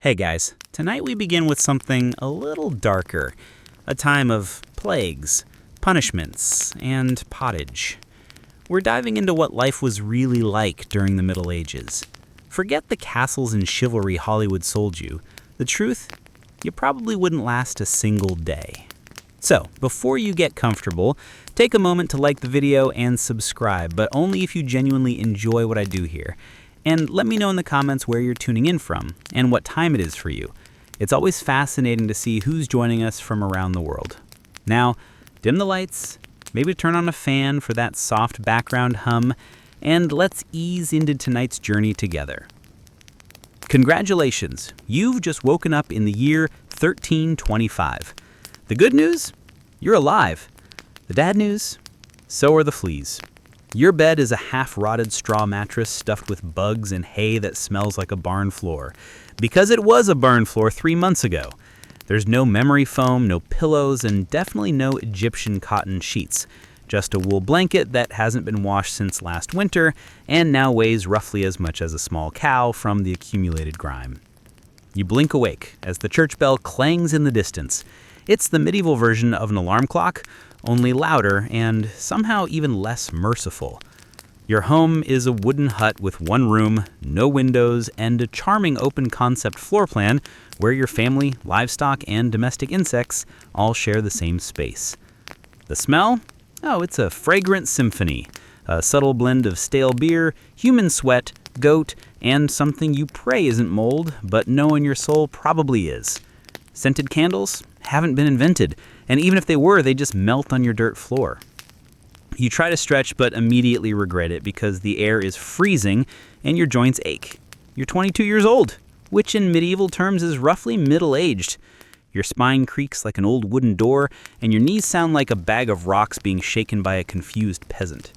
Hey guys, tonight we begin with something a little darker. A time of plagues, punishments, and pottage. We're diving into what life was really like during the Middle Ages. Forget the castles and chivalry Hollywood sold you. The truth, you probably wouldn't last a single day. So, before you get comfortable, take a moment to like the video and subscribe, but only if you genuinely enjoy what I do here. And let me know in the comments where you're tuning in from and what time it is for you. It's always fascinating to see who's joining us from around the world. Now, dim the lights, maybe turn on a fan for that soft background hum, and let's ease into tonight's journey together. Congratulations, you've just woken up in the year 1325. The good news? You're alive. The bad news? So are the fleas. Your bed is a half-rotted straw mattress stuffed with bugs and hay that smells like a barn floor. Because it was a barn floor 3 months ago. There's no memory foam, no pillows, and definitely no Egyptian cotton sheets. Just a wool blanket that hasn't been washed since last winter and now weighs roughly as much as a small cow from the accumulated grime. You blink awake as the church bell clangs in the distance. It's the medieval version of an alarm clock, only louder and somehow even less merciful. Your home is a wooden hut with one room, no windows, and a charming open-concept floor plan where your family, livestock, and domestic insects all share the same space. The smell? Oh, it's a fragrant symphony. A subtle blend of stale beer, human sweat, goat, and something you pray isn't mold, but know in your soul probably is. Scented candles haven't been invented, and even if they were, they just melt on your dirt floor. You try to stretch but immediately regret it because the air is freezing and your joints ache. You're 22 years old, which in medieval terms is roughly middle-aged. Your spine creaks like an old wooden door, and your knees sound like a bag of rocks being shaken by a confused peasant.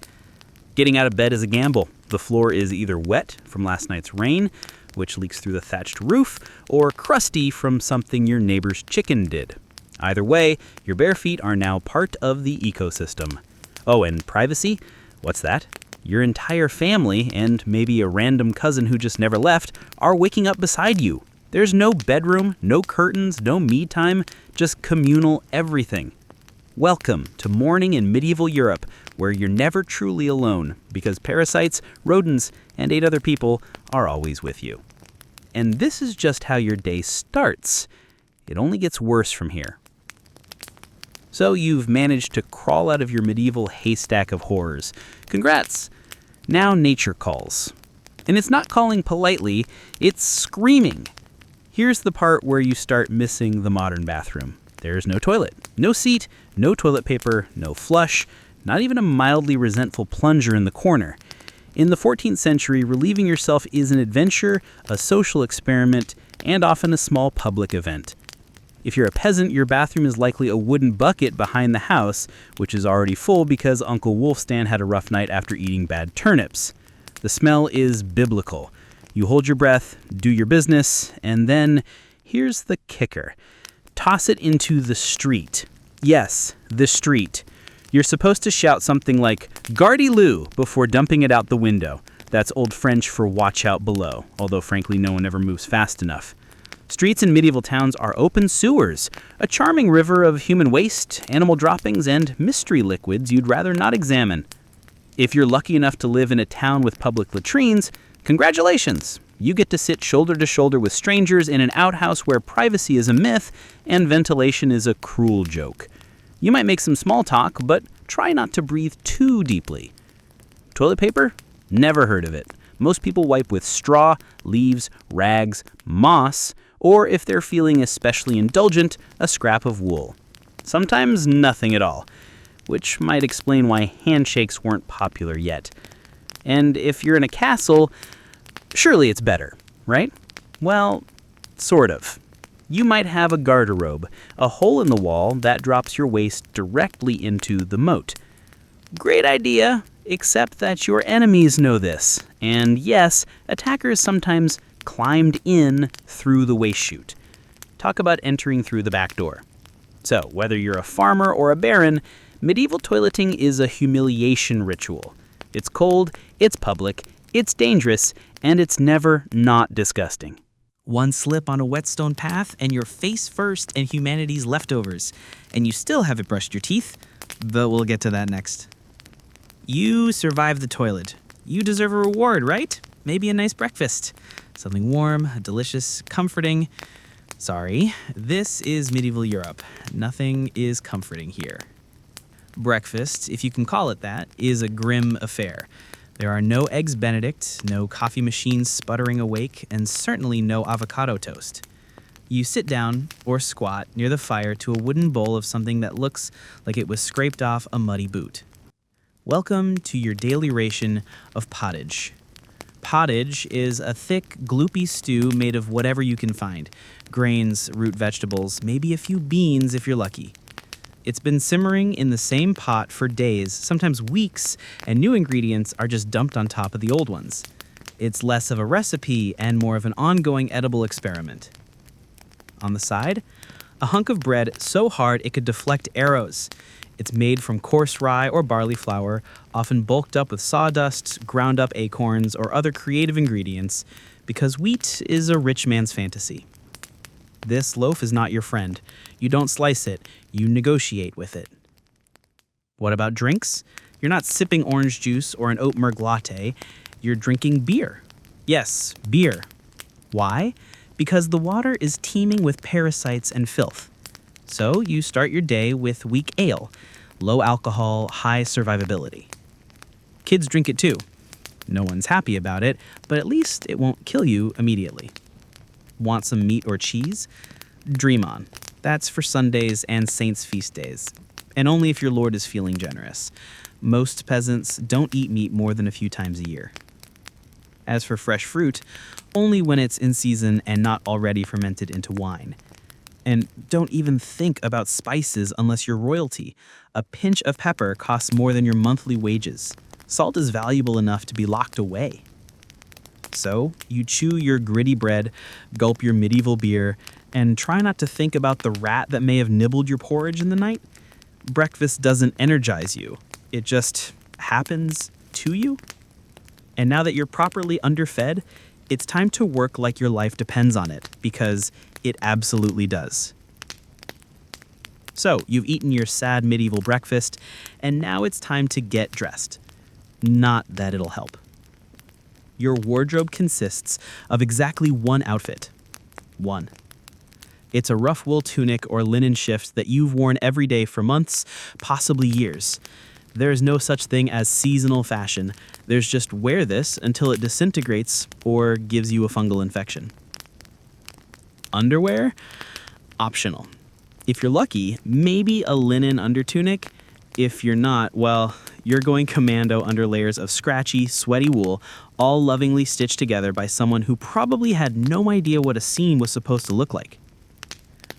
Getting out of bed is a gamble. The floor is either wet from last night's rain, which leaks through the thatched roof, or crusty from something your neighbor's chicken did. Either way, your bare feet are now part of the ecosystem. Oh, and privacy? What's that? Your entire family, and maybe a random cousin who just never left, are waking up beside you. There's no bedroom, no curtains, no me time, just communal everything. Welcome to morning in medieval Europe, where you're never truly alone, because parasites, rodents, and 8 other people are always with you. And this is just how your day starts. It only gets worse from here. So you've managed to crawl out of your medieval haystack of horrors. Congrats! Now nature calls. And it's not calling politely, it's screaming. Here's the part where you start missing the modern bathroom. There's no toilet, no seat, no toilet paper, no flush, not even a mildly resentful plunger in the corner. In the 14th century, relieving yourself is an adventure, a social experiment, and often a small public event. If you're a peasant, your bathroom is likely a wooden bucket behind the house, which is already full because Uncle Wolfstan had a rough night after eating bad turnips. The smell is biblical. You hold your breath, do your business, and then, here's the kicker. Toss it into the street. Yes, the street. You're supposed to shout something like, "Gardy-loo," before dumping it out the window. That's Old French for watch out below, although frankly no one ever moves fast enough. Streets in medieval towns are open sewers, a charming river of human waste, animal droppings, and mystery liquids you'd rather not examine. If you're lucky enough to live in a town with public latrines, congratulations! You get to sit shoulder to shoulder with strangers in an outhouse where privacy is a myth and ventilation is a cruel joke. You might make some small talk, but try not to breathe too deeply. Toilet paper? Never heard of it. Most people wipe with straw, leaves, rags, moss, or if they're feeling especially indulgent, a scrap of wool. Sometimes nothing at all, which might explain why handshakes weren't popular yet. And if you're in a castle, surely it's better, right? Well, sort of. You might have a garderobe, a hole in the wall that drops your waist directly into the moat. Great idea, except that your enemies know this. And yes, attackers sometimes climbed in through the waist chute. Talk about entering through the back door. So, whether you're a farmer or a baron, medieval toileting is a humiliation ritual. It's cold, it's public, it's dangerous, and it's never not disgusting. One slip on a whetstone path and you're face first in humanity's leftovers, and you still haven't brushed your teeth, but we'll get to that next. You survived the toilet. You deserve a reward, right? Maybe a nice breakfast. Something warm, delicious, comforting. Sorry, this is medieval Europe. Nothing is comforting here. Breakfast, if you can call it that, is a grim affair. There are no eggs Benedict, no coffee machines sputtering awake, and certainly no avocado toast. You sit down, or squat, near the fire to a wooden bowl of something that looks like it was scraped off a muddy boot. Welcome to your daily ration of pottage. Pottage is a thick, gloopy stew made of whatever you can find. Grains, root vegetables, maybe a few beans if you're lucky. It's been simmering in the same pot for days, sometimes weeks, and new ingredients are just dumped on top of the old ones. It's less of a recipe and more of an ongoing edible experiment. On the side, a hunk of bread so hard it could deflect arrows. It's made from coarse rye or barley flour, often bulked up with sawdust, ground up acorns, or other creative ingredients, because wheat is a rich man's fantasy. This loaf is not your friend. You don't slice it, you negotiate with it. What about drinks? You're not sipping orange juice or an oat merg latte, you're drinking beer. Yes, beer. Why? Because the water is teeming with parasites and filth. So you start your day with weak ale, low alcohol, high survivability. Kids drink it too. No one's happy about it, but at least it won't kill you immediately. Want some meat or cheese? Dream on. That's for Sundays and saints' feast days, and only if your lord is feeling generous. Most peasants don't eat meat more than a few times a year. As for fresh fruit, only when it's in season and not already fermented into wine. And don't even think about spices unless you're royalty. A pinch of pepper costs more than your monthly wages. Salt is valuable enough to be locked away. So, you chew your gritty bread, gulp your medieval beer, and try not to think about the rat that may have nibbled your porridge in the night. Breakfast doesn't energize you. It just happens to you. And now that you're properly underfed, it's time to work like your life depends on it, because it absolutely does. So, you've eaten your sad medieval breakfast, and now it's time to get dressed. Not that it'll help. Your wardrobe consists of exactly one outfit. One. It's a rough wool tunic or linen shift that you've worn every day for months, possibly years. There is no such thing as seasonal fashion. There's just wear this until it disintegrates or gives you a fungal infection. Underwear? Optional. If you're lucky, maybe a linen undertunic. If you're not, well, you're going commando under layers of scratchy, sweaty wool, all lovingly stitched together by someone who probably had no idea what a seam was supposed to look like.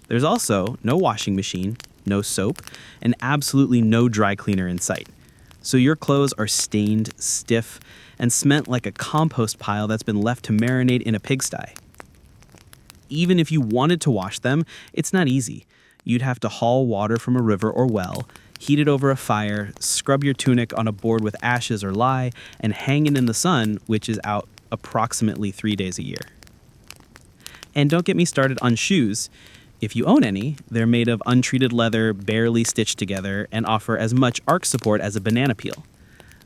There's also no washing machine, no soap, and absolutely no dry cleaner in sight. So your clothes are stained, stiff, and smelt like a compost pile that's been left to marinate in a pigsty. Even if you wanted to wash them, it's not easy. You'd have to haul water from a river or well, heat it over a fire, scrub your tunic on a board with ashes or lye, and hang it in the sun, which is out approximately 3 days a year. And don't get me started on shoes. If you own any, they're made of untreated leather, barely stitched together, and offer as much arc support as a banana peel.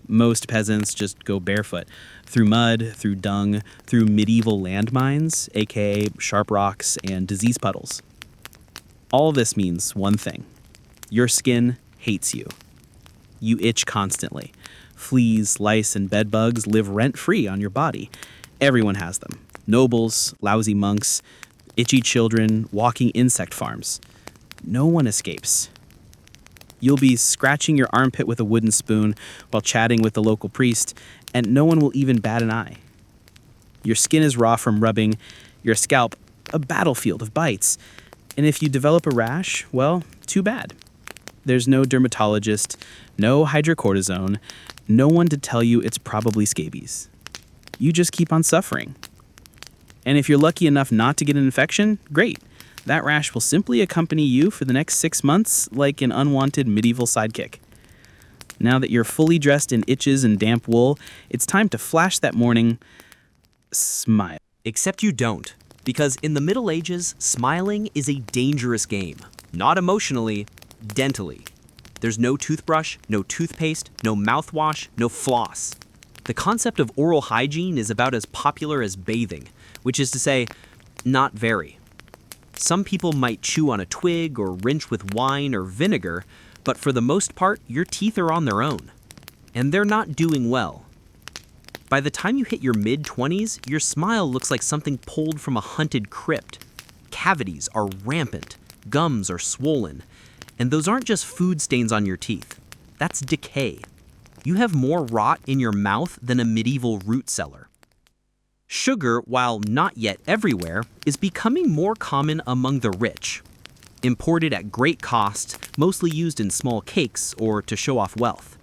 Most peasants just go barefoot, through mud, through dung, through medieval landmines, aka sharp rocks and disease puddles. All this means one thing. Your skin hates you. You itch constantly. Fleas, lice, and bedbugs live rent-free on your body. Everyone has them. Nobles, lousy monks, itchy children, walking insect farms. No one escapes. You'll be scratching your armpit with a wooden spoon while chatting with the local priest, and no one will even bat an eye. Your skin is raw from rubbing, your scalp a battlefield of bites. And if you develop a rash, well, too bad. There's no dermatologist, no hydrocortisone, no one to tell you it's probably scabies. You just keep on suffering. And if you're lucky enough not to get an infection, great. That rash will simply accompany you for the next 6 months like an unwanted medieval sidekick. Now that you're fully dressed in itches and damp wool, it's time to flash that morning smile. Except you don't. Because in the Middle Ages, smiling is a dangerous game. Not emotionally, dentally. There's no toothbrush, no toothpaste, no mouthwash, no floss. The concept of oral hygiene is about as popular as bathing, which is to say, not very. Some people might chew on a twig or rinse with wine or vinegar, but for the most part, your teeth are on their own. And they're not doing well. By the time you hit your mid-20s, your smile looks like something pulled from a haunted crypt. Cavities are rampant, gums are swollen, and those aren't just food stains on your teeth. That's decay. You have more rot in your mouth than a medieval root cellar. Sugar, while not yet everywhere, is becoming more common among the rich. Imported at great cost, mostly used in small cakes or to show off wealth.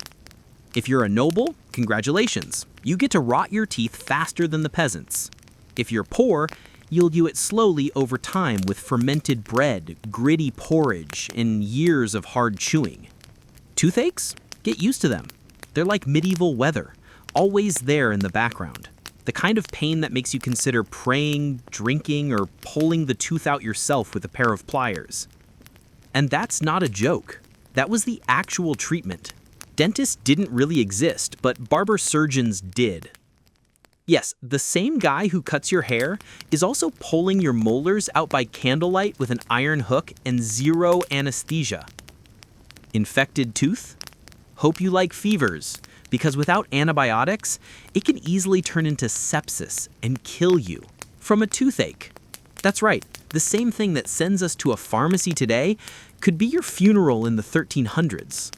If you're a noble, congratulations. You get to rot your teeth faster than the peasants. If you're poor, you'll do it slowly over time with fermented bread, gritty porridge, and years of hard chewing. Toothaches? Get used to them. They're like medieval weather, always there in the background. The kind of pain that makes you consider praying, drinking, or pulling the tooth out yourself with a pair of pliers. And that's not a joke. That was the actual treatment. Dentists didn't really exist, but barber surgeons did. Yes, the same guy who cuts your hair is also pulling your molars out by candlelight with an iron hook and zero anesthesia. Infected tooth? Hope you like fevers, because without antibiotics, it can easily turn into sepsis and kill you from a toothache. That's right, the same thing that sends us to a pharmacy today could be your funeral in the 1300s.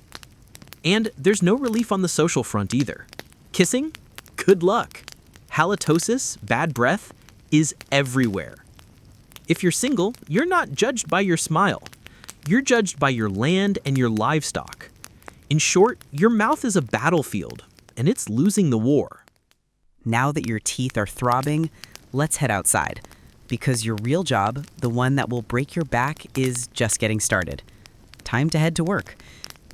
And there's no relief on the social front either. Kissing? Good luck. Halitosis, bad breath, is everywhere. If you're single, you're not judged by your smile. You're judged by your land and your livestock. In short, your mouth is a battlefield, and it's losing the war. Now that your teeth are throbbing, let's head outside. Because your real job, the one that will break your back, is just getting started. Time to head to work.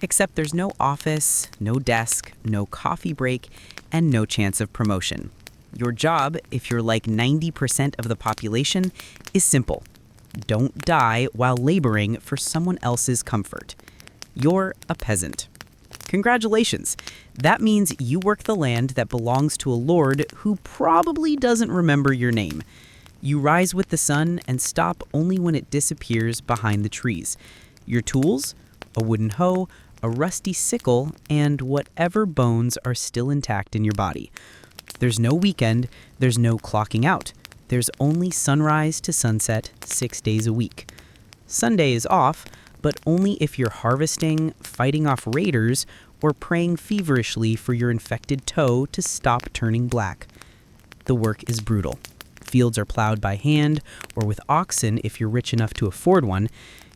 Except there's no office, no desk, no coffee break, and no chance of promotion. Your job, if you're like 90% of the population, is simple. Don't die while laboring for someone else's comfort. You're a peasant. Congratulations. That means you work the land that belongs to a lord who probably doesn't remember your name. You rise with the sun and stop only when it disappears behind the trees. Your tools? A wooden hoe, a rusty sickle, and whatever bones are still intact in your body. There's no weekend, there's no clocking out. There's only sunrise to sunset 6 days a week. Sunday is off, but only if you're harvesting, fighting off raiders, or praying feverishly for your infected toe to stop turning black. The work is brutal. Fields are plowed by hand, or with oxen if you're rich enough to afford one.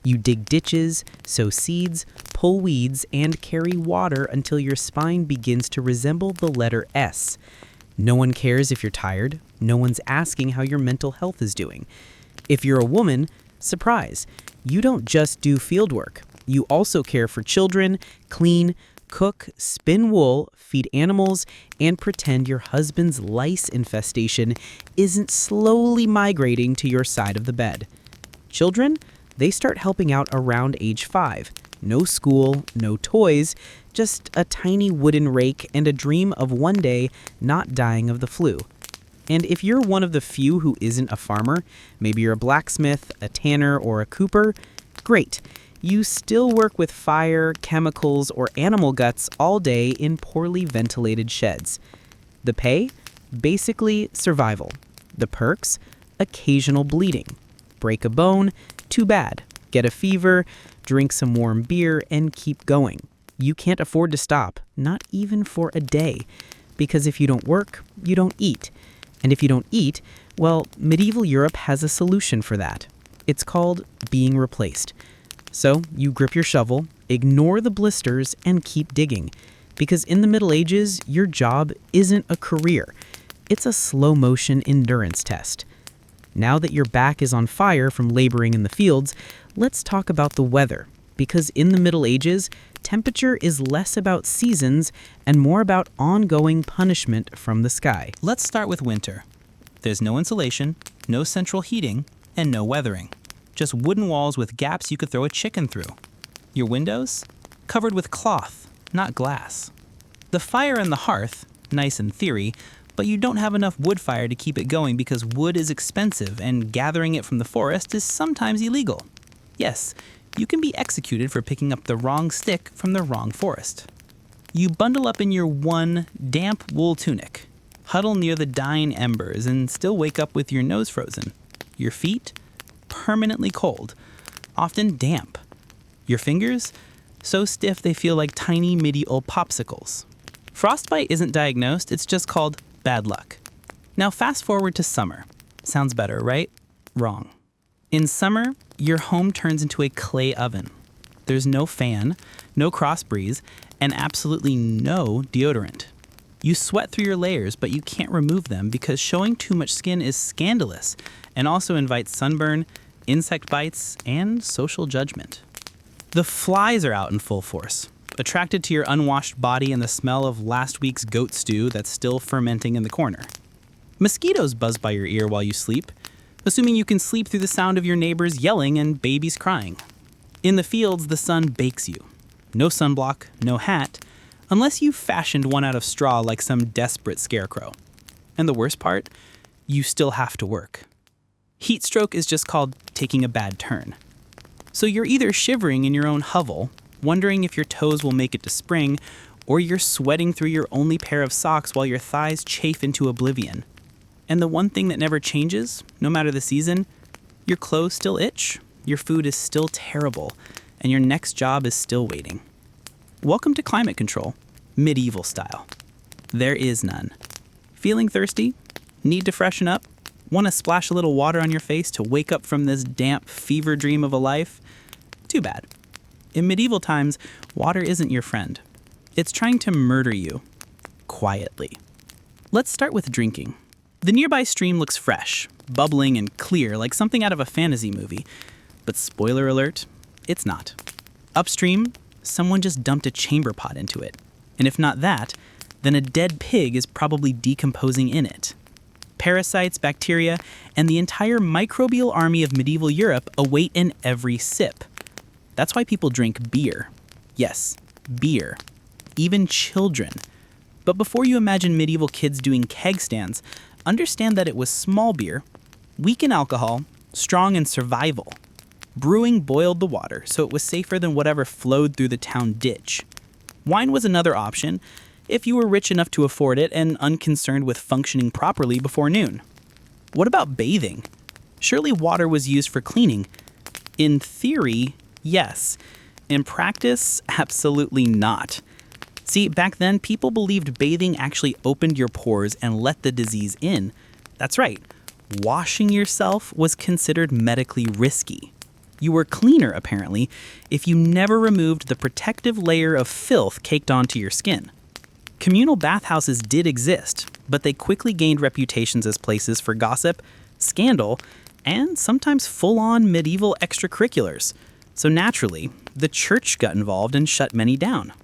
You dig ditches, sow seeds, pull weeds, and carry water until your spine begins to resemble the letter S. No one cares if you're tired. No one's asking how your mental health is doing. If you're a woman, surprise, you don't just do field work. You also care for children, clean, cook, spin wool, feed animals, and pretend your husband's lice infestation isn't slowly migrating to your side of the bed. Children? They start helping out around age 5. No school, no toys, just a tiny wooden rake and a dream of one day not dying of the flu. And if you're one of the few who isn't a farmer, maybe you're a blacksmith, a tanner, or a cooper, great. You still work with fire, chemicals, or animal guts all day in poorly ventilated sheds. The pay? Basically survival. The perks? Occasional bleeding. Break a bone? Too bad. Get a fever, drink some warm beer, and keep going. You can't afford to stop, not even for a day. Because if you don't work, you don't eat. And if you don't eat, well, medieval Europe has a solution for that. It's called being replaced. So you grip your shovel, ignore the blisters, and keep digging. Because in the Middle Ages, your job isn't a career. It's a slow-motion endurance test. Now that your back is on fire from laboring in the fields, let's talk about the weather. Because in the Middle Ages, temperature is less about seasons and more about ongoing punishment from the sky. Let's start with winter. There's no insulation, no central heating, and no weathering. Just wooden walls with gaps you could throw a chicken through. Your windows? Covered with cloth, not glass. The fire in the hearth, nice in theory, but you don't have enough wood fire to keep it going because wood is expensive and gathering it from the forest is sometimes illegal. Yes, you can be executed for picking up the wrong stick from the wrong forest. You bundle up in your one damp wool tunic, huddle near the dying embers, and still wake up with your nose frozen. Your feet? Permanently cold, often damp. Your fingers? So stiff they feel like tiny medieval popsicles. Frostbite isn't diagnosed, it's just called bad luck. Now fast forward to summer. Sounds better, right? Wrong. In summer, your home turns into a clay oven. There's no fan, no cross breeze, and absolutely no deodorant. You sweat through your layers, but you can't remove them because showing too much skin is scandalous and also invites sunburn, insect bites, and social judgment. The flies are out in full force, attracted to your unwashed body and the smell of last week's goat stew that's still fermenting in the corner. Mosquitoes buzz by your ear while you sleep, assuming you can sleep through the sound of your neighbors yelling and babies crying. In the fields, the sun bakes you. No sunblock, no hat, unless you've fashioned one out of straw like some desperate scarecrow. And the worst part, you still have to work. Heat stroke is just called taking a bad turn. So you're either shivering in your own hovel, wondering if your toes will make it to spring, or you're sweating through your only pair of socks while your thighs chafe into oblivion. And the one thing that never changes, no matter the season, your clothes still itch, your food is still terrible, and your next job is still waiting. Welcome to climate control, medieval style. There is none. Feeling thirsty? Need to freshen up? Want to splash a little water on your face to wake up from this damp fever dream of a life? Too bad. In medieval times, water isn't your friend. It's trying to murder you. Quietly. Let's start with drinking. The nearby stream looks fresh, bubbling and clear like something out of a fantasy movie. But spoiler alert, it's not. Upstream, someone just dumped a chamber pot into it. And if not that, then a dead pig is probably decomposing in it. Parasites, bacteria, and the entire microbial army of medieval Europe await in every sip. That's why people drink beer. Yes, beer. Even children. But before you imagine medieval kids doing keg stands, understand that it was small beer, weak in alcohol, strong in survival. Brewing boiled the water, so it was safer than whatever flowed through the town ditch. Wine was another option, if you were rich enough to afford it and unconcerned with functioning properly before noon. What about bathing? Surely water was used for cleaning. In theory, yes. In practice, absolutely not. See, back then, people believed bathing actually opened your pores and let the disease in. That's right. Washing yourself was considered medically risky. You were cleaner, apparently, if you never removed the protective layer of filth caked onto your skin. Communal bathhouses did exist, but they quickly gained reputations as places for gossip, scandal, and sometimes full-on medieval extracurriculars. So naturally, the church got involved and shut many down.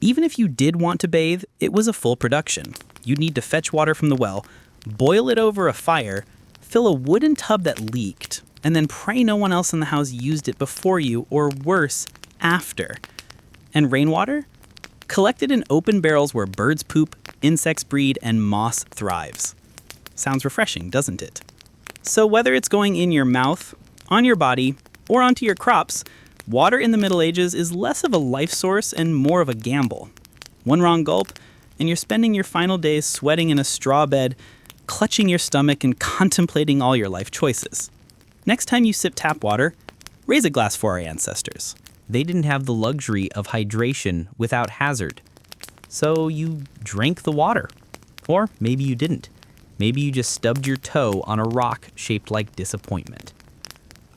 Even if you did want to bathe, it was a full production. You'd need to fetch water from the well, boil it over a fire, fill a wooden tub that leaked, and then pray no one else in the house used it before you, or worse, after. And rainwater? Collected in open barrels where birds poop, insects breed, and moss thrives. Sounds refreshing, doesn't it? So whether it's going in your mouth, on your body, or onto your crops, water in the Middle Ages is less of a life source and more of a gamble. One wrong gulp, and you're spending your final days sweating in a straw bed, clutching your stomach and contemplating all your life choices. Next time you sip tap water, raise a glass for our ancestors. They didn't have the luxury of hydration without hazard. So you drank the water. Or maybe you didn't. Maybe you just stubbed your toe on a rock shaped like disappointment.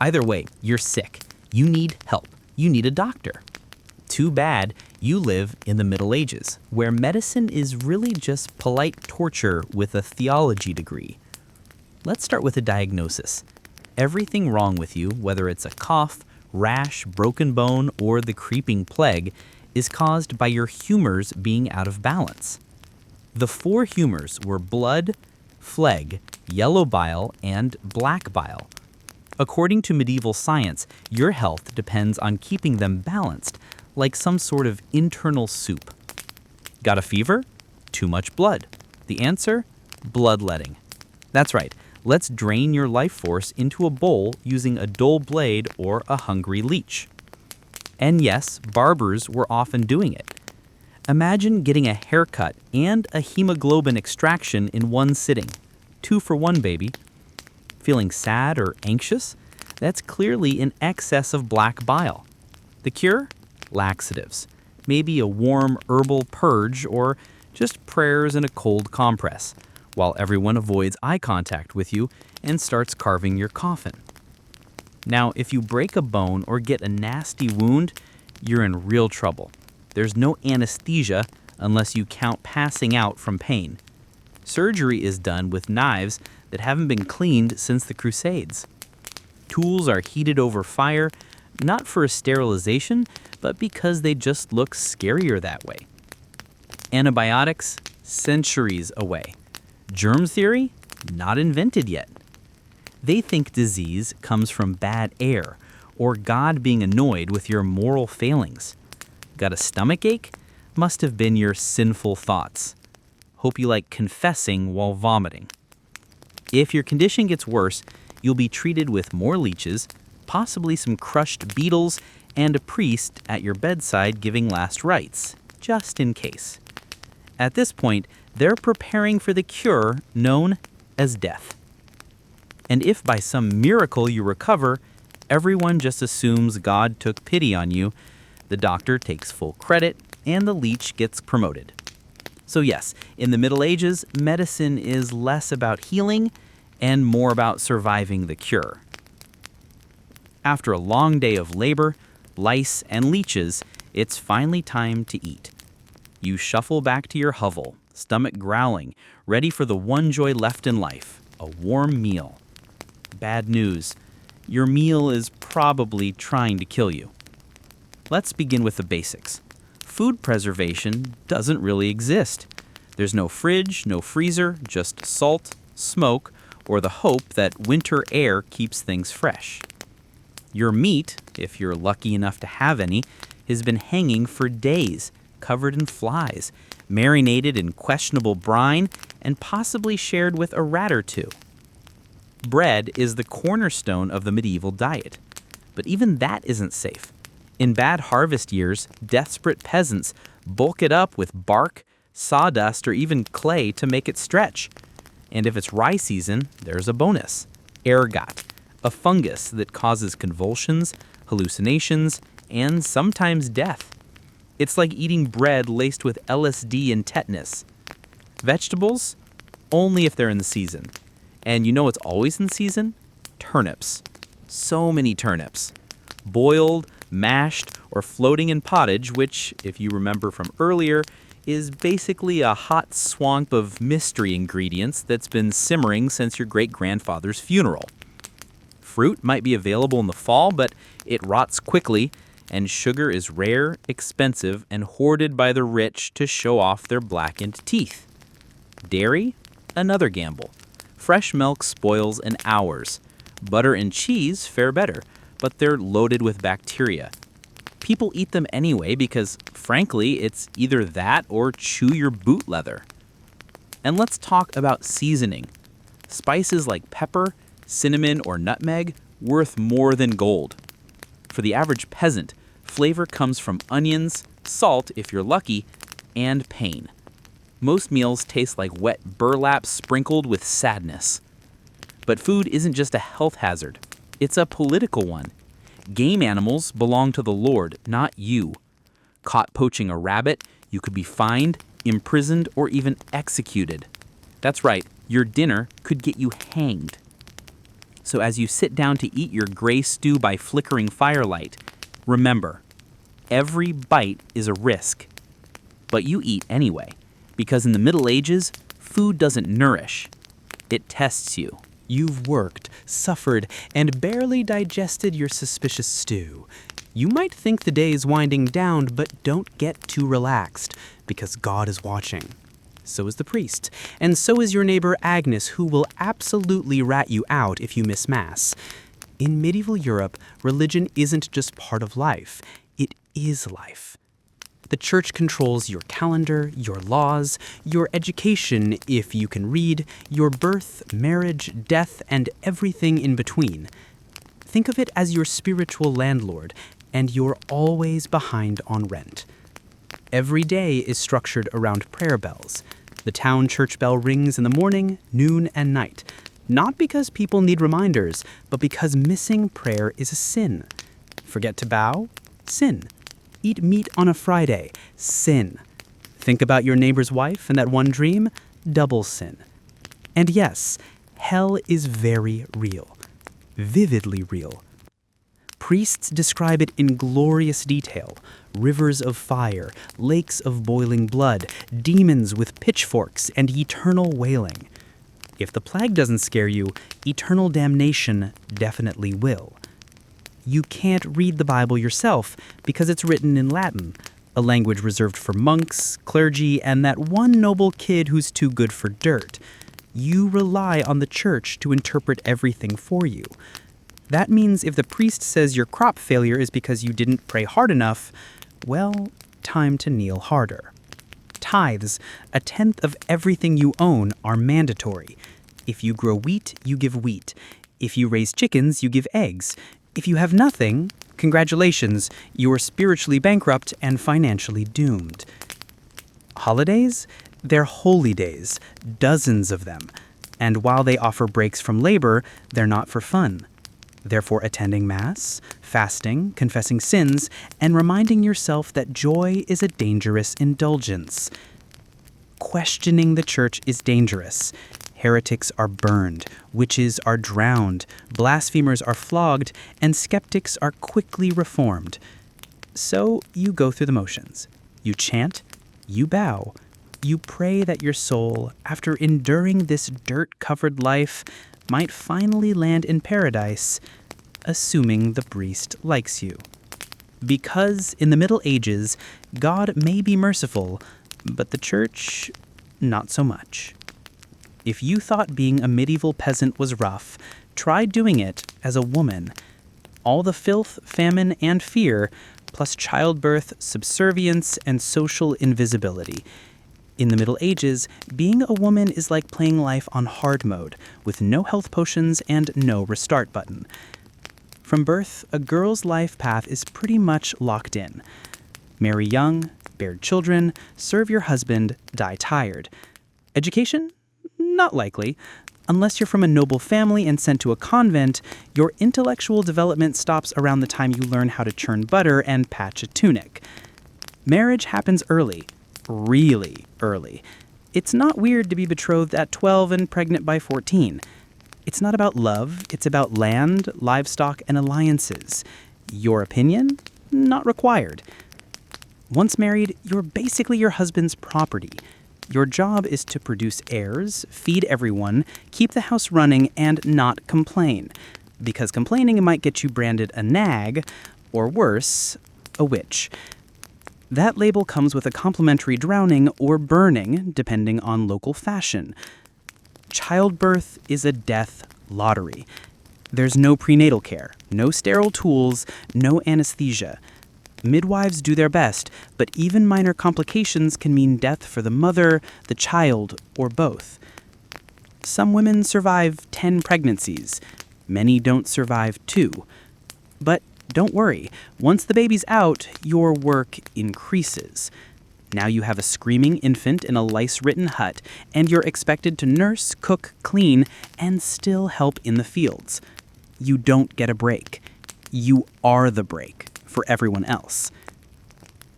Either way, you're sick. You need help. You need a doctor. Too bad you live in the Middle Ages, where medicine is really just polite torture with a theology degree. Let's start with a diagnosis. Everything wrong with you, whether it's a cough, rash, broken bone, or the creeping plague, is caused by your humors being out of balance. The four humors were blood, phlegm, yellow bile, and black bile. According to medieval science, your health depends on keeping them balanced, like some sort of internal soup. Got a fever? Too much blood. The answer? Bloodletting. That's right. Let's drain your life force into a bowl using a dull blade or a hungry leech. And yes, barbers were often doing it. Imagine getting a haircut and a hemoglobin extraction in one sitting. 2 for 1, baby. Feeling sad or anxious? That's clearly in excess of black bile. The cure? Laxatives. Maybe a warm herbal purge or just prayers and a cold compress, while everyone avoids eye contact with you and starts carving your coffin. Now, if you break a bone or get a nasty wound, you're in real trouble. There's no anesthesia unless you count passing out from pain. Surgery is done with knives that haven't been cleaned since the Crusades. Tools are heated over fire, not for sterilization, but because they just look scarier that way. Antibiotics, centuries away. Germ theory, not invented yet. They think disease comes from bad air or God being annoyed with your moral failings. Got a stomach ache? Must have been your sinful thoughts. Hope you like confessing while vomiting. If your condition gets worse, you'll be treated with more leeches, possibly some crushed beetles, and a priest at your bedside giving last rites, just in case. At this point, they're preparing for the cure known as death. And if by some miracle you recover, everyone just assumes God took pity on you, the doctor takes full credit, and the leech gets promoted. So yes, in the Middle Ages, medicine is less about healing and more about surviving the cure. After a long day of labor, lice, and leeches, it's finally time to eat. You shuffle back to your hovel, stomach growling, ready for the one joy left in life, a warm meal. Bad news. Your meal is probably trying to kill you. Let's begin with the basics. Food preservation doesn't really exist. There's no fridge, no freezer, just salt, smoke, or the hope that winter air keeps things fresh. Your meat, if you're lucky enough to have any, has been hanging for days, covered in flies, marinated in questionable brine, and possibly shared with a rat or two. Bread is the cornerstone of the medieval diet, but even that isn't safe. In bad harvest years, desperate peasants bulk it up with bark, sawdust, or even clay to make it stretch. And if it's rye season, there's a bonus: ergot, a fungus that causes convulsions, hallucinations, and sometimes death. It's like eating bread laced with LSD and tetanus. Vegetables? Only if they're in the season. And you know what's always in season? Turnips. So many turnips. Boiled, mashed, or floating in pottage, which, if you remember from earlier, is basically a hot swamp of mystery ingredients that's been simmering since your great-grandfather's funeral. Fruit might be available in the fall, but it rots quickly, and sugar is rare, expensive, and hoarded by the rich to show off their blackened teeth. Dairy? Another gamble. Fresh milk spoils in hours. Butter and cheese fare better, but they're loaded with bacteria. People eat them anyway because, frankly, it's either that or chew your boot leather. And let's talk about seasoning. Spices like pepper, cinnamon, or nutmeg worth more than gold. For the average peasant, flavor comes from onions, salt if you're lucky, and pain. Most meals taste like wet burlap sprinkled with sadness. But food isn't just a health hazard. It's a political one. Game animals belong to the Lord, not you. Caught poaching a rabbit, you could be fined, imprisoned, or even executed. That's right, your dinner could get you hanged. So as you sit down to eat your gray stew by flickering firelight, remember, every bite is a risk. But you eat anyway, because in the Middle Ages, food doesn't nourish. It tests you. You've worked, suffered, and barely digested your suspicious stew. You might think the day is winding down, but don't get too relaxed, because God is watching. So is the priest. And so is your neighbor Agnes, who will absolutely rat you out if you miss Mass. In medieval Europe, religion isn't just part of life, it is life. The church controls your calendar, your laws, your education, if you can read, your birth, marriage, death, and everything in between. Think of it as your spiritual landlord, and you're always behind on rent. Every day is structured around prayer bells. The town church bell rings in the morning, noon, and night. Not because people need reminders, but because missing prayer is a sin. Forget to bow? Sin. Eat meat on a Friday? Sin. Think about your neighbor's wife and that one dream? Double sin. And yes, hell is very real. Vividly real. Priests describe it in glorious detail. Rivers of fire, lakes of boiling blood, demons with pitchforks, and eternal wailing. If the plague doesn't scare you, eternal damnation definitely will. You can't read the Bible yourself because it's written in Latin, a language reserved for monks, clergy, and that one noble kid who's too good for dirt. You rely on the church to interpret everything for you. That means if the priest says your crop failure is because you didn't pray hard enough, well, time to kneel harder. Tithes, a tenth of everything you own, are mandatory. If you grow wheat, you give wheat. If you raise chickens, you give eggs. If you have nothing, congratulations, you are spiritually bankrupt and financially doomed. Holidays? They're holy days, dozens of them. And while they offer breaks from labor, they're not for fun. They're for attending Mass, fasting, confessing sins, and reminding yourself that joy is a dangerous indulgence. Questioning the church is dangerous. Heretics are burned, witches are drowned, blasphemers are flogged, and skeptics are quickly reformed. So you go through the motions. You chant, you bow, you pray that your soul, after enduring this dirt-covered life, might finally land in paradise, assuming the priest likes you. Because in the Middle Ages, God may be merciful, but the church, not so much. If you thought being a medieval peasant was rough, try doing it as a woman. All the filth, famine, and fear, plus childbirth, subservience, and social invisibility. In the Middle Ages, being a woman is like playing life on hard mode, with no health potions and no restart button. From birth, a girl's life path is pretty much locked in. Marry young, bear children, serve your husband, die tired. Education? Not likely. Unless you're from a noble family and sent to a convent, your intellectual development stops around the time you learn how to churn butter and patch a tunic. Marriage happens early. Really early. It's not weird to be betrothed at 12 and pregnant by 14. It's not about love, it's about land, livestock, and alliances. Your opinion? Not required. Once married, you're basically your husband's property. Your job is to produce heirs, feed everyone, keep the house running, and not complain. Because complaining might get you branded a nag, or worse, a witch. That label comes with a complimentary drowning or burning, depending on local fashion. Childbirth is a death lottery. There's no prenatal care, no sterile tools, no anesthesia. Midwives do their best, but even minor complications can mean death for the mother, the child, or both. Some women survive 10 pregnancies. Many don't survive 2. But don't worry, once the baby's out, your work increases. Now you have a screaming infant in a lice-ridden hut, and you're expected to nurse, cook, clean, and still help in the fields. You don't get a break. You are the break for everyone else.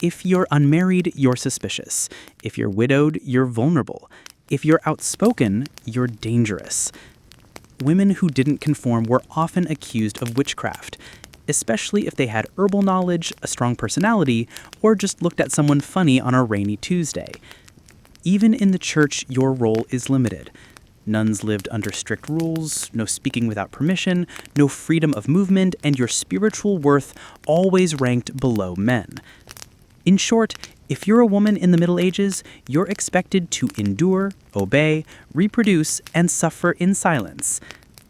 If you're unmarried, you're suspicious. If you're widowed, you're vulnerable. If you're outspoken, you're dangerous. Women who didn't conform were often accused of witchcraft, especially if they had herbal knowledge, a strong personality, or just looked at someone funny on a rainy Tuesday. Even in the church, your role is limited. Nuns lived under strict rules, no speaking without permission, no freedom of movement, and your spiritual worth always ranked below men. In short, if you're a woman in the Middle Ages, you're expected to endure, obey, reproduce, and suffer in silence,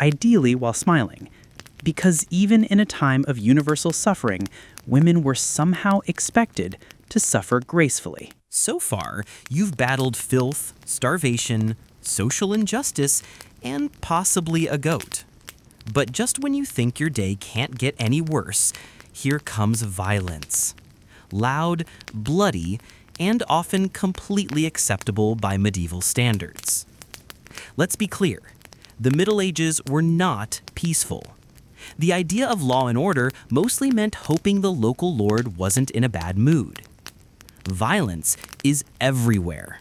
ideally while smiling. Because even in a time of universal suffering, women were somehow expected to suffer gracefully. So far, you've battled filth, starvation, social injustice, and possibly a goat. But just when you think your day can't get any worse, here comes violence. Loud, bloody, and often completely acceptable by medieval standards. Let's be clear, the Middle Ages were not peaceful. The idea of law and order mostly meant hoping the local lord wasn't in a bad mood. Violence is everywhere.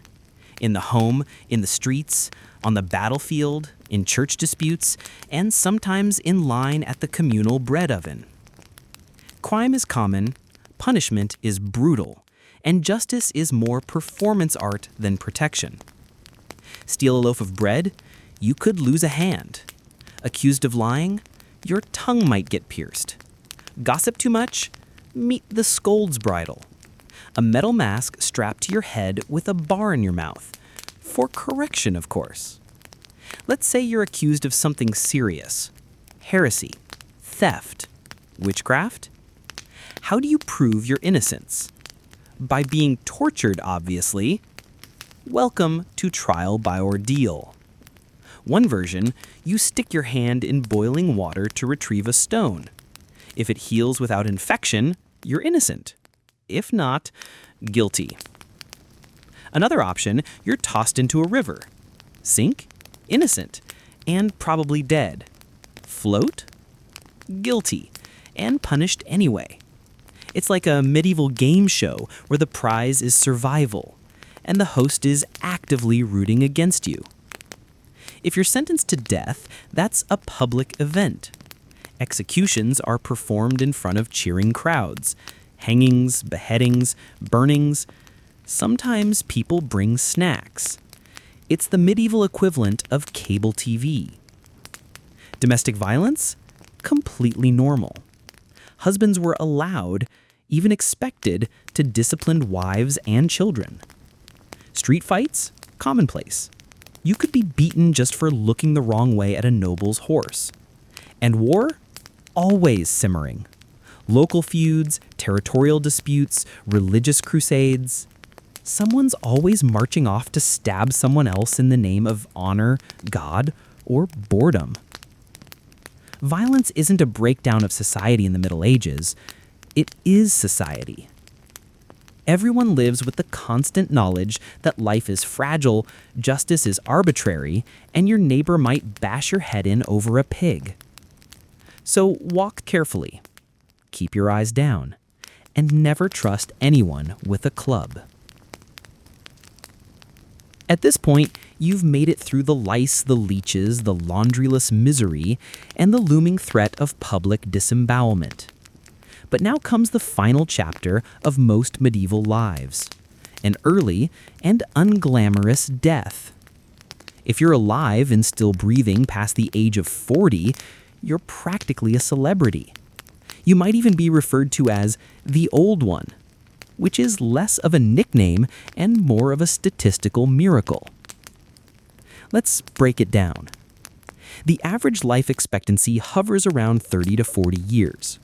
In the home, in the streets, on the battlefield, in church disputes, and sometimes in line at the communal bread oven. Crime is common, punishment is brutal, and justice is more performance art than protection. Steal a loaf of bread, you could lose a hand. Accused of lying, your tongue might get pierced. Gossip too much, meet the scold's bridle. A metal mask strapped to your head with a bar in your mouth. For correction, of course. Let's say you're accused of something serious. Heresy, theft, witchcraft. How do you prove your innocence? By being tortured, obviously. Welcome to trial by ordeal. One version, you stick your hand in boiling water to retrieve a stone. If it heals without infection, you're innocent. If not, guilty. Another option, you're tossed into a river. Sink? Innocent. And probably dead. Float? Guilty. And punished anyway. It's like a medieval game show where the prize is survival, and the host is actively rooting against you. If you're sentenced to death, that's a public event. Executions are performed in front of cheering crowds. Hangings, beheadings, burnings. Sometimes people bring snacks. It's the medieval equivalent of cable TV. Domestic violence? Completely normal. Husbands were allowed, even expected, to discipline wives and children. Street fights? Commonplace. You could be beaten just for looking the wrong way at a noble's horse. And war? Always simmering. Local feuds, territorial disputes, religious crusades. Someone's always marching off to stab someone else in the name of honor, God, or boredom. Violence isn't a breakdown of society in the Middle Ages. It is society. Everyone lives with the constant knowledge that life is fragile, justice is arbitrary, and your neighbor might bash your head in over a pig. So walk carefully, keep your eyes down, and never trust anyone with a club. At this point, you've made it through the lice, the leeches, the laundryless misery, and the looming threat of public disembowelment. But now comes the final chapter of most medieval lives, an early and unglamorous death. If you're alive and still breathing past the age of 40, you're practically a celebrity. You might even be referred to as the Old One, which is less of a nickname and more of a statistical miracle. Let's break it down. The average life expectancy hovers around 30 to 40 years,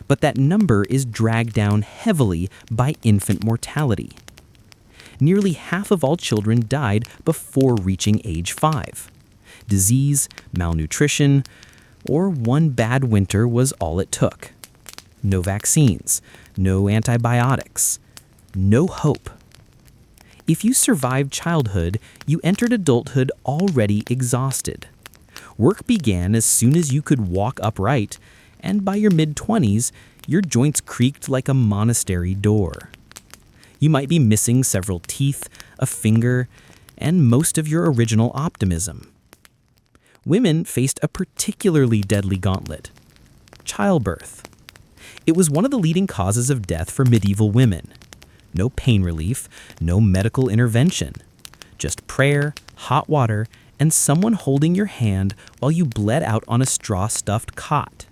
but that number is dragged down heavily by infant mortality. Nearly half of all children died before reaching age 5. Disease, malnutrition, or one bad winter was all it took. No vaccines, no antibiotics, no hope. If you survived childhood, you entered adulthood already exhausted. Work began as soon as you could walk upright, and by your mid-20s, your joints creaked like a monastery door. You might be missing several teeth, a finger, and most of your original optimism. Women faced a particularly deadly gauntlet: childbirth. It was one of the leading causes of death for medieval women. No pain relief, no medical intervention. Just prayer, hot water, and someone holding your hand while you bled out on a straw-stuffed cot.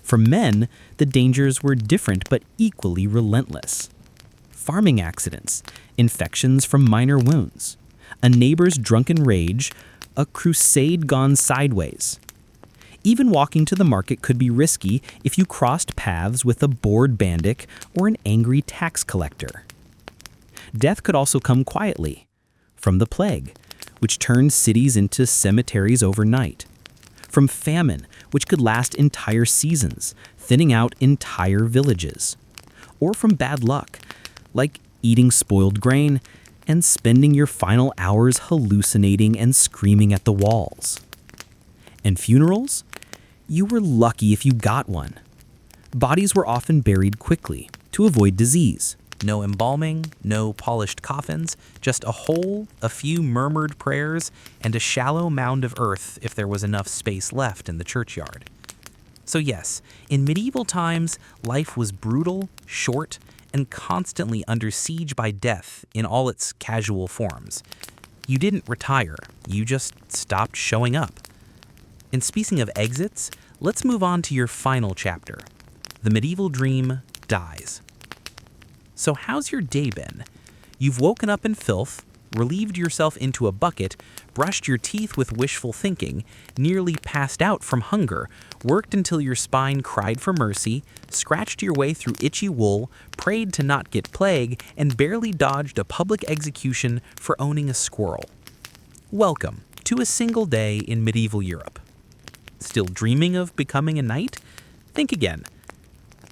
For men, the dangers were different but equally relentless. farming accidents, infections from minor wounds, a neighbor's drunken rage, a crusade gone sideways. Even walking to the market could be risky if you crossed paths with a bored bandit or an angry tax collector. Death could also come quietly, from the plague, which turned cities into cemeteries overnight, from famine, which could last entire seasons, thinning out entire villages, or from bad luck, like eating spoiled grain and spending your final hours hallucinating and screaming at the walls. And funerals? You were lucky if you got one. Bodies were often buried quickly to avoid disease. No embalming, no polished coffins, just a hole, a few murmured prayers, and a shallow mound of earth if there was enough space left in the churchyard. So yes, in medieval times, life was brutal, short, and constantly under siege by death in all its casual forms. You didn't retire, you just stopped showing up. And speaking of exits, let's move on to your final chapter. The medieval dream dies. So how's your day been? You've woken up in filth, relieved yourself into a bucket, brushed your teeth with wishful thinking, nearly passed out from hunger, worked until your spine cried for mercy, scratched your way through itchy wool, prayed to not get plague, and barely dodged a public execution for owning a squirrel. Welcome to a single day in medieval Europe. Still dreaming of becoming a knight? Think again.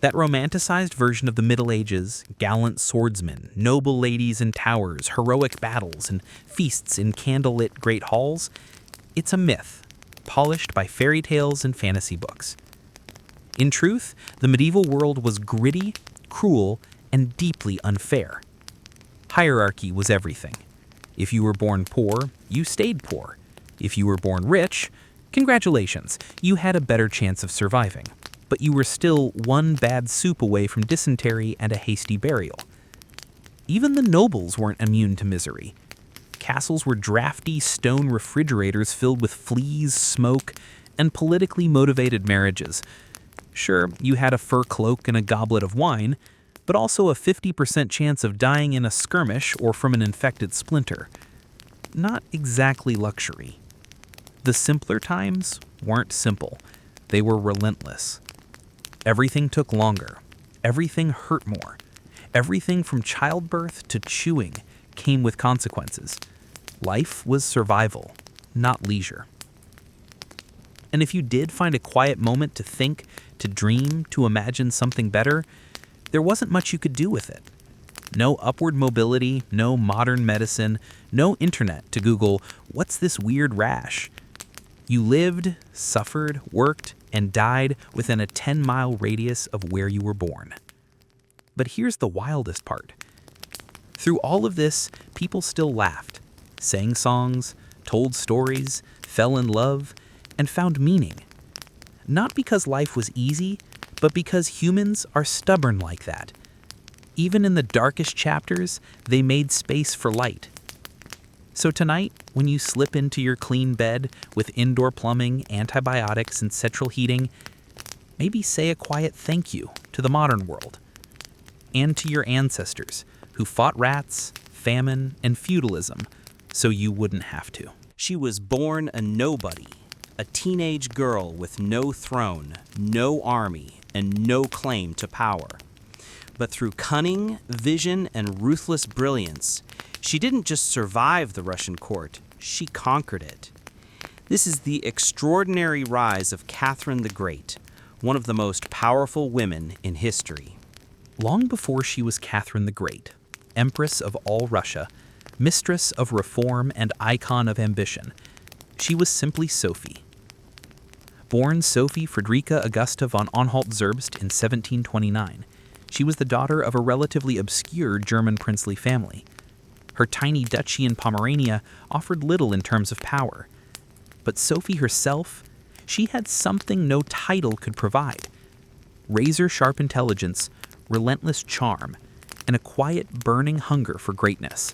That romanticized version of the Middle Ages, gallant swordsmen, noble ladies in towers, heroic battles, and feasts in candlelit great halls, it's a myth, polished by fairy tales and fantasy books. In truth, the medieval world was gritty, cruel, and deeply unfair. Hierarchy was everything. If you were born poor, you stayed poor. If you were born rich, congratulations, you had a better chance of surviving. But you were still one bad soup away from dysentery and a hasty burial. Even the nobles weren't immune to misery. Castles were drafty stone refrigerators filled with fleas, smoke, and politically motivated marriages. Sure, you had a fur cloak and a goblet of wine, but also a 50% chance of dying in a skirmish or from an infected splinter. Not exactly luxury. The simpler times weren't simple. They were relentless. Everything took longer. Everything hurt more. Everything from childbirth to chewing came with consequences. Life was survival, not leisure. And if you did find a quiet moment to think, to dream, to imagine something better, there wasn't much you could do with it. No upward mobility, no modern medicine, no internet to Google, "What's this weird rash?" You lived, suffered, worked, and died within a 10-mile radius of where you were born. But here's the wildest part. Through all of this, people still laughed, sang songs, told stories, fell in love, and found meaning. Not because life was easy, but because humans are stubborn like that. Even in the darkest chapters, they made space for light. So tonight, when you slip into your clean bed with indoor plumbing, antibiotics, and central heating, maybe say a quiet thank you to the modern world and to your ancestors who fought rats, famine, and feudalism so you wouldn't have to. She was born a nobody, a teenage girl with no throne, no army, and no claim to power. But through cunning, vision, and ruthless brilliance, she didn't just survive the Russian court, she conquered it. This is the extraordinary rise of Catherine the Great, one of the most powerful women in history. Long before she was Catherine the Great, Empress of all Russia, mistress of reform and icon of ambition, she was simply Sophie. Born Sophie Friedrika Augusta von Anhalt-Zerbst in 1729, she was the daughter of a relatively obscure German princely family. Her tiny duchy in Pomerania offered little in terms of power. But Sophie herself, she had something no title could provide. Razor-sharp intelligence, relentless charm, and a quiet, burning hunger for greatness.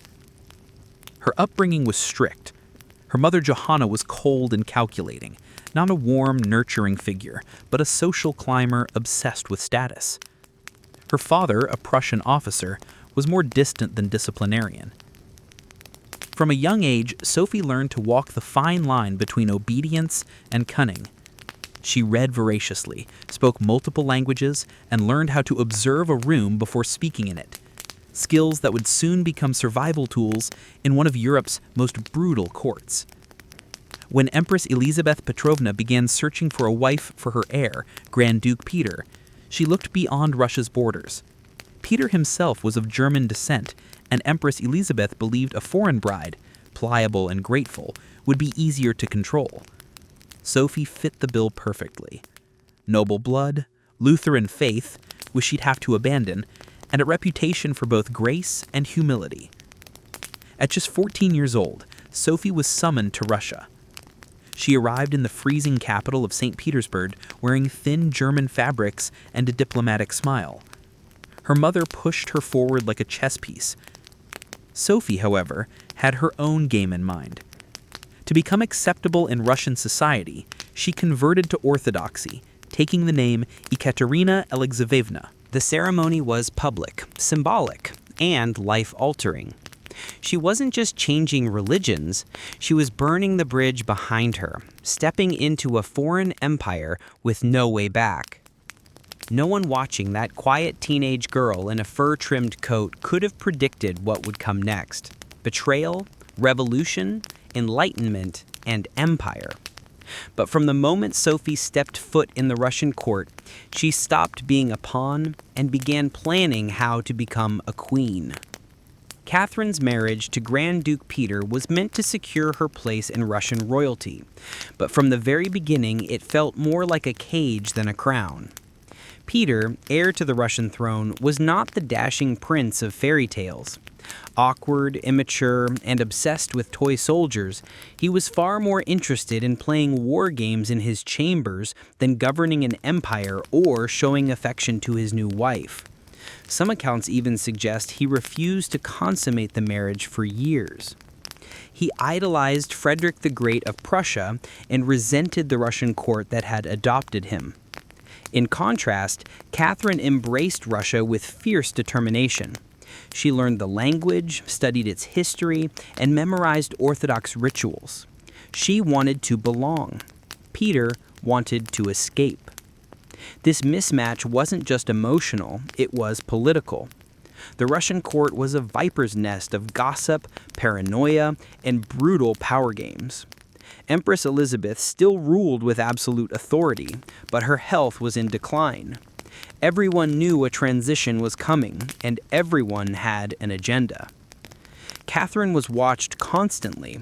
Her upbringing was strict. Her mother Johanna was cold and calculating, not a warm, nurturing figure, but a social climber obsessed with status. Her father, a Prussian officer, was more distant than disciplinarian. From a young age, Sophie learned to walk the fine line between obedience and cunning. She read voraciously, spoke multiple languages, and learned how to observe a room before speaking in it, skills that would soon become survival tools in one of Europe's most brutal courts. When Empress Elizabeth Petrovna began searching for a wife for her heir, Grand Duke Peter, she looked beyond Russia's borders. Peter himself was of German descent, and Empress Elizabeth believed a foreign bride, pliable and grateful, would be easier to control. Sophie fit the bill perfectly. Noble blood, Lutheran faith, which she'd have to abandon, and a reputation for both grace and humility. At just 14 years old, Sophie was summoned to Russia. She arrived in the freezing capital of St. Petersburg wearing thin German fabrics and a diplomatic smile. Her mother pushed her forward like a chess piece. Sophie, however, had her own game in mind. To become acceptable in Russian society, she converted to Orthodoxy, taking the name Ekaterina Alexeyevna. The ceremony was public, symbolic, and life-altering. She wasn't just changing religions, she was burning the bridge behind her, stepping into a foreign empire with no way back. No one watching that quiet teenage girl in a fur-trimmed coat could have predicted what would come next. Betrayal, revolution, enlightenment, and empire. But from the moment Sophie stepped foot in the Russian court, she stopped being a pawn and began planning how to become a queen. Catherine's marriage to Grand Duke Peter was meant to secure her place in Russian royalty, but from the very beginning it felt more like a cage than a crown. Peter, heir to the Russian throne, was not the dashing prince of fairy tales. Awkward, immature, and obsessed with toy soldiers, he was far more interested in playing war games in his chambers than governing an empire or showing affection to his new wife. Some accounts even suggest he refused to consummate the marriage for years. He idolized Frederick the Great of Prussia and resented the Russian court that had adopted him. In contrast, Catherine embraced Russia with fierce determination. She learned the language, studied its history, and memorized Orthodox rituals. She wanted to belong. Peter wanted to escape. This mismatch wasn't just emotional, it was political. The Russian court was a viper's nest of gossip, paranoia, and brutal power games. Empress Elizabeth still ruled with absolute authority, but her health was in decline. Everyone knew a transition was coming, and everyone had an agenda. Catherine was watched constantly.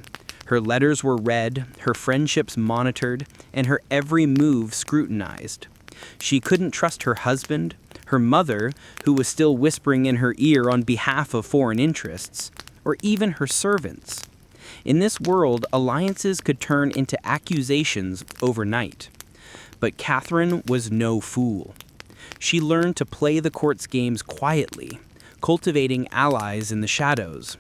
Her letters were read, her friendships monitored, and her every move scrutinized. She couldn't trust her husband, her mother, who was still whispering in her ear on behalf of foreign interests, or even her servants. In this world, alliances could turn into accusations overnight. But Catherine was no fool. She learned to play the court's games quietly, cultivating allies in the shadows.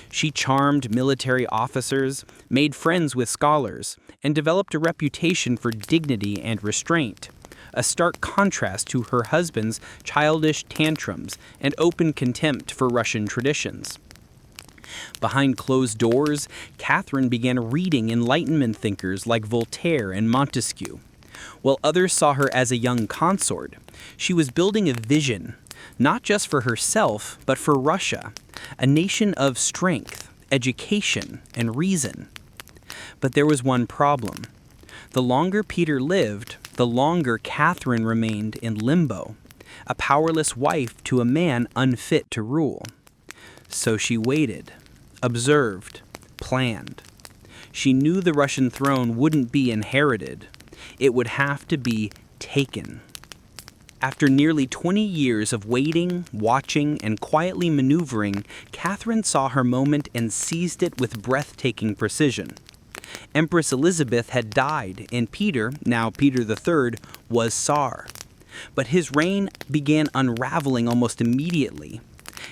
She charmed military officers, made friends with scholars, and developed a reputation for dignity and restraint, a stark contrast to her husband's childish tantrums and open contempt for Russian traditions. Behind closed doors, Catherine began reading Enlightenment thinkers like Voltaire and Montesquieu. While others saw her as a young consort, she was building a vision, not just for herself, but for Russia, a nation of strength, education, and reason. But there was one problem. The longer Peter lived, the longer Catherine remained in limbo, a powerless wife to a man unfit to rule. So she waited, observed, planned. She knew the Russian throne wouldn't be inherited. It would have to be taken. After nearly 20 years of waiting, watching, and quietly maneuvering, Catherine saw her moment and seized it with breathtaking precision. Empress Elizabeth had died, and Peter, now Peter III, was Tsar. But his reign began unraveling almost immediately.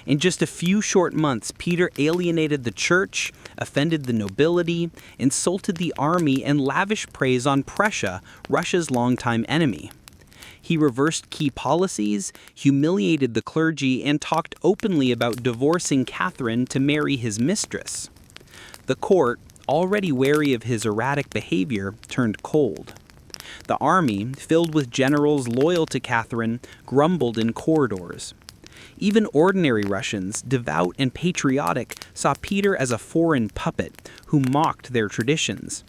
In just a few short months, Peter alienated the church, offended the nobility, insulted the army, and lavished praise on Prussia, Russia's longtime enemy. He reversed key policies, humiliated the clergy, and talked openly about divorcing Catherine to marry his mistress. The court, already wary of his erratic behavior, turned cold. The army, filled with generals loyal to Catherine, grumbled in corridors. Even ordinary Russians, devout and patriotic, saw Peter as a foreign puppet who mocked their traditions.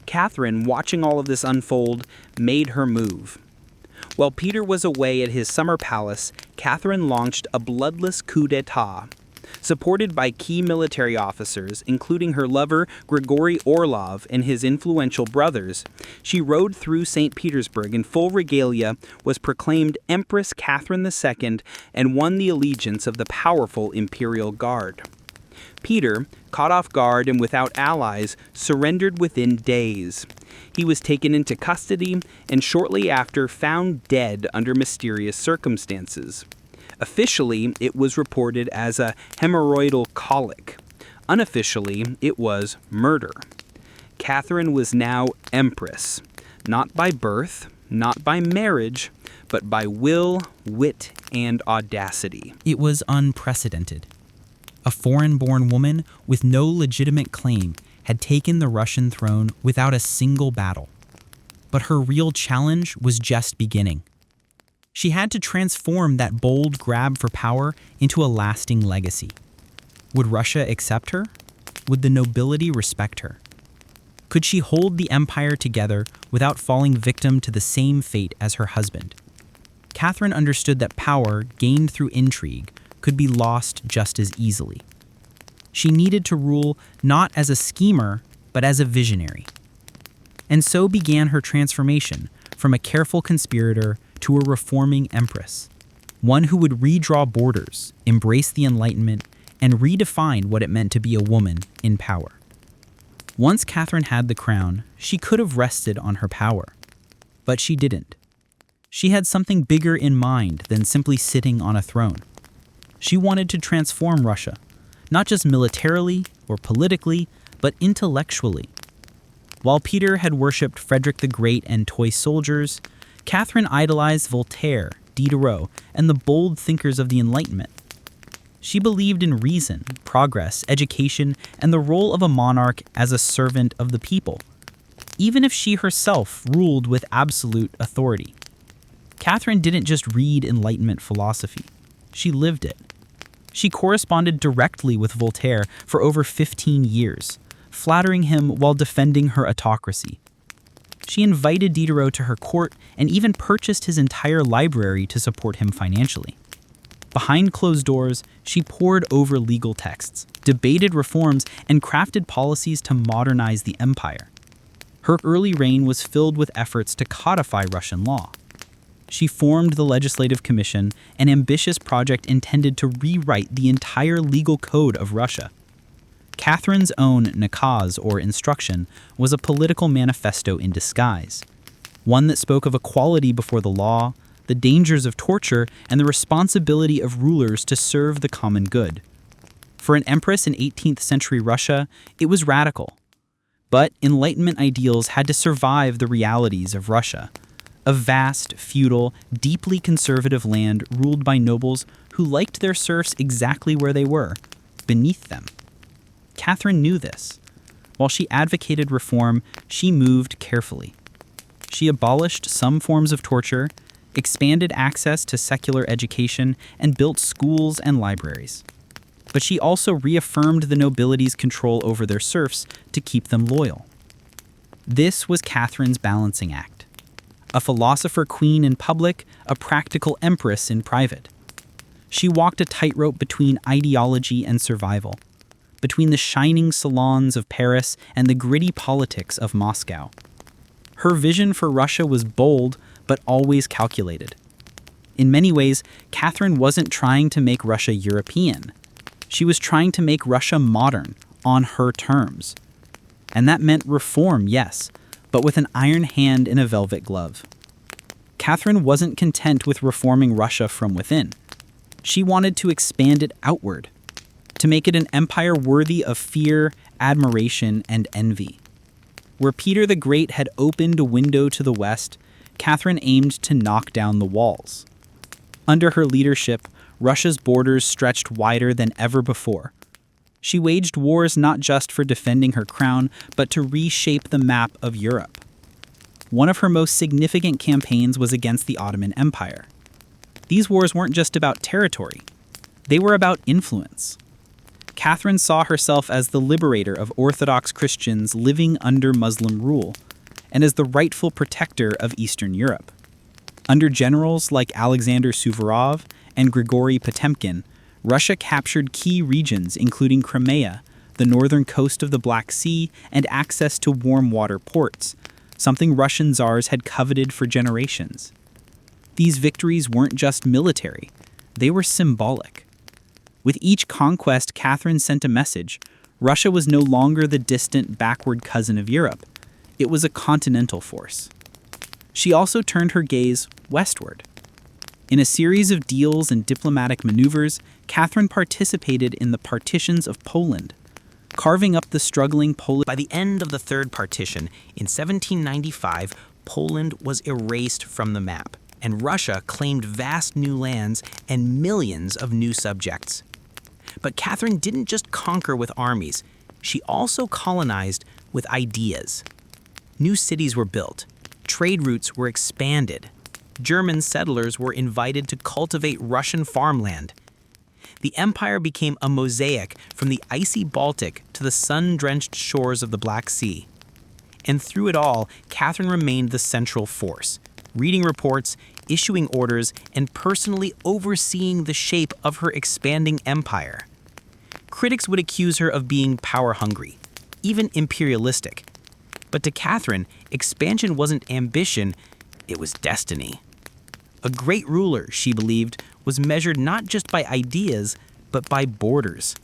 Catherine, watching all of this unfold, made her move. While Peter was away at his summer palace, Catherine launched a bloodless coup d'etat. Supported by key military officers, including her lover Grigory Orlov and his influential brothers, she rode through St. Petersburg in full regalia, was proclaimed Empress Catherine II, and won the allegiance of the powerful Imperial Guard. Peter, caught off guard and without allies, surrendered within days. He was taken into custody and shortly after found dead under mysterious circumstances. Officially, it was reported as a hemorrhoidal colic. Unofficially, it was murder. Catherine was now Empress, not by birth, not by marriage, but by will, wit, and audacity. It was unprecedented. A foreign-born woman with no legitimate claim had taken the Russian throne without a single battle. But her real challenge was just beginning. She had to transform that bold grab for power into a lasting legacy. Would Russia accept her? Would the nobility respect her? Could she hold the empire together without falling victim to the same fate as her husband? Catherine understood that power gained through intrigue could be lost just as easily. She needed to rule not as a schemer, but as a visionary. And so began her transformation from a careful conspirator to a reforming empress, one who would redraw borders, embrace the Enlightenment, and redefine what it meant to be a woman in power. Once Catherine had the crown, she could have rested on her power. But she didn't. She had something bigger in mind than simply sitting on a throne. She wanted to transform Russia, not just militarily or politically, but intellectually. While Peter had worshipped Frederick the Great and toy soldiers, Catherine idolized Voltaire, Diderot, and the bold thinkers of the Enlightenment. She believed in reason, progress, education, and the role of a monarch as a servant of the people, even if she herself ruled with absolute authority. Catherine didn't just read Enlightenment philosophy, she lived it. She corresponded directly with Voltaire for over 15 years, flattering him while defending her autocracy. She invited Diderot to her court and even purchased his entire library to support him financially. Behind closed doors, she pored over legal texts, debated reforms, and crafted policies to modernize the empire. Her early reign was filled with efforts to codify Russian law. She formed the Legislative Commission, an ambitious project intended to rewrite the entire legal code of Russia. Catherine's own nakaz, or instruction, was a political manifesto in disguise, one that spoke of equality before the law, the dangers of torture, and the responsibility of rulers to serve the common good. For an empress in 18th century Russia, it was radical. But Enlightenment ideals had to survive the realities of Russia, a vast, feudal, deeply conservative land ruled by nobles who liked their serfs exactly where they were, beneath them. Catherine knew this. While she advocated reform, she moved carefully. She abolished some forms of torture, expanded access to secular education, and built schools and libraries. But she also reaffirmed the nobility's control over their serfs to keep them loyal. This was Catherine's balancing act. A philosopher queen in public, a practical empress in private. She walked a tightrope between ideology and survival, between the shining salons of Paris and the gritty politics of Moscow. Her vision for Russia was bold, but always calculated. In many ways, Catherine wasn't trying to make Russia European. She was trying to make Russia modern, on her terms. And that meant reform, yes, but with an iron hand in a velvet glove. Catherine wasn't content with reforming Russia from within. She wanted to expand it outward, to make it an empire worthy of fear, admiration, and envy. Where Peter the Great had opened a window to the west, Catherine aimed to knock down the walls. Under her leadership, Russia's borders stretched wider than ever before. She waged wars not just for defending her crown, but to reshape the map of Europe. One of her most significant campaigns was against the Ottoman Empire. These wars weren't just about territory. They were about influence. Catherine saw herself as the liberator of Orthodox Christians living under Muslim rule, and as the rightful protector of Eastern Europe. Under generals like Alexander Suvorov and Grigory Potemkin, Russia captured key regions including Crimea, the northern coast of the Black Sea, and access to warm water ports, something Russian czars had coveted for generations. These victories weren't just military, they were symbolic. With each conquest, Catherine sent a message. Russia was no longer the distant, backward cousin of Europe. It was a continental force. She also turned her gaze westward. In a series of deals and diplomatic maneuvers, Catherine participated in the partitions of Poland, carving up the struggling Polish. By the end of the Third Partition, in 1795, Poland was erased from the map, and Russia claimed vast new lands and millions of new subjects. But Catherine didn't just conquer with armies, she also colonized with ideas. New cities were built, trade routes were expanded, German settlers were invited to cultivate Russian farmland. The empire became a mosaic from the icy Baltic to the sun-drenched shores of the Black Sea. And through it all, Catherine remained the central force, reading reports, issuing orders, and personally overseeing the shape of her expanding empire. Critics would accuse her of being power-hungry, even imperialistic. But to Catherine, expansion wasn't ambition, it was destiny. A great ruler, she believed, was measured not just by ideas, but by borders.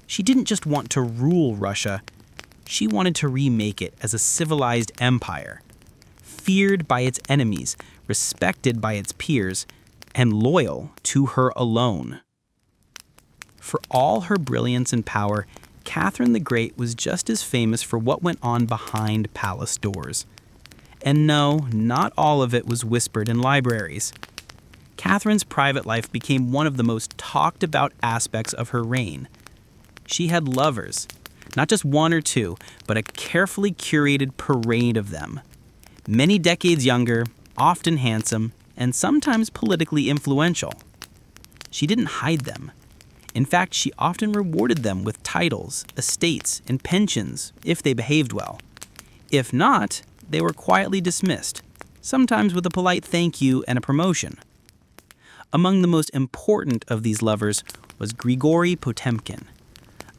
She didn't just want to rule Russia, she wanted to remake it as a civilized empire, feared by its enemies, respected by its peers, and loyal to her alone. For all her brilliance and power, Catherine the Great was just as famous for what went on behind palace doors. And no, not all of it was whispered in libraries. Catherine's private life became one of the most talked about aspects of her reign. She had lovers, not just one or two, but a carefully curated parade of them. Many decades younger, often handsome, and sometimes politically influential. She didn't hide them. In fact, she often rewarded them with titles, estates, and pensions if they behaved well. If not, they were quietly dismissed, sometimes with a polite thank you and a promotion. Among the most important of these lovers was Grigory Potemkin,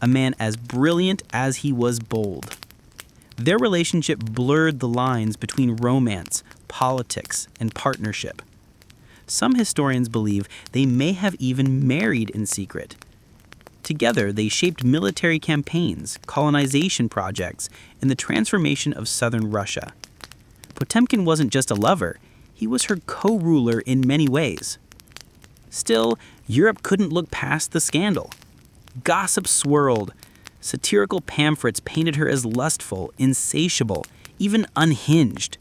a man as brilliant as he was bold. Their relationship blurred the lines between romance, politics, and partnership. Some historians believe they may have even married in secret. Together, they shaped military campaigns, colonization projects, and the transformation of southern Russia. Potemkin wasn't just a lover, he was her co-ruler in many ways. Still, Europe couldn't look past the scandal. Gossip swirled. Satirical pamphlets painted her as lustful, insatiable, even unhinged.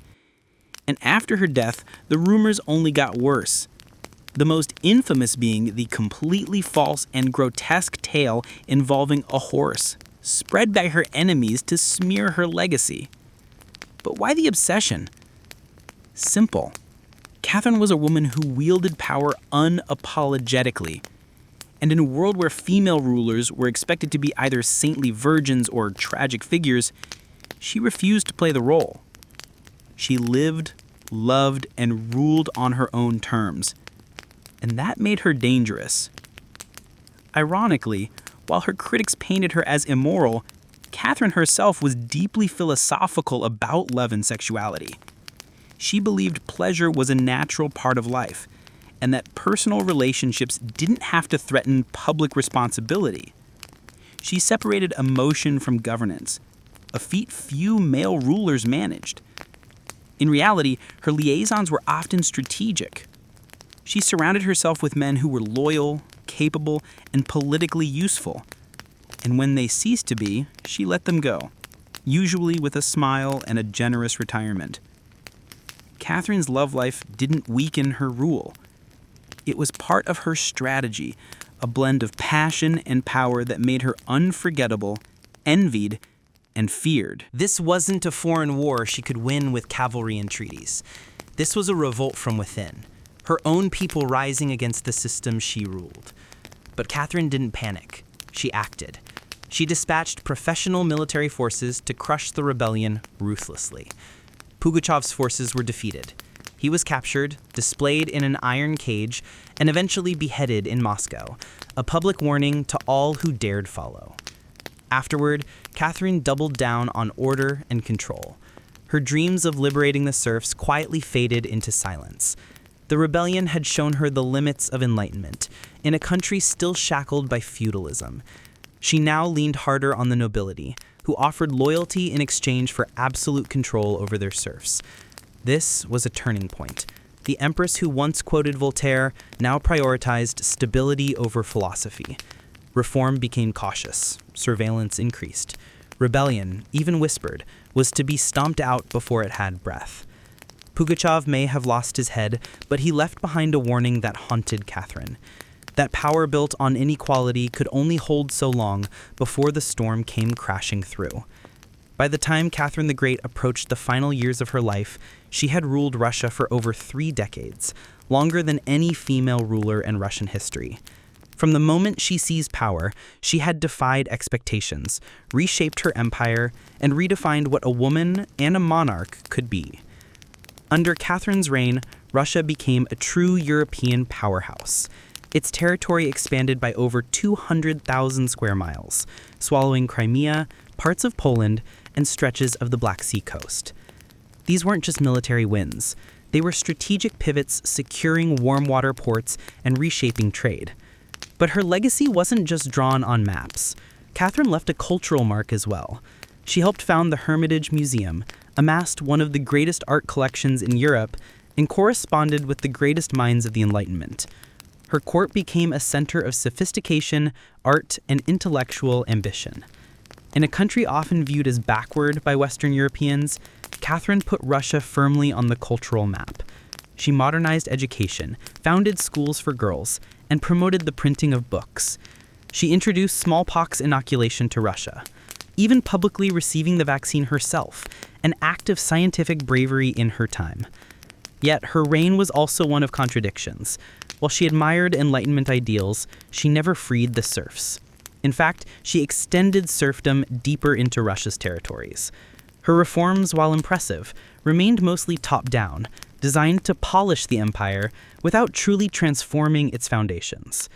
And after her death, the rumors only got worse. The most infamous being the completely false and grotesque tale involving a horse, spread by her enemies to smear her legacy. But why the obsession? Simple. Catherine was a woman who wielded power unapologetically. And in a world where female rulers were expected to be either saintly virgins or tragic figures, she refused to play the role. She lived, loved, and ruled on her own terms. And that made her dangerous. Ironically, while her critics painted her as immoral, Catherine herself was deeply philosophical about love and sexuality. She believed pleasure was a natural part of life, and that personal relationships didn't have to threaten public responsibility. She separated emotion from governance, a feat few male rulers managed. In reality, her liaisons were often strategic. She surrounded herself with men who were loyal, capable, and politically useful. And when they ceased to be, she let them go, usually with a smile and a generous retirement. Catherine's love life didn't weaken her rule. It was part of her strategy, a blend of passion and power that made her unforgettable, envied, and feared. This wasn't a foreign war she could win with cavalry and treaties. This was a revolt from within, her own people rising against the system she ruled. But Catherine didn't panic. She acted. She dispatched professional military forces to crush the rebellion ruthlessly. Pugachev's forces were defeated. He was captured, displayed in an iron cage, and eventually beheaded in Moscow, a public warning to all who dared follow. Afterward, Catherine doubled down on order and control. Her dreams of liberating the serfs quietly faded into silence. The rebellion had shown her the limits of enlightenment, in a country still shackled by feudalism. She now leaned harder on the nobility, who offered loyalty in exchange for absolute control over their serfs. This was a turning point. The Empress who once quoted Voltaire now prioritized stability over philosophy. Reform became cautious. Surveillance increased. Rebellion, even whispered, was to be stomped out before it had breath. Pugachev may have lost his head, but he left behind a warning that haunted Catherine. That power built on inequality could only hold so long before the storm came crashing through. By the time Catherine the Great approached the final years of her life, she had ruled Russia for over 3 decades, longer than any female ruler in Russian history. From the moment she seized power, she had defied expectations, reshaped her empire, and redefined what a woman and a monarch could be. Under Catherine's reign, Russia became a true European powerhouse. Its territory expanded by over 200,000 square miles, swallowing Crimea, parts of Poland, and stretches of the Black Sea coast. These weren't just military wins. They were strategic pivots securing warm water ports and reshaping trade. But her legacy wasn't just drawn on maps. Catherine left a cultural mark as well. She helped found the Hermitage Museum, amassed one of the greatest art collections in Europe, and corresponded with the greatest minds of the Enlightenment. Her court became a center of sophistication, art, and intellectual ambition. In a country often viewed as backward by Western Europeans, Catherine put Russia firmly on the cultural map. She modernized education, founded schools for girls, and promoted the printing of books. She introduced smallpox inoculation to Russia, even publicly receiving the vaccine herself, an act of scientific bravery in her time. Yet her reign was also one of contradictions. While she admired Enlightenment ideals, she never freed the serfs. In fact, she extended serfdom deeper into Russia's territories. Her reforms, while impressive, remained mostly top-down, designed to polish the empire without truly transforming its foundations.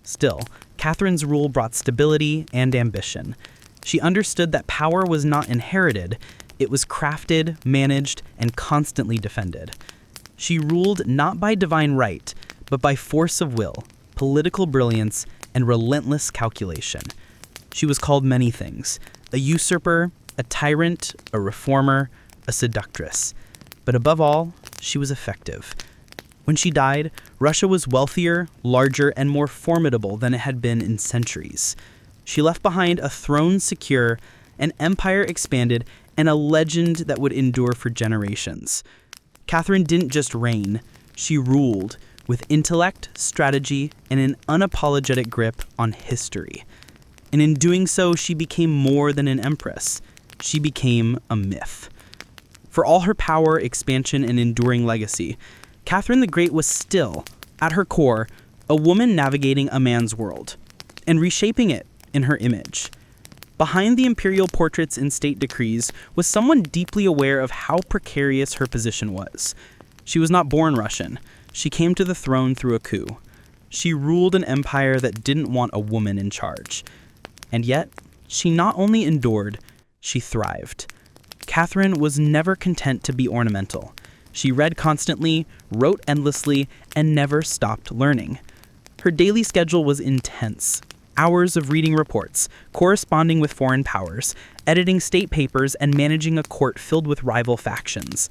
Still, Catherine's rule brought stability and ambition. She understood that power was not inherited, it was crafted, managed, and constantly defended. She ruled not by divine right, but by force of will, political brilliance, and relentless calculation. She was called many things: a usurper, a tyrant, a reformer, a seductress. But above all, she was effective. When she died, Russia was wealthier, larger, and more formidable than it had been in centuries. She left behind a throne secure, an empire expanded, and a legend that would endure for generations. Catherine didn't just reign, she ruled, with intellect, strategy, and an unapologetic grip on history. And in doing so, she became more than an empress. She became a myth. For all her power, expansion, and enduring legacy, Catherine the Great was still, at her core, a woman navigating a man's world, and reshaping it in her image. Behind the imperial portraits and state decrees was someone deeply aware of how precarious her position was. She was not born Russian. She came to the throne through a coup. She ruled an empire that didn't want a woman in charge. And yet, she not only endured, she thrived. Catherine was never content to be ornamental. She read constantly, wrote endlessly, and never stopped learning. Her daily schedule was intense. Hours of reading reports, corresponding with foreign powers, editing state papers, and managing a court filled with rival factions.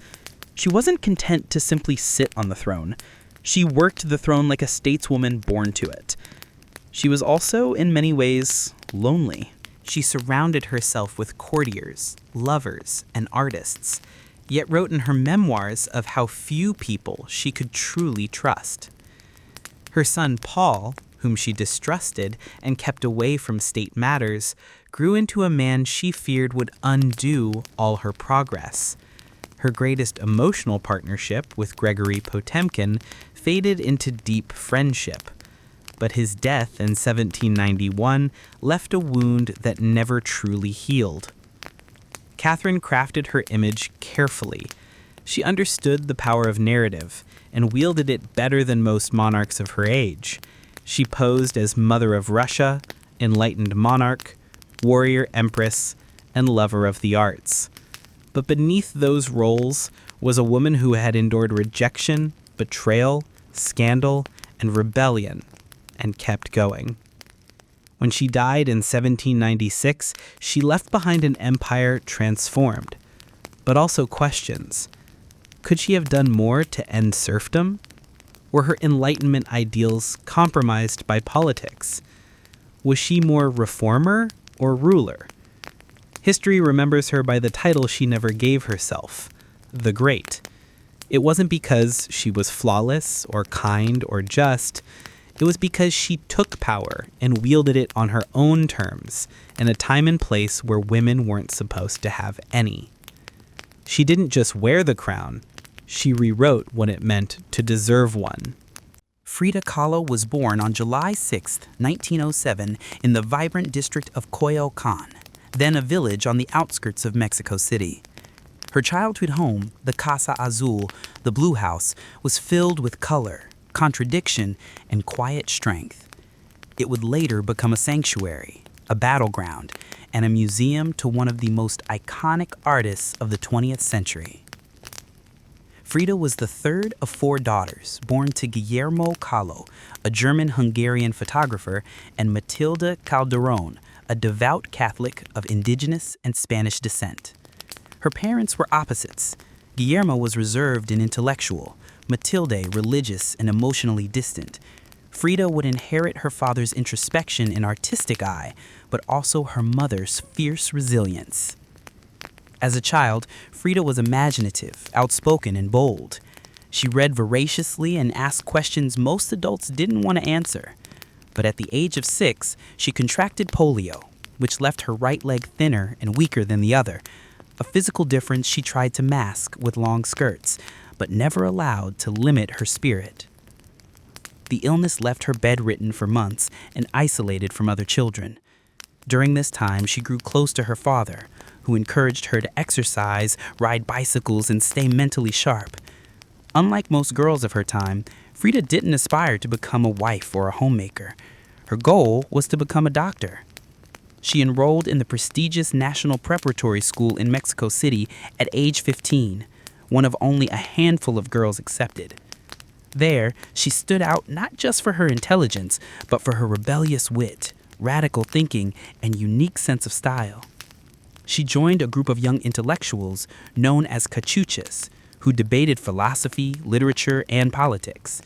She wasn't content to simply sit on the throne. She worked the throne like a stateswoman born to it. She was also, in many ways, lonely. She surrounded herself with courtiers, lovers, and artists. yet wrote in her memoirs of how few people she could truly trust. Her son Paul, whom she distrusted and kept away from state matters, grew into a man she feared would undo all her progress. Her greatest emotional partnership with Gregory Potemkin faded into deep friendship, but his death in 1791 left a wound that never truly healed. Catherine crafted her image carefully. She understood the power of narrative and wielded it better than most monarchs of her age. She posed as Mother of Russia, enlightened monarch, warrior empress, and lover of the arts. But beneath those roles was a woman who had endured rejection, betrayal, scandal, and rebellion, and kept going. When she died in 1796, she left behind an empire transformed, but also questions. Could she have done more to end serfdom? Were her Enlightenment ideals compromised by politics? Was she more reformer or ruler? History remembers her by the title she never gave herself, the Great. It wasn't because she was flawless or kind or just. It was because she took power and wielded it on her own terms in a time and place where women weren't supposed to have any. She didn't just wear the crown, she rewrote what it meant to deserve one. Frida Kahlo was born on July 6, 1907, in the vibrant district of Coyoacán, then a village on the outskirts of Mexico City. Her childhood home, the Casa Azul, the Blue House, was filled with color, contradiction, and quiet strength. It would later become a sanctuary, a battleground, and a museum to one of the most iconic artists of the 20th century. Frida was the third of 4 daughters born to Guillermo Kahlo, a German-Hungarian photographer, and Matilda Calderón, a devout Catholic of indigenous and Spanish descent. Her parents were opposites. Guillermo was reserved and intellectual, Matilde religious and emotionally distant. Frida would inherit her father's introspection and artistic eye, but also her mother's fierce resilience. As a child, Frida was imaginative, outspoken, and bold. She read voraciously and asked questions most adults didn't want to answer. But at the age of 6, she contracted polio, which left her right leg thinner and weaker than the other, a physical difference she tried to mask with long skirts, but never allowed to limit her spirit. The illness left her bedridden for months and isolated from other children. During this time, she grew close to her father, who encouraged her to exercise, ride bicycles, and stay mentally sharp. Unlike most girls of her time, Frida didn't aspire to become a wife or a homemaker. Her goal was to become a doctor. She enrolled in the prestigious National Preparatory School in Mexico City at age 15, one of only a handful of girls accepted. There, she stood out not just for her intelligence, but for her rebellious wit, radical thinking, and unique sense of style. She joined a group of young intellectuals known as cachuchas, who debated philosophy, literature, and politics.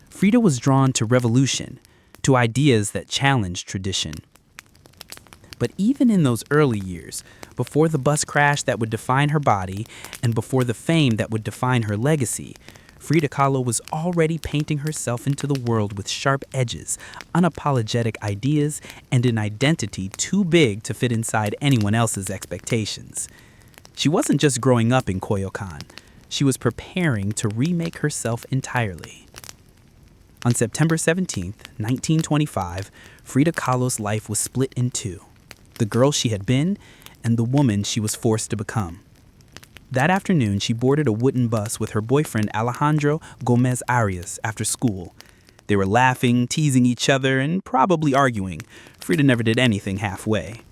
Frida was drawn to revolution, to ideas that challenged tradition. But even in those early years, before the bus crash that would define her body and before the fame that would define her legacy, Frida Kahlo was already painting herself into the world with sharp edges, unapologetic ideas, and an identity too big to fit inside anyone else's expectations. She wasn't just growing up in Coyoacán. She was preparing to remake herself entirely. On September 17, 1925, Frida Kahlo's life was split in two: the girl she had been and the woman she was forced to become. That afternoon, she boarded a wooden bus with her boyfriend Alejandro Gomez Arias after school. They were laughing, teasing each other, and probably arguing. Frida never did anything halfway.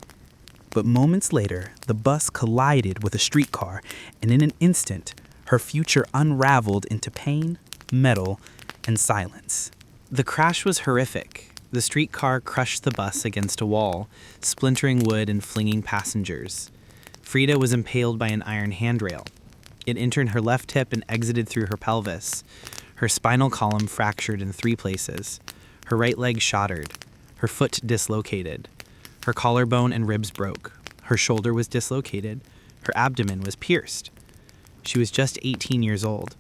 But moments later, the bus collided with a streetcar, and in an instant, her future unraveled into pain, metal, and silence. The crash was horrific. The streetcar crushed the bus against a wall, splintering wood and flinging passengers. Frida was impaled by an iron handrail. It entered her left hip and exited through her pelvis. Her spinal column fractured in 3 places. Her right leg shattered. Her foot dislocated. Her collarbone and ribs broke. Her shoulder was dislocated. Her abdomen was pierced. She was just 18 years old.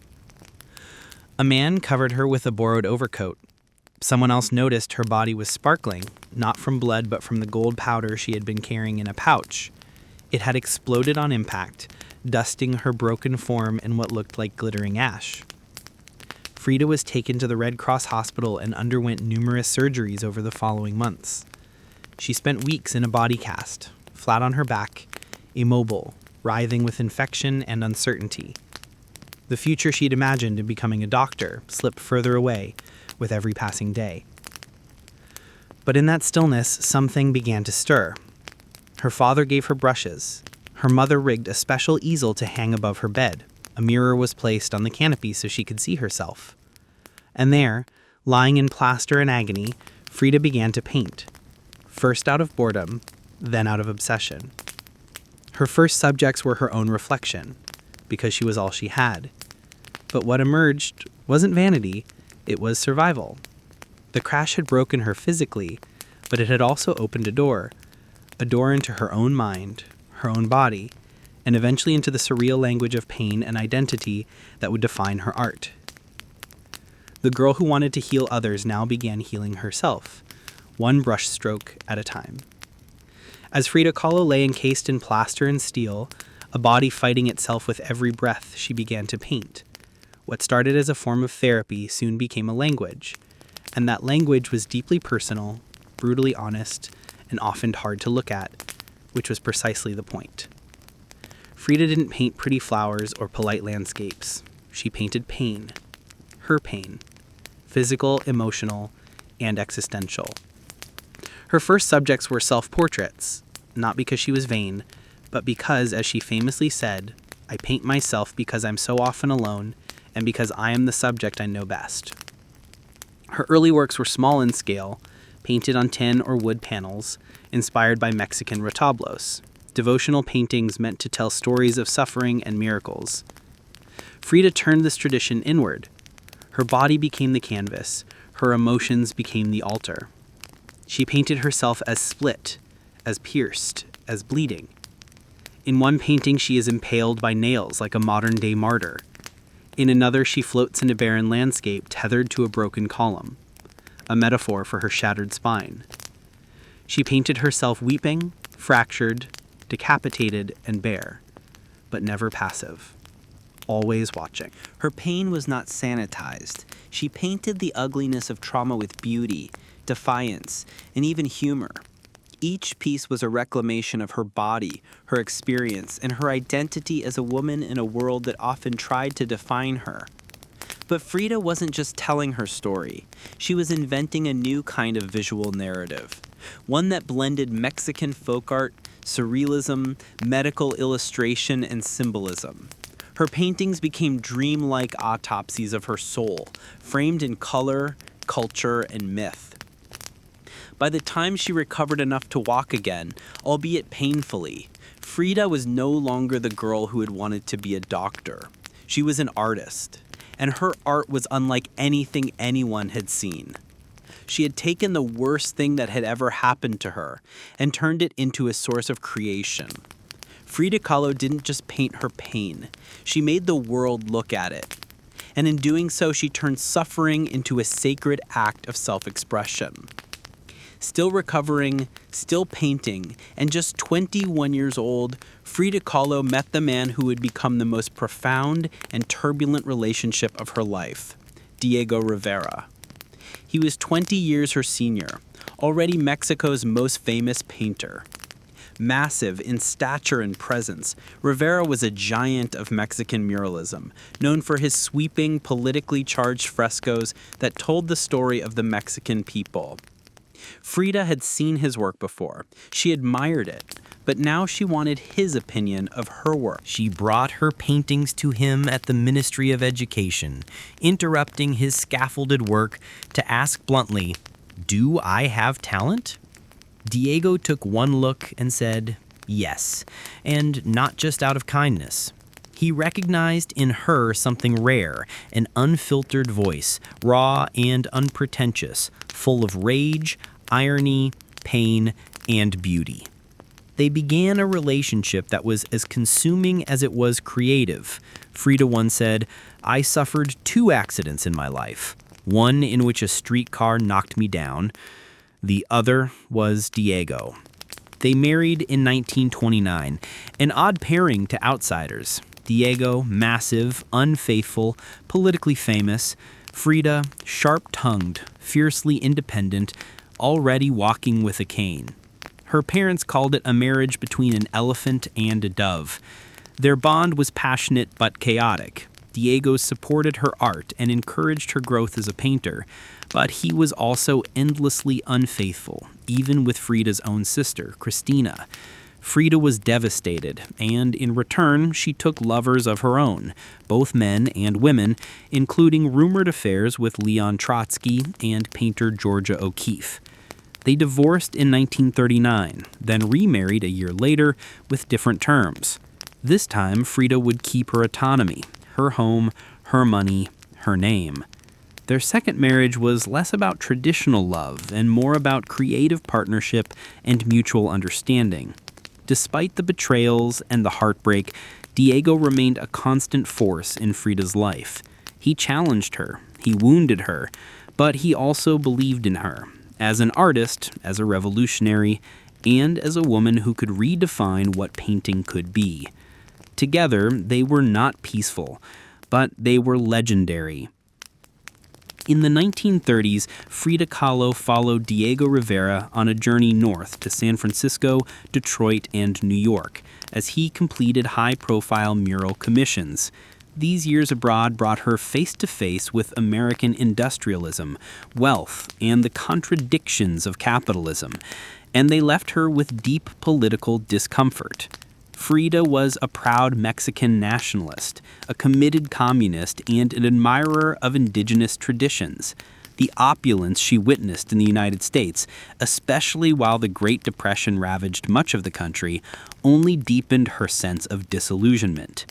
A man covered her with a borrowed overcoat. Someone else noticed her body was sparkling, not from blood but from the gold powder she had been carrying in a pouch. It had exploded on impact, dusting her broken form in what looked like glittering ash. Frida was taken to the Red Cross hospital and underwent numerous surgeries over the following months. She spent weeks in a body cast, flat on her back, immobile, writhing with infection and uncertainty. The future she'd imagined in becoming a doctor slipped further away with every passing day. But in that stillness, something began to stir. Her father gave her brushes. Her mother rigged a special easel to hang above her bed. A mirror was placed on the canopy so she could see herself. And there, lying in plaster and agony, Frida began to paint. First out of boredom, then out of obsession. Her first subjects were her own reflection, because she was all she had. But what emerged wasn't vanity, it was survival. The crash had broken her physically, but it had also opened a door into her own mind, her own body, and eventually into the surreal language of pain and identity that would define her art. The girl who wanted to heal others now began healing herself, one brushstroke at a time. As Frida Kahlo lay encased in plaster and steel, a body fighting itself with every breath, she began to paint. What started as a form of therapy soon became a language, and that language was deeply personal, brutally honest, and often hard to look at, which was precisely the point. Frida didn't paint pretty flowers or polite landscapes. She painted pain. Her pain. Physical, emotional, and existential. Her first subjects were self-portraits, not because she was vain, but because, as she famously said, "I paint myself because I'm so often alone, and because I am the subject I know best." Her early works were small in scale, painted on tin or wood panels, inspired by Mexican retablos, devotional paintings meant to tell stories of suffering and miracles. Frida turned this tradition inward. Her body became the canvas, her emotions became the altar. She painted herself as split, as pierced, as bleeding. In one painting, she is impaled by nails like a modern-day martyr. In another, she floats in a barren landscape tethered to a broken column, a metaphor for her shattered spine. She painted herself weeping, fractured, decapitated, and bare, but never passive, always watching. Her pain was not sanitized. She painted the ugliness of trauma with beauty, defiance, and even humor. Each piece was a reclamation of her body, her experience, and her identity as a woman in a world that often tried to define her. But Frida wasn't just telling her story. She was inventing a new kind of visual narrative, one that blended Mexican folk art, surrealism, medical illustration, and symbolism. Her paintings became dreamlike autopsies of her soul, framed in color, culture, and myth. By the time she recovered enough to walk again, albeit painfully, Frida was no longer the girl who had wanted to be a doctor. She was an artist, and her art was unlike anything anyone had seen. She had taken the worst thing that had ever happened to her and turned it into a source of creation. Frida Kahlo didn't just paint her pain, she made the world look at it. And in doing so, she turned suffering into a sacred act of self-expression. Still recovering, still painting, and just 21 years old, Frida Kahlo met the man who would become the most profound and turbulent relationship of her life, Diego Rivera. He was 20 years her senior, already Mexico's most famous painter. Massive in stature and presence, Rivera was a giant of Mexican muralism, known for his sweeping, politically charged frescoes that told the story of the Mexican people. Frida had seen his work before. She admired it, but now she wanted his opinion of her work. She brought her paintings to him at the Ministry of Education, interrupting his scaffolded work to ask bluntly, "Do I have talent?" Diego took one look and said, yes, and not just out of kindness. He recognized in her something rare, an unfiltered voice, raw and unpretentious, full of rage, irony, pain, and beauty. They began a relationship that was as consuming as it was creative. Frida once said, "I suffered 2 accidents in my life. One in which a streetcar knocked me down. The other was Diego." They married in 1929, an odd pairing to outsiders. Diego, massive, unfaithful, politically famous. Frida, sharp-tongued, fiercely independent, already walking with a cane. Her parents called it a marriage between an elephant and a dove. Their bond was passionate but chaotic. Diego supported her art and encouraged her growth as a painter, but he was also endlessly unfaithful, even with Frida's own sister, Cristina. Frida was devastated, and in return, she took lovers of her own, both men and women, including rumored affairs with Leon Trotsky and painter Georgia O'Keeffe. They divorced in 1939, then remarried a year later with different terms. This time, Frida would keep her autonomy, her home, her money, her name. Their second marriage was less about traditional love and more about creative partnership and mutual understanding. Despite the betrayals and the heartbreak, Diego remained a constant force in Frida's life. He challenged her, he wounded her, but he also believed in her, as an artist, as a revolutionary, and as a woman who could redefine what painting could be. Together, they were not peaceful, but they were legendary. In the 1930s, Frida Kahlo followed Diego Rivera on a journey north to San Francisco, Detroit, and New York, as he completed high-profile mural commissions. These years abroad brought her face-to-face with American industrialism, wealth, and the contradictions of capitalism, and they left her with deep political discomfort. Frida was a proud Mexican nationalist, a committed communist, and an admirer of indigenous traditions. The opulence she witnessed in the United States, especially while the Great Depression ravaged much of the country, only deepened her sense of disillusionment.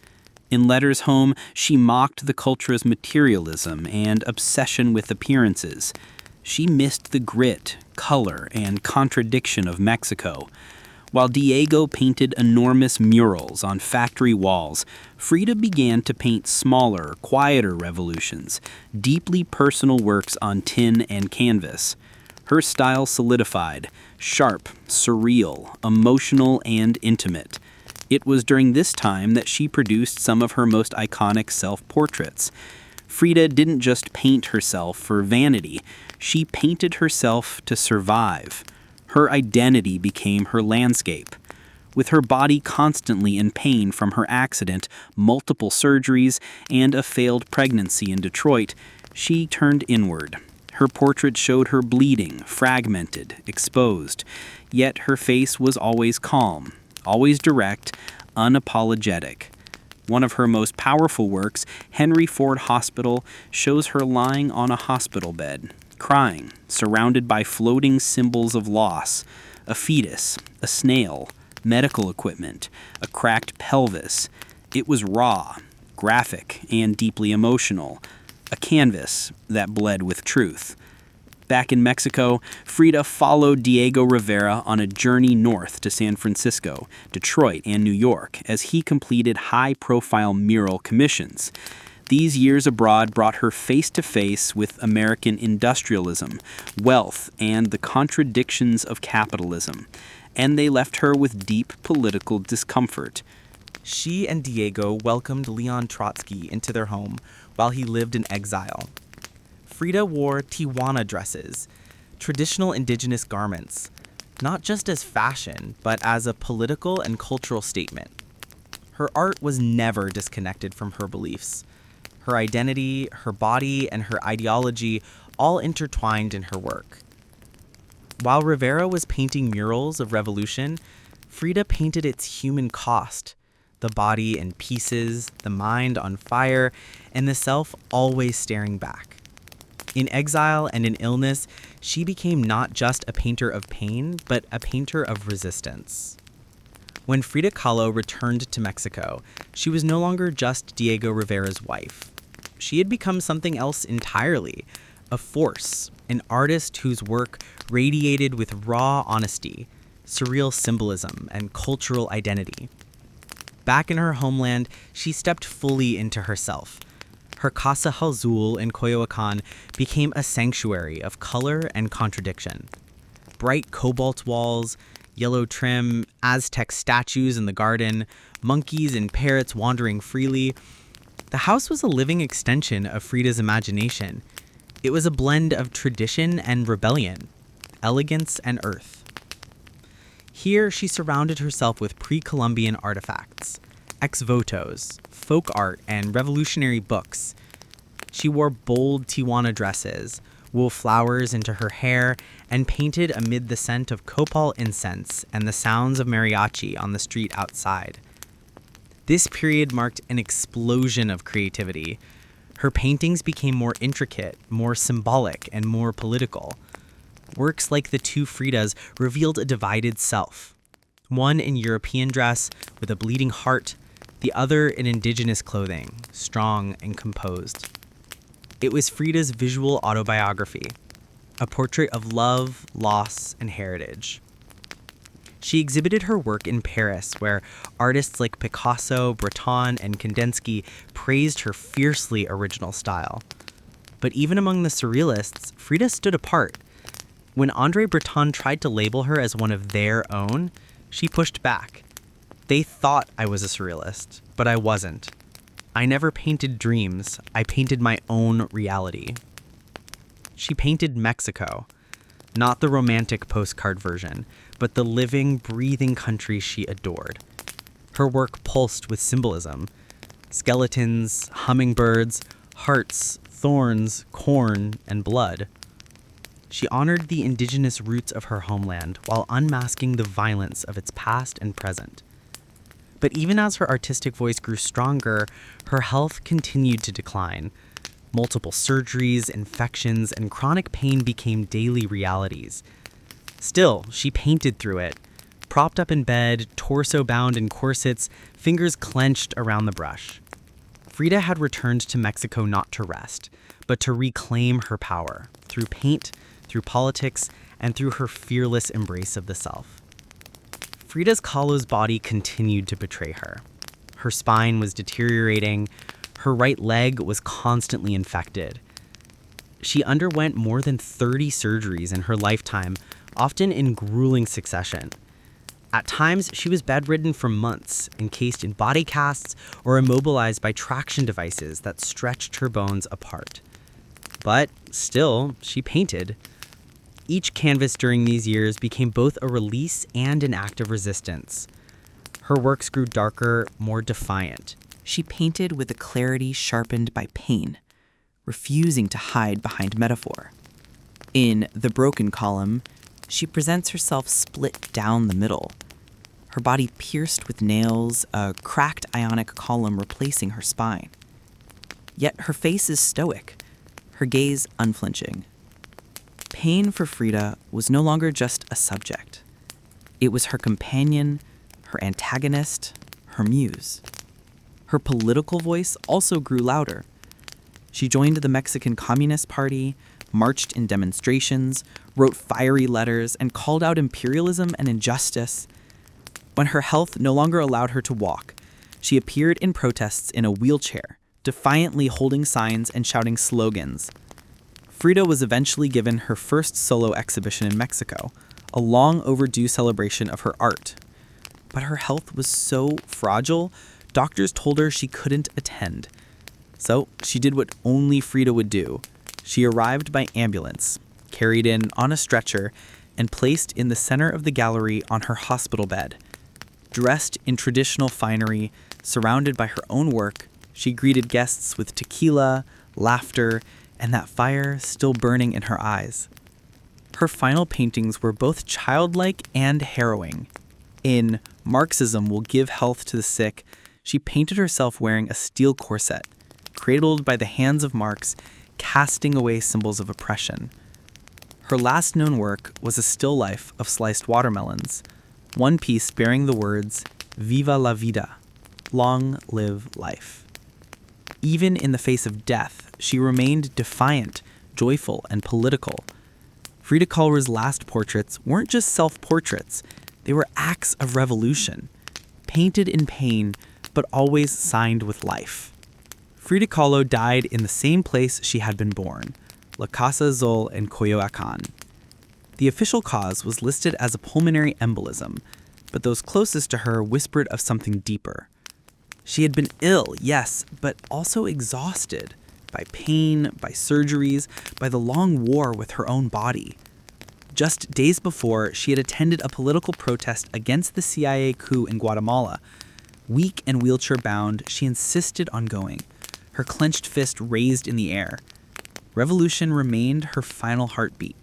In letters home, she mocked the culture's materialism and obsession with appearances. She missed the grit, color, and contradiction of Mexico. While Diego painted enormous murals on factory walls, Frida began to paint smaller, quieter revolutions, deeply personal works on tin and canvas. Her style solidified, sharp, surreal, emotional, and intimate. It was during this time that she produced some of her most iconic self-portraits. Frida didn't just paint herself for vanity, she painted herself to survive. Her identity became her landscape. With her body constantly in pain from her accident, multiple surgeries, and a failed pregnancy in Detroit, she turned inward. Her portrait showed her bleeding, fragmented, exposed, yet her face was always calm, always direct, unapologetic. One of her most powerful works, Henry Ford Hospital, shows her lying on a hospital bed, crying, surrounded by floating symbols of loss, a fetus, a snail, medical equipment, a cracked pelvis. It was raw, graphic, and deeply emotional, a canvas that bled with truth. Back in Mexico, Frida followed Diego Rivera on a journey north to San Francisco, Detroit, and New York as he completed high-profile mural commissions. These years abroad brought her face-to-face with American industrialism, wealth, and the contradictions of capitalism, and they left her with deep political discomfort. She and Diego welcomed Leon Trotsky into their home while he lived in exile. Frida wore Tijuana dresses, traditional indigenous garments, not just as fashion, but as a political and cultural statement. Her art was never disconnected from her beliefs. Her identity, her body, and her ideology all intertwined in her work. While Rivera was painting murals of revolution, Frida painted its human cost, the body in pieces, the mind on fire, and the self always staring back. In exile and in illness, she became not just a painter of pain, but a painter of resistance. When Frida Kahlo returned to Mexico, she was no longer just Diego Rivera's wife. She had become something else entirely, a force, an artist whose work radiated with raw honesty, surreal symbolism, and cultural identity. Back in her homeland, she stepped fully into herself. Her Casa Halzul in Coyoacan became a sanctuary of color and contradiction. Bright cobalt walls, yellow trim, Aztec statues in the garden, monkeys and parrots wandering freely. The house was a living extension of Frida's imagination. It was a blend of tradition and rebellion, elegance and earth. Here, she surrounded herself with pre-Columbian artifacts, ex-votos, folk art, and revolutionary books. She wore bold Tijuana dresses, wove flowers into her hair, and painted amid the scent of copal incense and the sounds of mariachi on the street outside. This period marked an explosion of creativity. Her paintings became more intricate, more symbolic, and more political. Works like the two Fridas revealed a divided self. One in European dress with a bleeding heart, the other in indigenous clothing, strong and composed. It was Frida's visual autobiography, a portrait of love, loss, and heritage. She exhibited her work in Paris, where artists like Picasso, Breton, and Kandinsky praised her fiercely original style. But even among the surrealists, Frida stood apart. When André Breton tried to label her as one of their own, she pushed back. They thought I was a surrealist, but I wasn't. I never painted dreams, I painted my own reality. She painted Mexico, not the romantic postcard version, but the living, breathing country she adored. Her work pulsed with symbolism: skeletons, hummingbirds, hearts, thorns, corn, and blood. She honored the indigenous roots of her homeland while unmasking the violence of its past and present. But even as her artistic voice grew stronger, her health continued to decline. Multiple surgeries, infections, and chronic pain became daily realities. Still, she painted through it. Propped up in bed, torso bound in corsets, fingers clenched around the brush. Frida had returned to Mexico not to rest, but to reclaim her power through paint, through politics, and through her fearless embrace of the self. Frida Kahlo's body continued to betray her. Her spine was deteriorating. Her right leg was constantly infected. She underwent more than 30 surgeries in her lifetime, often in grueling succession. At times, she was bedridden for months, encased in body casts or immobilized by traction devices that stretched her bones apart. But still, she painted. Each canvas during these years became both a release and an act of resistance. Her works grew darker, more defiant. She painted with a clarity sharpened by pain, refusing to hide behind metaphor. In The Broken Column, she presents herself split down the middle, her body pierced with nails, a cracked ionic column replacing her spine. Yet her face is stoic, her gaze unflinching. Pain for Frida was no longer just a subject. It was her companion, her antagonist, her muse. Her political voice also grew louder. She joined the Mexican Communist Party, marched in demonstrations, wrote fiery letters, and called out imperialism and injustice. When her health no longer allowed her to walk, she appeared in protests in a wheelchair, defiantly holding signs and shouting slogans. Frida was eventually given her first solo exhibition in Mexico, a long overdue celebration of her art. But her health was so fragile, doctors told her she couldn't attend. So she did what only Frida would do. She arrived by ambulance, carried in on a stretcher, and placed in the center of the gallery on her hospital bed. Dressed in traditional finery, surrounded by her own work, she greeted guests with tequila, laughter, and that fire still burning in her eyes. Her final paintings were both childlike and harrowing. In Marxism Will Give Health to the Sick, she painted herself wearing a steel corset, cradled by the hands of Marx, casting away symbols of oppression. Her last known work was a still life of sliced watermelons, one piece bearing the words, "Viva la vida," long live life. Even in the face of death, she remained defiant, joyful, and political. Frida Kahlo's last portraits weren't just self-portraits. They were acts of revolution, painted in pain, but always signed with life. Frida Kahlo died in the same place she had been born, La Casa Azul in Coyoacán. The official cause was listed as a pulmonary embolism, but those closest to her whispered of something deeper. She had been ill, yes, but also exhausted by pain, by surgeries, by the long war with her own body. Just days before, she had attended a political protest against the CIA coup in Guatemala. Weak and wheelchair-bound, she insisted on going, her clenched fist raised in the air. Revolution remained her final heartbeat.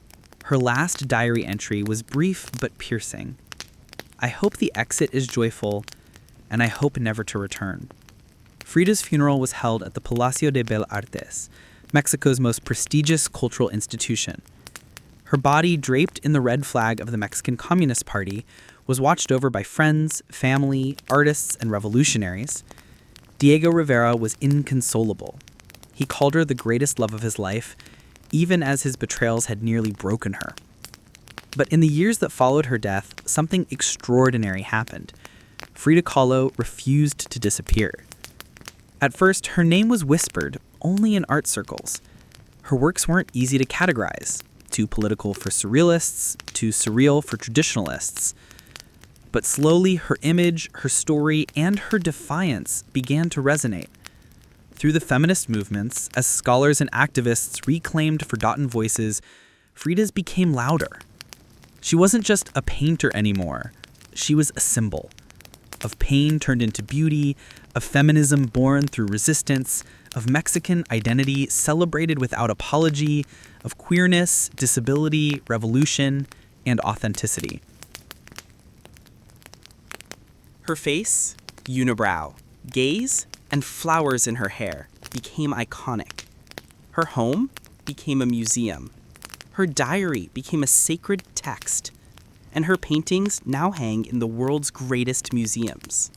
Her last diary entry was brief but piercing. I hope the exit is joyful, and I hope never to return. Frida's funeral was held at the Palacio de Bellas Artes, Mexico's most prestigious cultural institution. Her body, draped in the red flag of the Mexican Communist Party, was watched over by friends, family, artists, and revolutionaries. Diego Rivera was inconsolable. He called her the greatest love of his life, even as his betrayals had nearly broken her. But in the years that followed her death, something extraordinary happened. Frida Kahlo refused to disappear. At first, her name was whispered only in art circles. Her works weren't easy to categorize, too political for surrealists, too surreal for traditionalists. But slowly, her image, her story, and her defiance began to resonate. Through the feminist movements, as scholars and activists reclaimed forgotten voices, Frida's became louder. She wasn't just a painter anymore. She was a symbol of pain turned into beauty, of feminism born through resistance, of Mexican identity celebrated without apology, of queerness, disability, revolution, and authenticity. Her face, unibrow, gaze, and flowers in her hair became iconic. Her home became a museum. Her diary became a sacred text. And her paintings now hang in the world's greatest museums.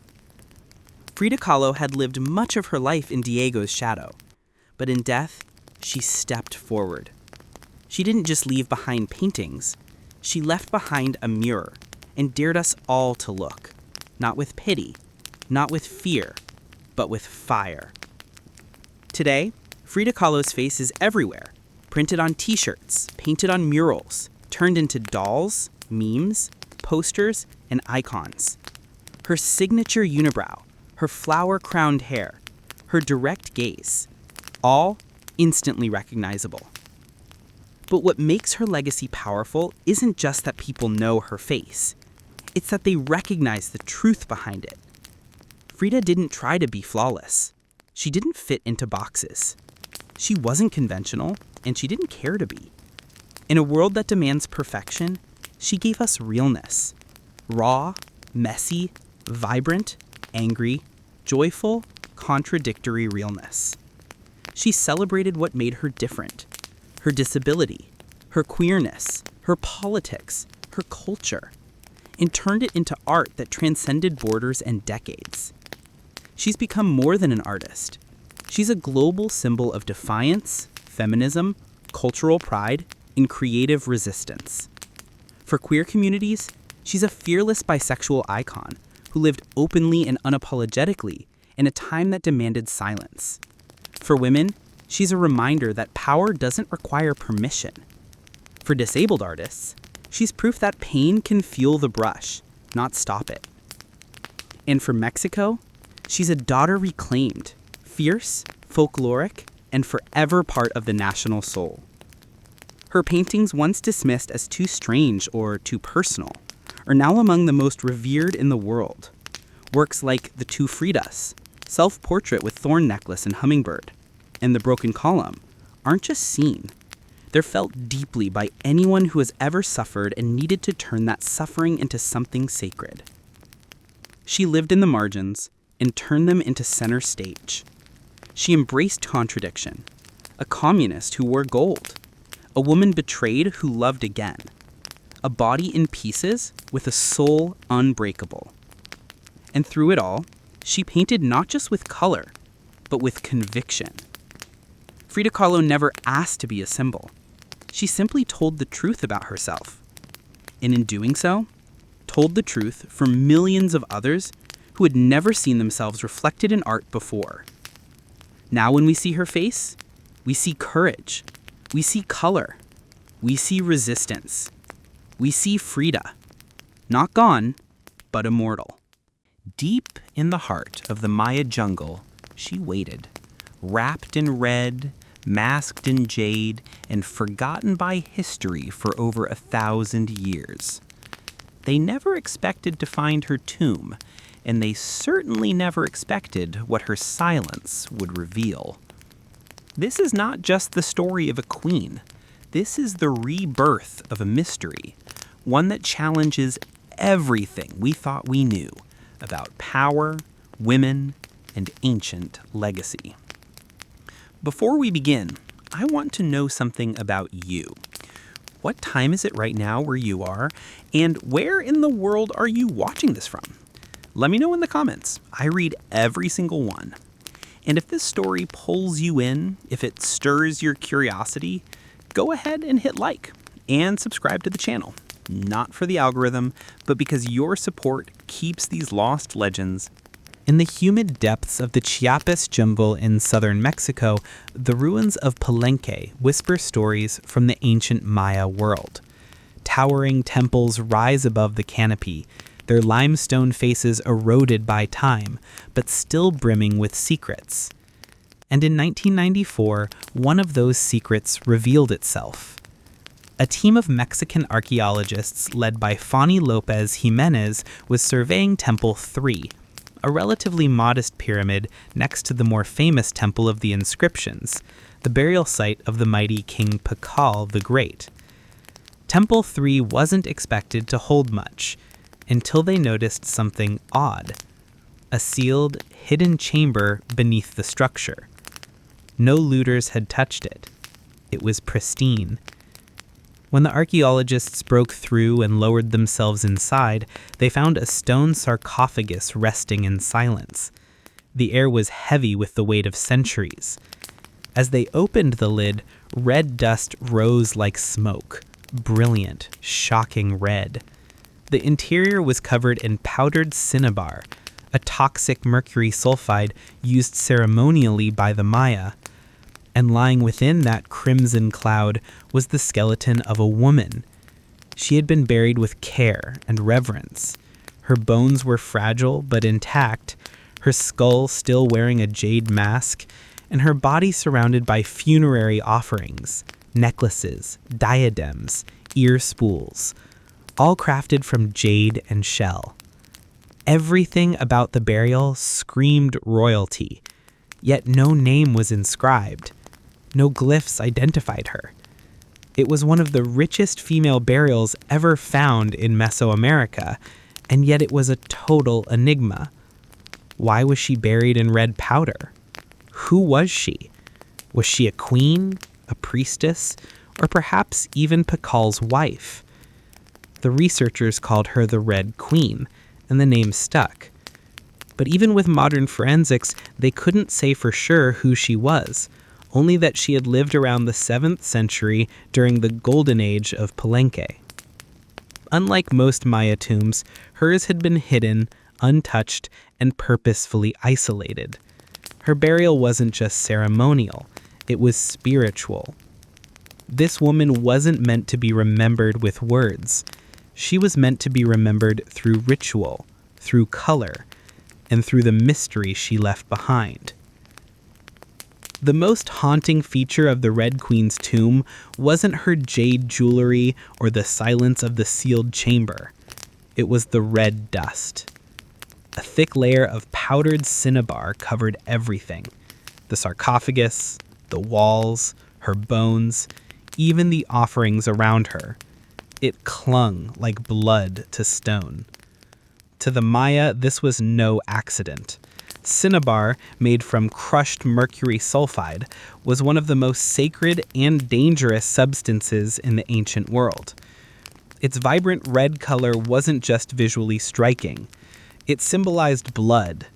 Frida Kahlo had lived much of her life in Diego's shadow, but in death, she stepped forward. She didn't just leave behind paintings, she left behind a mirror and dared us all to look, not with pity, not with fear, but with fire. Today, Frida Kahlo's face is everywhere, printed on t-shirts, painted on murals, turned into dolls, memes, posters, and icons. Her signature unibrow, her flower-crowned hair, her direct gaze, all instantly recognizable. But what makes her legacy powerful isn't just that people know her face. It's that they recognize the truth behind it. Frida didn't try to be flawless. She didn't fit into boxes. She wasn't conventional, and she didn't care to be. In a world that demands perfection, she gave us realness. Raw, messy, vibrant, angry, joyful, contradictory realness. She celebrated what made her different. Her disability, her queerness, her politics, her culture, and turned it into art that transcended borders and decades. She's become more than an artist. She's a global symbol of defiance, feminism, cultural pride, and creative resistance. For queer communities, she's a fearless bisexual icon who lived openly and unapologetically in a time that demanded silence. For women, she's a reminder that power doesn't require permission. For disabled artists, she's proof that pain can fuel the brush, not stop it. And for Mexico, she's a daughter reclaimed, fierce, folkloric, and forever part of the national soul. Her paintings, once dismissed as too strange or too personal, are now among the most revered in the world. Works like The Two Fridas, Self-Portrait with Thorn Necklace and Hummingbird, and The Broken Column aren't just seen. They're felt deeply by anyone who has ever suffered and needed to turn that suffering into something sacred. She lived in the margins and turned them into center stage. She embraced contradiction, a communist who wore gold, a woman betrayed who loved again, a body in pieces with a soul unbreakable. And through it all, she painted not just with color, but with conviction. Frida Kahlo never asked to be a symbol. She simply told the truth about herself. And in doing so, told the truth for millions of others who had never seen themselves reflected in art before. Now when we see her face, we see courage, we see color, we see resistance, we see Frida, not gone, but immortal. Deep in the heart of the Maya jungle, she waited, wrapped in red, masked in jade, and forgotten by history for over 1,000 years. They never expected to find her tomb, and they certainly never expected what her silence would reveal. This is not just the story of a queen. This is the rebirth of a mystery, one that challenges everything we thought we knew about power, women, and ancient legacy. Before we begin, I want to know something about you. What time is it right now where you are, and where in the world are you watching this from? Let me know in the comments. I read every single one. And if this story pulls you in, if it stirs your curiosity, go ahead and hit like and subscribe to the channel. Not for the algorithm, but because your support keeps these lost legends. In the humid depths of the Chiapas jungle in southern Mexico, the ruins of Palenque whisper stories from the ancient Maya world. Towering temples rise above the canopy, their limestone faces eroded by time, but still brimming with secrets. And in 1994, one of those secrets revealed itself. A team of Mexican archaeologists led by Fanny Lopez Jimenez was surveying Temple 3, a relatively modest pyramid next to the more famous Temple of the Inscriptions, the burial site of the mighty King Pakal the Great. Temple 3 wasn't expected to hold much, until they noticed something odd. A sealed, hidden chamber beneath the structure. No looters had touched it. It was pristine. When the archaeologists broke through and lowered themselves inside, they found a stone sarcophagus resting in silence. The air was heavy with the weight of centuries. As they opened the lid, red dust rose like smoke, brilliant, shocking red. The interior was covered in powdered cinnabar, a toxic mercury sulfide used ceremonially by the Maya. And lying within that crimson cloud was the skeleton of a woman. She had been buried with care and reverence. Her bones were fragile but intact, her skull still wearing a jade mask, and her body surrounded by funerary offerings, necklaces, diadems, ear spools, all crafted from jade and shell. Everything about the burial screamed royalty, yet no name was inscribed. No glyphs identified her. It was one of the richest female burials ever found in Mesoamerica, and yet it was a total enigma. Why was she buried in red powder? Who was she? Was she a queen, a priestess, or perhaps even Pakal's wife? The researchers called her the Red Queen, and the name stuck. But even with modern forensics, they couldn't say for sure who she was, only that she had lived around the 7th century during the Golden Age of Palenque. Unlike most Maya tombs, hers had been hidden, untouched, and purposefully isolated. Her burial wasn't just ceremonial, it was spiritual. This woman wasn't meant to be remembered with words. She was meant to be remembered through ritual, through color, and through the mystery she left behind. The most haunting feature of the Red Queen's tomb wasn't her jade jewelry or the silence of the sealed chamber. It was the red dust. A thick layer of powdered cinnabar covered everything. The sarcophagus, the walls, her bones, even the offerings around her. It clung like blood to stone. To the Maya, this was no accident. Cinnabar, made from crushed mercury sulfide, was one of the most sacred and dangerous substances in the ancient world. Its vibrant red color wasn't just visually striking. It symbolized blood,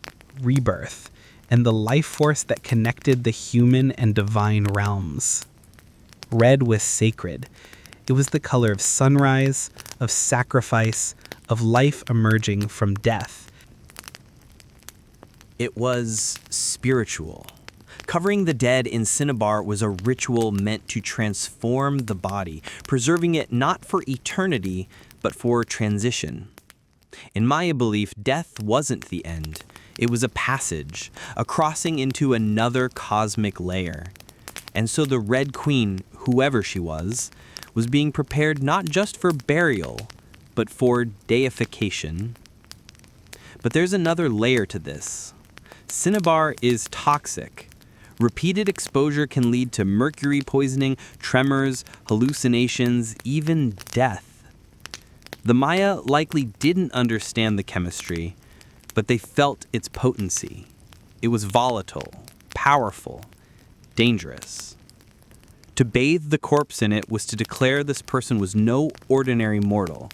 rebirth, and the life force that connected the human and divine realms. Red was sacred. It was the color of sunrise, of sacrifice, of life emerging from death. It was spiritual. Covering the dead in cinnabar was a ritual meant to transform the body, preserving it not for eternity, but for transition. In Maya belief, death wasn't the end. It was a passage, a crossing into another cosmic layer. And so the Red Queen, whoever she was being prepared not just for burial, but for deification. But there's another layer to this. Cinnabar is toxic. Repeated exposure can lead to mercury poisoning, tremors, hallucinations, even death. The Maya likely didn't understand the chemistry, but they felt its potency. It was volatile, powerful, dangerous. To bathe the corpse in it was to declare this person was no ordinary mortal.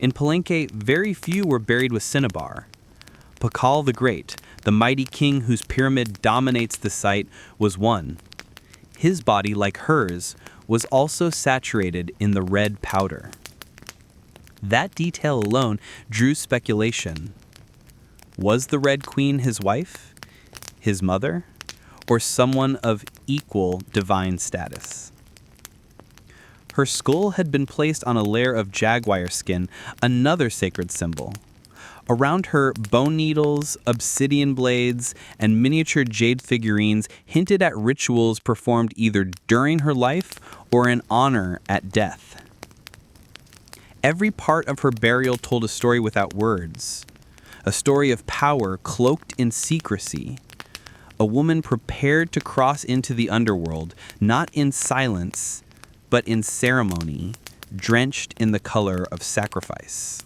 In Palenque, very few were buried with cinnabar. Pakal the Great, the mighty king whose pyramid dominates the site, was one. His body, like hers, was also saturated in the red powder. That detail alone drew speculation. Was the Red Queen his wife, his mother, or someone of equal divine status? Her skull had been placed on a layer of jaguar skin, another sacred symbol. Around her, bone needles, obsidian blades, and miniature jade figurines hinted at rituals performed either during her life or in honor at death. Every part of her burial told a story without words, a story of power cloaked in secrecy, a woman prepared to cross into the underworld, not in silence, but in ceremony, drenched in the color of sacrifice.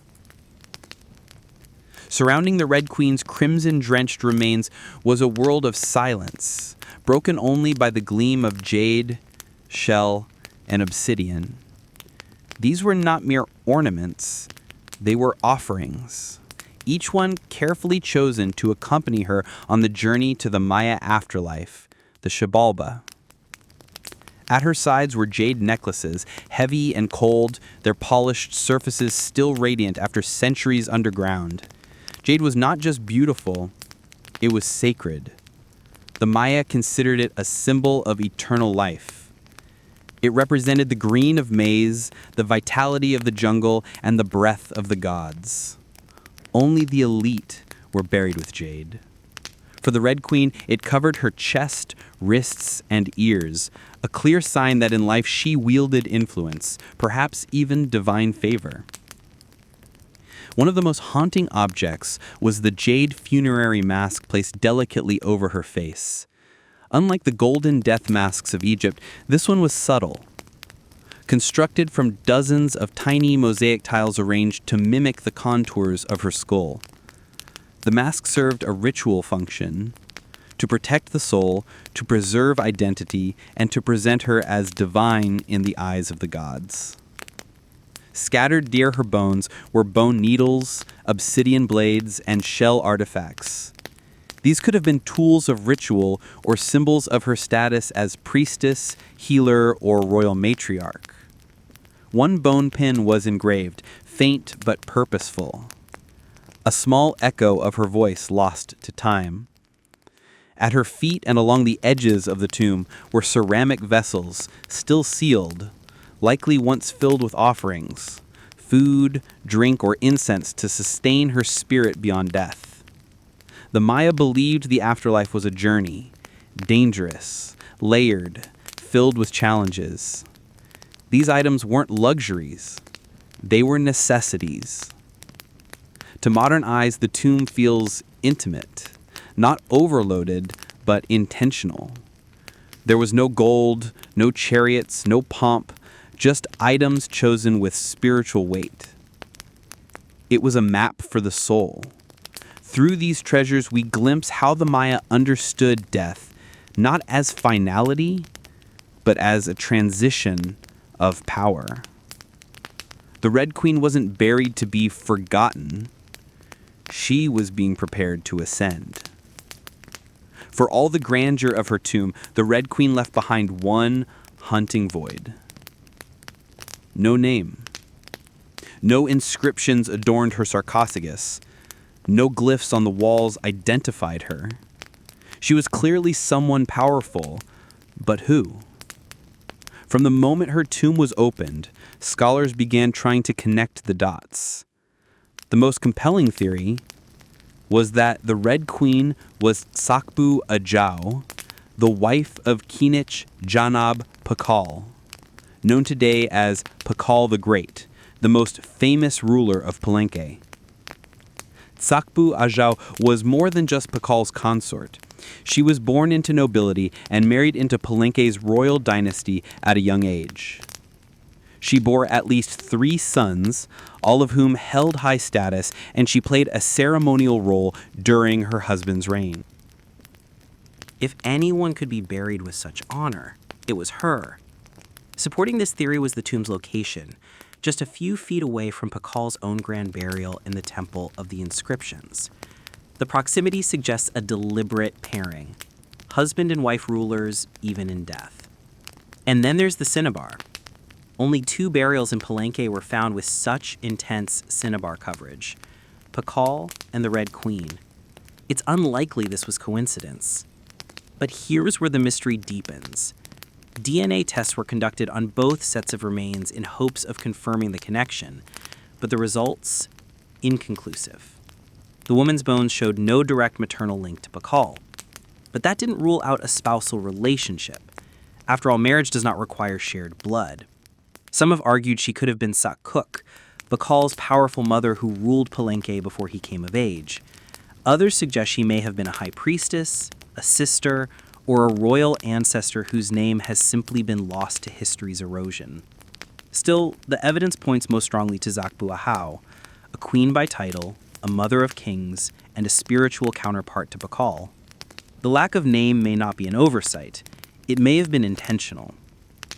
Surrounding the Red Queen's crimson-drenched remains was a world of silence, broken only by the gleam of jade, shell, and obsidian. These were not mere ornaments, they were offerings, each one carefully chosen to accompany her on the journey to the Maya afterlife, the Xibalba. At her sides were jade necklaces, heavy and cold, their polished surfaces still radiant after centuries underground. Jade was not just beautiful, it was sacred. The Maya considered it a symbol of eternal life. It represented the green of maize, the vitality of the jungle, and the breath of the gods. Only the elite were buried with jade. For the Red Queen, it covered her chest, wrists, and ears, a clear sign that in life she wielded influence, perhaps even divine favor. One of the most haunting objects was the jade funerary mask placed delicately over her face. Unlike the golden death masks of Egypt, this one was subtle. Constructed from dozens of tiny mosaic tiles arranged to mimic the contours of her skull. The mask served a ritual function, to protect the soul, to preserve identity, and to present her as divine in the eyes of the gods. Scattered near her bones were bone needles, obsidian blades, and shell artifacts. These could have been tools of ritual or symbols of her status as priestess, healer, or royal matriarch. One bone pin was engraved, faint but purposeful. A small echo of her voice lost to time. At her feet and along the edges of the tomb were ceramic vessels, still sealed, likely once filled with offerings, food, drink, or incense to sustain her spirit beyond death. The Maya believed the afterlife was a journey, dangerous, layered, filled with challenges. These items weren't luxuries, they were necessities. To modern eyes, the tomb feels intimate, not overloaded, but intentional. There was no gold, no chariots, no pomp, just items chosen with spiritual weight. It was a map for the soul. Through these treasures, we glimpse how the Maya understood death, not as finality, but as a transition of power. The Red Queen wasn't buried to be forgotten. She was being prepared to ascend. For all the grandeur of her tomb, the Red Queen left behind one haunting void. No name. No inscriptions adorned her sarcophagus. No glyphs on the walls identified her. She was clearly someone powerful, but who? From the moment her tomb was opened, scholars began trying to connect the dots. The most compelling theory was that the Red Queen was Sakbu Ajau, the wife of Kinich Janab Pakal, known today as Pakal the Great, the most famous ruler of Palenque. Sakbu Ajau was more than just Pakal's consort. She was born into nobility and married into Palenque's royal dynasty at a young age. She bore at least 3 sons, all of whom held high status, and she played a ceremonial role during her husband's reign. If anyone could be buried with such honor, it was her. Supporting this theory was the tomb's location, just a few feet away from Pakal's own grand burial in the Temple of the Inscriptions. The proximity suggests a deliberate pairing, husband and wife rulers even in death. And then there's the cinnabar. Only 2 burials in Palenque were found with such intense cinnabar coverage, Pakal and the Red Queen. It's unlikely this was coincidence. But here's where the mystery deepens. DNA tests were conducted on both sets of remains in hopes of confirming the connection, but the results, inconclusive. The woman's bones showed no direct maternal link to Pakal. But that didn't rule out a spousal relationship. After all, marriage does not require shared blood. Some have argued she could have been Sak Cook, Pakal's powerful mother who ruled Palenque before he came of age. Others suggest she may have been a high priestess, a sister, or a royal ancestor whose name has simply been lost to history's erosion. Still, the evidence points most strongly to Sakbu Ahau, a queen by title, a mother of kings, and a spiritual counterpart to Pakal. The lack of name may not be an oversight. It may have been intentional.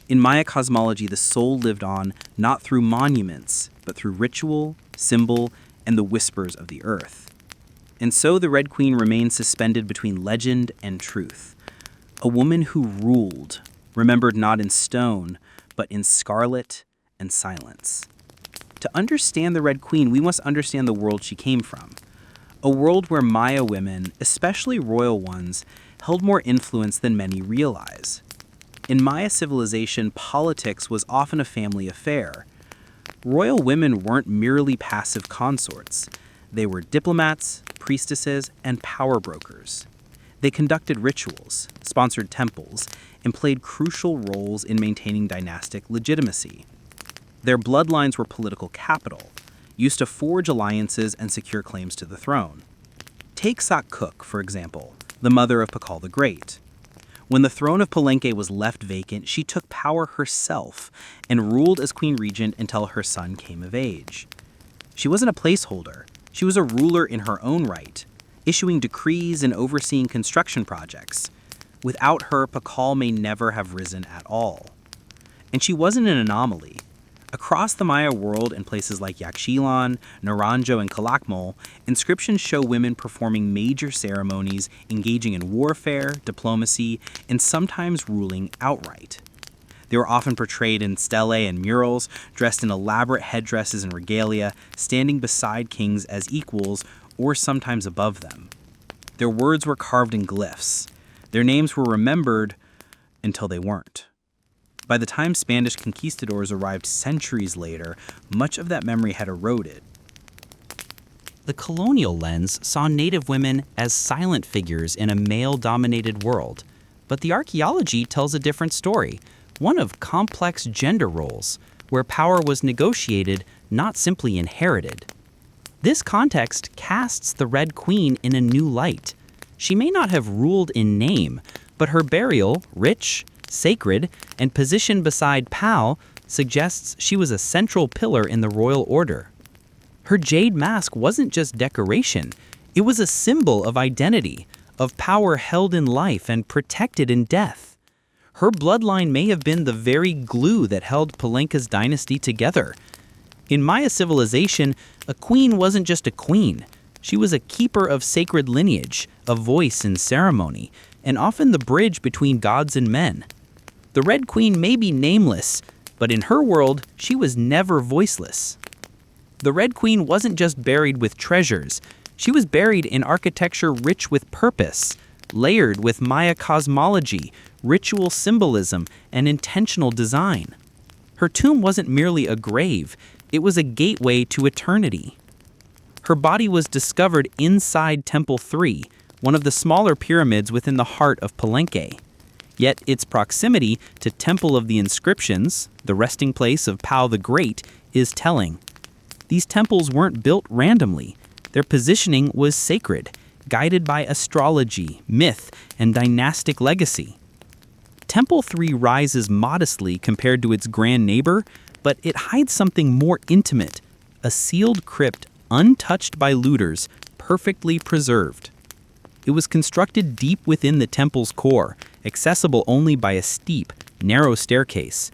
In Maya cosmology, the soul lived on not through monuments, but through ritual, symbol, and the whispers of the earth. And so the Red Queen remained suspended between legend and truth. A woman who ruled, remembered not in stone, but in scarlet and silence. To understand the Red Queen, we must understand the world she came from. A world where Maya women, especially royal ones, held more influence than many realize. In Maya civilization, politics was often a family affair. Royal women weren't merely passive consorts. They were diplomats, priestesses, and power brokers. They conducted rituals, sponsored temples, and played crucial roles in maintaining dynastic legitimacy. Their bloodlines were political capital, used to forge alliances and secure claims to the throne. Take Sak Cook, for example, the mother of Pakal the Great. When the throne of Palenque was left vacant, she took power herself and ruled as queen regent until her son came of age. She wasn't a placeholder. She was a ruler in her own right, issuing decrees and overseeing construction projects. Without her, Pakal may never have risen at all. And she wasn't an anomaly. Across the Maya world in places like Yaxchilan, Naranjo, and Calakmul, inscriptions show women performing major ceremonies, engaging in warfare, diplomacy, and sometimes ruling outright. They were often portrayed in stelae and murals, dressed in elaborate headdresses and regalia, standing beside kings as equals or sometimes above them. Their words were carved in glyphs. Their names were remembered until they weren't. By the time Spanish conquistadors arrived centuries later, much of that memory had eroded. The colonial lens saw Native women as silent figures in a male-dominated world, but the archaeology tells a different story, one of complex gender roles, where power was negotiated, not simply inherited. This context casts the Red Queen in a new light. She may not have ruled in name, but her burial, rich, sacred, and positioned beside Pal, suggests she was a central pillar in the royal order. Her jade mask wasn't just decoration, it was a symbol of identity, of power held in life and protected in death. Her bloodline may have been the very glue that held Palenque's dynasty together. In Maya civilization, a queen wasn't just a queen. She was a keeper of sacred lineage, a voice in ceremony, and often the bridge between gods and men. The Red Queen may be nameless, but in her world, she was never voiceless. The Red Queen wasn't just buried with treasures. She was buried in architecture rich with purpose, layered with Maya cosmology, ritual symbolism, and intentional design. Her tomb wasn't merely a grave, it was a gateway to eternity. Her body was discovered inside Temple 3, one of the smaller pyramids within the heart of Palenque. Yet its proximity to Temple of the Inscriptions, the resting place of Pau the Great, is telling. These temples weren't built randomly. Their positioning was sacred, guided by astrology, myth, and dynastic legacy. Temple 3 rises modestly compared to its grand neighbor, but it hides something more intimate, a sealed crypt untouched by looters, perfectly preserved. It was constructed deep within the temple's core, accessible only by a steep, narrow staircase.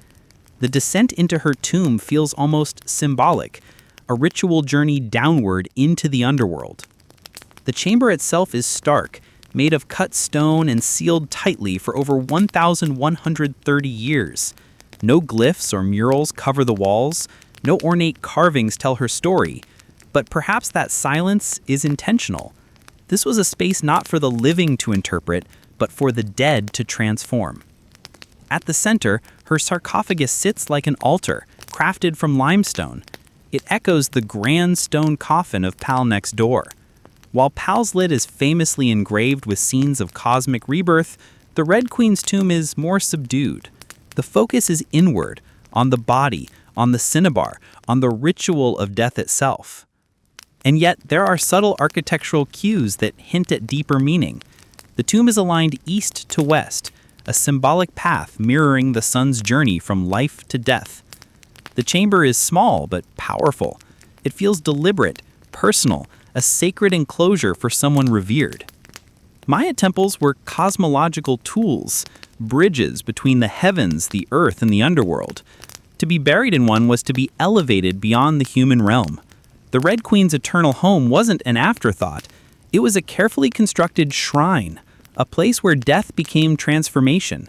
The descent into her tomb feels almost symbolic, a ritual journey downward into the underworld. The chamber itself is stark, made of cut stone and sealed tightly for over 1,130 years. No glyphs or murals cover the walls, no ornate carvings tell her story, but perhaps that silence is intentional. This was a space not for the living to interpret, but for the dead to transform. At the center, her sarcophagus sits like an altar, crafted from limestone. It echoes the grand stone coffin of Pal next door. While Pal's lid is famously engraved with scenes of cosmic rebirth, the Red Queen's tomb is more subdued. The focus is inward, on the body, on the cinnabar, on the ritual of death itself. And yet, there are subtle architectural cues that hint at deeper meaning. The tomb is aligned east to west, a symbolic path mirroring the sun's journey from life to death. The chamber is small but powerful. It feels deliberate, personal, a sacred enclosure for someone revered. Maya temples were cosmological tools, bridges between the heavens, the earth, and the underworld. To be buried in one was to be elevated beyond the human realm. The Red Queen's eternal home wasn't an afterthought. It was a carefully constructed shrine, a place where death became transformation.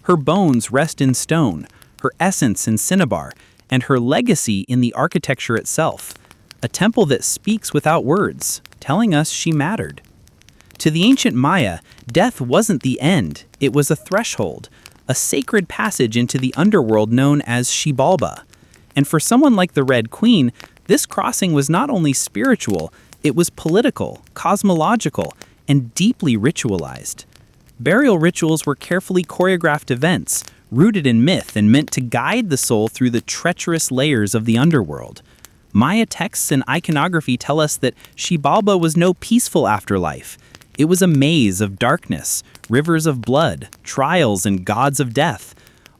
Her bones rest in stone, her essence in cinnabar, and her legacy in the architecture itself. A temple that speaks without words, telling us she mattered. To the ancient Maya, death wasn't the end, it was a threshold, a sacred passage into the underworld known as Xibalba. And for someone like the Red Queen, this crossing was not only spiritual, it was political, cosmological, and deeply ritualized. Burial rituals were carefully choreographed events, rooted in myth and meant to guide the soul through the treacherous layers of the underworld. Maya texts and iconography tell us that Xibalba was no peaceful afterlife. It was a maze of darkness, rivers of blood, trials, and gods of death.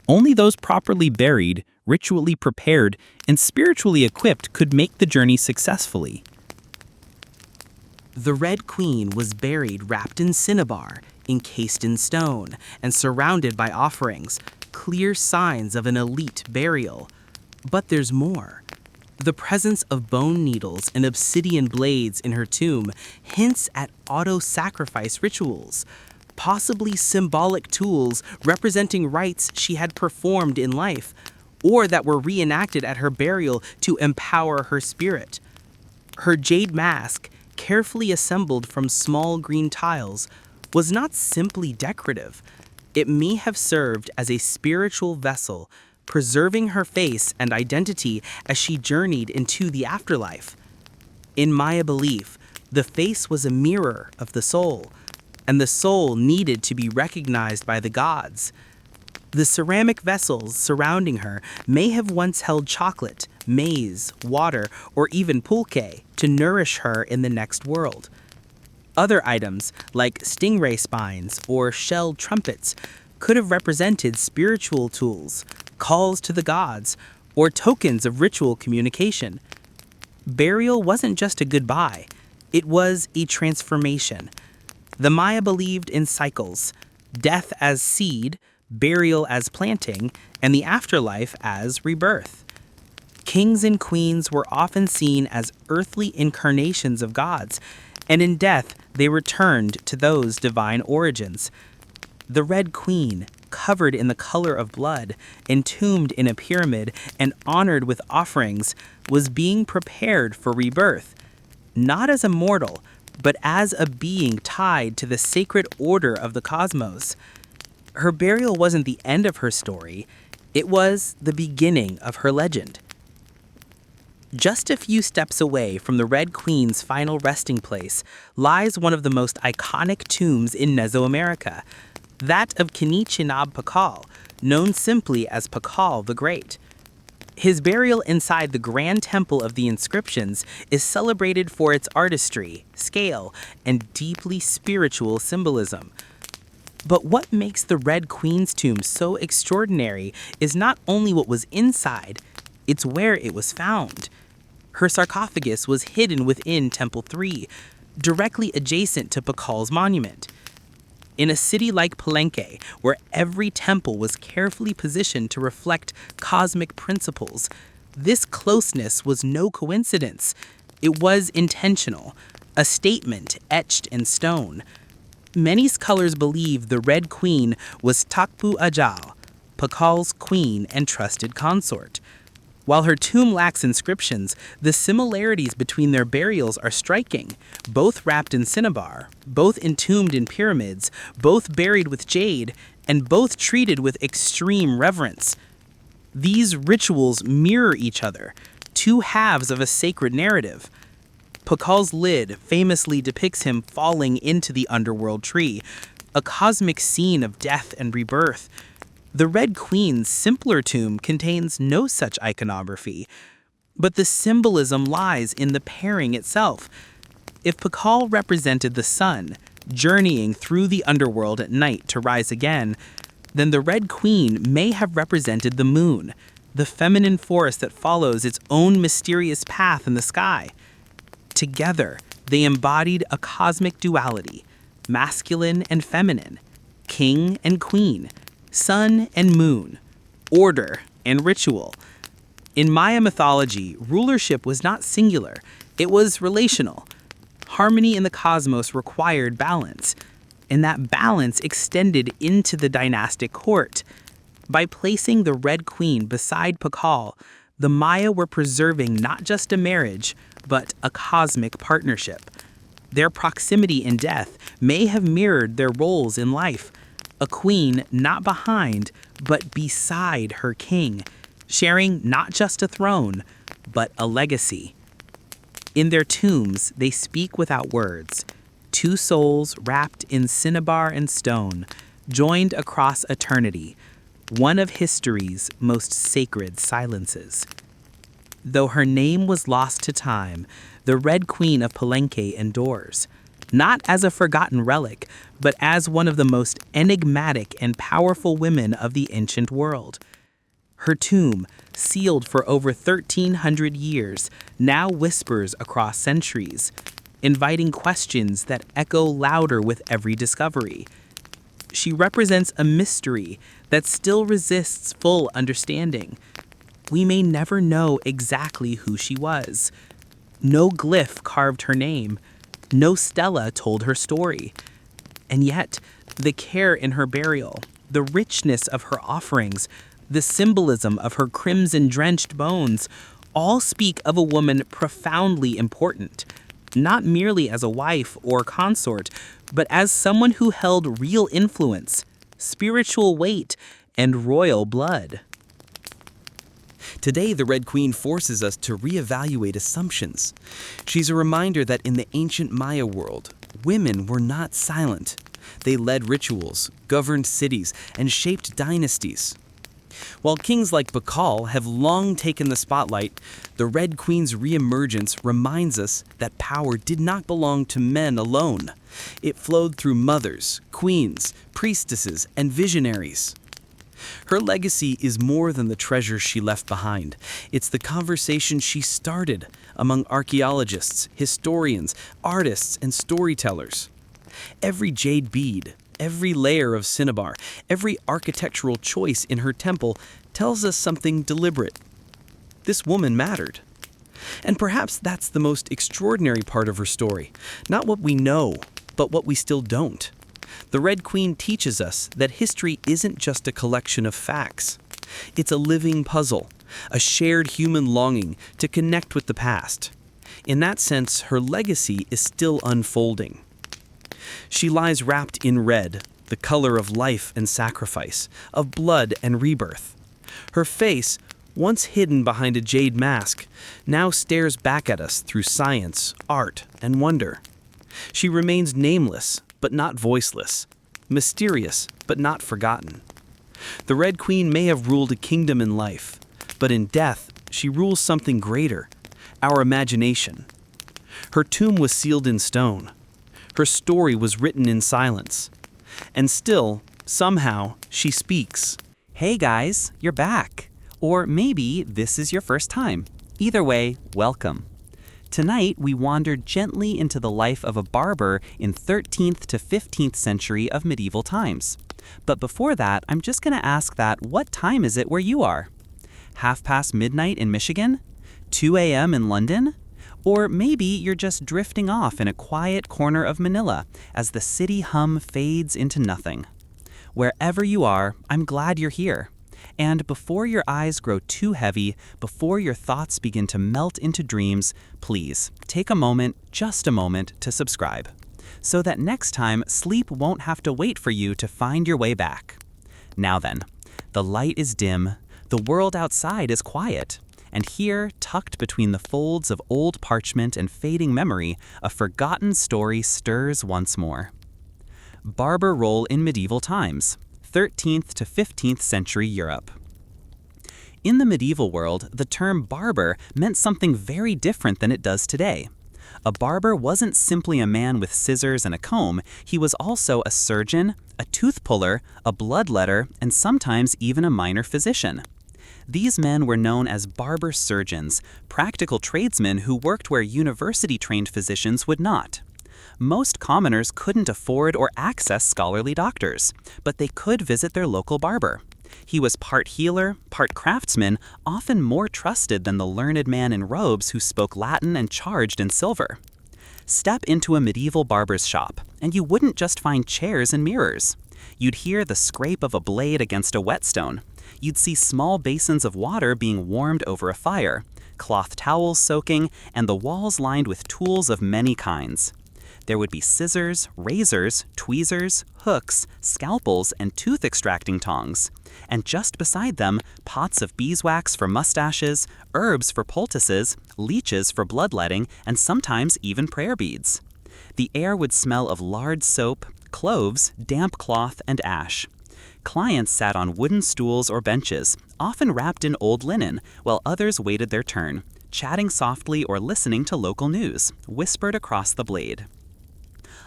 Only those properly buried, ritually prepared, and spiritually equipped could make the journey successfully. The Red Queen was buried wrapped in cinnabar, encased in stone, and surrounded by offerings, clear signs of an elite burial. But there's more. The presence of bone needles and obsidian blades in her tomb hints at auto-sacrifice rituals, possibly symbolic tools representing rites she had performed in life, or that were reenacted at her burial to empower her spirit. Her jade mask, carefully assembled from small green tiles, was not simply decorative. It may have served as a spiritual vessel, preserving her face and identity as she journeyed into the afterlife. In Maya belief, the face was a mirror of the soul, and the soul needed to be recognized by the gods. The ceramic vessels surrounding her may have once held chocolate, maize, water, or even pulque to nourish her in the next world. Other items, like stingray spines or shelled trumpets, could have represented spiritual tools, calls to the gods, or tokens of ritual communication. Burial wasn't just a goodbye, it was a transformation. The Maya believed in cycles, death as seed, burial as planting, and the afterlife as rebirth. Kings and queens were often seen as earthly incarnations of gods, and in death they returned to those divine origins. The Red Queen, covered in the color of blood, entombed in a pyramid, and honored with offerings, was being prepared for rebirth, not as a mortal, but as a being tied to the sacred order of the cosmos. Her burial wasn't the end of her story, it was the beginning of her legend. Just a few steps away from the Red Queen's final resting place lies one of the most iconic tombs in Mesoamerica, that of Kinichinab Pakal, known simply as Pakal the Great. His burial inside the Grand Temple of the Inscriptions is celebrated for its artistry, scale, and deeply spiritual symbolism. But what makes the Red Queen's tomb so extraordinary is not only what was inside, it's where it was found. Her sarcophagus was hidden within Temple 3, directly adjacent to Pakal's monument. In a city like Palenque, where every temple was carefully positioned to reflect cosmic principles, this closeness was no coincidence. It was intentional, a statement etched in stone. Many scholars believe the Red Queen was Takpu Ajal, Pakal's queen and trusted consort. While her tomb lacks inscriptions, the similarities between their burials are striking, both wrapped in cinnabar, both entombed in pyramids, both buried with jade, and both treated with extreme reverence. These rituals mirror each other, two halves of a sacred narrative. Pakal's lid famously depicts him falling into the underworld tree, a cosmic scene of death and rebirth. The Red Queen's simpler tomb contains no such iconography, but the symbolism lies in the pairing itself. If Pakal represented the sun, journeying through the underworld at night to rise again, then the Red Queen may have represented the moon, the feminine force that follows its own mysterious path in the sky. Together, they embodied a cosmic duality, masculine and feminine, king and queen, sun and moon, order and ritual. In Maya mythology, rulership was not singular, it was relational. Harmony in the cosmos required balance, and that balance extended into the dynastic court. By placing the Red Queen beside Pakal, the Maya were preserving not just a marriage, but a cosmic partnership. Their proximity in death may have mirrored their roles in life, a queen not behind, but beside her king, sharing not just a throne, but a legacy. In their tombs, they speak without words, two souls wrapped in cinnabar and stone, joined across eternity, one of history's most sacred silences. Though her name was lost to time, the Red Queen of Palenque endures, not as a forgotten relic, but as one of the most enigmatic and powerful women of the ancient world. Her tomb, sealed for over 1,300 years, now whispers across centuries, inviting questions that echo louder with every discovery. She represents a mystery that still resists full understanding. We may never know exactly who she was. No glyph carved her name. No stela told her story. And yet, the care in her burial, the richness of her offerings, the symbolism of her crimson-drenched bones, all speak of a woman profoundly important, not merely as a wife or consort, but as someone who held real influence, spiritual weight, and royal blood. Today, the Red Queen forces us to reevaluate assumptions. She's a reminder that in the ancient Maya world, women were not silent. They led rituals, governed cities, and shaped dynasties. While kings like Pakal have long taken the spotlight, the Red Queen's reemergence reminds us that power did not belong to men alone. It flowed through mothers, queens, priestesses, and visionaries. Her legacy is more than the treasure she left behind. It's the conversation she started among archaeologists, historians, artists, and storytellers. Every jade bead, every layer of cinnabar, every architectural choice in her temple tells us something deliberate. This woman mattered. And perhaps that's the most extraordinary part of her story. Not what we know, but what we still don't. The Red Queen teaches us that history isn't just a collection of facts. It's a living puzzle, a shared human longing to connect with the past. In that sense, her legacy is still unfolding. She lies wrapped in red, the color of life and sacrifice, of blood and rebirth. Her face, once hidden behind a jade mask, now stares back at us through science, art, and wonder. She remains nameless, but not voiceless, mysterious, but not forgotten. The Red Queen may have ruled a kingdom in life, but in death, she rules something greater, our imagination. Her tomb was sealed in stone. Her story was written in silence. And still, somehow, she speaks. Hey guys, you're back. Or maybe this is your first time. Either way, welcome. Tonight, we wandered gently into the life of a barber in 13th to 15th century of medieval times. But before that, I'm just going to ask that what time is it where you are? midnight in Michigan? 2 a.m. in London? Or maybe you're just drifting off in a quiet corner of Manila as the city hum fades into nothing. Wherever you are, I'm glad you're here. And before your eyes grow too heavy, before your thoughts begin to melt into dreams, please take a moment, just a moment, to subscribe, so that next time sleep won't have to wait for you to find your way back. Now then, the light is dim, the world outside is quiet, and here, tucked between the folds of old parchment and fading memory, a forgotten story stirs once more. Barber role in medieval times, 13th to 15th century Europe. In the medieval world, the term barber meant something very different than it does today. A barber wasn't simply a man with scissors and a comb, he was also a surgeon, a tooth puller, a bloodletter, and sometimes even a minor physician. These men were known as barber surgeons, practical tradesmen who worked where university-trained physicians would not. Most commoners couldn't afford or access scholarly doctors, but they could visit their local barber. He was part healer, part craftsman, often more trusted than the learned man in robes who spoke Latin and charged in silver. Step into a medieval barber's shop, and you wouldn't just find chairs and mirrors. You'd hear the scrape of a blade against a whetstone. You'd see small basins of water being warmed over a fire, cloth towels soaking, and the walls lined with tools of many kinds. There would be scissors, razors, tweezers, hooks, scalpels, and tooth-extracting tongs. And just beside them, pots of beeswax for mustaches, herbs for poultices, leeches for bloodletting, and sometimes even prayer beads. The air would smell of lard soap, cloves, damp cloth, and ash. Clients sat on wooden stools or benches, often wrapped in old linen, while others waited their turn, chatting softly or listening to local news, whispered across the blade.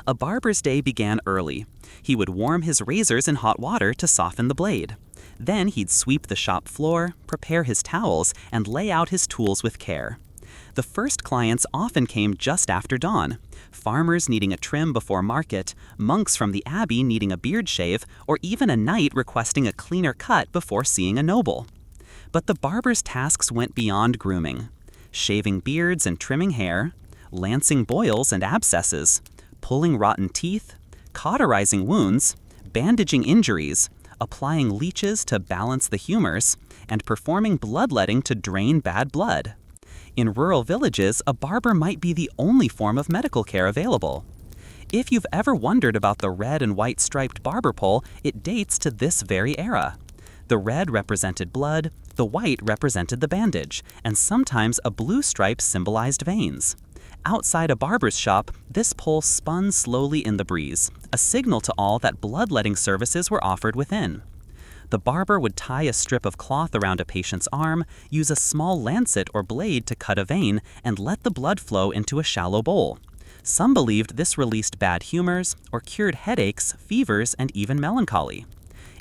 A barber's day began early. He would warm his razors in hot water to soften the blade. Then he'd sweep the shop floor, prepare his towels, and lay out his tools with care. The first clients often came just after dawn. Farmers needing a trim before market, monks from the abbey needing a beard shave, or even a knight requesting a cleaner cut before seeing a noble. But the barber's tasks went beyond grooming. Shaving beards and trimming hair, lancing boils and abscesses, pulling rotten teeth, cauterizing wounds, bandaging injuries, applying leeches to balance the humors, and performing bloodletting to drain bad blood. In rural villages, a barber might be the only form of medical care available. If you've ever wondered about the red and white striped barber pole, it dates to this very era. The red represented blood, the white represented the bandage, and sometimes a blue stripe symbolized veins. Outside a barber's shop, this pole spun slowly in the breeze, a signal to all that bloodletting services were offered within. The barber would tie a strip of cloth around a patient's arm, use a small lancet or blade to cut a vein, and let the blood flow into a shallow bowl. Some believed this released bad humors or cured headaches, fevers, and even melancholy.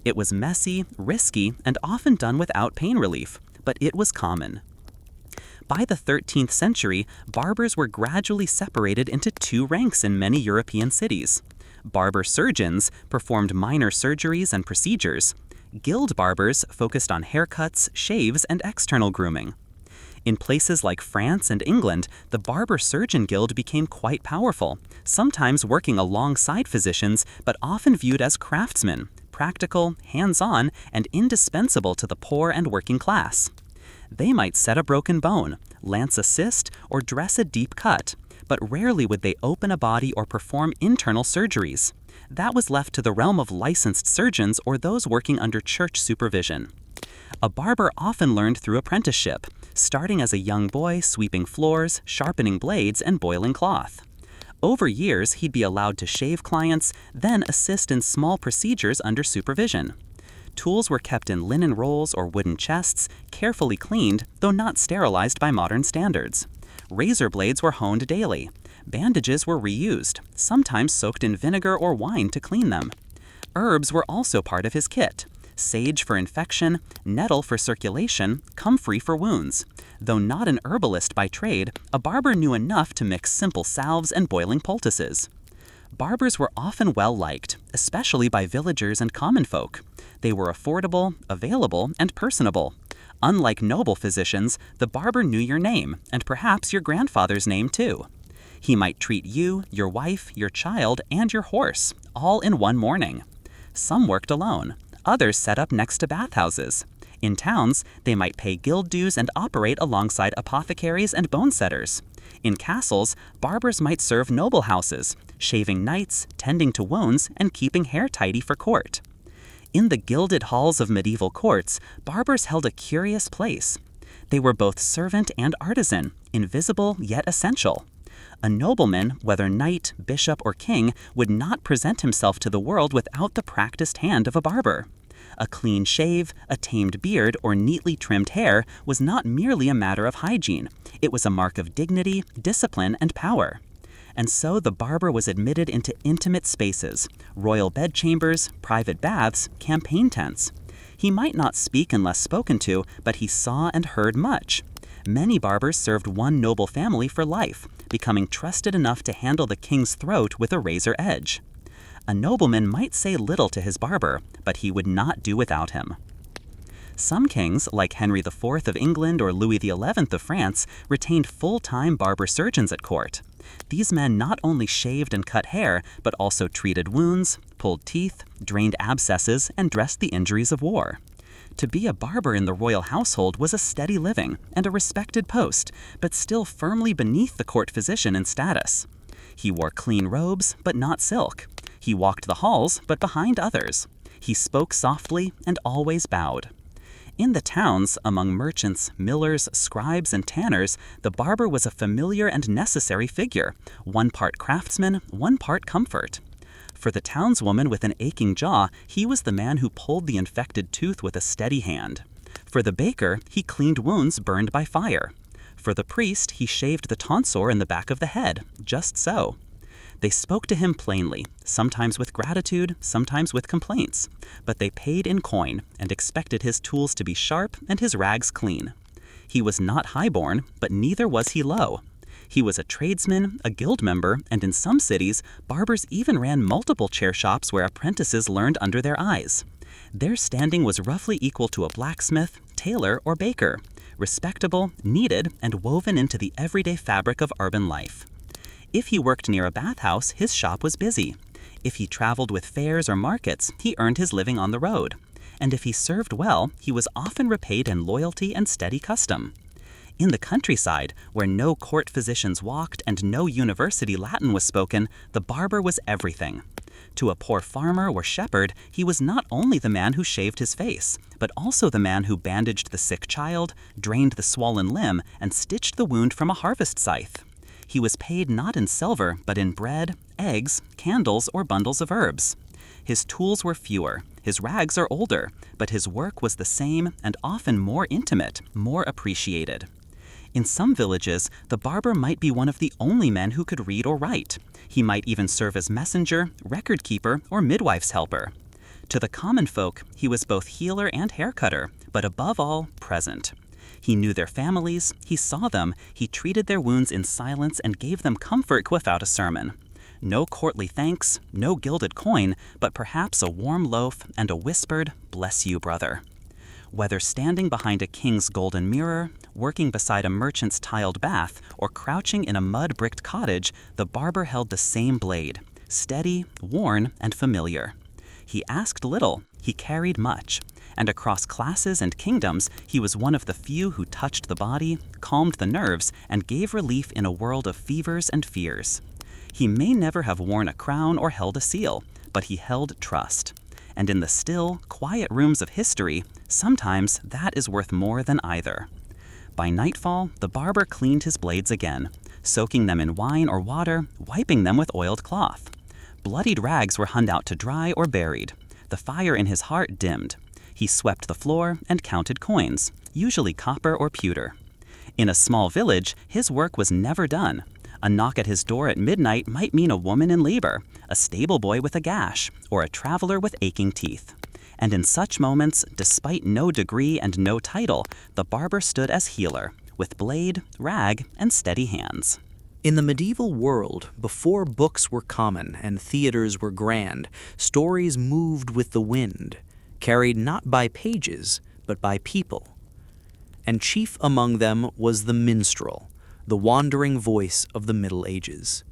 It was messy, risky, and often done without pain relief, but it was common. By the 13th century, barbers were gradually separated into two ranks in many European cities. Barber surgeons performed minor surgeries and procedures. Guild barbers focused on haircuts, shaves, and external grooming. In places like France and England, the barber surgeon guild became quite powerful, sometimes working alongside physicians, but often viewed as craftsmen, practical, hands-on, and indispensable to the poor and working class. They might set a broken bone, lance a cyst, or dress a deep cut, but rarely would they open a body or perform internal surgeries. That was left to the realm of licensed surgeons or those working under church supervision. A barber often learned through apprenticeship, starting as a young boy sweeping floors, sharpening blades, and boiling cloth. Over years, he'd be allowed to shave clients, then assist in small procedures under supervision. Tools were kept in linen rolls or wooden chests, carefully cleaned, though not sterilized by modern standards. Razor blades were honed daily. Bandages were reused, sometimes soaked in vinegar or wine to clean them. Herbs were also part of his kit. Sage for infection, nettle for circulation, comfrey for wounds. Though not an herbalist by trade, a barber knew enough to mix simple salves and boiling poultices. Barbers were often well-liked, especially by villagers and common folk. They were affordable, available, and personable. Unlike noble physicians, the barber knew your name, and perhaps your grandfather's name too. He might treat you, your wife, your child, and your horse, all in one morning. Some worked alone. Others set up next to bathhouses. In towns, they might pay guild dues and operate alongside apothecaries and bone setters. In castles, barbers might serve noble houses, shaving knights, tending to wounds, and keeping hair tidy for court. In the gilded halls of medieval courts, barbers held a curious place. They were both servant and artisan, invisible yet essential. A nobleman, whether knight, bishop, or king, would not present himself to the world without the practiced hand of a barber. A clean shave, a tamed beard, or neatly trimmed hair was not merely a matter of hygiene. It was a mark of dignity, discipline, and power. And so the barber was admitted into intimate spaces, royal bedchambers, private baths, campaign tents. He might not speak unless spoken to, but he saw and heard much. Many barbers served one noble family for life, becoming trusted enough to handle the king's throat with a razor edge. A nobleman might say little to his barber, but he would not do without him. Some kings, like Henry IV of England or Louis XI of France, retained full-time barber surgeons at court. These men not only shaved and cut hair, but also treated wounds, pulled teeth, drained abscesses, and dressed the injuries of war. To be a barber in the royal household was a steady living and a respected post, but still firmly beneath the court physician in status. He wore clean robes, but not silk. He walked the halls, but behind others. He spoke softly and always bowed. In the towns, among merchants, millers, scribes, and tanners, the barber was a familiar and necessary figure, one part craftsman, one part comfort. For the townswoman with an aching jaw, he was the man who pulled the infected tooth with a steady hand. For the baker, he cleaned wounds burned by fire. For the priest, he shaved the tonsor in the back of the head, just so. They spoke to him plainly, sometimes with gratitude, sometimes with complaints, but they paid in coin and expected his tools to be sharp and his rags clean. He was not highborn, but neither was he low. He was a tradesman, a guild member, and in some cities, barbers even ran multiple chair shops where apprentices learned under their eyes. Their standing was roughly equal to a blacksmith, tailor, or baker, respectable, needed, and woven into the everyday fabric of urban life. If he worked near a bathhouse, his shop was busy. If he traveled with fairs or markets, he earned his living on the road. And if he served well, he was often repaid in loyalty and steady custom. In the countryside, where no court physicians walked and no university Latin was spoken, the barber was everything. To a poor farmer or shepherd, he was not only the man who shaved his face, but also the man who bandaged the sick child, drained the swollen limb, and stitched the wound from a harvest scythe. He was paid not in silver, but in bread, eggs, candles, or bundles of herbs. His tools were fewer, his rags are older, but his work was the same and often more intimate, more appreciated. In some villages, the barber might be one of the only men who could read or write. He might even serve as messenger, record keeper, or midwife's helper. To the common folk, he was both healer and hair cutter, but above all, present. He knew their families, he saw them, he treated their wounds in silence and gave them comfort without a sermon. No courtly thanks, no gilded coin, but perhaps a warm loaf and a whispered, "Bless you, brother." Whether standing behind a king's golden mirror, working beside a merchant's tiled bath, or crouching in a mud-bricked cottage, the barber held the same blade, steady, worn, and familiar. He asked little, he carried much, and across classes and kingdoms, he was one of the few who touched the body, calmed the nerves, and gave relief in a world of fevers and fears. He may never have worn a crown or held a seal, but he held trust. And in the still, quiet rooms of history, sometimes that is worth more than either. By nightfall, the barber cleaned his blades again, soaking them in wine or water, wiping them with oiled cloth. Bloodied rags were hung out to dry or buried. The fire in his heart dimmed. He swept the floor and counted coins, usually copper or pewter. In a small village, his work was never done. A knock at his door at midnight might mean a woman in labor, a stable boy with a gash, or a traveler with aching teeth. And in such moments, despite no degree and no title, the barber stood as healer, with blade, rag, and steady hands. In the medieval world, before books were common and theaters were grand, stories moved with the wind, carried not by pages, but by people. And chief among them was the minstrel, the wandering voice of the Middle Ages.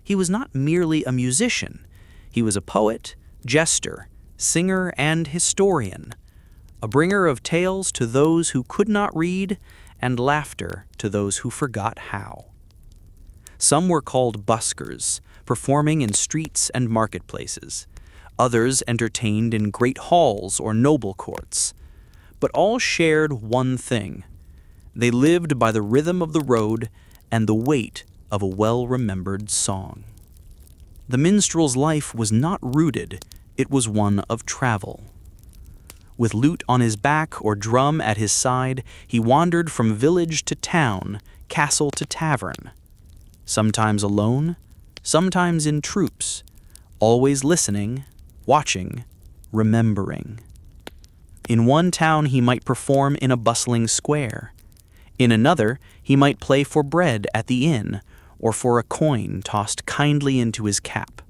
He was not merely a musician, he was a poet, jester, singer, and historian, a bringer of tales to those who could not read, and laughter to those who forgot how. Some were called buskers, performing in streets and marketplaces. Others entertained in great halls or noble courts. But all shared one thing. They lived by the rhythm of the road and the weight of a well-remembered song. The minstrel's life was not rooted, it was one of travel. With lute on his back or drum at his side, he wandered from village to town, castle to tavern. Sometimes alone, sometimes in troops, always listening, watching, remembering. In one town he might perform in a bustling square. In another he might play for bread at the inn, or for a coin tossed kindly into his cap.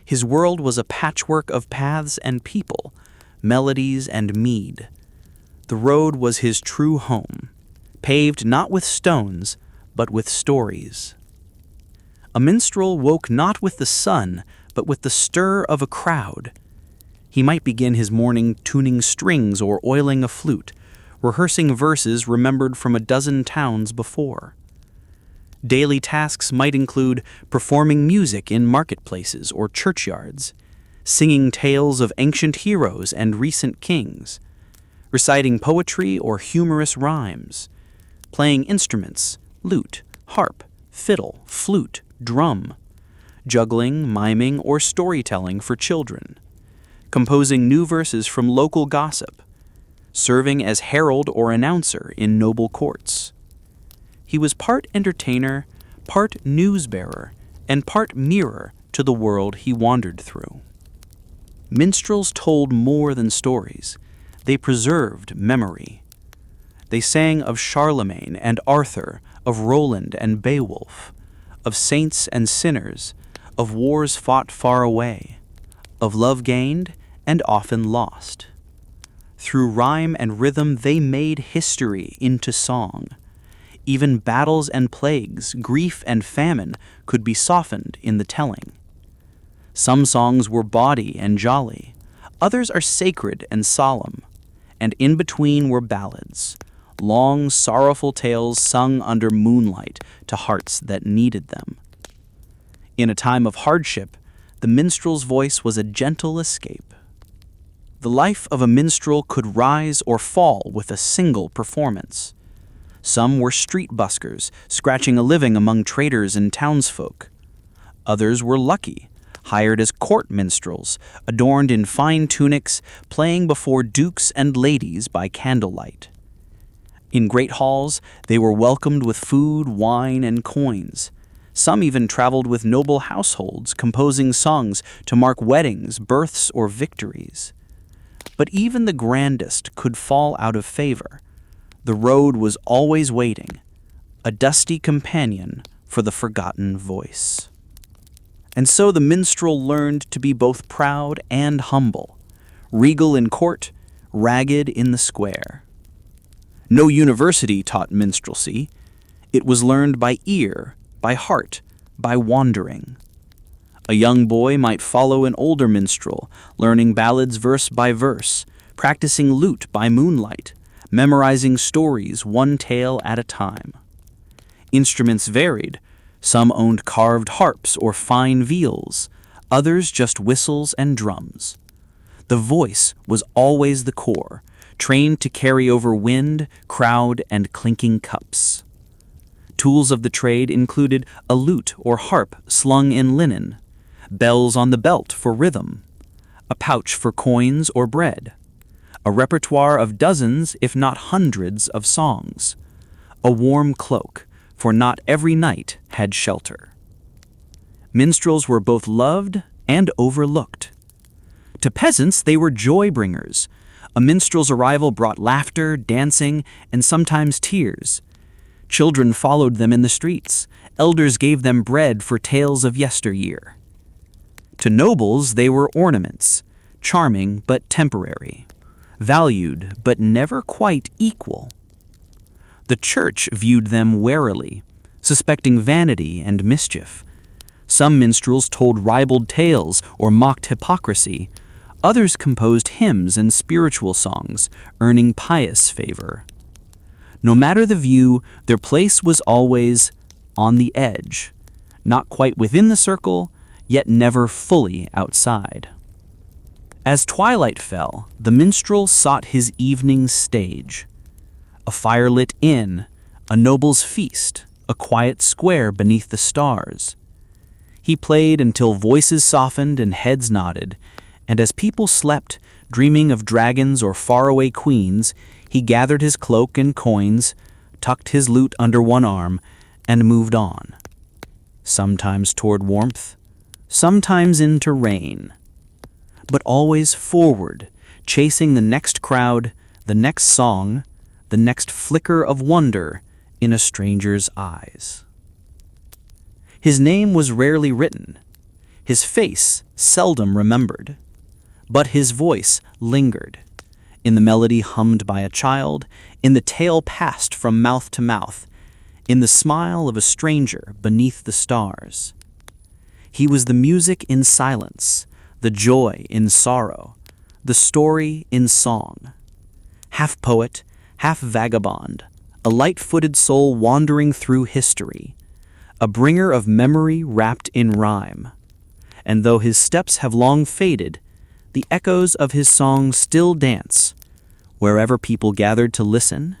His world was a patchwork of paths and people, melodies and mead. The road was his true home, paved not with stones, but with stories. A minstrel woke not with the sun, but with the stir of a crowd. He might begin his morning tuning strings or oiling a flute, rehearsing verses remembered from a dozen towns before. Daily tasks might include performing music in marketplaces or churchyards, singing tales of ancient heroes and recent kings, reciting poetry or humorous rhymes, playing instruments, lute, harp, fiddle, flute, drum, juggling, miming, or storytelling for children, composing new verses from local gossip, serving as herald or announcer in noble courts. He was part entertainer, part newsbearer, and part mirror to the world he wandered through. Minstrels told more than stories. They preserved memory. They sang of Charlemagne and Arthur, of Roland and Beowulf, of saints and sinners, of wars fought far away, of love gained and often lost. Through rhyme and rhythm they made history into song. Even battles and plagues, grief and famine could be softened in the telling. Some songs were bawdy and jolly, others are sacred and solemn, and in between were ballads, long, sorrowful tales sung under moonlight to hearts that needed them. In a time of hardship, the minstrel's voice was a gentle escape. The life of a minstrel could rise or fall with a single performance. Some were street buskers, scratching a living among traders and townsfolk. Others were lucky, hired as court minstrels, adorned in fine tunics, playing before dukes and ladies by candlelight. In great halls, they were welcomed with food, wine, and coins. Some even traveled with noble households, composing songs to mark weddings, births, or victories. But even the grandest could fall out of favor. The road was always waiting, a dusty companion for the forgotten voice. And so the minstrel learned to be both proud and humble, regal in court, ragged in the square. No university taught minstrelsy. It was learned by ear, by heart, by wandering. A young boy might follow an older minstrel, learning ballads verse by verse, practicing lute by moonlight, memorizing stories one tale at a time. Instruments varied. Some owned carved harps or fine viols, others just whistles and drums. The voice was always the core, trained to carry over wind, crowd, and clinking cups. Tools of the trade included a lute or harp slung in linen, bells on the belt for rhythm, a pouch for coins or bread, a repertoire of dozens, if not hundreds, of songs, a warm cloak, for not every night had shelter. Minstrels were both loved and overlooked. To peasants, they were joy-bringers. A minstrel's arrival brought laughter, dancing, and sometimes tears. Children followed them in the streets. Elders gave them bread for tales of yesteryear. To nobles, they were ornaments, charming but temporary, valued but never quite equal. The church viewed them warily, suspecting vanity and mischief. Some minstrels told ribald tales or mocked hypocrisy. Others composed hymns and spiritual songs, earning pious favor. No matter the view, their place was always on the edge, not quite within the circle, yet never fully outside. As twilight fell, the minstrel sought his evening's stage. A firelit inn, a noble's feast, a quiet square beneath the stars. He played until voices softened and heads nodded, and as people slept, dreaming of dragons or faraway queens, he gathered his cloak and coins, tucked his lute under one arm, and moved on. Sometimes toward warmth, sometimes into rain, but always forward, chasing the next crowd, the next song, the next flicker of wonder in a stranger's eyes. His name was rarely written, his face seldom remembered, but his voice lingered, in the melody hummed by a child, in the tale passed from mouth to mouth, in the smile of a stranger beneath the stars. He was the music in silence, the joy in sorrow, the story in song. Half poet, half vagabond, a light-footed soul wandering through history, a bringer of memory wrapped in rhyme. And though his steps have long faded, the echoes of his song still dance, wherever people gathered to listen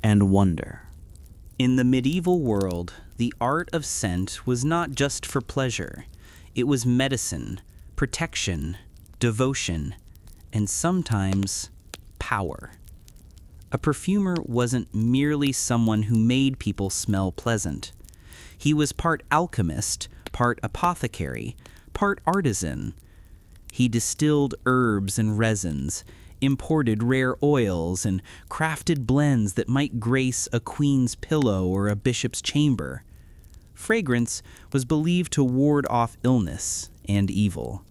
and wonder. In the medieval world, the art of scent was not just for pleasure. It was medicine, protection, devotion, and sometimes power. A perfumer wasn't merely someone who made people smell pleasant. He was part alchemist, part apothecary, part artisan. He distilled herbs and resins, imported rare oils, and crafted blends that might grace a queen's pillow or a bishop's chamber. Fragrance was believed to ward off illness and evil.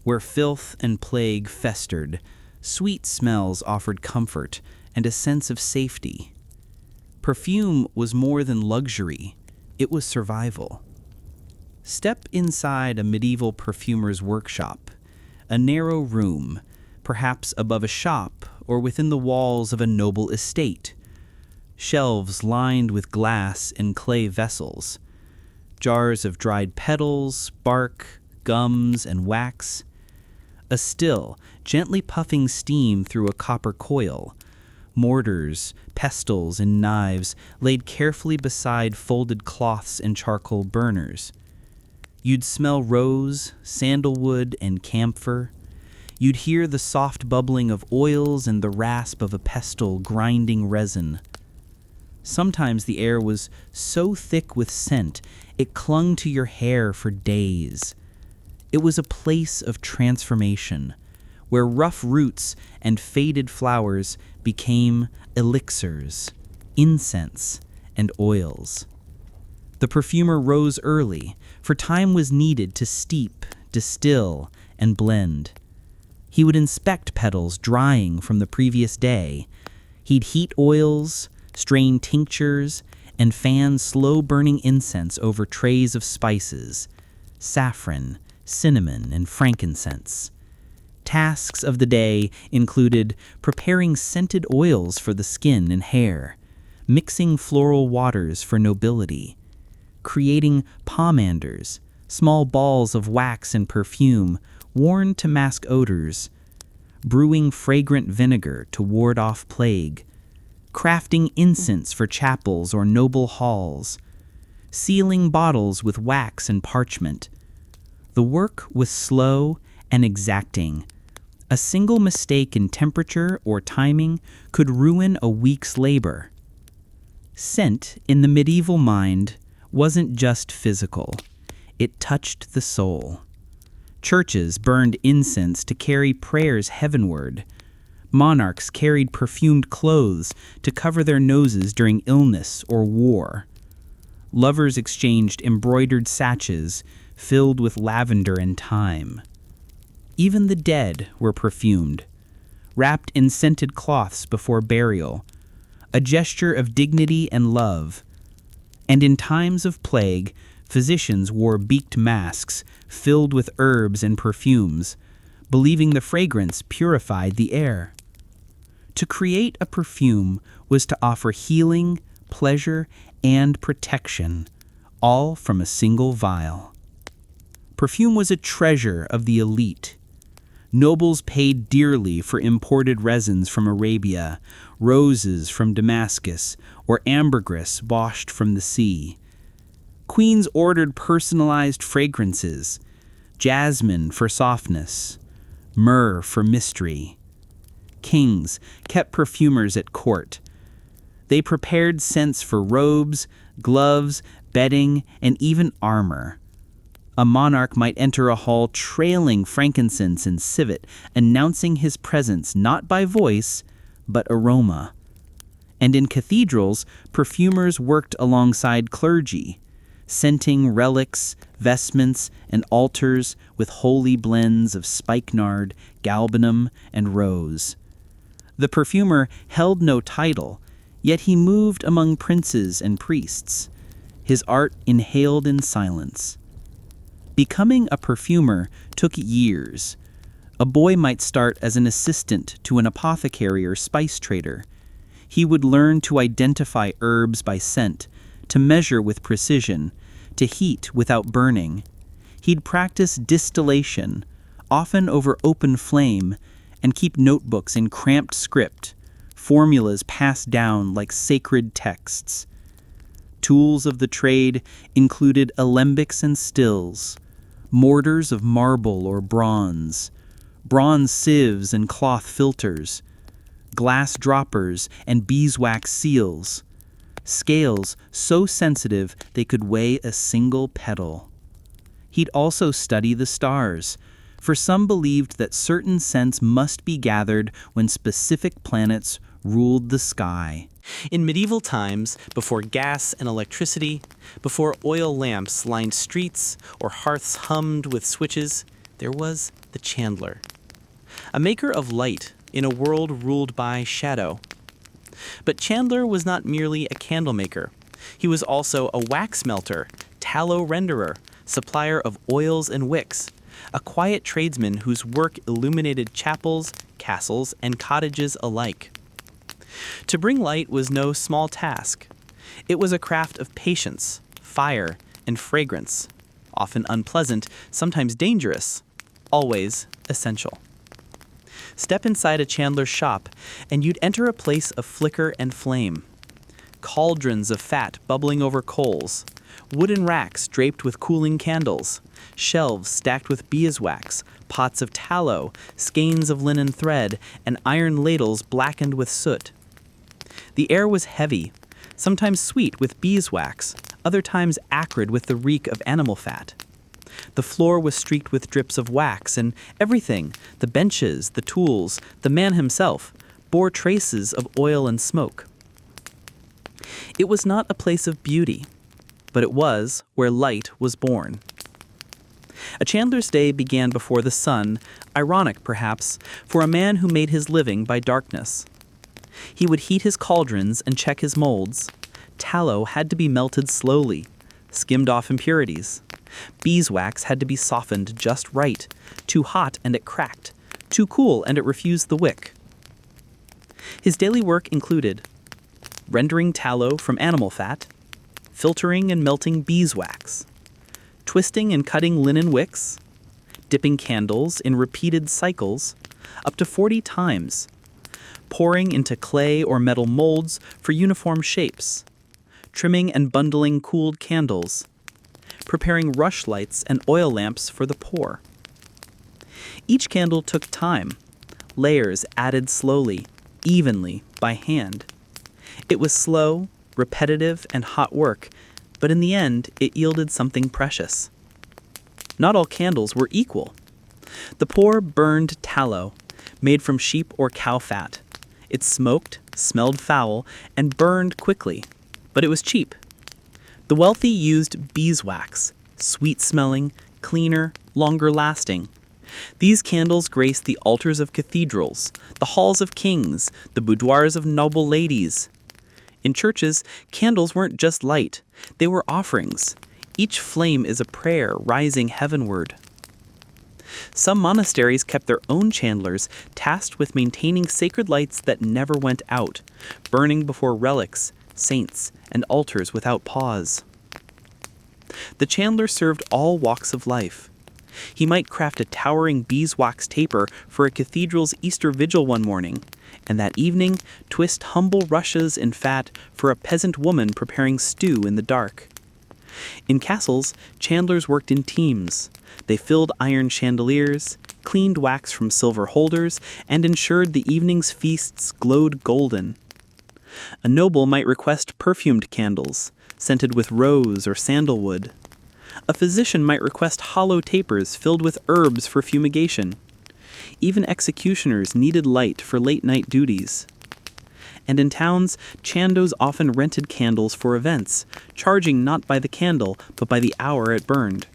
Where filth and plague festered, sweet smells offered comfort and a sense of safety. Perfume was more than luxury, it was survival. Step inside a medieval perfumer's workshop, a narrow room, perhaps above a shop or within the walls of a noble estate. Shelves lined with glass and clay vessels, jars of dried petals, bark, gums, and wax. A still, gently puffing steam through a copper coil. Mortars, pestles, and knives laid carefully beside folded cloths and charcoal burners. You'd smell rose, sandalwood, and camphor. You'd hear the soft bubbling of oils and the rasp of a pestle grinding resin. Sometimes the air was so thick with scent, it clung to your hair for days. It was a place of transformation, where rough roots and faded flowers became elixirs, incense, and oils. The perfumer rose early, for time was needed to steep, distill, and blend. He would inspect petals drying from the previous day. He'd heat oils, strain tinctures, and fan slow-burning incense over trays of spices, saffron, cinnamon, and frankincense. Tasks of the day included preparing scented oils for the skin and hair, mixing floral waters for nobility, creating pomanders, small balls of wax and perfume worn to mask odors, brewing fragrant vinegar to ward off plague, crafting incense for chapels or noble halls, sealing bottles with wax and parchment. The work was slow and exacting. A single mistake in temperature or timing could ruin a week's labor. Scent, in the medieval mind, wasn't just physical. It touched the soul. Churches burned incense to carry prayers heavenward. Monarchs carried perfumed clothes to cover their noses during illness or war. Lovers exchanged embroidered sachets filled with lavender and thyme. Even the dead were perfumed, wrapped in scented cloths before burial, a gesture of dignity and love. And in times of plague, physicians wore beaked masks filled with herbs and perfumes, believing the fragrance purified the air. To create a perfume was to offer healing, pleasure, and protection, all from a single vial. Perfume was a treasure of the elite. Nobles paid dearly for imported resins from Arabia, roses from Damascus, or ambergris washed from the sea. Queens ordered personalized fragrances, jasmine for softness, myrrh for mystery. Kings kept perfumers at court. They prepared scents for robes, gloves, bedding, and even armor. A monarch might enter a hall trailing frankincense and civet, announcing his presence not by voice, but aroma. And in cathedrals, perfumers worked alongside clergy, scenting relics, vestments, and altars with holy blends of spikenard, galbanum, and rose. The perfumer held no title, yet he moved among princes and priests, his art inhaled in silence. Becoming a perfumer took years. A boy might start as an assistant to an apothecary or spice trader. He would learn to identify herbs by scent, to measure with precision, to heat without burning. He'd practice distillation, often over open flame, and keep notebooks in cramped script, formulas passed down like sacred texts. Tools of the trade included alembics and stills, mortars of marble or bronze sieves and cloth filters, glass droppers and beeswax seals, scales so sensitive they could weigh a single petal. He'd also study the stars, for some believed that certain scents must be gathered when specific planets ruled the sky. In medieval times, before gas and electricity, before oil lamps lined streets or hearths hummed with switches, there was the chandler, a maker of light in a world ruled by shadow. But Chandler was not merely a candle maker. He was also a wax melter, tallow renderer, supplier of oils and wicks, a quiet tradesman whose work illuminated chapels, castles, and cottages alike. To bring light was no small task. It was a craft of patience, fire, and fragrance, often unpleasant, sometimes dangerous, always essential. Step inside a chandler's shop, and you'd enter a place of flicker and flame. Cauldrons of fat bubbling over coals, wooden racks draped with cooling candles, shelves stacked with beeswax, pots of tallow, skeins of linen thread, and iron ladles blackened with soot. The air was heavy, sometimes sweet with beeswax, other times acrid with the reek of animal fat. The floor was streaked with drips of wax, and everything, the benches, the tools, the man himself, bore traces of oil and smoke. It was not a place of beauty, but it was where light was born. A chandler's day began before the sun, ironic perhaps, for a man who made his living by darkness. He would heat his cauldrons and check his molds. Tallow had to be melted slowly, skimmed off impurities. Beeswax had to be softened just right, too hot and it cracked, too cool and it refused the wick. His daily work included rendering tallow from animal fat, filtering and melting beeswax, twisting and cutting linen wicks, dipping candles in repeated cycles, up to 40 times, pouring into clay or metal molds for uniform shapes, trimming and bundling cooled candles, preparing rush lights and oil lamps for the poor. Each candle took time, layers added slowly, evenly, by hand. It was slow, repetitive, and hot work, but in the end, it yielded something precious. Not all candles were equal. The poor burned tallow, made from sheep or cow fat. It smoked, smelled foul, and burned quickly, but it was cheap. The wealthy used beeswax, sweet-smelling, cleaner, longer-lasting. These candles graced the altars of cathedrals, the halls of kings, the boudoirs of noble ladies. In churches, candles weren't just light, they were offerings. Each flame is a prayer rising heavenward. Some monasteries kept their own chandlers, tasked with maintaining sacred lights that never went out, burning before relics, saints, and altars without pause. The chandler served all walks of life. He might craft a towering beeswax taper for a cathedral's Easter vigil one morning, and that evening twist humble rushes in fat for a peasant woman preparing stew in the dark. In castles, chandlers worked in teams. They filled iron chandeliers, cleaned wax from silver holders, and ensured the evening's feasts glowed golden. A noble might request perfumed candles, scented with rose or sandalwood. A physician might request hollow tapers filled with herbs for fumigation. Even executioners needed light for late-night duties. And in towns, chandos often rented candles for events, charging not by the candle, but by the hour it burned.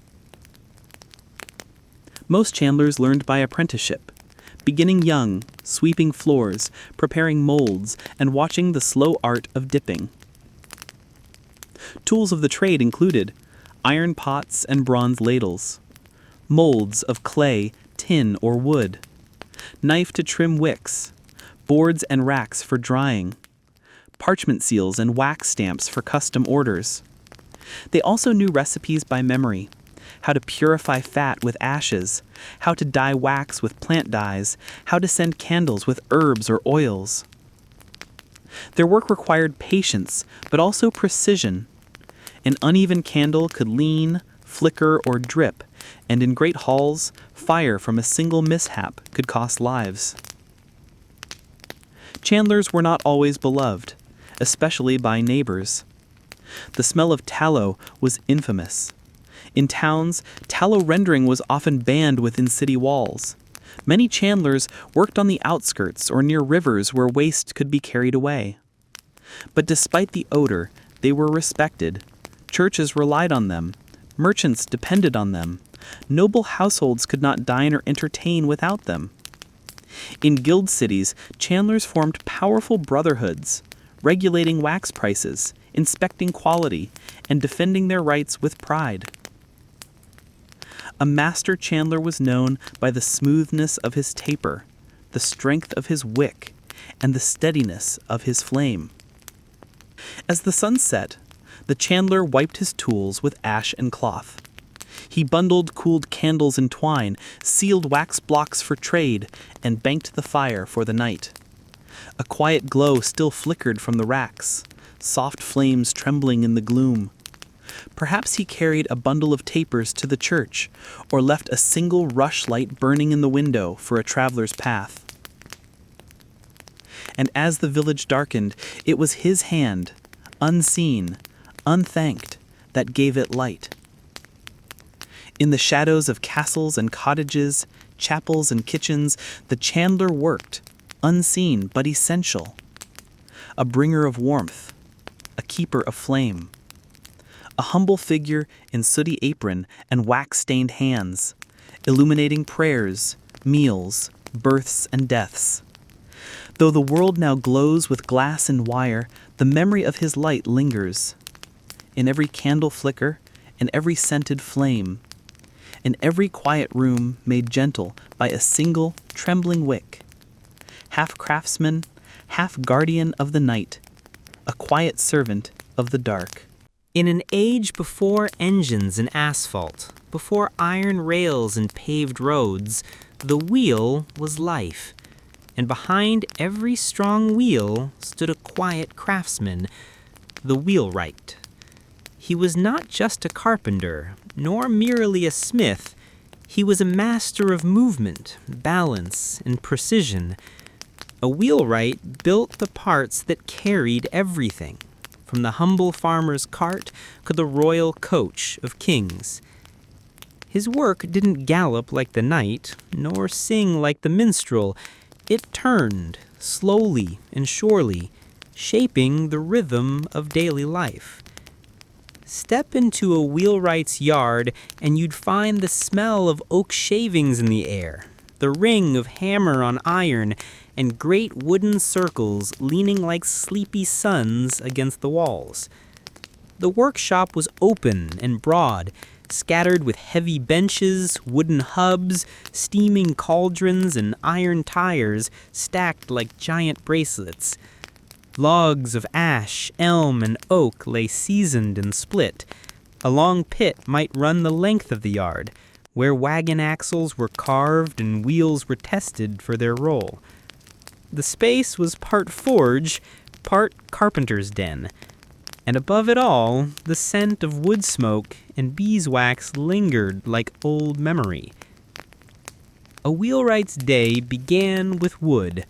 Most chandlers learned by apprenticeship, beginning young, sweeping floors, preparing molds, and watching the slow art of dipping. Tools of the trade included iron pots and bronze ladles, molds of clay, tin, or wood, knife to trim wicks, boards and racks for drying, parchment seals and wax stamps for custom orders. They also knew recipes by memory, how to purify fat with ashes, how to dye wax with plant dyes, how to scent candles with herbs or oils. Their work required patience, but also precision. An uneven candle could lean, flicker, or drip, and in great halls, fire from a single mishap could cost lives. Chandlers were not always beloved, especially by neighbors. The smell of tallow was infamous. In towns, tallow rendering was often banned within city walls. Many chandlers worked on the outskirts or near rivers where waste could be carried away. But despite the odor, they were respected. Churches relied on them. Merchants depended on them. Noble households could not dine or entertain without them. In guild cities, chandlers formed powerful brotherhoods, regulating wax prices, inspecting quality, and defending their rights with pride. A master chandler was known by the smoothness of his taper, the strength of his wick, and the steadiness of his flame. As the sun set, the chandler wiped his tools with ash and cloth. He bundled cooled candles in twine, sealed wax blocks for trade, and banked the fire for the night. A quiet glow still flickered from the racks, soft flames trembling in the gloom. Perhaps he carried a bundle of tapers to the church, or left a single rush light burning in the window for a traveler's path. And as the village darkened, it was his hand, unseen, unthanked, that gave it light. In the shadows of castles and cottages, chapels and kitchens, the chandler worked, unseen but essential. A bringer of warmth, a keeper of flame. a humble figure in sooty apron and wax-stained hands, illuminating prayers, meals, births, and deaths. Though the world now glows with glass and wire, the memory of his light lingers. In every candle flicker, in every scented flame, in every quiet room made gentle by a single trembling wick. Half craftsman, half guardian of the night, a quiet servant of the dark. In an age before engines and asphalt, before iron rails and paved roads, the wheel was life. And behind every strong wheel stood a quiet craftsman, the wheelwright. He was not just a carpenter, nor merely a smith. He was a master of movement, balance, and precision. A wheelwright built the parts that carried everything, from the humble farmer's cart to the royal coach of kings. His work didn't gallop like the knight, nor sing like the minstrel. It turned, slowly and surely, shaping the rhythm of daily life. Step into a wheelwright's yard, and you'd find the smell of oak shavings in the air, the ring of hammer on iron, and great wooden circles leaning like sleepy suns against the walls. The workshop was open and broad, scattered with heavy benches, wooden hubs, steaming cauldrons, and iron tires stacked like giant bracelets. Logs of ash, elm, and oak lay seasoned and split. A long pit might run the length of the yard, where wagon axles were carved and wheels were tested for their roll. The space was part forge, part carpenter's den, and above it all, the scent of wood smoke and beeswax lingered like old memory. A wheelwright's day began with wood,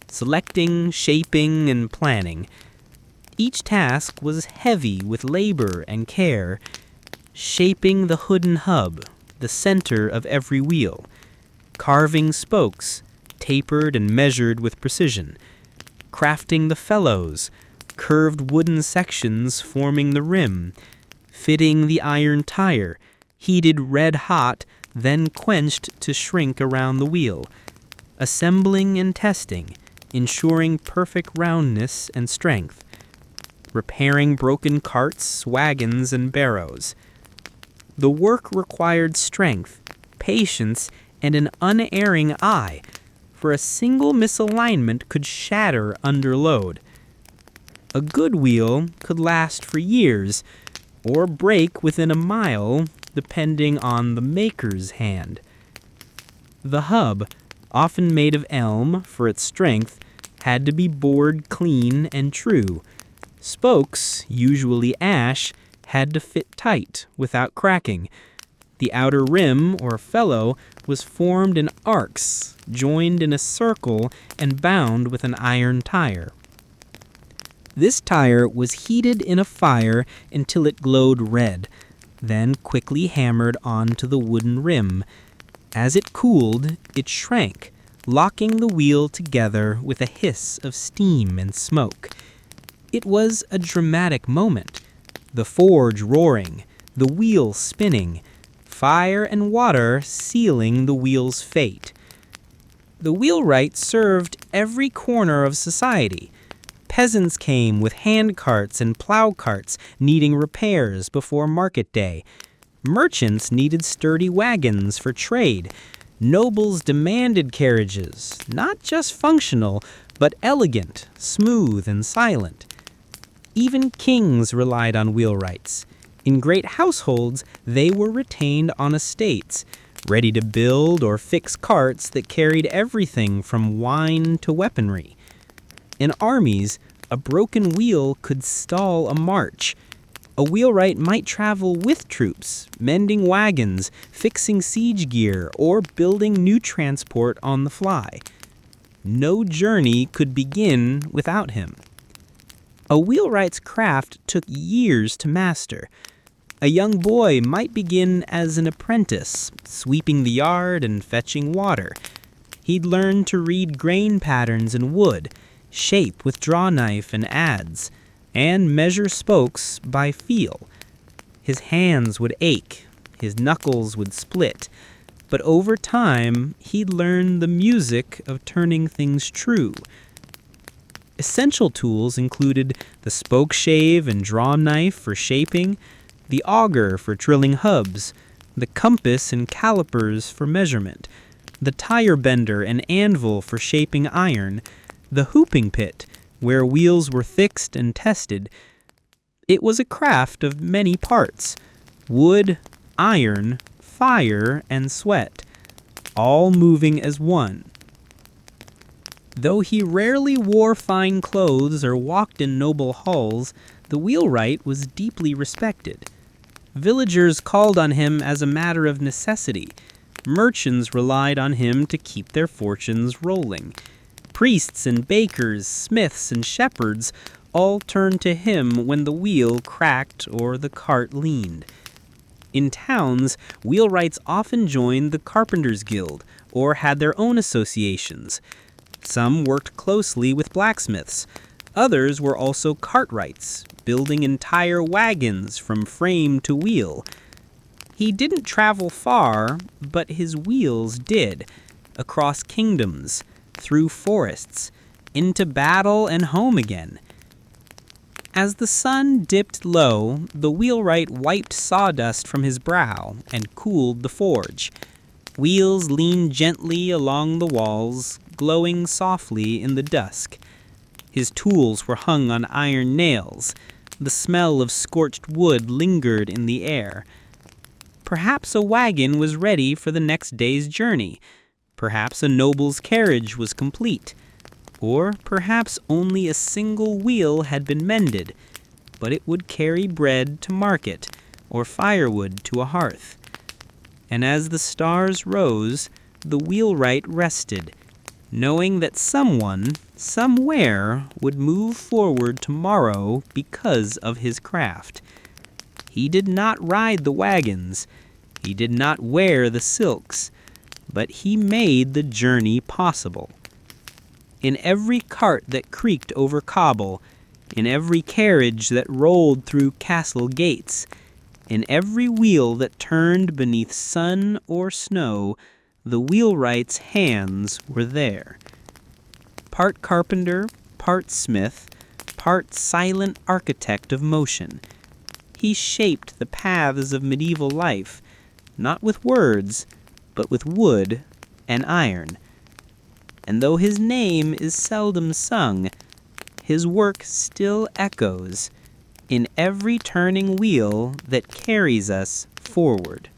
selecting, shaping, and planning. Each task was heavy with labor and care, shaping the hood and hub, the center of every wheel, carving spokes, tapered and measured with precision, crafting the felloes, curved wooden sections forming the rim, fitting the iron tire, heated red hot, then quenched to shrink around the wheel, assembling and testing, ensuring perfect roundness and strength, repairing broken carts, wagons, and barrows. The work required strength, patience, and an unerring eye, for a single misalignment could shatter under load. A good wheel could last for years, or break within a mile, depending on the maker's hand. The hub, often made of elm for its strength, had to be bored clean and true. Spokes, usually ash, had to fit tight without cracking. The outer rim, or felloe, was formed in arcs, joined in a circle, and bound with an iron tire. This tire was heated in a fire until it glowed red, then quickly hammered onto the wooden rim. As it cooled, it shrank, locking the wheel together with a hiss of steam and smoke. It was a dramatic moment. The forge roaring, the wheel spinning, fire and water sealing the wheel's fate. The wheelwright served every corner of society. Peasants came with hand carts and plow carts needing repairs before market day. Merchants needed sturdy wagons for trade. Nobles demanded carriages, not just functional, but elegant, smooth, and silent. Even kings relied on wheelwrights. In great households, they were retained on estates, ready to build or fix carts that carried everything from wine to weaponry. In armies, a broken wheel could stall a march. A wheelwright might travel with troops, mending wagons, fixing siege gear, or building new transport on the fly. No journey could begin without him. A wheelwright's craft took years to master. A young boy might begin as an apprentice, sweeping the yard and fetching water. He'd learn to read grain patterns in wood, shape with draw knife and adze, and measure spokes by feel. His hands would ache, his knuckles would split, but over time, he'd learn the music of turning things true. Essential tools included the spokeshave and draw knife for shaping, the auger for drilling hubs, the compass and calipers for measurement, the tire bender and anvil for shaping iron, the hooping pit, where wheels were fixed and tested. It was a craft of many parts: wood, iron, fire, and sweat, all moving as one. Though he rarely wore fine clothes or walked in noble halls, the wheelwright was deeply respected. Villagers called on him as a matter of necessity. Merchants relied on him to keep their fortunes rolling. Priests and bakers, smiths and shepherds all turned to him when the wheel cracked or the cart leaned. In towns, wheelwrights often joined the Carpenters' Guild or had their own associations. Some worked closely with blacksmiths. Others were also cartwrights, building entire wagons from frame to wheel. He didn't travel far, but his wheels did, across kingdoms, through forests, into battle and home again. As the sun dipped low, the wheelwright wiped sawdust from his brow and cooled the forge. Wheels leaned gently along the walls, glowing softly in the dusk. His tools were hung on iron nails. The smell of scorched wood lingered in the air. Perhaps a wagon was ready for the next day's journey. Perhaps a noble's carriage was complete. Or perhaps only a single wheel had been mended, but it would carry bread to market or firewood to a hearth. And as the stars rose, the wheelwright rested, knowing that someone, somewhere, would move forward tomorrow because of his craft. He did not ride the wagons. He did not wear the silks, but he made the journey possible. In every cart that creaked over cobble, in every carriage that rolled through castle gates, in every wheel that turned beneath sun or snow, the wheelwright's hands were there. Part carpenter, part smith, part silent architect of motion, he shaped the paths of medieval life, not with words, but with wood and iron. And though his name is seldom sung, his work still echoes in every turning wheel that carries us forward.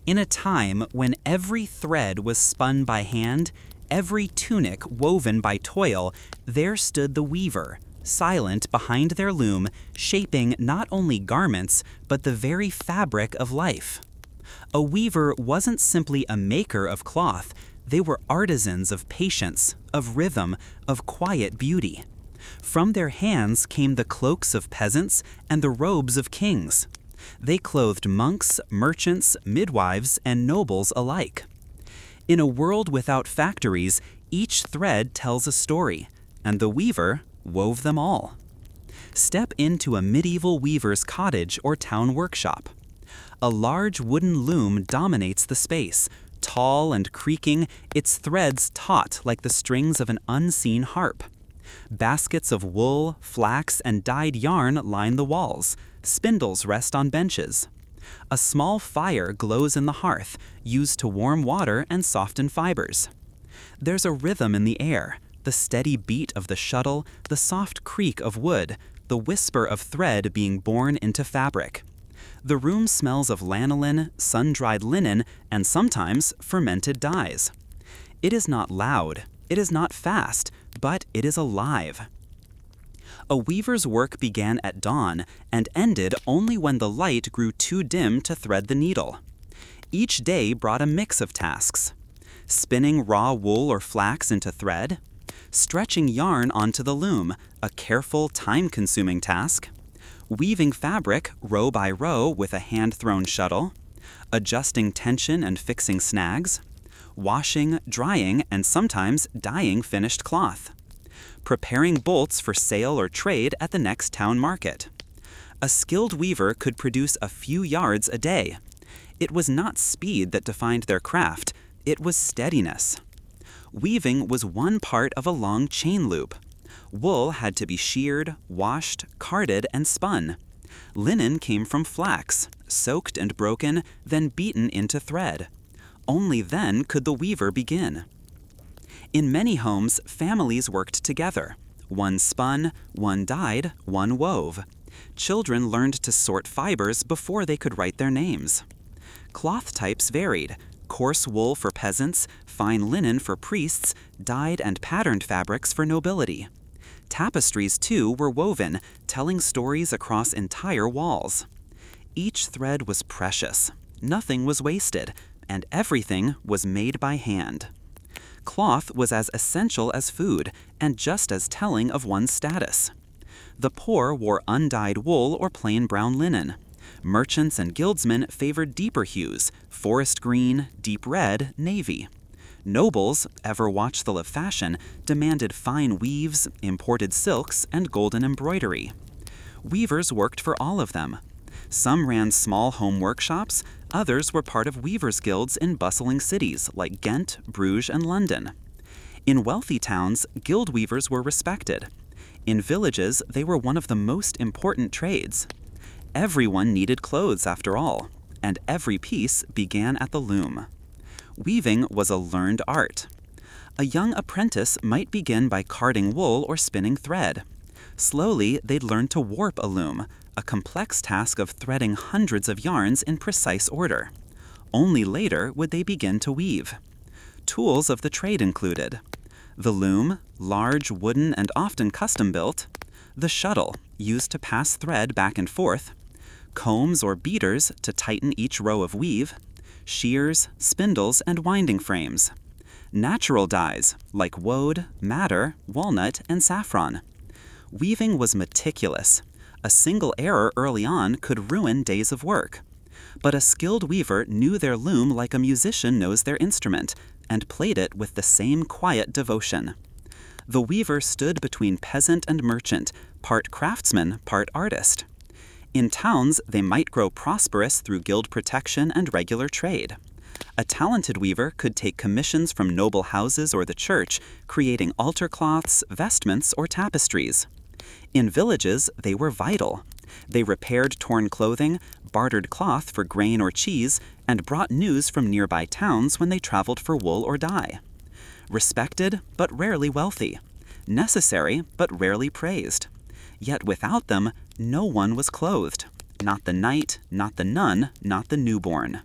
In a time when every thread was spun by hand, every tunic woven by toil, there stood the weaver, silent behind their loom, shaping not only garments, but the very fabric of life. A weaver wasn't simply a maker of cloth. They were artisans of patience, of rhythm, of quiet beauty. From their hands came the cloaks of peasants and the robes of kings. They clothed monks, merchants, midwives, and nobles alike. In a world without factories, each thread tells a story, and the weaver wove them all. Step into a medieval weaver's cottage or town workshop. A large wooden loom dominates the space. Tall and creaking, its threads taut like the strings of an unseen harp. Baskets of wool, flax, and dyed yarn line the walls. Spindles rest on benches. A small fire glows in the hearth, used to warm water and soften fibers. There's a rhythm in the air, the steady beat of the shuttle, the soft creak of wood, the whisper of thread being born into fabric. The room smells of lanolin, sun-dried linen, and sometimes fermented dyes. It is not loud, it is not fast, but it is alive. A weaver's work began at dawn and ended only when the light grew too dim to thread the needle. Each day brought a mix of tasks: spinning raw wool or flax into thread, stretching yarn onto the loom, a careful, time-consuming task, weaving fabric row by row with a hand-thrown shuttle, adjusting tension and fixing snags, washing, drying, and sometimes dyeing finished cloth, preparing bolts for sale or trade at the next town market. A skilled weaver could produce a few yards a day. It was not speed that defined their craft, it was steadiness. Weaving was one part of a long chain loop. Wool had to be sheared, washed, carded, and spun. Linen came from flax, soaked and broken, then beaten into thread. Only then could the weaver begin. In many homes, families worked together. One spun, one dyed, one wove. Children learned to sort fibers before they could write their names. Cloth types varied: coarse wool for peasants, fine linen for priests, dyed and patterned fabrics for nobility. Tapestries, too, were woven, telling stories across entire walls. Each thread was precious, nothing was wasted, and everything was made by hand. Cloth was as essential as food, and just as telling of one's status. The poor wore undyed wool or plain brown linen. Merchants and guildsmen favored deeper hues: forest green, deep red, navy. Nobles, ever watchful of fashion, demanded fine weaves, imported silks, and golden embroidery. Weavers worked for all of them. Some ran small home workshops, others were part of weavers' guilds in bustling cities like Ghent, Bruges, and London. In wealthy towns, guild weavers were respected. In villages, they were one of the most important trades. Everyone needed clothes, after all, and every piece began at the loom. Weaving was a learned art. A young apprentice might begin by carding wool or spinning thread. Slowly, they'd learn to warp a loom, a complex task of threading hundreds of yarns in precise order. Only later would they begin to weave. Tools of the trade included the loom, large, wooden, and often custom-built; the shuttle, used to pass thread back and forth; combs or beaters to tighten each row of weave; shears, spindles, and winding frames; natural dyes like woad, madder, walnut, and saffron. Weaving was meticulous. A single error early on could ruin days of work. But a skilled weaver knew their loom like a musician knows their instrument, and played it with the same quiet devotion. The weaver stood between peasant and merchant, part craftsman, part artist. In towns, they might grow prosperous through guild protection and regular trade. A talented weaver could take commissions from noble houses or the church, creating altar cloths, vestments, or tapestries. In villages, they were vital. They repaired torn clothing, bartered cloth for grain or cheese, and brought news from nearby towns when they traveled for wool or dye. Respected, but rarely wealthy. Necessary, but rarely praised. Yet without them, no one was clothed. Not the knight, not the nun, not the newborn.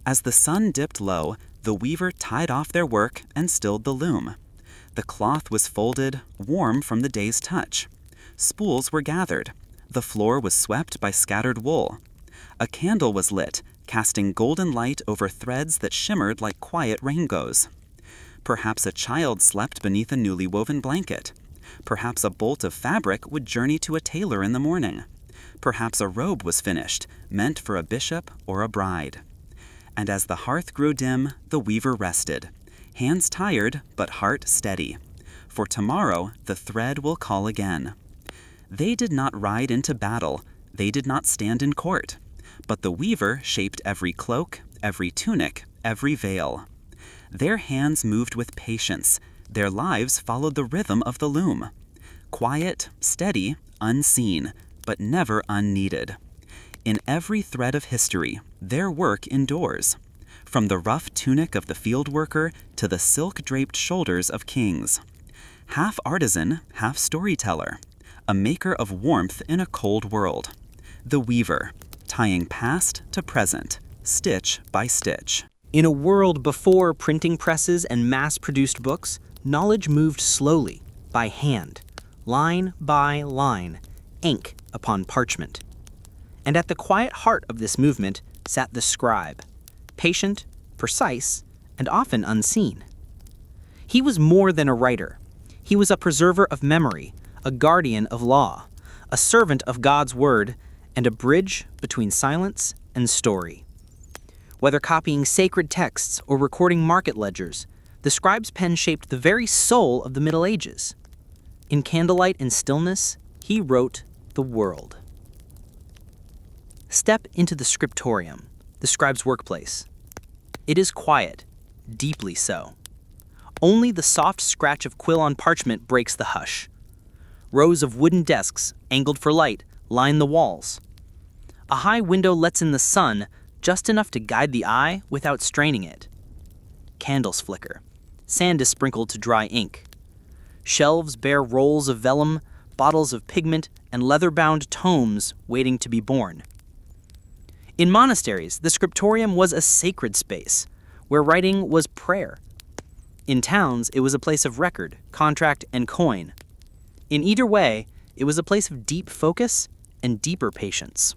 As the sun dipped low, the weaver tied off their work and stilled the loom. The cloth was folded, warm from the day's touch. Spools were gathered. The floor was swept by scattered wool. A candle was lit, casting golden light over threads that shimmered like quiet rainbows. Perhaps a child slept beneath a newly woven blanket. Perhaps a bolt of fabric would journey to a tailor in the morning. Perhaps a robe was finished, meant for a bishop or a bride. And as the hearth grew dim, the weaver rested, hands tired but heart steady. For tomorrow the thread will call again. They did not ride into battle, they did not stand in court, but the weaver shaped every cloak, every tunic, every veil. Their hands moved with patience, their lives followed the rhythm of the loom. Quiet, steady, unseen, but never unneeded. In every thread of history, their work endures. From the rough tunic of the field worker to the silk-draped shoulders of kings. Half artisan, half storyteller. A maker of warmth in a cold world. The weaver, tying past to present, stitch by stitch. In a world before printing presses and mass-produced books, knowledge moved slowly, by hand, line by line, ink upon parchment. And at the quiet heart of this movement sat the scribe, patient, precise, and often unseen. He was more than a writer. He was a preserver of memory, a guardian of law, a servant of God's word, and a bridge between silence and story. Whether copying sacred texts or recording market ledgers, the scribe's pen shaped the very soul of the Middle Ages. In candlelight and stillness, he wrote the world. Step into the scriptorium, the scribe's workplace. It is quiet, deeply so. Only the soft scratch of quill on parchment breaks the hush. Rows of wooden desks, angled for light, line the walls. A high window lets in the sun, just enough to guide the eye without straining it. Candles flicker. Sand is sprinkled to dry ink. Shelves bear rolls of vellum, bottles of pigment, and leather-bound tomes waiting to be born. In monasteries, the scriptorium was a sacred space, where writing was prayer. In towns, it was a place of record, contract, and coin. In either way, it was a place of deep focus and deeper patience.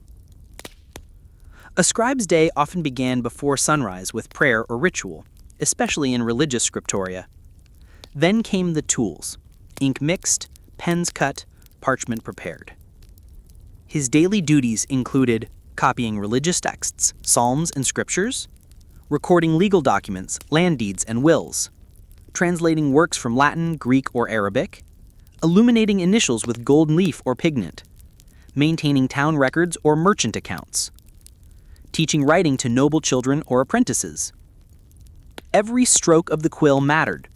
A scribe's day often began before sunrise with prayer or ritual, especially in religious scriptoria. Then came the tools, ink mixed, pens cut, parchment prepared. His daily duties included copying religious texts, psalms and scriptures, recording legal documents, land deeds and wills, translating works from Latin, Greek, or Arabic, illuminating initials with gold leaf or pigment, maintaining town records or merchant accounts, teaching writing to noble children or apprentices. Every stroke of the quill mattered.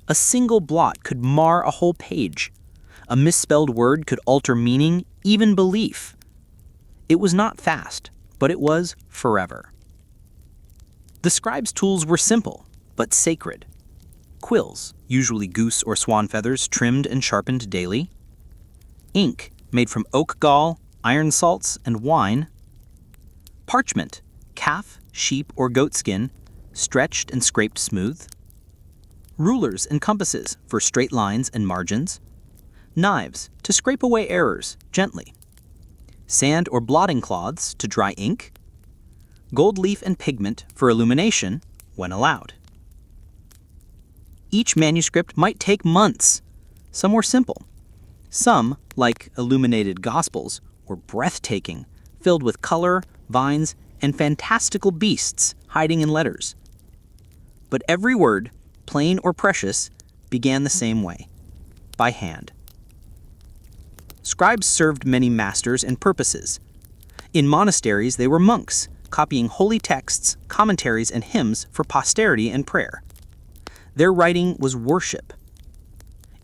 A single blot could mar a whole page. A misspelled word could alter meaning, even belief. It was not fast, but it was forever. The scribe's tools were simple, but sacred. Quills, usually goose or swan feathers, trimmed and sharpened daily. Ink, made from oak gall, iron salts, and wine. Parchment, calf, sheep, or goat skin, stretched and scraped smooth. Rulers and compasses for straight lines and margins. Knives, to scrape away errors, gently. Sand or blotting cloths to dry ink. Gold leaf and pigment for illumination, when allowed. Each manuscript might take months. Some were simple. Some, like illuminated Gospels, were breathtaking, filled with color, vines, and fantastical beasts hiding in letters. But every word, plain or precious, began the same way, by hand. Scribes served many masters and purposes. In monasteries, they were monks, copying holy texts, commentaries, and hymns for posterity and prayer. Their writing was worship.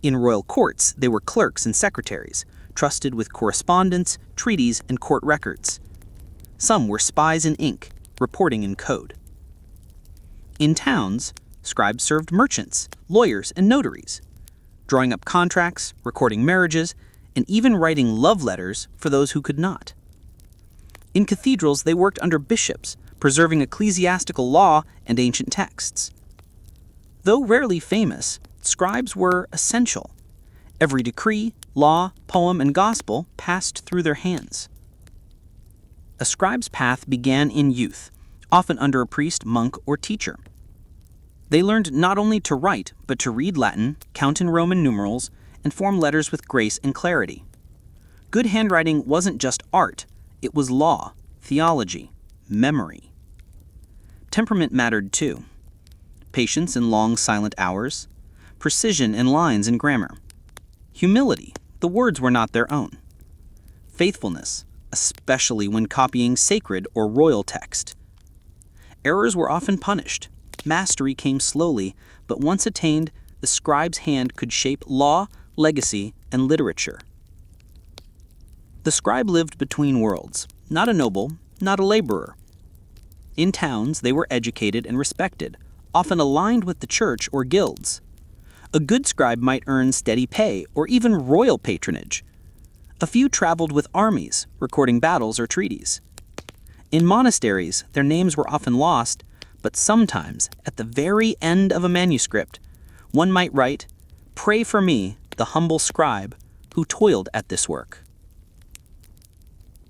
In royal courts, they were clerks and secretaries, trusted with correspondence, treaties, and court records. Some were spies in ink, reporting in code. In towns, scribes served merchants, lawyers, and notaries, drawing up contracts, recording marriages, and even writing love letters for those who could not. In cathedrals, they worked under bishops, preserving ecclesiastical law and ancient texts. Though rarely famous, scribes were essential. Every decree, law, poem, and gospel passed through their hands. A scribe's path began in youth, often under a priest, monk, or teacher. They learned not only to write, but to read Latin, count in Roman numerals, and form letters with grace and clarity. Good handwriting wasn't just art, it was law, theology, memory. Temperament mattered too. Patience in long silent hours, precision in lines and grammar. Humility, the words were not their own. Faithfulness, especially when copying sacred or royal text. Errors were often punished. Mastery came slowly, but once attained, the scribe's hand could shape law, legacy, and literature. The scribe lived between worlds, not a noble, not a laborer. In towns, they were educated and respected, often aligned with the church or guilds. A good scribe might earn steady pay or even royal patronage. A few traveled with armies, recording battles or treaties. In monasteries, their names were often lost, but sometimes, at the very end of a manuscript, one might write, "Pray for me, the humble scribe, who toiled at this work."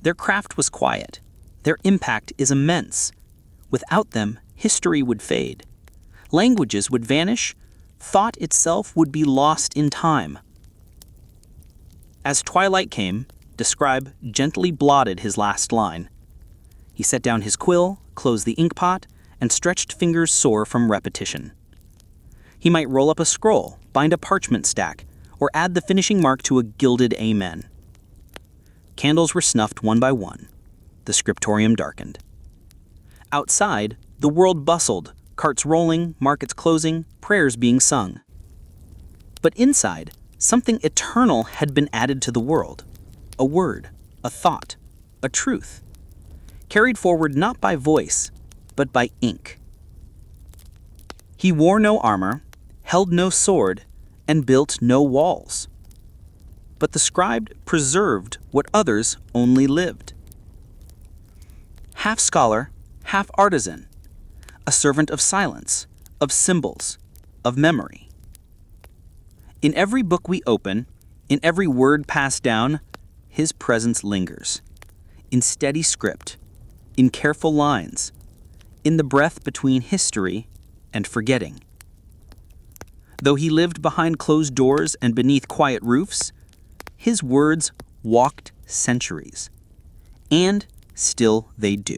Their craft was quiet. Their impact is immense. Without them, history would fade. Languages would vanish. Thought itself would be lost in time. As twilight came, the scribe gently blotted his last line. He set down his quill, closed the inkpot, and stretched fingers sore from repetition. He might roll up a scroll, bind a parchment stack, or add the finishing mark to a gilded amen. Candles were snuffed one by one. the scriptorium darkened. Outside, the world bustled, carts rolling, markets closing, prayers being sung. But inside, something eternal had been added to the world. A word, a thought, a truth. Carried forward not by voice, but by ink. He wore no armor, held no sword, and built no walls. But the scribe preserved what others only lived. Half scholar, half artisan, a servant of silence, of symbols, of memory. In every book we open, in every word passed down, his presence lingers. In steady script, in careful lines, in the breath between history and forgetting. Though he lived behind closed doors and beneath quiet roofs, his words walked centuries. And still they do.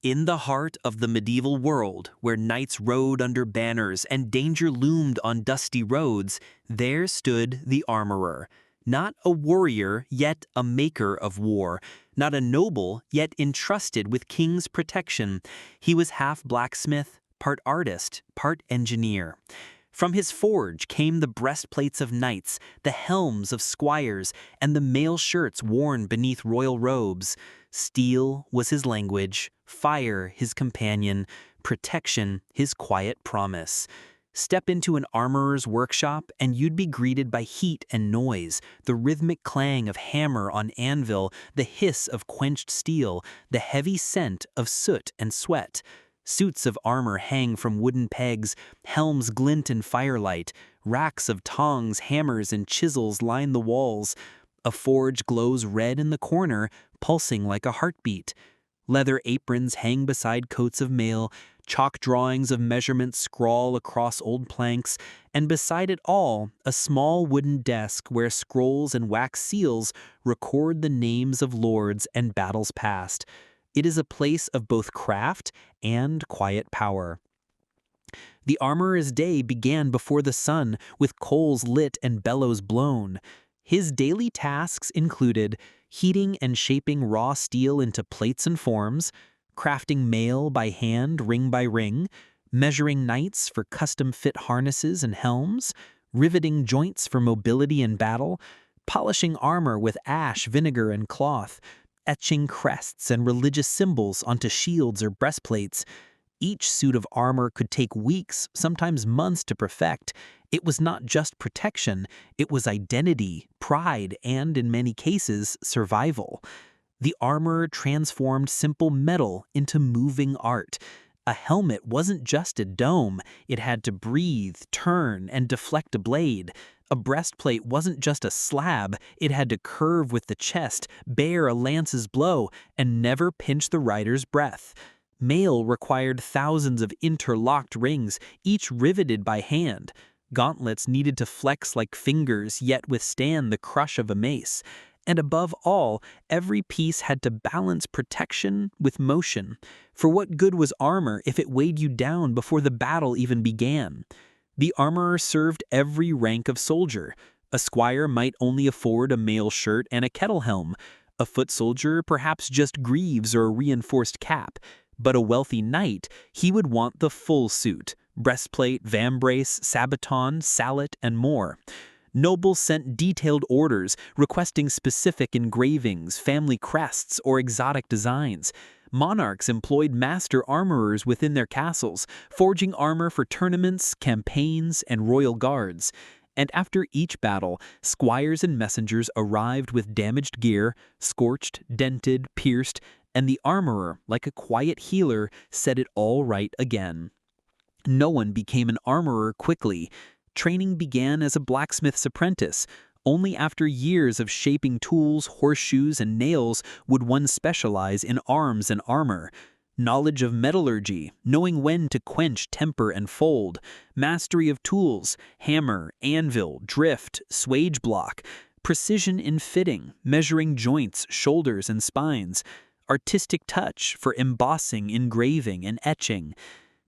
In the heart of the medieval world, where knights rode under banners and danger loomed on dusty roads, there stood the armorer. Not a warrior, yet a maker of war. Not a noble, yet entrusted with king's protection. He was half blacksmith, part artist, part engineer. From his forge came the breastplates of knights, the helms of squires, and the mail shirts worn beneath royal robes. Steel was his language, fire his companion, protection his quiet promise. Step into an armorer's workshop and you'd be greeted by heat and noise, the rhythmic clang of hammer on anvil, the hiss of quenched steel, the heavy scent of soot and sweat. Suits of armor hang from wooden pegs, helms glint in firelight, racks of tongs, hammers, and chisels line the walls. A forge glows red in the corner, pulsing like a heartbeat. Leather aprons hang beside coats of mail, chalk drawings of measurements scrawl across old planks, and beside it all, a small wooden desk where scrolls and wax seals record the names of lords and battles past. It is a place of both craft and quiet power. The armorer's day began before the sun, with coals lit and bellows blown. His daily tasks included heating and shaping raw steel into plates and forms, crafting mail by hand, ring by ring, measuring knights for custom-fit harnesses and helms, riveting joints for mobility in battle, polishing armor with ash, vinegar, and cloth, etching crests and religious symbols onto shields or breastplates. Each suit of armor could take weeks, sometimes months to perfect. It was not just protection, it was identity, pride, and, in many cases, survival. The armor transformed simple metal into moving art. A helmet wasn't just a dome, it had to breathe, turn, and deflect a blade. A breastplate wasn't just a slab, it had to curve with the chest, bear a lance's blow, and never pinch the rider's breath. Mail required thousands of interlocked rings, each riveted by hand. Gauntlets needed to flex like fingers, yet withstand the crush of a mace. And above all, every piece had to balance protection with motion. For what good was armor if it weighed you down before the battle even began? The armorer served every rank of soldier. A squire might only afford a mail shirt and a kettle helm. A foot soldier perhaps just greaves or a reinforced cap. But a wealthy knight, he would want the full suit: breastplate, vambrace, sabaton, sallet, and more. Nobles sent detailed orders requesting specific engravings, family crests, or exotic designs. Monarchs employed master armorers within their castles, forging armor for tournaments, campaigns, and royal guards. And after each battle, squires and messengers arrived with damaged gear, scorched, dented, pierced, and the armorer, like a quiet healer, set it all right again. No one became an armorer quickly. Training began as a blacksmith's apprentice. Only after years of shaping tools, horseshoes, and nails would one specialize in arms and armor. Knowledge of metallurgy, knowing when to quench, temper, and fold. Mastery of tools, hammer, anvil, drift, swage block. Precision in fitting, measuring joints, shoulders, and spines. Artistic touch for embossing, engraving, and etching.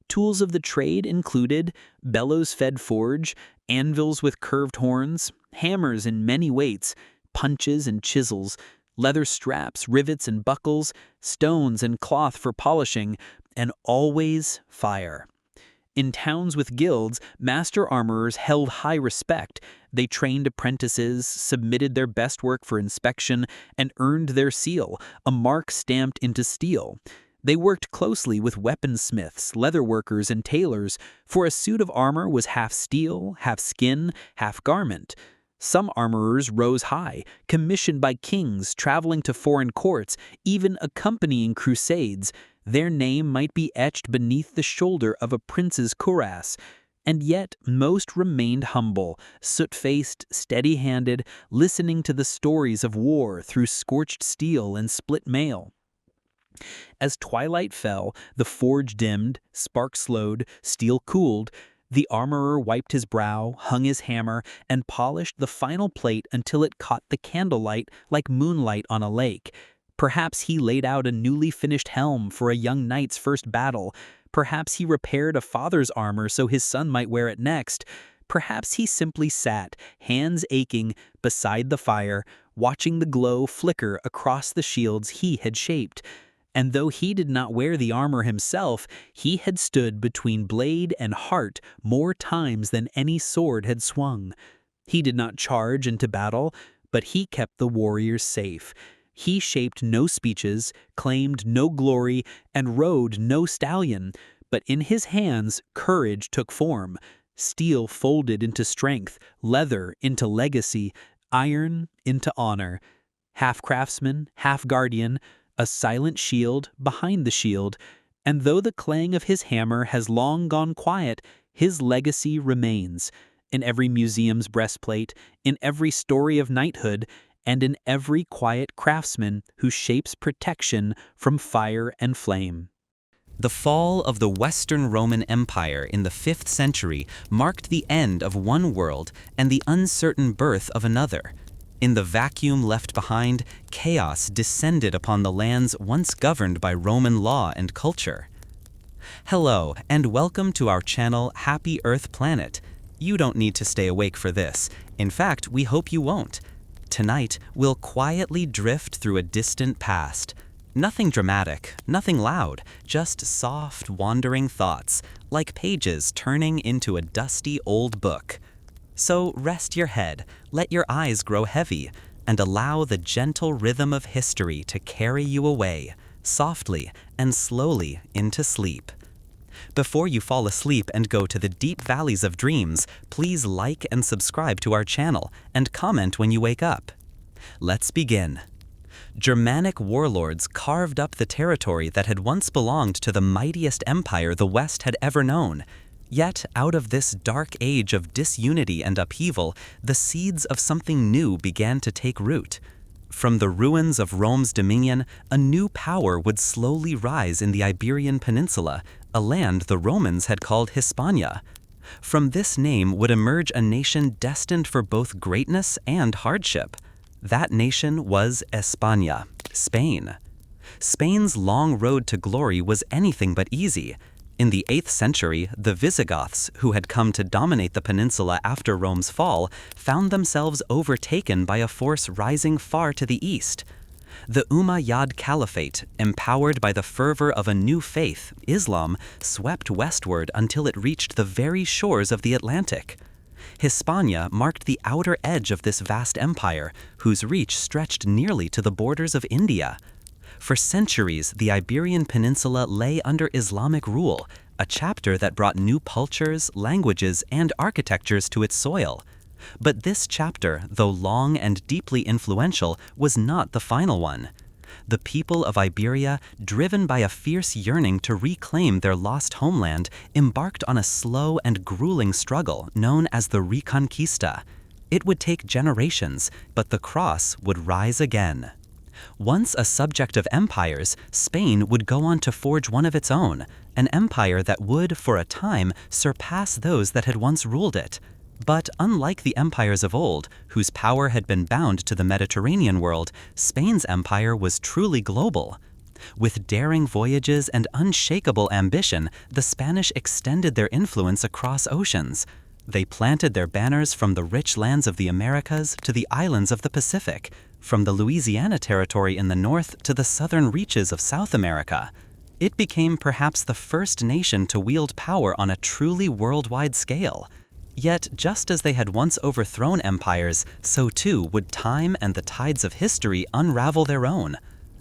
Tools of the trade included bellows-fed forge, anvils with curved horns, hammers in many weights, punches and chisels, leather straps, rivets and buckles, stones and cloth for polishing, and always fire. In towns with guilds, master armorers held high respect. They trained apprentices, submitted their best work for inspection, and earned their seal, a mark stamped into steel. They worked closely with weaponsmiths, leatherworkers, and tailors, for a suit of armor was half steel, half skin, half garment. Some armorers rose high, commissioned by kings, traveling to foreign courts, even accompanying crusades. Their name might be etched beneath the shoulder of a prince's cuirass. And yet most remained humble, soot-faced, steady-handed, listening to the stories of war through scorched steel and split mail. As twilight fell, the forge dimmed, sparks slowed, steel cooled. The armorer wiped his brow, hung his hammer, and polished the final plate until it caught the candlelight like moonlight on a lake. Perhaps he laid out a newly finished helm for a young knight's first battle. Perhaps he repaired a father's armor so his son might wear it next. Perhaps he simply sat, hands aching, beside the fire, watching the glow flicker across the shields he had shaped. And though he did not wear the armor himself, he had stood between blade and heart more times than any sword had swung. He did not charge into battle, but he kept the warriors safe. He shaped no speeches, claimed no glory, and rode no stallion, but in his hands courage took form. Steel folded into strength, leather into legacy, iron into honor. Half craftsman, half guardian, a silent shield behind the shield, and though the clang of his hammer has long gone quiet, his legacy remains. In every museum's breastplate, in every story of knighthood, and in every quiet craftsman who shapes protection from fire and flame. The fall of the Western Roman Empire in the 5th century marked the end of one world and the uncertain birth of another. In the vacuum left behind, chaos descended upon the lands once governed by Roman law and culture. Hello, and welcome to our channel Happy Earth Planet. You don't need to stay awake for this. In fact, we hope you won't. Tonight, we'll quietly drift through a distant past. Nothing dramatic, nothing loud, just soft, wandering thoughts, like pages turning into a dusty old book. So rest your head, let your eyes grow heavy, and allow the gentle rhythm of history to carry you away, softly and slowly into sleep. Before you fall asleep and go to the deep valleys of dreams, please like and subscribe to our channel and comment when you wake up. Let's begin. Germanic warlords carved up the territory that had once belonged to the mightiest empire the West had ever known. Yet, out of this dark age of disunity and upheaval, the seeds of something new began to take root. From the ruins of Rome's dominion, a new power would slowly rise in the Iberian Peninsula, a land the Romans had called Hispania. From this name would emerge a nation destined for both greatness and hardship. That nation was España, Spain. Spain's long road to glory was anything but easy. In the 8th century, the Visigoths, who had come to dominate the peninsula after Rome's fall, found themselves overtaken by a force rising far to the east. The Umayyad Caliphate, empowered by the fervor of a new faith, Islam, swept westward until it reached the very shores of the Atlantic. Hispania marked the outer edge of this vast empire, whose reach stretched nearly to the borders of India. For centuries, the Iberian Peninsula lay under Islamic rule, a chapter that brought new cultures, languages, and architectures to its soil. But this chapter, though long and deeply influential, was not the final one. The people of Iberia, driven by a fierce yearning to reclaim their lost homeland, embarked on a slow and grueling struggle known as the Reconquista. It would take generations, but the cross would rise again. Once a subject of empires, Spain would go on to forge one of its own, an empire that would, for a time, surpass those that had once ruled it. But unlike the empires of old, whose power had been bound to the Mediterranean world, Spain's empire was truly global. With daring voyages and unshakable ambition, the Spanish extended their influence across oceans. They planted their banners from the rich lands of the Americas to the islands of the Pacific. from the Louisiana Territory in the north to the southern reaches of South America. It became perhaps the first nation to wield power on a truly worldwide scale. Yet, just as they had once overthrown empires, so too would time and the tides of history unravel their own.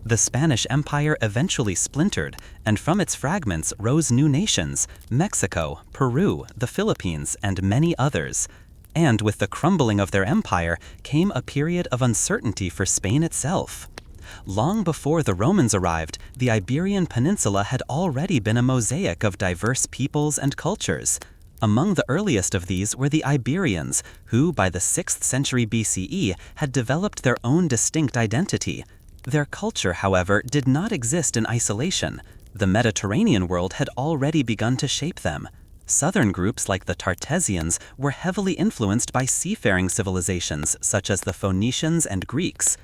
The Spanish Empire eventually splintered, and from its fragments rose new nations: Mexico, Peru, the Philippines, and many others. And with the crumbling of their empire came a period of uncertainty for Spain itself. Long before the Romans arrived, the Iberian Peninsula had already been a mosaic of diverse peoples and cultures. Among the earliest of these were the Iberians, who by the 6th century BCE had developed their own distinct identity. Their culture, however, did not exist in isolation. The Mediterranean world had already begun to shape them. Southern groups like the Tartessians were heavily influenced by seafaring civilizations such as the Phoenicians and Greeks.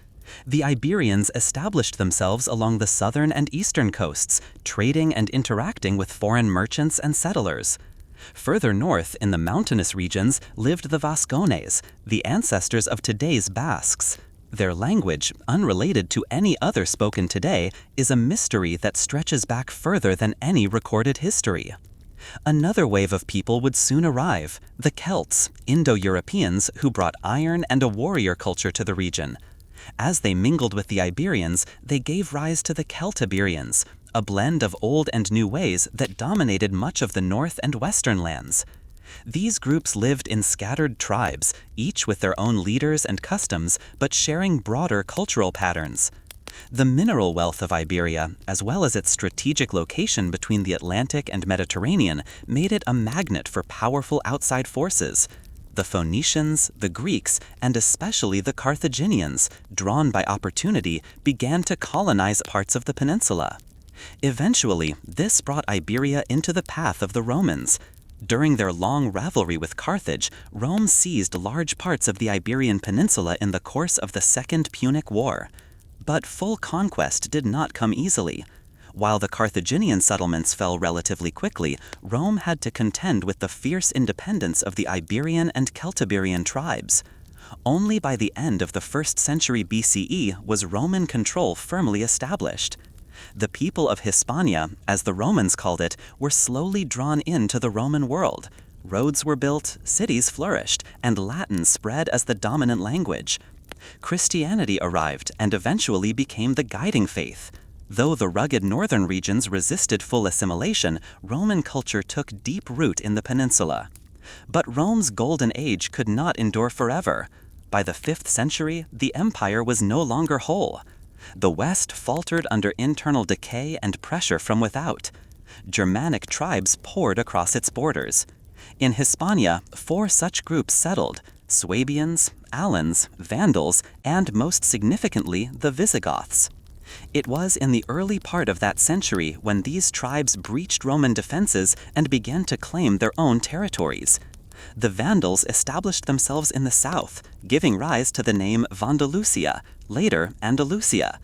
The Iberians established themselves along the southern and eastern coasts, trading and interacting with foreign merchants and settlers. Further north, in the mountainous regions, lived the Vascones, the ancestors of today's Basques. Their language, unrelated to any other spoken today, is a mystery that stretches back further than any recorded history. Another wave of people would soon arrive: the Celts, Indo-Europeans who brought iron and a warrior culture to the region. As they mingled with the Iberians, they gave rise to the Celtiberians, a blend of old and new ways that dominated much of the north and western lands. These groups lived in scattered tribes, each with their own leaders and customs, but sharing broader cultural patterns. The mineral wealth of Iberia, as well as its strategic location between the Atlantic and Mediterranean, made it a magnet for powerful outside forces. The Phoenicians, the Greeks, and especially the Carthaginians, drawn by opportunity, began to colonize parts of the peninsula. Eventually, this brought Iberia into the path of the Romans. During their long rivalry with Carthage, Rome seized large parts of the Iberian Peninsula in the course of the Second Punic War. But full conquest did not come easily. While the Carthaginian settlements fell relatively quickly, Rome had to contend with the fierce independence of the Iberian and Celtiberian tribes. Only by the end of the 1st century BCE was Roman control firmly established. The people of Hispania, as the Romans called it, were slowly drawn into the Roman world. Roads were built, cities flourished, and Latin spread as the dominant language. Christianity arrived and eventually became the guiding faith. Though the rugged northern regions resisted full assimilation, Roman culture took deep root in the peninsula. But Rome's golden age could not endure forever. By the 5th century, the empire was no longer whole. The West faltered under internal decay and pressure from without. Germanic tribes poured across its borders. In Hispania, 4 such groups settled: Swabians, Alans, Vandals, and most significantly, the Visigoths. It was in the early part of that century when these tribes breached Roman defenses and began to claim their own territories. The Vandals established themselves in the south, giving rise to the name Vandalusia, later Andalusia.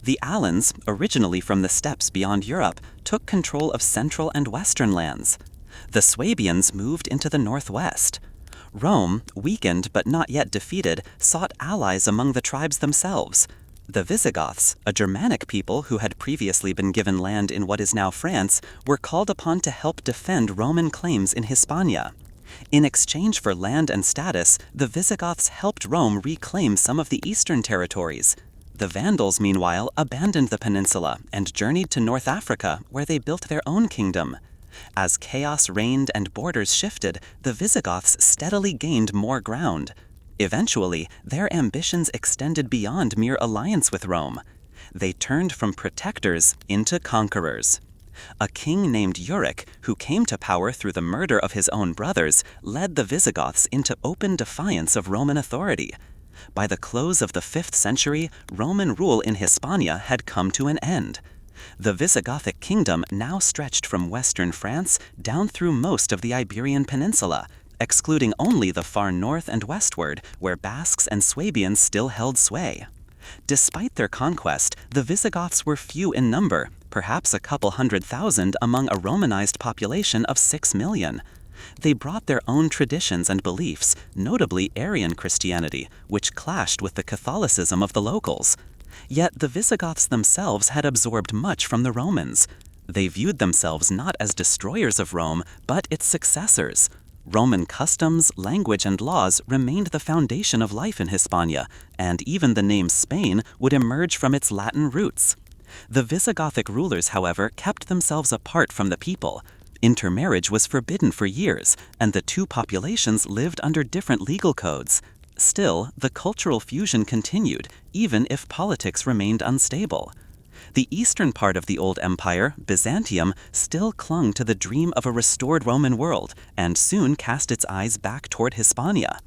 The Alans, originally from the steppes beyond Europe, took control of central and western lands. The Swabians moved into the northwest. Rome, weakened but not yet defeated, sought allies among the tribes themselves. The Visigoths, a Germanic people who had previously been given land in what is now France, were called upon to help defend Roman claims in Hispania. In exchange for land and status, the Visigoths helped Rome reclaim some of the eastern territories. The Vandals, meanwhile, abandoned the peninsula and journeyed to North Africa, where they built their own kingdom. As chaos reigned and borders shifted, the Visigoths steadily gained more ground. Eventually, their ambitions extended beyond mere alliance with Rome. They turned from protectors into conquerors. A king named Euric, who came to power through the murder of his own brothers, led the Visigoths into open defiance of Roman authority. By the close of the 5th century, Roman rule in Hispania had come to an end. The Visigothic kingdom now stretched from western France down through most of the Iberian Peninsula, excluding only the far north and westward, where Basques and Swabians still held sway. Despite their conquest, the Visigoths were few in number, perhaps a couple 100,000 among a Romanized population of 6 million. They brought their own traditions and beliefs, notably Arian Christianity, which clashed with the Catholicism of the locals. Yet the Visigoths themselves had absorbed much from the Romans. They viewed themselves not as destroyers of Rome, but its successors. Roman customs, language, and laws remained the foundation of life in Hispania, and even the name Spain would emerge from its Latin roots. The Visigothic rulers, however, kept themselves apart from the people. Intermarriage was forbidden for years, and the two populations lived under different legal codes. Still, the cultural fusion continued, even if politics remained unstable. The eastern part of the Old Empire, Byzantium, still clung to the dream of a restored Roman world, and soon cast its eyes back toward Hispania.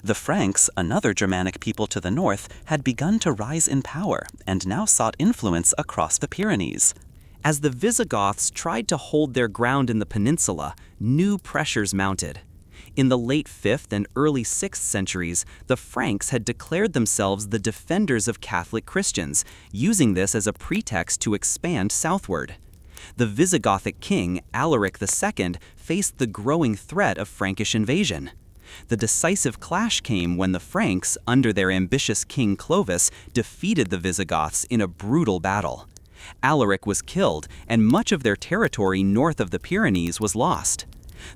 The Franks, another Germanic people to the north, had begun to rise in power, and now sought influence across the Pyrenees. As the Visigoths tried to hold their ground in the peninsula, new pressures mounted. In the late 5th and early 6th centuries, the Franks had declared themselves the defenders of Catholic Christians, using this as a pretext to expand southward. The Visigothic king, Alaric II, faced the growing threat of Frankish invasion. The decisive clash came when the Franks, under their ambitious king Clovis, defeated the Visigoths in a brutal battle. Alaric was killed, and much of their territory north of the Pyrenees was lost.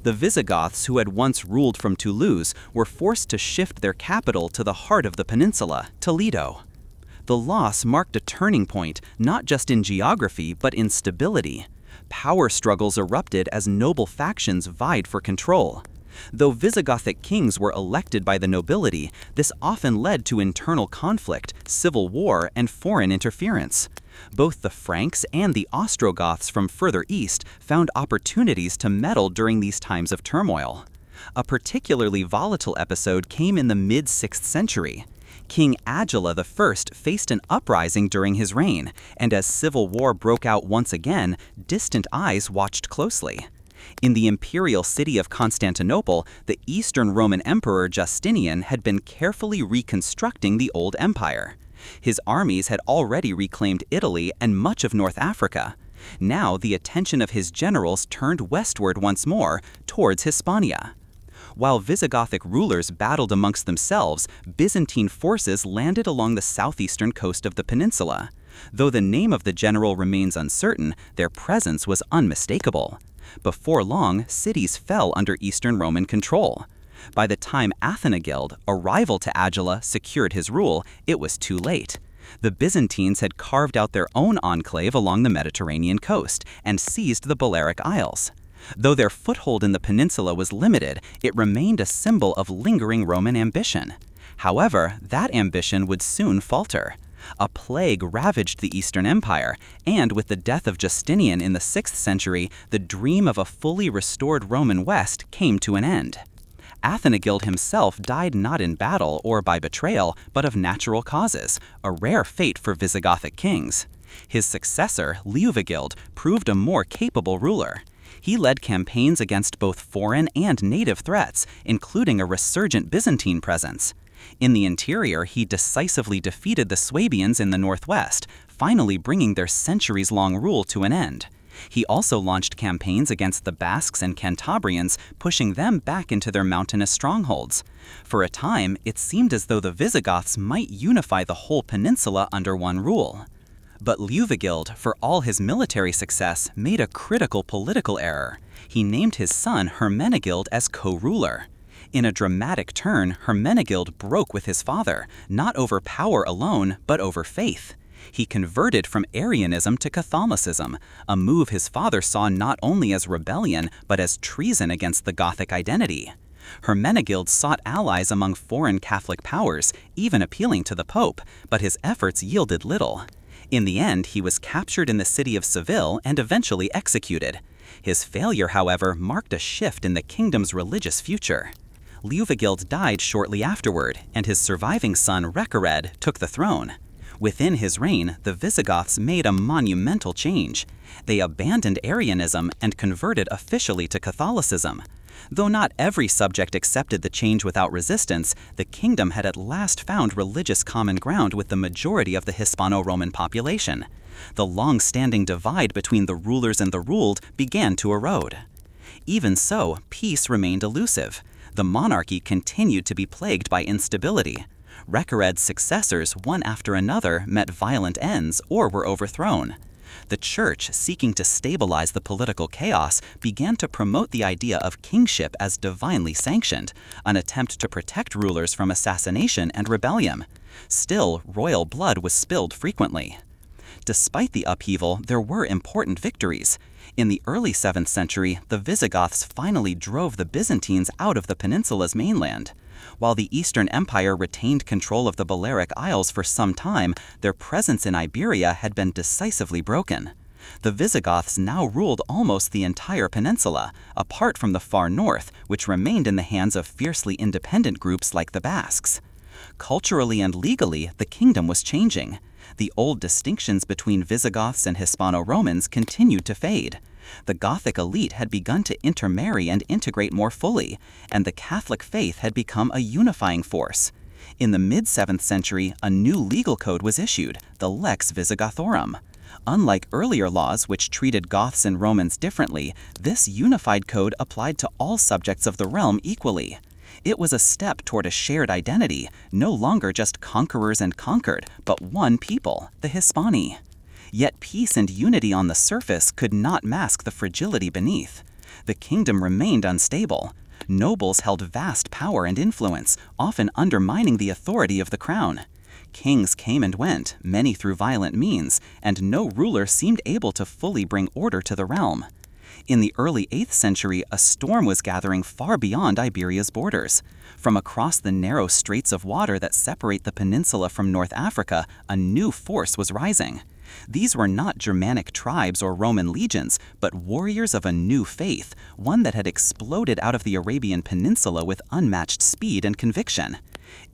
The Visigoths, who had once ruled from Toulouse, were forced to shift their capital to the heart of the peninsula, Toledo. The loss marked a turning point, not just in geography, but in stability. Power struggles erupted as noble factions vied for control. Though Visigothic kings were elected by the nobility, this often led to internal conflict, civil war, and foreign interference. Both the Franks and the Ostrogoths from further east found opportunities to meddle during these times of turmoil. A particularly volatile episode came in the mid-6th century. King Agila I faced an uprising during his reign, and as civil war broke out once again, distant eyes watched closely. In the imperial city of Constantinople, the Eastern Roman Emperor Justinian had been carefully reconstructing the old empire. His armies had already reclaimed Italy and much of North Africa. Now the attention of his generals turned westward once more, towards Hispania. While Visigothic rulers battled amongst themselves, Byzantine forces landed along the southeastern coast of the peninsula. Though the name of the general remains uncertain, their presence was unmistakable. Before long, cities fell under Eastern Roman control. By the time Athanagild, a rival to Agila, secured his rule, it was too late. The Byzantines had carved out their own enclave along the Mediterranean coast and seized the Balearic Isles. Though their foothold in the peninsula was limited, it remained a symbol of lingering Roman ambition. However, that ambition would soon falter. A plague ravaged the Eastern Empire, and with the death of Justinian in the 6th century, the dream of a fully restored Roman West came to an end. Athanagild himself died not in battle or by betrayal, but of natural causes, a rare fate for Visigothic kings. His successor, Liuvigild, proved a more capable ruler. He led campaigns against both foreign and native threats, including a resurgent Byzantine presence. In the interior, he decisively defeated the Swabians in the northwest, finally bringing their centuries-long rule to an end. He also launched campaigns against the Basques and Cantabrians, pushing them back into their mountainous strongholds. For a time, it seemed as though the Visigoths might unify the whole peninsula under one rule. But Liuvigild, for all his military success, made a critical political error. He named his son Hermenegild as co-ruler. In a dramatic turn, Hermenegild broke with his father, not over power alone, but over faith. He converted from Arianism to Catholicism, a move his father saw not only as rebellion, but as treason against the Gothic identity. Hermenegild sought allies among foreign Catholic powers, even appealing to the Pope, but his efforts yielded little. In the end, he was captured in the city of Seville and eventually executed. His failure, however, marked a shift in the kingdom's religious future. Liuvigild died shortly afterward, and his surviving son Recared took the throne. Within his reign, the Visigoths made a monumental change. They abandoned Arianism and converted officially to Catholicism. Though not every subject accepted the change without resistance, the kingdom had at last found religious common ground with the majority of the Hispano-Roman population. The long-standing divide between the rulers and the ruled began to erode. Even so, peace remained elusive. The monarchy continued to be plagued by instability. Recared's successors, one after another, met violent ends or were overthrown. The church, seeking to stabilize the political chaos, began to promote the idea of kingship as divinely sanctioned, an attempt to protect rulers from assassination and rebellion. Still, royal blood was spilled frequently. Despite the upheaval, there were important victories. In the early 7th century, the Visigoths finally drove the Byzantines out of the peninsula's mainland. While the Eastern Empire retained control of the Balearic Isles for some time, their presence in Iberia had been decisively broken. The Visigoths now ruled almost the entire peninsula, apart from the far north, which remained in the hands of fiercely independent groups like the Basques. Culturally and legally, the kingdom was changing. The old distinctions between Visigoths and Hispano-Romans continued to fade. The Gothic elite had begun to intermarry and integrate more fully, and the Catholic faith had become a unifying force. In the mid-7th century, a new legal code was issued, the Lex Visigothorum. Unlike earlier laws which treated Goths and Romans differently, this unified code applied to all subjects of the realm equally. It was a step toward a shared identity, no longer just conquerors and conquered, but one people, the Hispani. Yet peace and unity on the surface could not mask the fragility beneath. The kingdom remained unstable. Nobles held vast power and influence, often undermining the authority of the crown. Kings came and went, many through violent means, and no ruler seemed able to fully bring order to the realm. In the early 8th century, a storm was gathering far beyond Iberia's borders. From across the narrow straits of water that separate the peninsula from North Africa, a new force was rising. These were not Germanic tribes or Roman legions, but warriors of a new faith, one that had exploded out of the Arabian Peninsula with unmatched speed and conviction.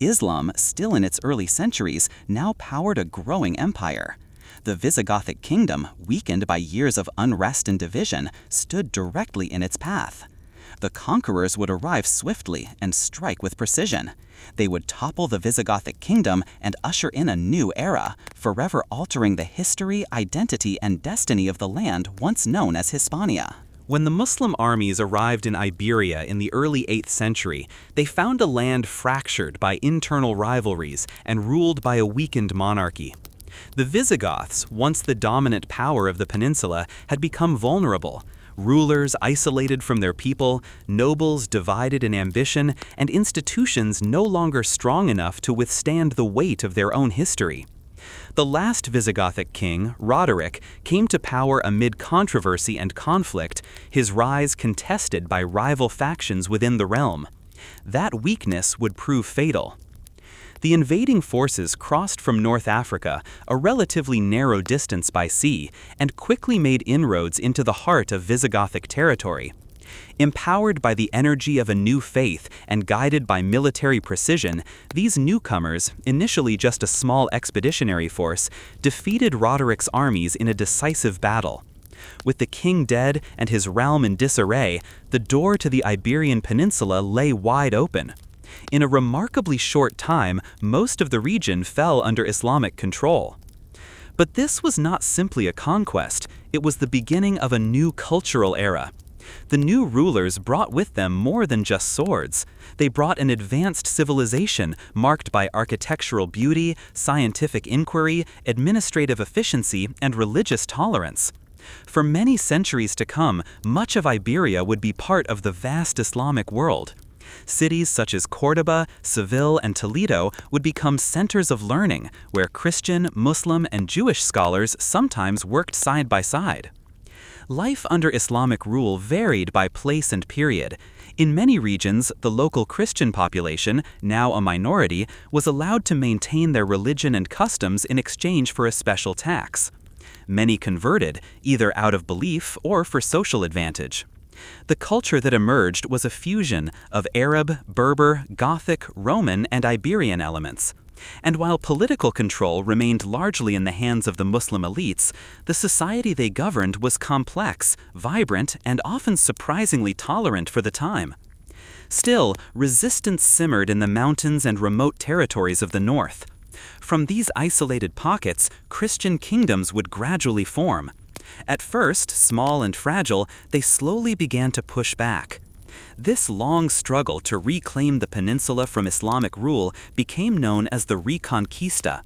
Islam, still in its early centuries, now powered a growing empire. The Visigothic kingdom, weakened by years of unrest and division, stood directly in its path. The conquerors would arrive swiftly and strike with precision. They would topple the Visigothic kingdom and usher in a new era, forever altering the history, identity, and destiny of the land once known as Hispania. When the Muslim armies arrived in Iberia in the early 8th century, they found a land fractured by internal rivalries and ruled by a weakened monarchy. The Visigoths, once the dominant power of the peninsula, had become vulnerable. Rulers isolated from their people, nobles divided in ambition, and institutions no longer strong enough to withstand the weight of their own history. The last Visigothic king, Roderick, came to power amid controversy and conflict, his rise contested by rival factions within the realm. That weakness would prove fatal. The invading forces crossed from North Africa, a relatively narrow distance by sea, and quickly made inroads into the heart of Visigothic territory. Empowered by the energy of a new faith and guided by military precision, these newcomers, initially just a small expeditionary force, defeated Roderick's armies in a decisive battle. With the king dead and his realm in disarray, the door to the Iberian Peninsula lay wide open. In a remarkably short time, most of the region fell under Islamic control. But this was not simply a conquest, it was the beginning of a new cultural era. The new rulers brought with them more than just swords. They brought an advanced civilization marked by architectural beauty, scientific inquiry, administrative efficiency, and religious tolerance. For many centuries to come, much of Iberia would be part of the vast Islamic world. Cities such as Córdoba, Seville, and Toledo would become centers of learning, where Christian, Muslim, and Jewish scholars sometimes worked side by side. Life under Islamic rule varied by place and period. In many regions, the local Christian population, now a minority, was allowed to maintain their religion and customs in exchange for a special tax. Many converted, either out of belief or for social advantage. The culture that emerged was a fusion of Arab, Berber, Gothic, Roman, and Iberian elements. And while political control remained largely in the hands of the Muslim elites, the society they governed was complex, vibrant, and often surprisingly tolerant for the time. Still, resistance simmered in the mountains and remote territories of the north. From these isolated pockets, Christian kingdoms would gradually form. At first, small and fragile, they slowly began to push back. This long struggle to reclaim the peninsula from Islamic rule became known as the Reconquista.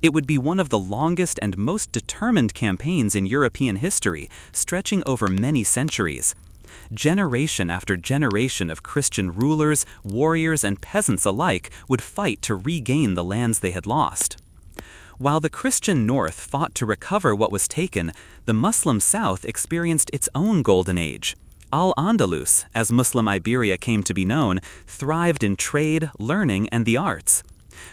It would be one of the longest and most determined campaigns in European history, stretching over many centuries. Generation after generation of Christian rulers, warriors, and peasants alike would fight to regain the lands they had lost. While the Christian North fought to recover what was taken, the Muslim South experienced its own golden age. Al-Andalus, as Muslim Iberia came to be known, thrived in trade, learning, and the arts.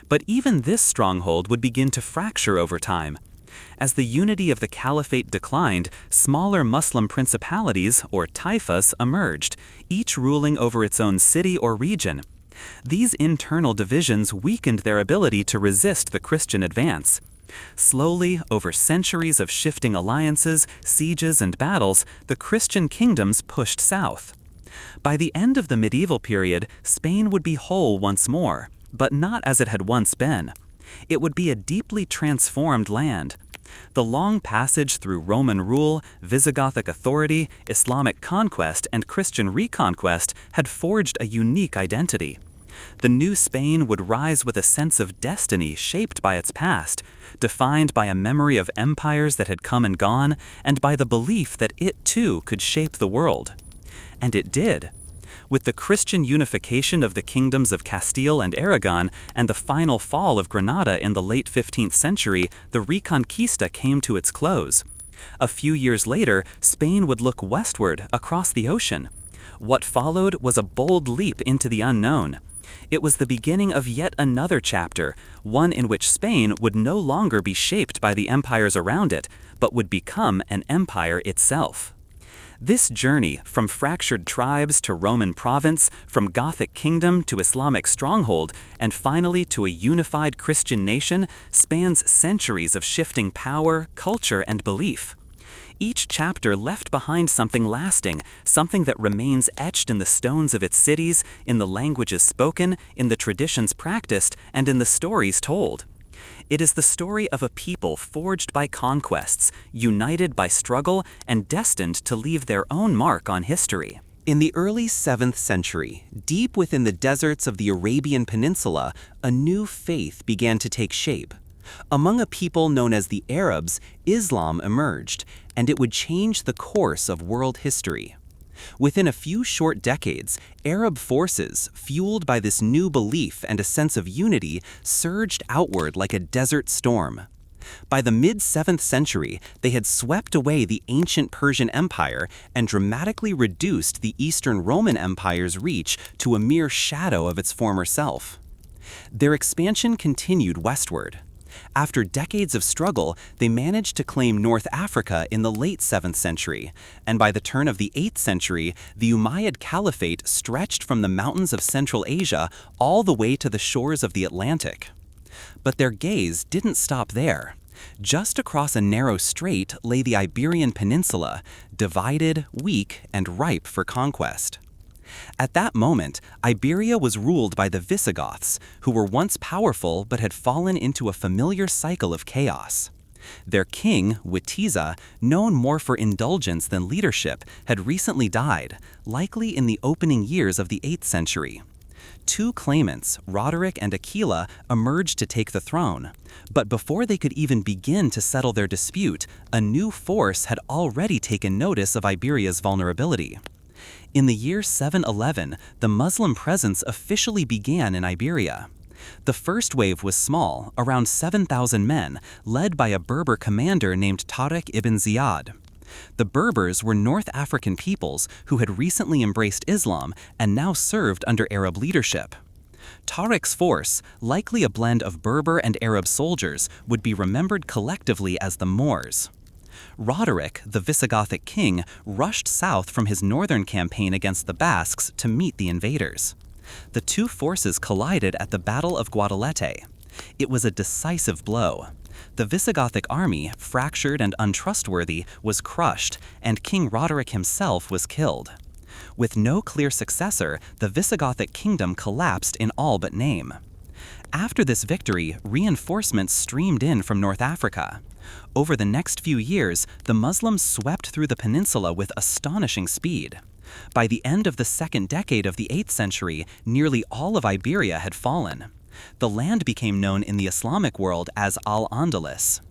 But even this stronghold would begin to fracture over time. As the unity of the caliphate declined, smaller Muslim principalities, or taifas, emerged, each ruling over its own city or region. These internal divisions weakened their ability to resist the Christian advance. Slowly, over centuries of shifting alliances, sieges, and battles, the Christian kingdoms pushed south. By the end of the medieval period, Spain would be whole once more, but not as it had once been. It would be a deeply transformed land. The long passage through Roman rule, Visigothic authority, Islamic conquest, and Christian reconquest had forged a unique identity. The new Spain would rise with a sense of destiny shaped by its past, defined by a memory of empires that had come and gone, and by the belief that it too could shape the world. And it did. With the Christian unification of the kingdoms of Castile and Aragon and the final fall of Granada in the late 15th century, the Reconquista came to its close. A few years later, Spain would look westward across the ocean. What followed was a bold leap into the unknown. It was the beginning of yet another chapter, one in which Spain would no longer be shaped by the empires around it, but would become an empire itself. This journey, from fractured tribes to Roman province, from Gothic kingdom to Islamic stronghold, and finally to a unified Christian nation, spans centuries of shifting power, culture, and belief. Each chapter left behind something lasting, something that remains etched in the stones of its cities, in the languages spoken, in the traditions practiced, and in the stories told. It is the story of a people forged by conquests, united by struggle, and destined to leave their own mark on history. In the early 7th century, deep within the deserts of the Arabian Peninsula, a new faith began to take shape. Among a people known as the Arabs, Islam emerged, and it would change the course of world history. Within a few short decades, Arab forces, fueled by this new belief and a sense of unity, surged outward like a desert storm. By the mid-7th century, they had swept away the ancient Persian Empire and dramatically reduced the Eastern Roman Empire's reach to a mere shadow of its former self. Their expansion continued westward. After decades of struggle, they managed to claim North Africa in the late 7th century, and by the turn of the 8th century, the Umayyad Caliphate stretched from the mountains of Central Asia all the way to the shores of the Atlantic. But their gaze didn't stop there. Just across a narrow strait lay the Iberian Peninsula, divided, weak, and ripe for conquest. At that moment, Iberia was ruled by the Visigoths, who were once powerful but had fallen into a familiar cycle of chaos. Their king, Witiza, known more for indulgence than leadership, had recently died, likely in the opening years of the 8th century. Two claimants, Roderick and Aquila, emerged to take the throne. But before they could even begin to settle their dispute, a new force had already taken notice of Iberia's vulnerability. In the year 711, the Muslim presence officially began in Iberia. The first wave was small, around 7,000 men, led by a Berber commander named Tariq ibn Ziyad. The Berbers were North African peoples who had recently embraced Islam and now served under Arab leadership. Tariq's force, likely a blend of Berber and Arab soldiers, would be remembered collectively as the Moors. Roderick, the Visigothic king, rushed south from his northern campaign against the Basques to meet the invaders. The two forces collided at the Battle of Guadalete. It was a decisive blow. The Visigothic army, fractured and untrustworthy, was crushed, and King Roderick himself was killed. With no clear successor, the Visigothic kingdom collapsed in all but name. After this victory, reinforcements streamed in from North Africa. Over the next few years, the Muslims swept through the peninsula with astonishing speed. By the end of the second decade of the 8th century, nearly all of Iberia had fallen. The land became known in the Islamic world as Al-Andalus.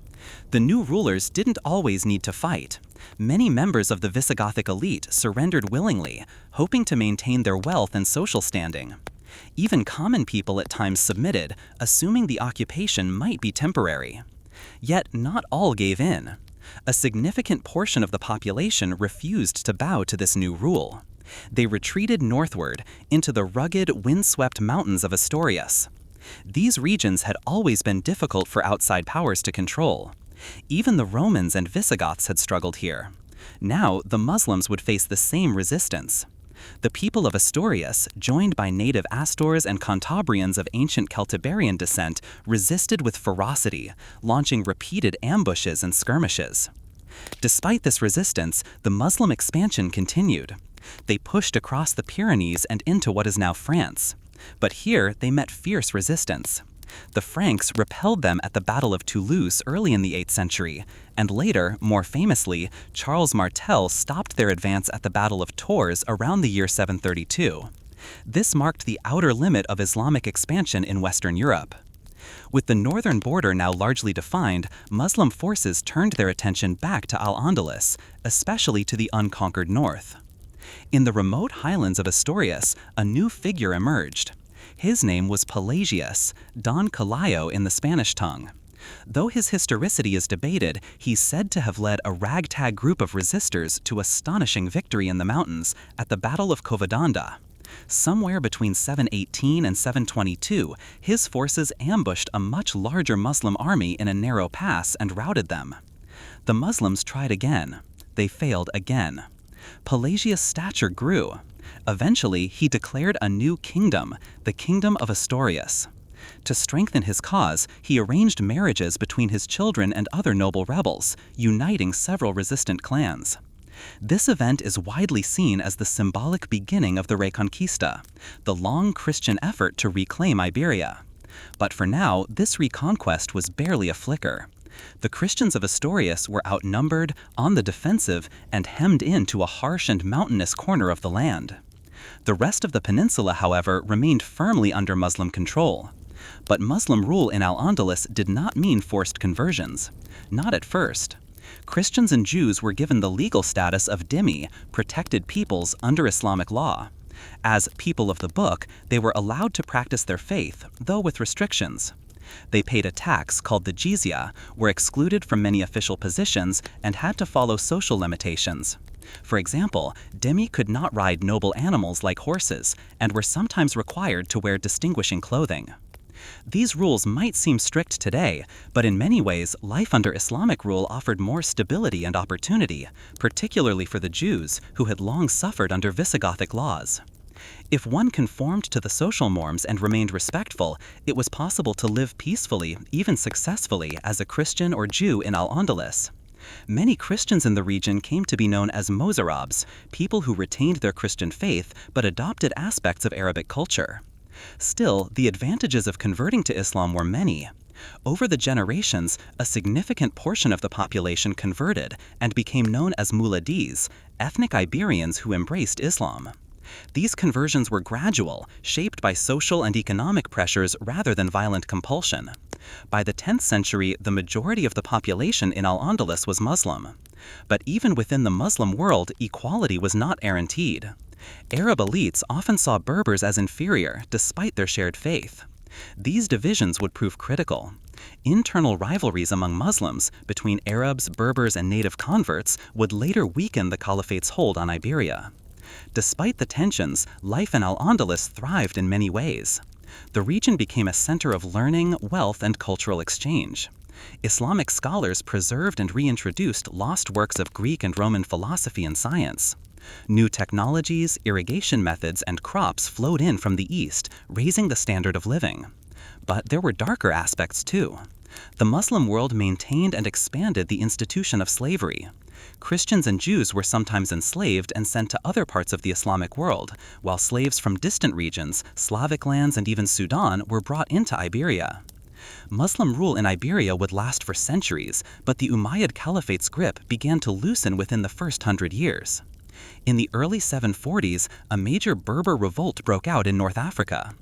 The new rulers didn't always need to fight. Many members of the Visigothic elite surrendered willingly, hoping to maintain their wealth and social standing. Even common people at times submitted, assuming the occupation might be temporary. Yet not all gave in. A significant portion of the population refused to bow to this new rule. They retreated northward into the rugged, windswept mountains of Asturias. These regions had always been difficult for outside powers to control. Even the Romans and Visigoths had struggled here. Now, the Muslims would face the same resistance. The people of Asturias, joined by native Astors and Cantabrians of ancient Celtiberian descent, resisted with ferocity, launching repeated ambushes and skirmishes. Despite this resistance, the Muslim expansion continued. They pushed across the Pyrenees and into what is now France. But here they met fierce resistance. The Franks repelled them at the Battle of Toulouse early in the 8th century, and later, more famously, Charles Martel stopped their advance at the Battle of Tours around the year 732. This marked the outer limit of Islamic expansion in Western Europe. With the northern border now largely defined, Muslim forces turned their attention back to Al-Andalus, especially to the unconquered north. In the remote highlands of Asturias, a new figure emerged. His name was Pelagius, Don Calayo in the Spanish tongue. Though his historicity is debated, he's said to have led a ragtag group of resistors to astonishing victory in the mountains at the Battle of Covadonga. Somewhere between 718 and 722, his forces ambushed a much larger Muslim army in a narrow pass and routed them. The Muslims tried again. They failed again. Pelagius' stature grew. Eventually, he declared a new kingdom, the Kingdom of Asturias. To strengthen his cause, he arranged marriages between his children and other noble rebels, uniting several resistant clans. This event is widely seen as the symbolic beginning of the Reconquista, the long Christian effort to reclaim Iberia. But for now, this reconquest was barely a flicker. The Christians of Asturias were outnumbered, on the defensive, and hemmed into a harsh and mountainous corner of the land. The rest of the peninsula, however, remained firmly under Muslim control. But Muslim rule in Al-Andalus did not mean forced conversions. Not at first. Christians and Jews were given the legal status of dhimmi, protected peoples under Islamic law. As people of the book, they were allowed to practice their faith, though with restrictions. They paid a tax called the jizya, were excluded from many official positions, and had to follow social limitations. For example, dhimmi could not ride noble animals like horses, and were sometimes required to wear distinguishing clothing. These rules might seem strict today, but in many ways, life under Islamic rule offered more stability and opportunity, particularly for the Jews, who had long suffered under Visigothic laws. If one conformed to the social norms and remained respectful, it was possible to live peacefully, even successfully, as a Christian or Jew in Al-Andalus. Many Christians in the region came to be known as Mozarabs, people who retained their Christian faith but adopted aspects of Arabic culture. Still, the advantages of converting to Islam were many. Over the generations, a significant portion of the population converted and became known as Muladis, ethnic Iberians who embraced Islam. These conversions were gradual, shaped by social and economic pressures rather than violent compulsion. By the 10th century, the majority of the population in Al-Andalus was Muslim. But even within the Muslim world, equality was not guaranteed. Arab elites often saw Berbers as inferior, despite their shared faith. These divisions would prove critical. Internal rivalries among Muslims, between Arabs, Berbers, and native converts, would later weaken the Caliphate's hold on Iberia. Despite the tensions, life in Al-Andalus thrived in many ways. The region became a center of learning, wealth, and cultural exchange. Islamic scholars preserved and reintroduced lost works of Greek and Roman philosophy and science. New technologies, irrigation methods, and crops flowed in from the east, raising the standard of living. But there were darker aspects too. The Muslim world maintained and expanded the institution of slavery. Christians and Jews were sometimes enslaved and sent to other parts of the Islamic world, while slaves from distant regions, Slavic lands, and even Sudan were brought into Iberia. Muslim rule in Iberia would last for centuries, but the Umayyad Caliphate's grip began to loosen within the first 100 years. In the early 740s, a major Berber revolt broke out in North Africa.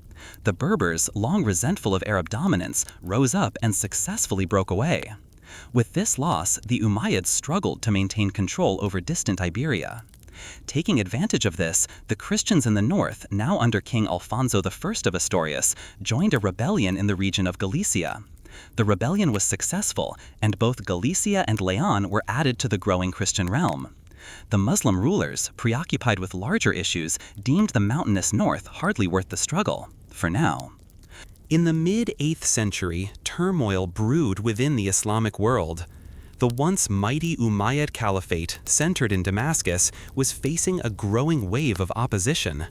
The Berbers, long resentful of Arab dominance, rose up and successfully broke away. With this loss, the Umayyads struggled to maintain control over distant Iberia. Taking advantage of this, the Christians in the north, now under King Alfonso I of Asturias, joined a rebellion in the region of Galicia. The rebellion was successful, and both Galicia and Leon were added to the growing Christian realm. The Muslim rulers, preoccupied with larger issues, deemed the mountainous north hardly worth the struggle, for now. In the mid-8th century, turmoil brewed within the Islamic world. The once mighty Umayyad Caliphate, centered in Damascus, was facing a growing wave of opposition.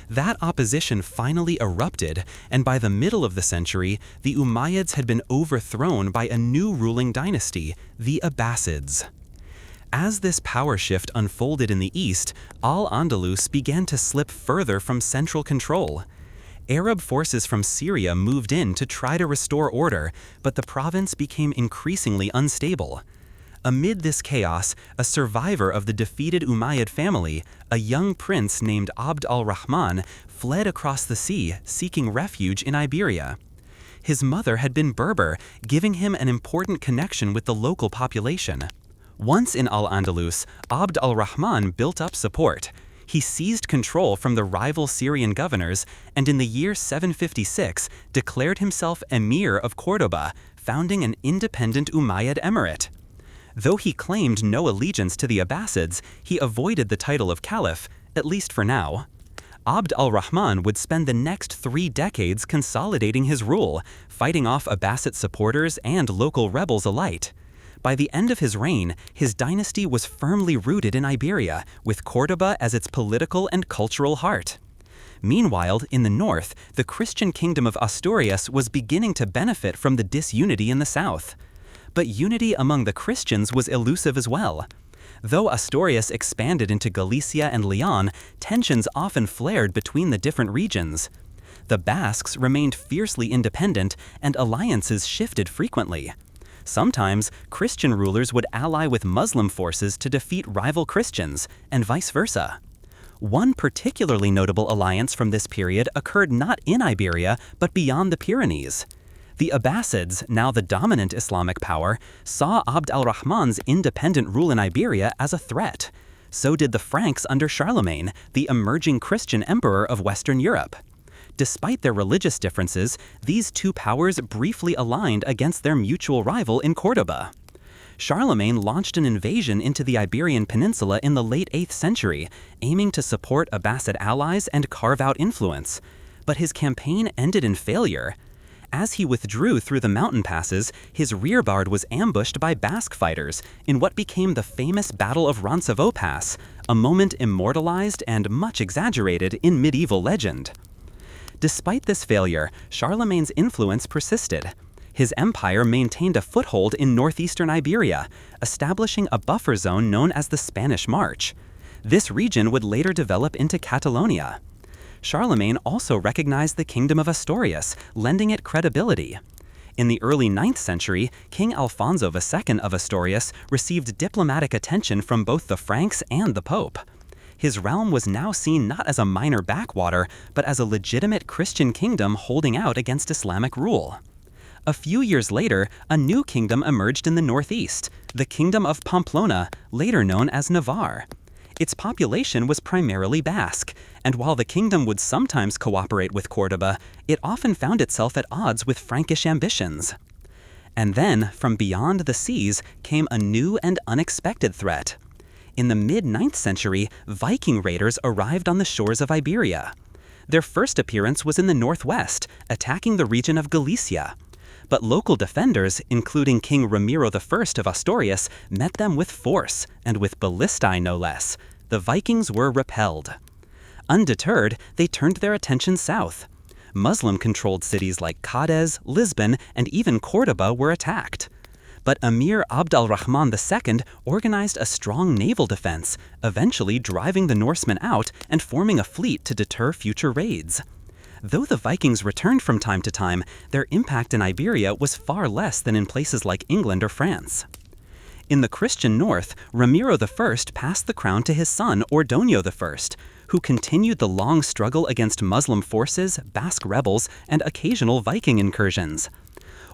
That opposition finally erupted, and by the middle of the century, the Umayyads had been overthrown by a new ruling dynasty, the Abbasids. As this power shift unfolded in the east, Al-Andalus began to slip further from central control. Arab forces from Syria moved in to try to restore order, but the province became increasingly unstable. Amid this chaos, a survivor of the defeated Umayyad family, a young prince named Abd al-Rahman, fled across the sea, seeking refuge in Iberia. His mother had been Berber, giving him an important connection with the local population. Once in Al-Andalus, Abd al-Rahman built up support. He seized control from the rival Syrian governors, and in the year 756 declared himself Emir of Cordoba, founding an independent Umayyad emirate. Though he claimed no allegiance to the Abbasids, he avoided the title of Caliph, at least for now. Abd al-Rahman would spend the next 3 decades consolidating his rule, fighting off Abbasid supporters and local rebels alike. By the end of his reign, his dynasty was firmly rooted in Iberia, with Cordoba as its political and cultural heart. Meanwhile, in the north, the Christian kingdom of Asturias was beginning to benefit from the disunity in the south. But unity among the Christians was elusive as well. Though Asturias expanded into Galicia and Leon, tensions often flared between the different regions. The Basques remained fiercely independent, and alliances shifted frequently. Sometimes, Christian rulers would ally with Muslim forces to defeat rival Christians, and vice versa. One particularly notable alliance from this period occurred not in Iberia, but beyond the Pyrenees. The Abbasids, now the dominant Islamic power, saw Abd al-Rahman's independent rule in Iberia as a threat. So did the Franks under Charlemagne, the emerging Christian emperor of Western Europe. Despite their religious differences, these two powers briefly aligned against their mutual rival in Cordoba. Charlemagne launched an invasion into the Iberian Peninsula in the late 8th century, aiming to support Abbasid allies and carve out influence. But his campaign ended in failure. As he withdrew through the mountain passes, his rearguard was ambushed by Basque fighters in what became the famous Battle of Roncesvalles Pass, a moment immortalized and much exaggerated in medieval legend. Despite this failure, Charlemagne's influence persisted. His empire maintained a foothold in northeastern Iberia, establishing a buffer zone known as the Spanish March. This region would later develop into Catalonia. Charlemagne also recognized the Kingdom of Asturias, lending it credibility. In the early 9th century, King Alfonso II of Asturias received diplomatic attention from both the Franks and the Pope. His realm was now seen not as a minor backwater, but as a legitimate Christian kingdom holding out against Islamic rule. A few years later, a new kingdom emerged in the northeast, the Kingdom of Pamplona, later known as Navarre. Its population was primarily Basque, and while the kingdom would sometimes cooperate with Cordoba, it often found itself at odds with Frankish ambitions. And then, from beyond the seas, came a new and unexpected threat. In the mid-9th century, Viking raiders arrived on the shores of Iberia. Their first appearance was in the northwest, attacking the region of Galicia. But local defenders, including King Ramiro I of Asturias, met them with force, and with ballistae no less. The Vikings were repelled. Undeterred, they turned their attention south. Muslim-controlled cities like Cádiz, Lisbon, and even Cordoba were attacked. But Emir Abd al-Rahman II organized a strong naval defense, eventually driving the Norsemen out and forming a fleet to deter future raids. Though the Vikings returned from time to time, their impact in Iberia was far less than in places like England or France. In the Christian north, Ramiro I passed the crown to his son Ordonio I, who continued the long struggle against Muslim forces, Basque rebels, and occasional Viking incursions.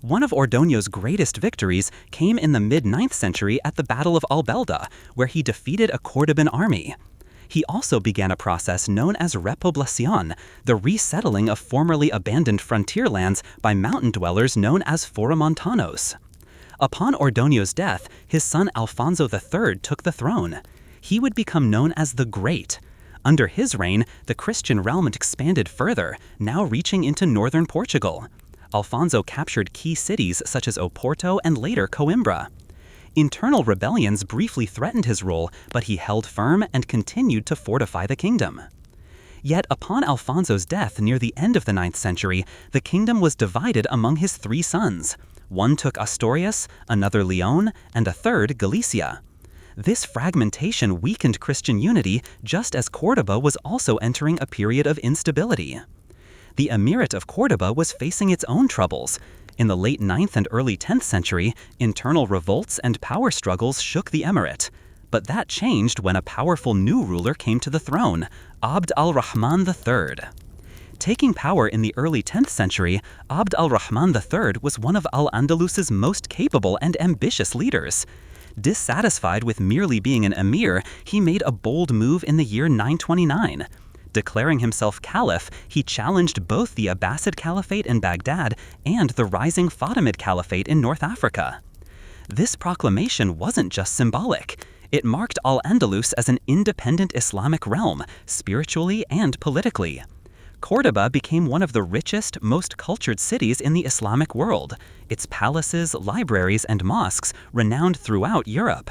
One of Ordonio's greatest victories came in the mid-9th century at the Battle of Albelda, where he defeated a Cordoban army. He also began a process known as repoblacion, the resettling of formerly abandoned frontier lands by mountain dwellers known as Foromontanos. Upon Ordonio's death, his son Alfonso III took the throne. He would become known as the Great. Under his reign, the Christian realm expanded further, now reaching into northern Portugal. Alfonso captured key cities such as Oporto and later Coimbra. Internal rebellions briefly threatened his rule, but he held firm and continued to fortify the kingdom. Yet upon Alfonso's death near the end of the 9th century, the kingdom was divided among his 3 sons. One took Asturias, another Leon, and a third Galicia. This fragmentation weakened Christian unity just as Córdoba was also entering a period of instability. The Emirate of Córdoba was facing its own troubles. In the late 9th and early 10th century, internal revolts and power struggles shook the emirate. But that changed when a powerful new ruler came to the throne, Abd al-Rahman III. Taking power in the early 10th century, Abd al-Rahman III was one of Al-Andalus's most capable and ambitious leaders. Dissatisfied with merely being an emir, he made a bold move in the year 929. Declaring himself caliph, he challenged both the Abbasid Caliphate in Baghdad and the rising Fatimid Caliphate in North Africa. This proclamation wasn't just symbolic. It marked Al-Andalus as an independent Islamic realm, spiritually and politically. Córdoba became one of the richest, most cultured cities in the Islamic world, its palaces, libraries, and mosques renowned throughout Europe.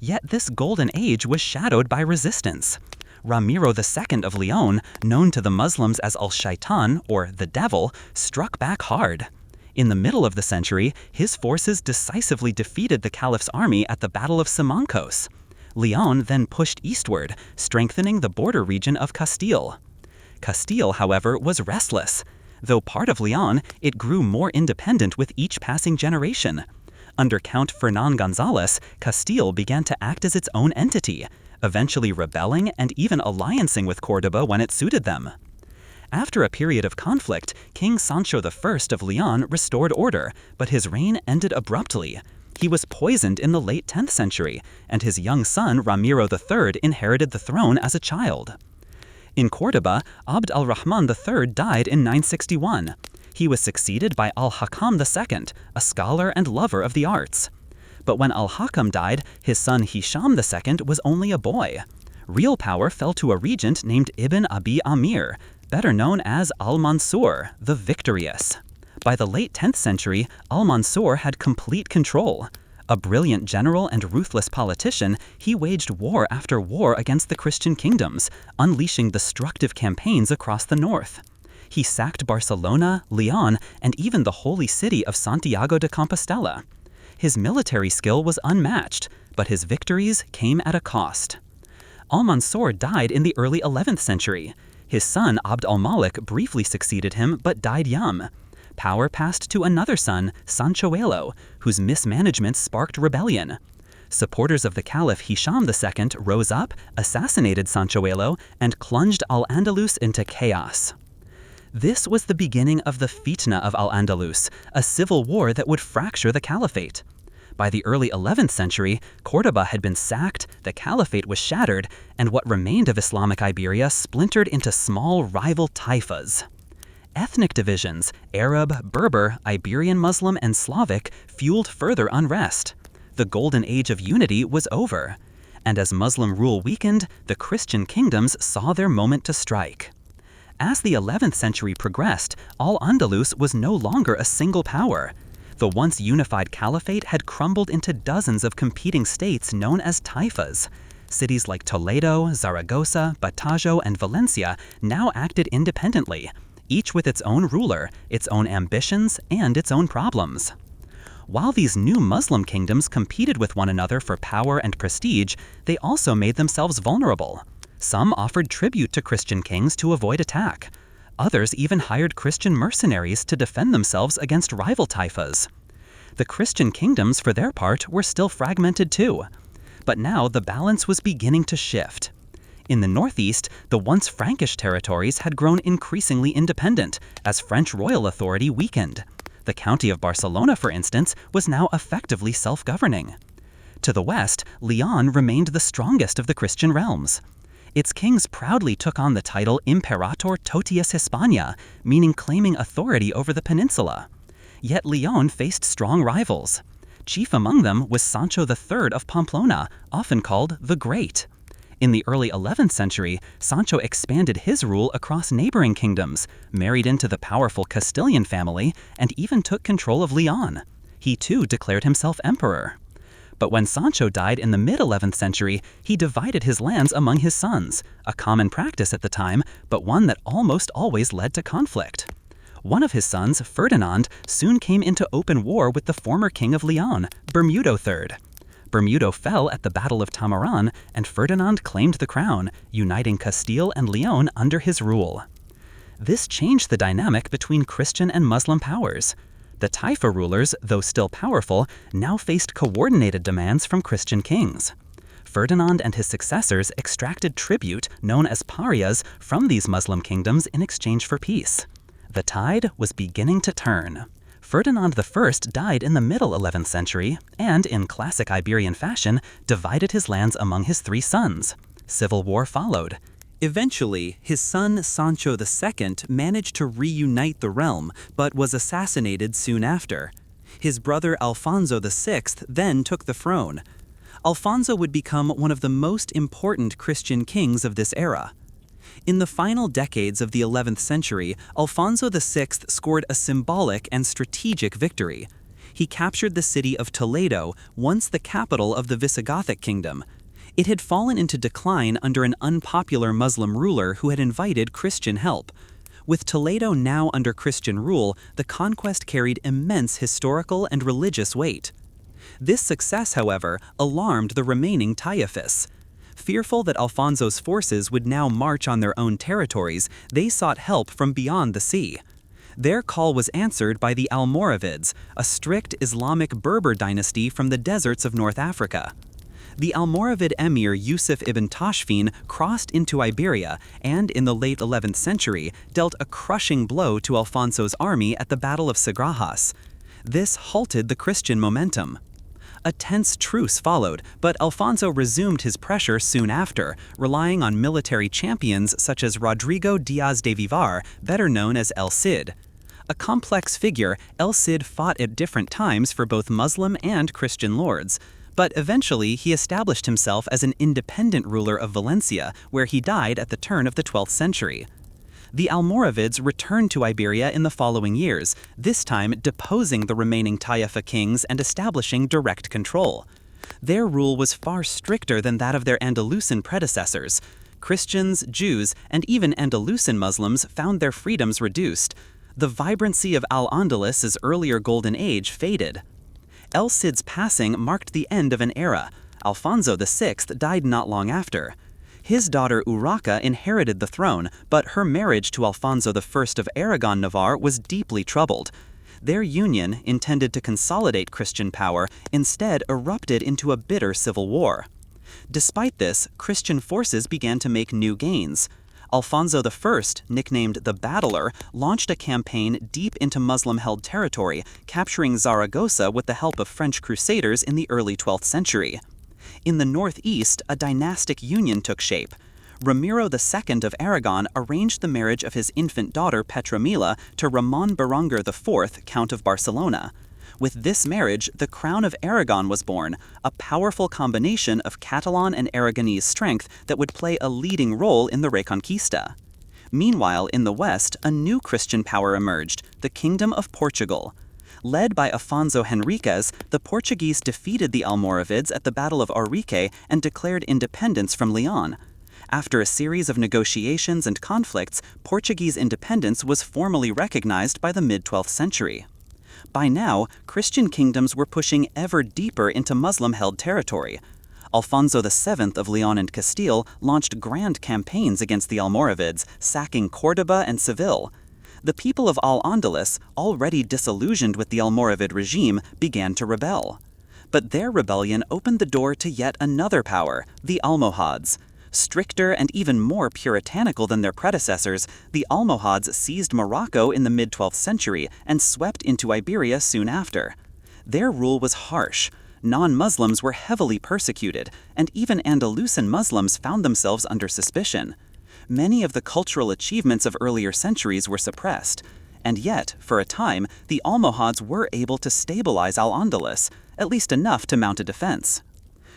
Yet this golden age was shadowed by resistance. Ramiro II of Leon, known to the Muslims as Al-Shaitan, or the Devil, struck back hard. In the middle of the century, his forces decisively defeated the caliph's army at the Battle of Simancos. Leon then pushed eastward, strengthening the border region of Castile. Castile, however, was restless. Though part of Leon, it grew more independent with each passing generation. Under Count Fernán González, Castile began to act as its own entity, eventually rebelling and even alliancing with Córdoba when it suited them. After a period of conflict, King Sancho I of Leon restored order, but his reign ended abruptly. He was poisoned in the late 10th century, and his young son Ramiro III inherited the throne as a child. In Córdoba, Abd al-Rahman III died in 961. He was succeeded by al-Hakam II, a scholar and lover of the arts. But when al-Hakam died, his son Hisham II was only a boy. Real power fell to a regent named Ibn Abi Amir, better known as al-Mansur, the Victorious. By the late 10th century, al-Mansur had complete control. A brilliant general and ruthless politician, he waged war after war against the Christian kingdoms, unleashing destructive campaigns across the north. He sacked Barcelona, Leon, and even the holy city of Santiago de Compostela. His military skill was unmatched, but his victories came at a cost. Al-Mansur died in the early 11th century. His son Abd al-Malik briefly succeeded him but died young. Power passed to another son, Sanchoelo, whose mismanagement sparked rebellion. Supporters of the Caliph Hisham II rose up, assassinated Sanchoelo, and plunged Al-Andalus into chaos. This was the beginning of the Fitna of Al-Andalus, a civil war that would fracture the caliphate. By the early 11th century, Córdoba had been sacked, the caliphate was shattered, and what remained of Islamic Iberia splintered into small rival taifas. Ethnic divisions, Arab, Berber, Iberian Muslim, and Slavic, fueled further unrest. The golden age of unity was over. And as Muslim rule weakened, the Christian kingdoms saw their moment to strike. As the 11th century progressed, Al-Andalus was no longer a single power. The once unified caliphate had crumbled into dozens of competing states known as taifas. Cities like Toledo, Zaragoza, Badajoz, and Valencia now acted independently, each with its own ruler, its own ambitions, and its own problems. While these new Muslim kingdoms competed with one another for power and prestige, they also made themselves vulnerable. Some offered tribute to Christian kings to avoid attack. Others even hired Christian mercenaries to defend themselves against rival taifas. The Christian kingdoms, for their part, were still fragmented too. But now the balance was beginning to shift. In the northeast, the once Frankish territories had grown increasingly independent as French royal authority weakened. The county of Barcelona, for instance, was now effectively self-governing. To the west, Leon remained the strongest of the Christian realms. Its kings proudly took on the title Imperator Totius Hispania, meaning claiming authority over the peninsula. Yet Leon faced strong rivals. Chief among them was Sancho III of Pamplona, often called the Great. In the early 11th century, Sancho expanded his rule across neighboring kingdoms, married into the powerful Castilian family, and even took control of Leon. He too declared himself emperor. But when Sancho died in the mid-11th century, he divided his lands among his sons, a common practice at the time, but one that almost always led to conflict. One of his sons, Ferdinand, soon came into open war with the former king of Leon, Bermudo III. Bermudo fell at the Battle of Tamaran, and Ferdinand claimed the crown, uniting Castile and Leon under his rule. This changed the dynamic between Christian and Muslim powers. The Taifa rulers, though still powerful, now faced coordinated demands from Christian kings. Ferdinand and his successors extracted tribute, known as parias, from these Muslim kingdoms in exchange for peace. The tide was beginning to turn. Ferdinand I died in the middle 11th century and, in classic Iberian fashion, divided his lands among his 3 sons. Civil war followed. Eventually, his son Sancho II managed to reunite the realm, but was assassinated soon after. His brother Alfonso VI then took the throne. Alfonso would become one of the most important Christian kings of this era. In the final decades of the 11th century, Alfonso VI scored a symbolic and strategic victory. He captured the city of Toledo, once the capital of the Visigothic kingdom. It had fallen into decline under an unpopular Muslim ruler who had invited Christian help. With Toledo now under Christian rule, the conquest carried immense historical and religious weight. This success, however, alarmed the remaining Taifas. Fearful that Alfonso's forces would now march on their own territories, they sought help from beyond the sea. Their call was answered by the Almoravids, a strict Islamic Berber dynasty from the deserts of North Africa. The Almoravid emir Yusuf ibn Tashfin crossed into Iberia and, in the late 11th century, dealt a crushing blow to Alfonso's army at the Battle of Sagrajas. This halted the Christian momentum. A tense truce followed, but Alfonso resumed his pressure soon after, relying on military champions such as Rodrigo Diaz de Vivar, better known as El Cid. A complex figure, El Cid fought at different times for both Muslim and Christian lords. But eventually he established himself as an independent ruler of Valencia, where he died at the turn of the 12th century. The Almoravids returned to Iberia in the following years, this time deposing the remaining Taifa kings and establishing direct control. Their rule was far stricter than that of their Andalusian predecessors. Christians, Jews, and even Andalusian Muslims found their freedoms reduced. The vibrancy of Al-Andalus's earlier golden age faded. El Cid's passing marked the end of an era. Alfonso VI died not long after. His daughter Urraca inherited the throne, but her marriage to Alfonso I of Aragon-Navarre was deeply troubled. Their union, intended to consolidate Christian power, instead erupted into a bitter civil war. Despite this, Christian forces began to make new gains. Alfonso I, nicknamed the Battler, launched a campaign deep into Muslim-held territory, capturing Zaragoza with the help of French crusaders in the early 12th century. In the northeast, a dynastic union took shape. Ramiro II of Aragon arranged the marriage of his infant daughter Petra to Ramon Berenguer IV, Count of Barcelona. With this marriage, the crown of Aragon was born, a powerful combination of Catalan and Aragonese strength that would play a leading role in the Reconquista. Meanwhile, in the west, a new Christian power emerged, the Kingdom of Portugal. Led by Afonso Henriques, the Portuguese defeated the Almoravids at the Battle of Ourique and declared independence from Leon. After a series of negotiations and conflicts, Portuguese independence was formally recognized by the mid-12th century. By now, Christian kingdoms were pushing ever deeper into Muslim-held territory. Alfonso VII of Leon and Castile launched grand campaigns against the Almoravids, sacking Córdoba and Seville. The people of Al-Andalus, already disillusioned with the Almoravid regime, began to rebel. But their rebellion opened the door to yet another power, the Almohads. Stricter and even more puritanical than their predecessors, the Almohads seized Morocco in the mid-12th century and swept into Iberia soon after. Their rule was harsh. Non-Muslims were heavily persecuted, and even Andalusian Muslims found themselves under suspicion. Many of the cultural achievements of earlier centuries were suppressed. And yet, for a time, the Almohads were able to stabilize Al-Andalus, at least enough to mount a defense.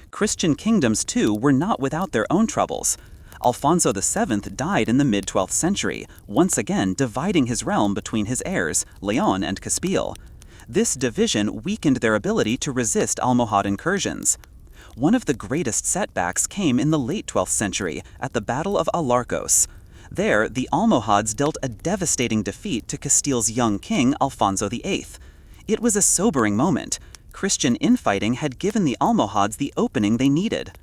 Christian kingdoms, too, were not without their own troubles. Alfonso VII died in the mid-12th century, once again dividing his realm between his heirs, Leon and Castile. This division weakened their ability to resist Almohad incursions. One of the greatest setbacks came in the late 12th century, at the Battle of Alarcos. There, the Almohads dealt a devastating defeat to Castile's young king, Alfonso VIII. It was a sobering moment. Christian infighting had given the Almohads the opening they needed.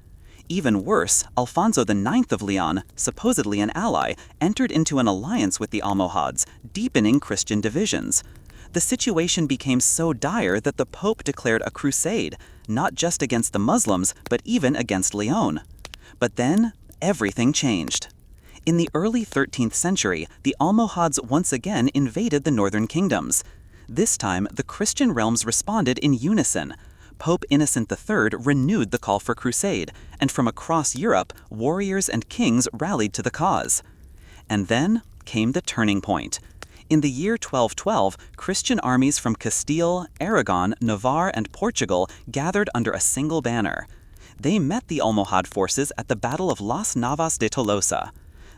Even worse, Alfonso IX of Leon, supposedly an ally, entered into an alliance with the Almohads, deepening Christian divisions. The situation became so dire that the Pope declared a crusade, not just against the Muslims, but even against Leon. But then, everything changed. In the early 13th century, the Almohads once again invaded the northern kingdoms. This time, the Christian realms responded in unison. Pope Innocent III renewed the call for crusade, and from across Europe, warriors and kings rallied to the cause. And then came the turning point. In the year 1212, Christian armies from Castile, Aragon, Navarre, and Portugal gathered under a single banner. They met the Almohad forces at the Battle of Las Navas de Tolosa.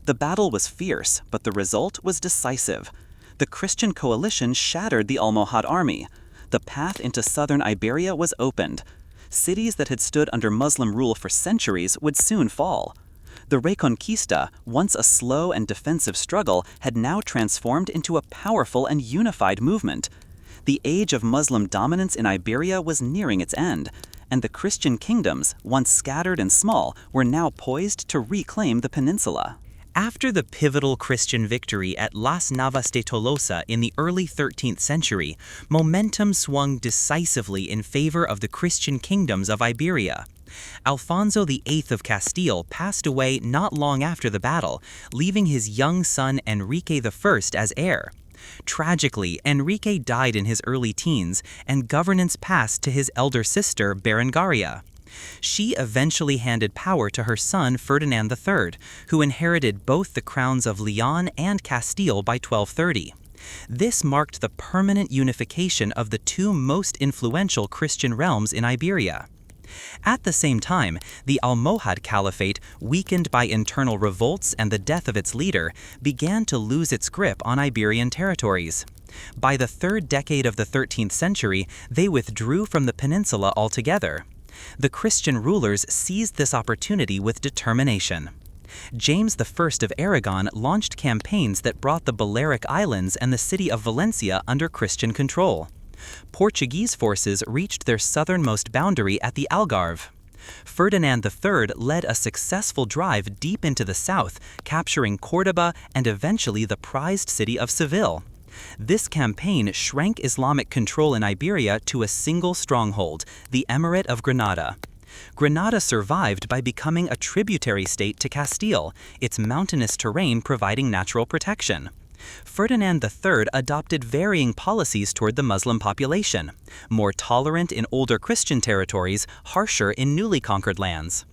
The battle was fierce, but the result was decisive. The Christian coalition shattered the Almohad army. The path into southern Iberia was opened. Cities that had stood under Muslim rule for centuries would soon fall. The Reconquista, once a slow and defensive struggle, had now transformed into a powerful and unified movement. The age of Muslim dominance in Iberia was nearing its end, and the Christian kingdoms, once scattered and small, were now poised to reclaim the peninsula. After the pivotal Christian victory at Las Navas de Tolosa in the early 13th century, momentum swung decisively in favor of the Christian kingdoms of Iberia. Alfonso VIII of Castile passed away not long after the battle, leaving his young son Enrique I as heir. Tragically, Enrique died in his early teens, and governance passed to his elder sister Berengaria. She eventually handed power to her son Ferdinand III, who inherited both the crowns of Leon and Castile by 1230. This marked the permanent unification of the two most influential Christian realms in Iberia. At the same time, the Almohad Caliphate, weakened by internal revolts and the death of its leader, began to lose its grip on Iberian territories. By the third decade of the 13th century, they withdrew from the peninsula altogether. The Christian rulers seized this opportunity with determination. James I of Aragon launched campaigns that brought the Balearic Islands and the city of Valencia under Christian control. Portuguese forces reached their southernmost boundary at the Algarve. Ferdinand III led a successful drive deep into the south, capturing Córdoba and eventually the prized city of Seville. This campaign shrank Islamic control in Iberia to a single stronghold, the Emirate of Granada. Granada survived by becoming a tributary state to Castile, its mountainous terrain providing natural protection. Ferdinand III adopted varying policies toward the Muslim population, more tolerant in older Christian territories, harsher in newly conquered lands.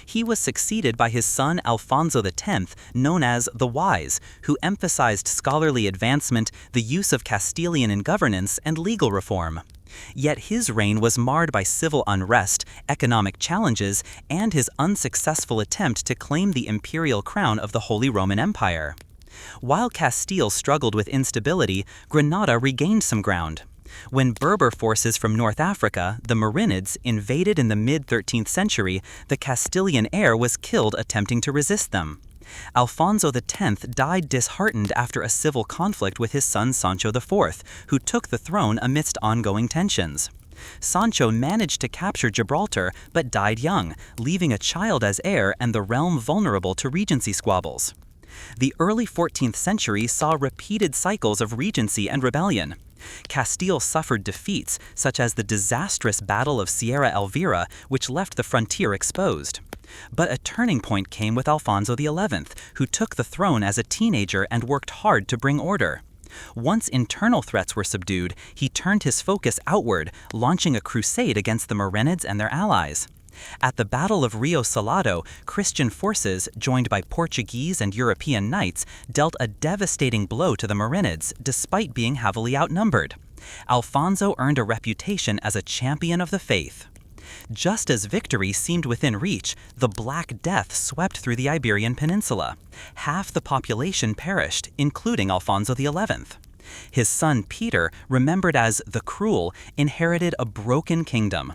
He was succeeded by his son Alfonso X, known as the Wise, who emphasized scholarly advancement, the use of Castilian in governance, and legal reform. Yet his reign was marred by civil unrest, economic challenges, and his unsuccessful attempt to claim the imperial crown of the Holy Roman Empire. While Castile struggled with instability, Granada regained some ground. When Berber forces from North Africa, the Marinids, invaded in the mid-13th century, the Castilian heir was killed attempting to resist them. Alfonso X died disheartened after a civil conflict with his son Sancho IV, who took the throne amidst ongoing tensions. Sancho managed to capture Gibraltar but died young, leaving a child as heir and the realm vulnerable to regency squabbles. The early 14th century saw repeated cycles of regency and rebellion. Castile suffered defeats, such as the disastrous Battle of Sierra Elvira, which left the frontier exposed. But a turning point came with Alfonso XI, who took the throne as a teenager and worked hard to bring order. Once internal threats were subdued, he turned his focus outward, launching a crusade against the Marinids and their allies. At the Battle of Rio Salado, Christian forces, joined by Portuguese and European knights, dealt a devastating blow to the Marinids, despite being heavily outnumbered. Alfonso earned a reputation as a champion of the faith. Just as victory seemed within reach, the Black Death swept through the Iberian Peninsula. Half the population perished, including Alfonso XI. His son Peter, remembered as the Cruel, inherited a broken kingdom.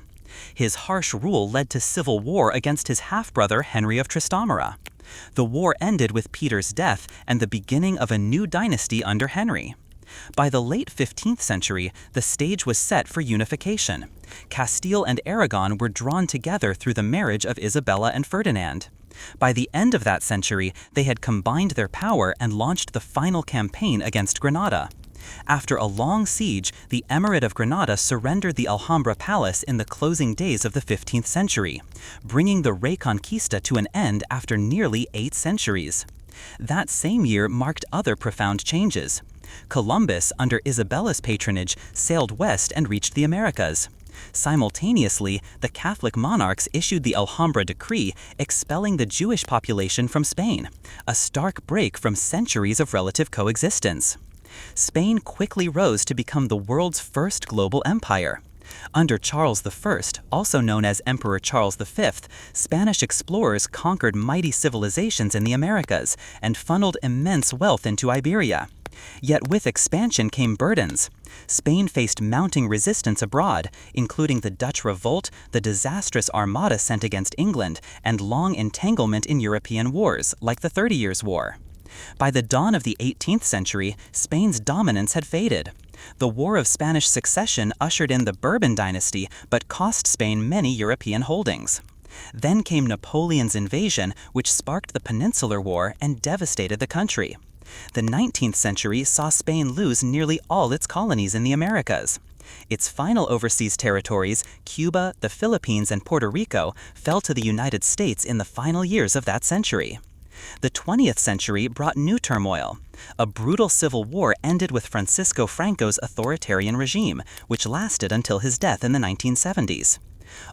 His harsh rule led to civil war against his half-brother Henry of Trastamara. The war ended with Peter's death and the beginning of a new dynasty under Henry. By the late 15th century, the stage was set for unification. Castile and Aragon were drawn together through the marriage of Isabella and Ferdinand. By the end of that century, they had combined their power and launched the final campaign against Granada. After a long siege, the Emirate of Granada surrendered the Alhambra Palace in the closing days of the 15th century, bringing the Reconquista to an end after nearly 8 centuries. That same year marked other profound changes. Columbus, under Isabella's patronage, sailed west and reached the Americas. Simultaneously, the Catholic monarchs issued the Alhambra Decree, expelling the Jewish population from Spain, a stark break from centuries of relative coexistence. Spain quickly rose to become the world's first global empire. Under Charles I, also known as Emperor Charles V, Spanish explorers conquered mighty civilizations in the Americas and funneled immense wealth into Iberia. Yet with expansion came burdens. Spain faced mounting resistance abroad, including the Dutch Revolt, the disastrous Armada sent against England, and long entanglement in European wars, like the 30 Years' War. By the dawn of the 18th century, Spain's dominance had faded. The War of Spanish Succession ushered in the Bourbon dynasty, but cost Spain many European holdings. Then came Napoleon's invasion, which sparked the Peninsular War and devastated the country. The 19th century saw Spain lose nearly all its colonies in the Americas. Its final overseas territories, Cuba, the Philippines, and Puerto Rico, fell to the United States in the final years of that century. The 20th century brought new turmoil. A brutal civil war ended with Francisco Franco's authoritarian regime, which lasted until his death in the 1970s.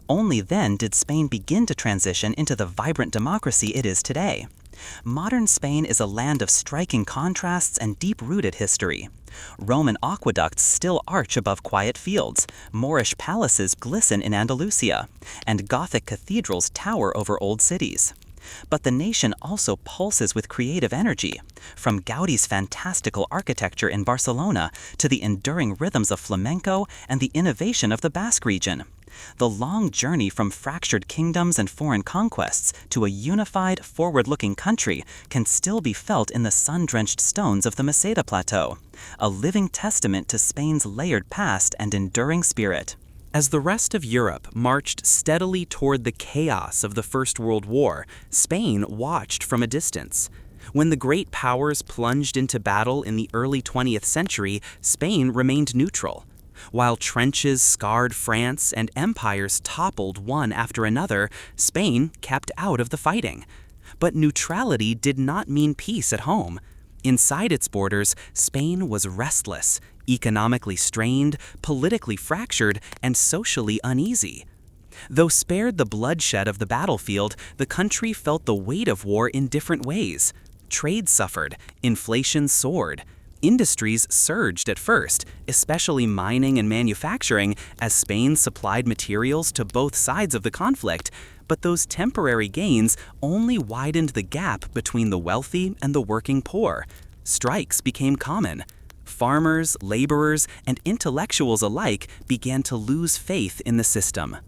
Only then did Spain begin to transition into the vibrant democracy it is today. Modern Spain is a land of striking contrasts and deep-rooted history. Roman aqueducts still arch above quiet fields, Moorish palaces glisten in Andalusia, and Gothic cathedrals tower over old cities. But the nation also pulses with creative energy, from Gaudi's fantastical architecture in Barcelona to the enduring rhythms of flamenco and the innovation of the Basque region. The long journey from fractured kingdoms and foreign conquests to a unified, forward-looking country can still be felt in the sun-drenched stones of the Meseta Plateau, a living testament to Spain's layered past and enduring spirit. As the rest of Europe marched steadily toward the chaos of the First World War, Spain watched from a distance. When the great powers plunged into battle in the early 20th century, Spain remained neutral. While trenches scarred France and empires toppled one after another, Spain kept out of the fighting. But neutrality did not mean peace at home. Inside its borders, Spain was restless, economically strained, politically fractured, and socially uneasy. Though spared the bloodshed of the battlefield, the country felt the weight of war in different ways. Trade suffered, inflation soared. Industries surged at first, especially mining and manufacturing, as Spain supplied materials to both sides of the conflict. But those temporary gains only widened the gap between the wealthy and the working poor. Strikes became common. Farmers, laborers, and intellectuals alike began to lose faith in the system.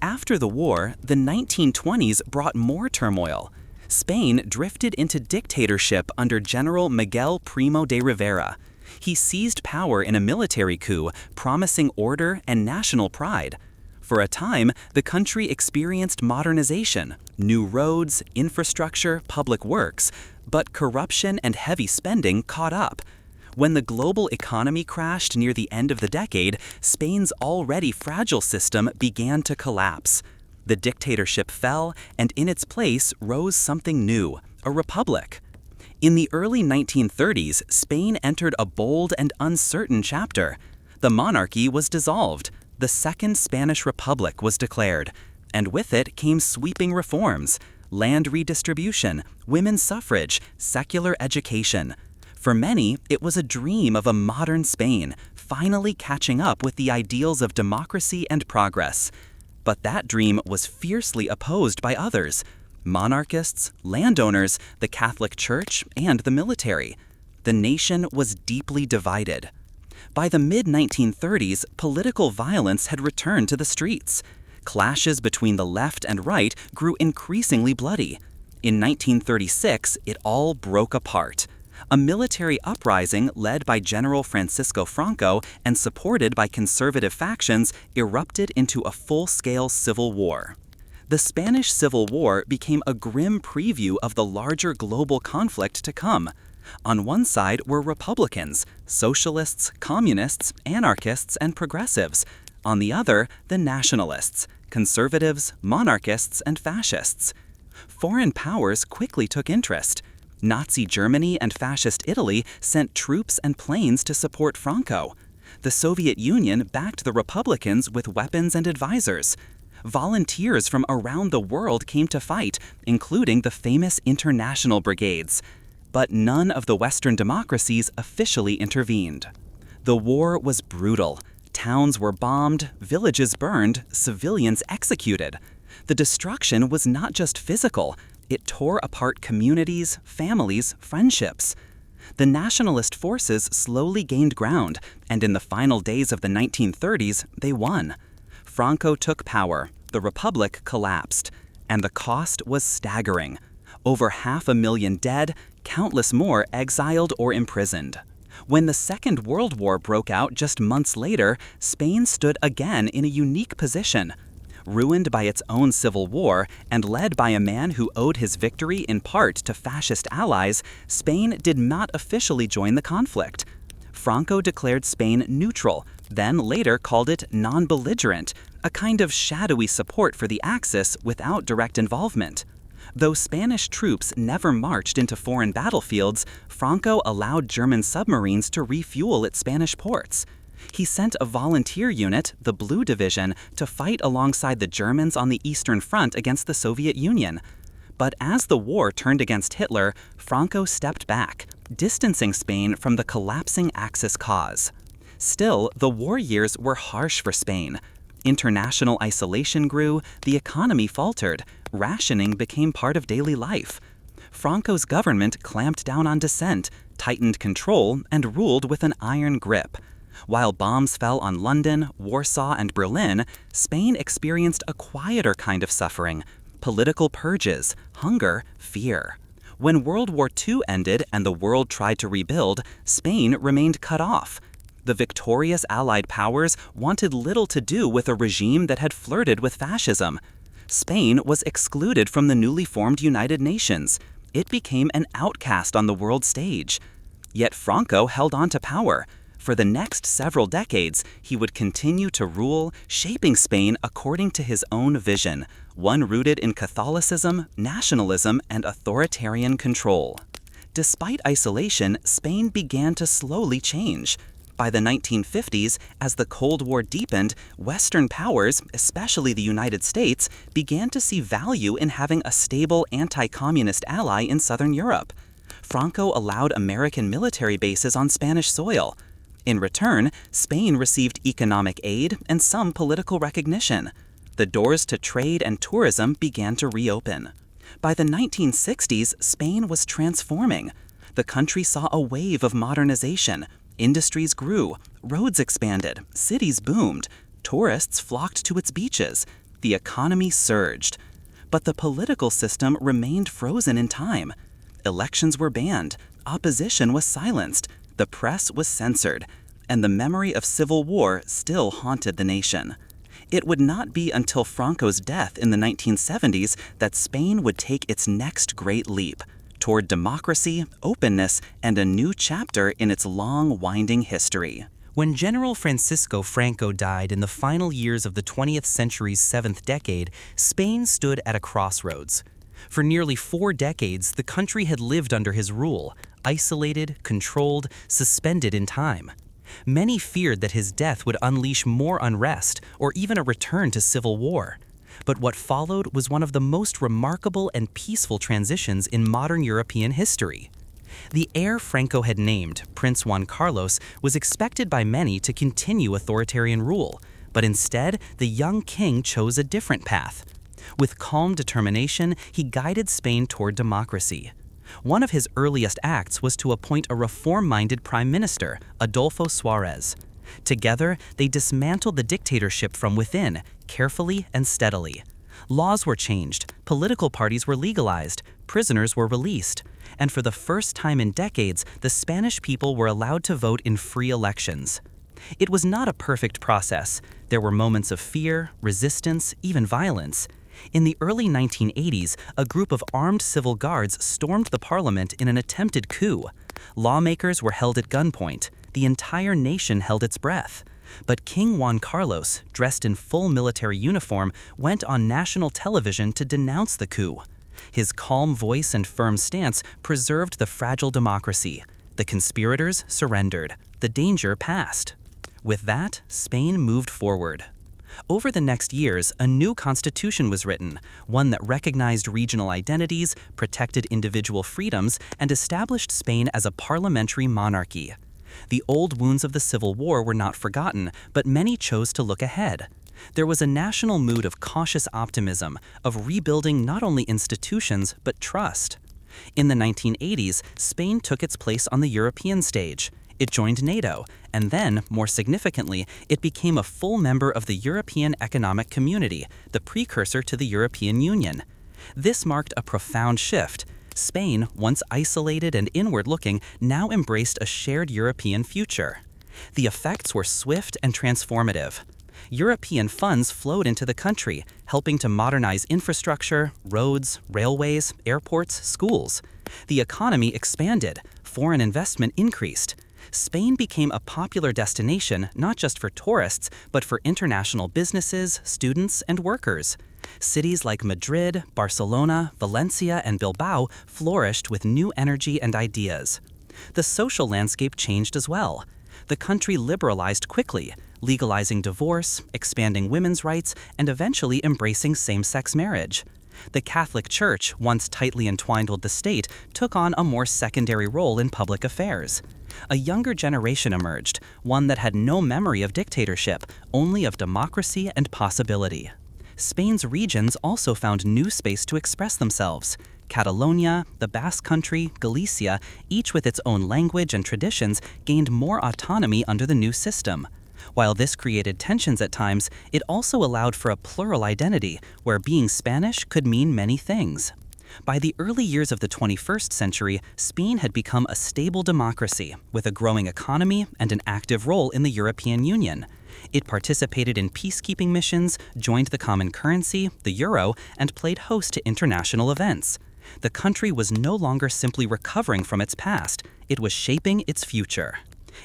After the war, the 1920s brought more turmoil. Spain drifted into dictatorship under General Miguel Primo de Rivera. He seized power in a military coup, promising order and national pride. For a time, the country experienced modernization, new roads, infrastructure, public works, but corruption and heavy spending caught up. When the global economy crashed near the end of the decade, Spain's already fragile system began to collapse. The dictatorship fell, and in its place rose something new, a republic. In the early 1930s, Spain entered a bold and uncertain chapter. The monarchy was dissolved. The Second Spanish Republic was declared, and with it came sweeping reforms: land redistribution, women's suffrage, secular education. For many, it was a dream of a modern Spain, finally catching up with the ideals of democracy and progress. But that dream was fiercely opposed by others: monarchists, landowners, the Catholic Church, and the military. The nation was deeply divided. By the mid-1930s, political violence had returned to the streets. Clashes between the left and right grew increasingly bloody. In 1936, it all broke apart. A military uprising led by General Francisco Franco and supported by conservative factions erupted into a full-scale civil war. The Spanish Civil War became a grim preview of the larger global conflict to come. On one side were Republicans, socialists, communists, anarchists, and progressives. On the other, the nationalists, conservatives, monarchists, and fascists. Foreign powers quickly took interest. Nazi Germany and Fascist Italy sent troops and planes to support Franco. The Soviet Union backed the Republicans with weapons and advisors. Volunteers from around the world came to fight, including the famous international brigades. But none of the Western democracies officially intervened. The war was brutal. Towns were bombed, villages burned, civilians executed. The destruction was not just physical. It tore apart communities, families, friendships. The nationalist forces slowly gained ground, and in the final days of the 1930s, they won. Franco took power, the republic collapsed, and the cost was staggering. Over 500,000 dead, countless more exiled or imprisoned. When the Second World War broke out just months later, Spain stood again in a unique position. Ruined by its own civil war and led by a man who owed his victory in part to fascist allies, Spain did not officially join the conflict. Franco declared Spain neutral, then later called it non-belligerent, a kind of shadowy support for the Axis without direct involvement. Though Spanish troops never marched into foreign battlefields, Franco allowed German submarines to refuel at Spanish ports. He sent a volunteer unit, the Blue Division, to fight alongside the Germans on the Eastern Front against the Soviet Union. But as the war turned against Hitler, Franco stepped back, distancing Spain from the collapsing Axis cause. Still, the war years were harsh for Spain. International isolation grew, the economy faltered, rationing became part of daily life. Franco's government clamped down on dissent, tightened control, and ruled with an iron grip. While bombs fell on London, Warsaw, and Berlin, Spain experienced a quieter kind of suffering: political purges, hunger, fear. When World War II ended and the world tried to rebuild, Spain remained cut off. The victorious Allied powers wanted little to do with a regime that had flirted with fascism. Spain was excluded from the newly formed United Nations. It became an outcast on the world stage. Yet Franco held on to power. For the next several decades, he would continue to rule, shaping Spain according to his own vision, one rooted in Catholicism, nationalism, and authoritarian control. Despite isolation, Spain began to slowly change. By the 1950s, as the Cold War deepened, Western powers, especially the United States, began to see value in having a stable anti-communist ally in Southern Europe. Franco allowed American military bases on Spanish soil. In return, Spain received economic aid and some political recognition. The doors to trade and tourism began to reopen. By the 1960s, Spain was transforming. The country saw a wave of modernization. Industries grew, roads expanded, cities boomed, tourists flocked to its beaches, the economy surged. But the political system remained frozen in time. Elections were banned, opposition was silenced, The press was censored, and the memory of civil war still haunted the nation. It would not be until Franco's death in the 1970s that Spain would take its next great leap toward democracy, openness, and a new chapter in its long, winding history. When General Francisco Franco died in the final years of the 20th century's seventh decade, Spain stood at a crossroads. For nearly 4 decades, the country had lived under his rule, isolated, controlled, suspended in time. Many feared that his death would unleash more unrest or even a return to civil war. But what followed was one of the most remarkable and peaceful transitions in modern European history. The heir Franco had named, Prince Juan Carlos, was expected by many to continue authoritarian rule, but instead, the young king chose a different path. With calm determination, he guided Spain toward democracy. One of his earliest acts was to appoint a reform-minded prime minister, Adolfo Suarez. Together, they dismantled the dictatorship from within, carefully and steadily. Laws were changed, political parties were legalized, prisoners were released, and for the first time in decades, the Spanish people were allowed to vote in free elections. It was not a perfect process. There were moments of fear, resistance, even violence. In the early 1980s, a group of armed civil guards stormed the parliament in an attempted coup. Lawmakers were held at gunpoint. The entire nation held its breath. But King Juan Carlos, dressed in full military uniform, went on national television to denounce the coup. His calm voice and firm stance preserved the fragile democracy. The conspirators surrendered. The danger passed. With that, Spain moved forward. Over the next years, a new constitution was written, one that recognized regional identities, protected individual freedoms, and established Spain as a parliamentary monarchy. The old wounds of the Civil War were not forgotten, but many chose to look ahead. There was a national mood of cautious optimism, of rebuilding not only institutions, but trust. In the 1980s, Spain took its place on the European stage. It joined NATO, and then, more significantly, it became a full member of the European Economic Community, the precursor to the European Union. This marked a profound shift. Spain, once isolated and inward-looking, now embraced a shared European future. The effects were swift and transformative. European funds flowed into the country, helping to modernize infrastructure, roads, railways, airports, schools. The economy expanded, foreign investment increased. Spain became a popular destination not just for tourists, but for international businesses, students, and workers. Cities like Madrid, Barcelona, Valencia, and Bilbao flourished with new energy and ideas. The social landscape changed as well. The country liberalized quickly, legalizing divorce, expanding women's rights, and eventually embracing same-sex marriage. The Catholic Church, once tightly entwined with the state, took on a more secondary role in public affairs. A younger generation emerged, one that had no memory of dictatorship, only of democracy and possibility. Spain's regions also found new space to express themselves. Catalonia, the Basque Country, Galicia, each with its own language and traditions, gained more autonomy under the new system. While this created tensions at times, it also allowed for a plural identity, where being Spanish could mean many things. By the early years of the 21st century, Spain had become a stable democracy, with a growing economy and an active role in the European Union. It participated in peacekeeping missions, joined the common currency, the euro, and played host to international events. The country was no longer simply recovering from its past, it was shaping its future.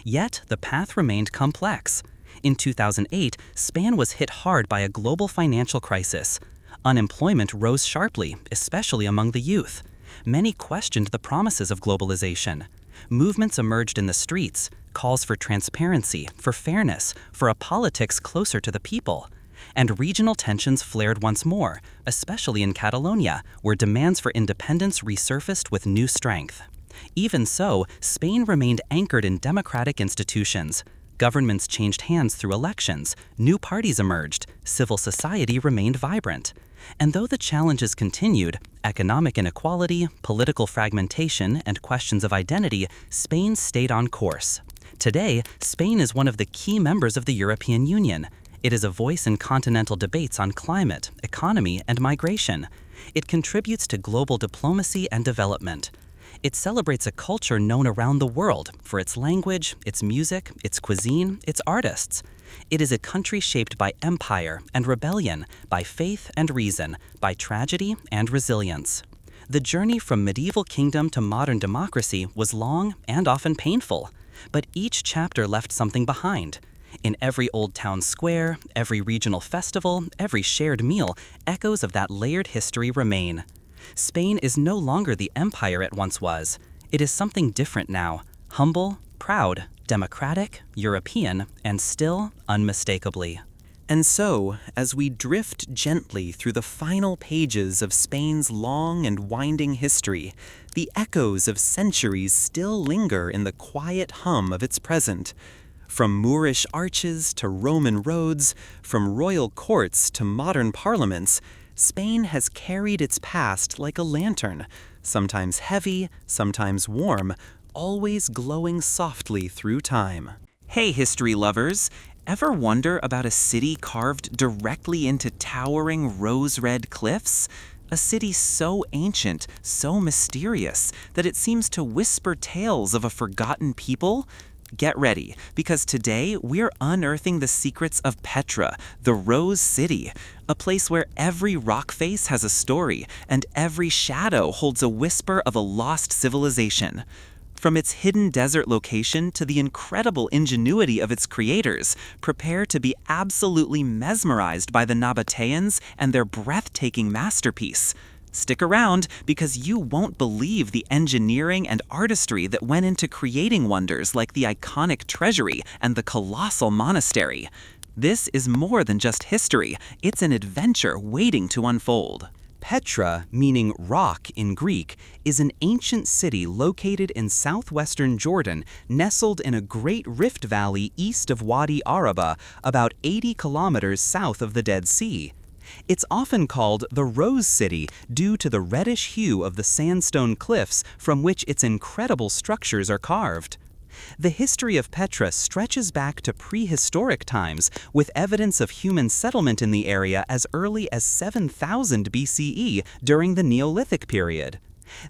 Yet, the path remained complex. In 2008, Spain was hit hard by a global financial crisis. Unemployment rose sharply, especially among the youth. Many questioned the promises of globalization. Movements emerged in the streets, calls for transparency, for fairness, for a politics closer to the people. And regional tensions flared once more, especially in Catalonia, where demands for independence resurfaced with new strength. Even so, Spain remained anchored in democratic institutions. Governments changed hands through elections, new parties emerged, civil society remained vibrant. And though the challenges continued, economic inequality, political fragmentation, and questions of identity, Spain stayed on course. Today, Spain is one of the key members of the European Union. It is a voice in continental debates on climate, economy, and migration. It contributes to global diplomacy and development. It celebrates a culture known around the world for its language, its music, its cuisine, its artists. It is a country shaped by empire and rebellion, by faith and reason, by tragedy and resilience. The journey from medieval kingdom to modern democracy was long and often painful, but each chapter left something behind. In every old town square, every regional festival, every shared meal, echoes of that layered history remain. Spain is no longer the empire it once was. It is something different now, humble, proud, democratic, European, and still unmistakably. And so, as we drift gently through the final pages of Spain's long and winding history, the echoes of centuries still linger in the quiet hum of its present. From Moorish arches to Roman roads, from royal courts to modern parliaments, Spain has carried its past like a lantern, sometimes heavy, sometimes warm, always glowing softly through time. Hey, history lovers! Ever wonder about a city carved directly into towering rose-red cliffs? A city so ancient, so mysterious, that it seems to whisper tales of a forgotten people? Get ready, because today we're unearthing the secrets of Petra, the Rose City, a place where every rock face has a story and every shadow holds a whisper of a lost civilization. From its hidden desert location to the incredible ingenuity of its creators, prepare to be absolutely mesmerized by the Nabateans and their breathtaking masterpiece. Stick around, because you won't believe the engineering and artistry that went into creating wonders like the iconic treasury and the colossal monastery. This is more than just history, it's an adventure waiting to unfold. Petra, meaning rock in Greek, is an ancient city located in southwestern Jordan, nestled in a great rift valley east of Wadi Araba, about 80 kilometers south of the Dead Sea. It's often called the Rose City due to the reddish hue of the sandstone cliffs from which its incredible structures are carved. The history of Petra stretches back to prehistoric times, with evidence of human settlement in the area as early as 7000 BCE during the Neolithic period.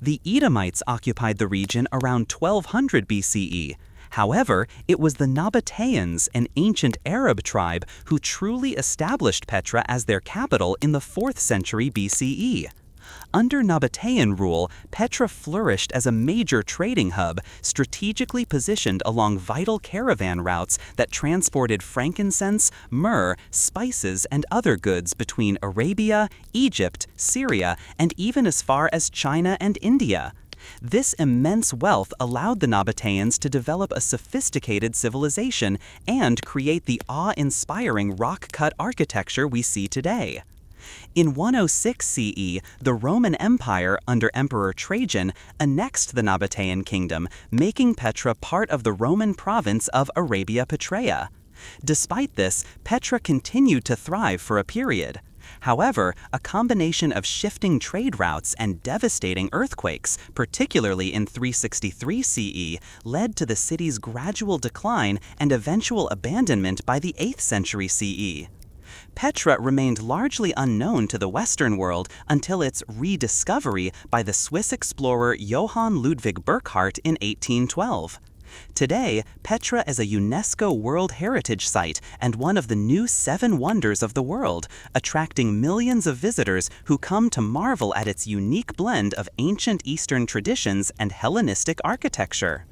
The Edomites occupied the region around 1200 BCE. However, it was the Nabateans, an ancient Arab tribe, who truly established Petra as their capital in the 4th century BCE. Under Nabatean rule, Petra flourished as a major trading hub, strategically positioned along vital caravan routes that transported frankincense, myrrh, spices, and other goods between Arabia, Egypt, Syria, and even as far as China and India. This immense wealth allowed the Nabateans to develop a sophisticated civilization and create the awe-inspiring rock-cut architecture we see today. In 106 CE, the Roman Empire, under Emperor Trajan, annexed the Nabatean kingdom, making Petra part of the Roman province of Arabia Petraea. Despite this, Petra continued to thrive for a period. However, a combination of shifting trade routes and devastating earthquakes, particularly in 363 CE, led to the city's gradual decline and eventual abandonment by the 8th century CE. Petra remained largely unknown to the Western world until its rediscovery by the Swiss explorer Johann Ludwig Burckhardt in 1812. Today, Petra is a UNESCO World Heritage Site and one of the new 7 wonders of the world, attracting millions of visitors who come to marvel at its unique blend of ancient Eastern traditions and Hellenistic architecture.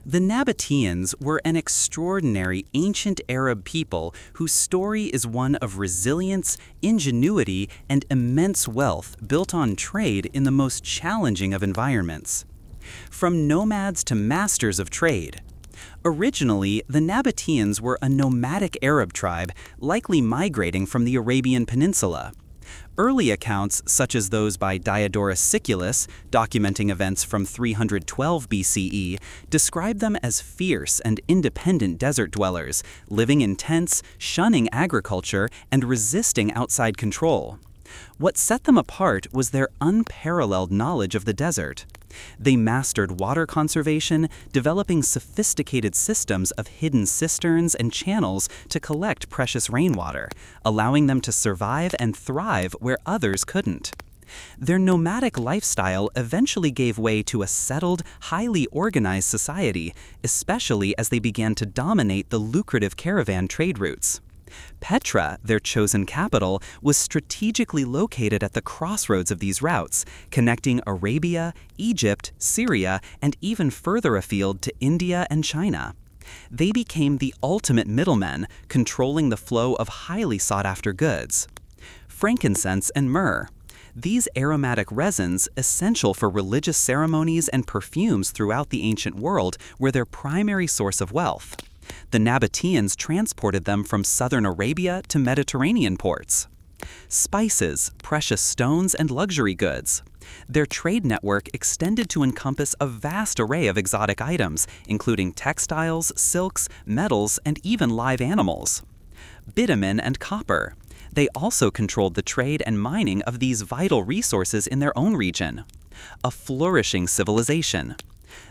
The Nabateans were an extraordinary ancient Arab people whose story is one of resilience, ingenuity, and immense wealth built on trade in the most challenging of environments. From nomads to masters of trade. Originally, the Nabateans were a nomadic Arab tribe, likely migrating from the Arabian Peninsula. Early accounts, such as those by Diodorus Siculus, documenting events from 312 BCE, describe them as fierce and independent desert dwellers, living in tents, shunning agriculture, and resisting outside control. What set them apart was their unparalleled knowledge of the desert. They mastered water conservation, developing sophisticated systems of hidden cisterns and channels to collect precious rainwater, allowing them to survive and thrive where others couldn't. Their nomadic lifestyle eventually gave way to a settled, highly organized society, especially as they began to dominate the lucrative caravan trade routes. Petra, their chosen capital, was strategically located at the crossroads of these routes, connecting Arabia, Egypt, Syria, and even further afield to India and China. They became the ultimate middlemen, controlling the flow of highly sought-after goods. Frankincense and myrrh. These aromatic resins, essential for religious ceremonies and perfumes throughout the ancient world, were their primary source of wealth. The Nabateans transported them from southern Arabia to Mediterranean ports. Spices, precious stones, and luxury goods. Their trade network extended to encompass a vast array of exotic items, including textiles, silks, metals, and even live animals. Bitumen and copper. They also controlled the trade and mining of these vital resources in their own region. A flourishing civilization.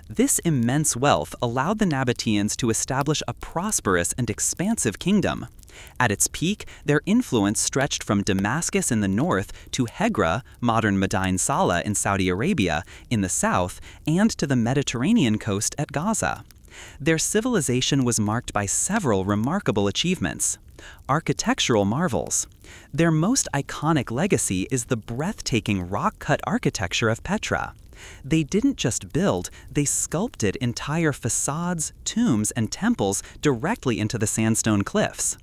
This immense wealth allowed the Nabateans to establish a prosperous and expansive kingdom. At its peak, their influence stretched from Damascus in the north to Hegra, modern Madain Saleh in Saudi Arabia, in the south, and to the Mediterranean coast at Gaza. Their civilization was marked by several remarkable achievements. Architectural marvels. Their most iconic legacy is the breathtaking rock-cut architecture of Petra. They didn't just build, they sculpted entire facades, tombs, and temples directly into the sandstone cliffs.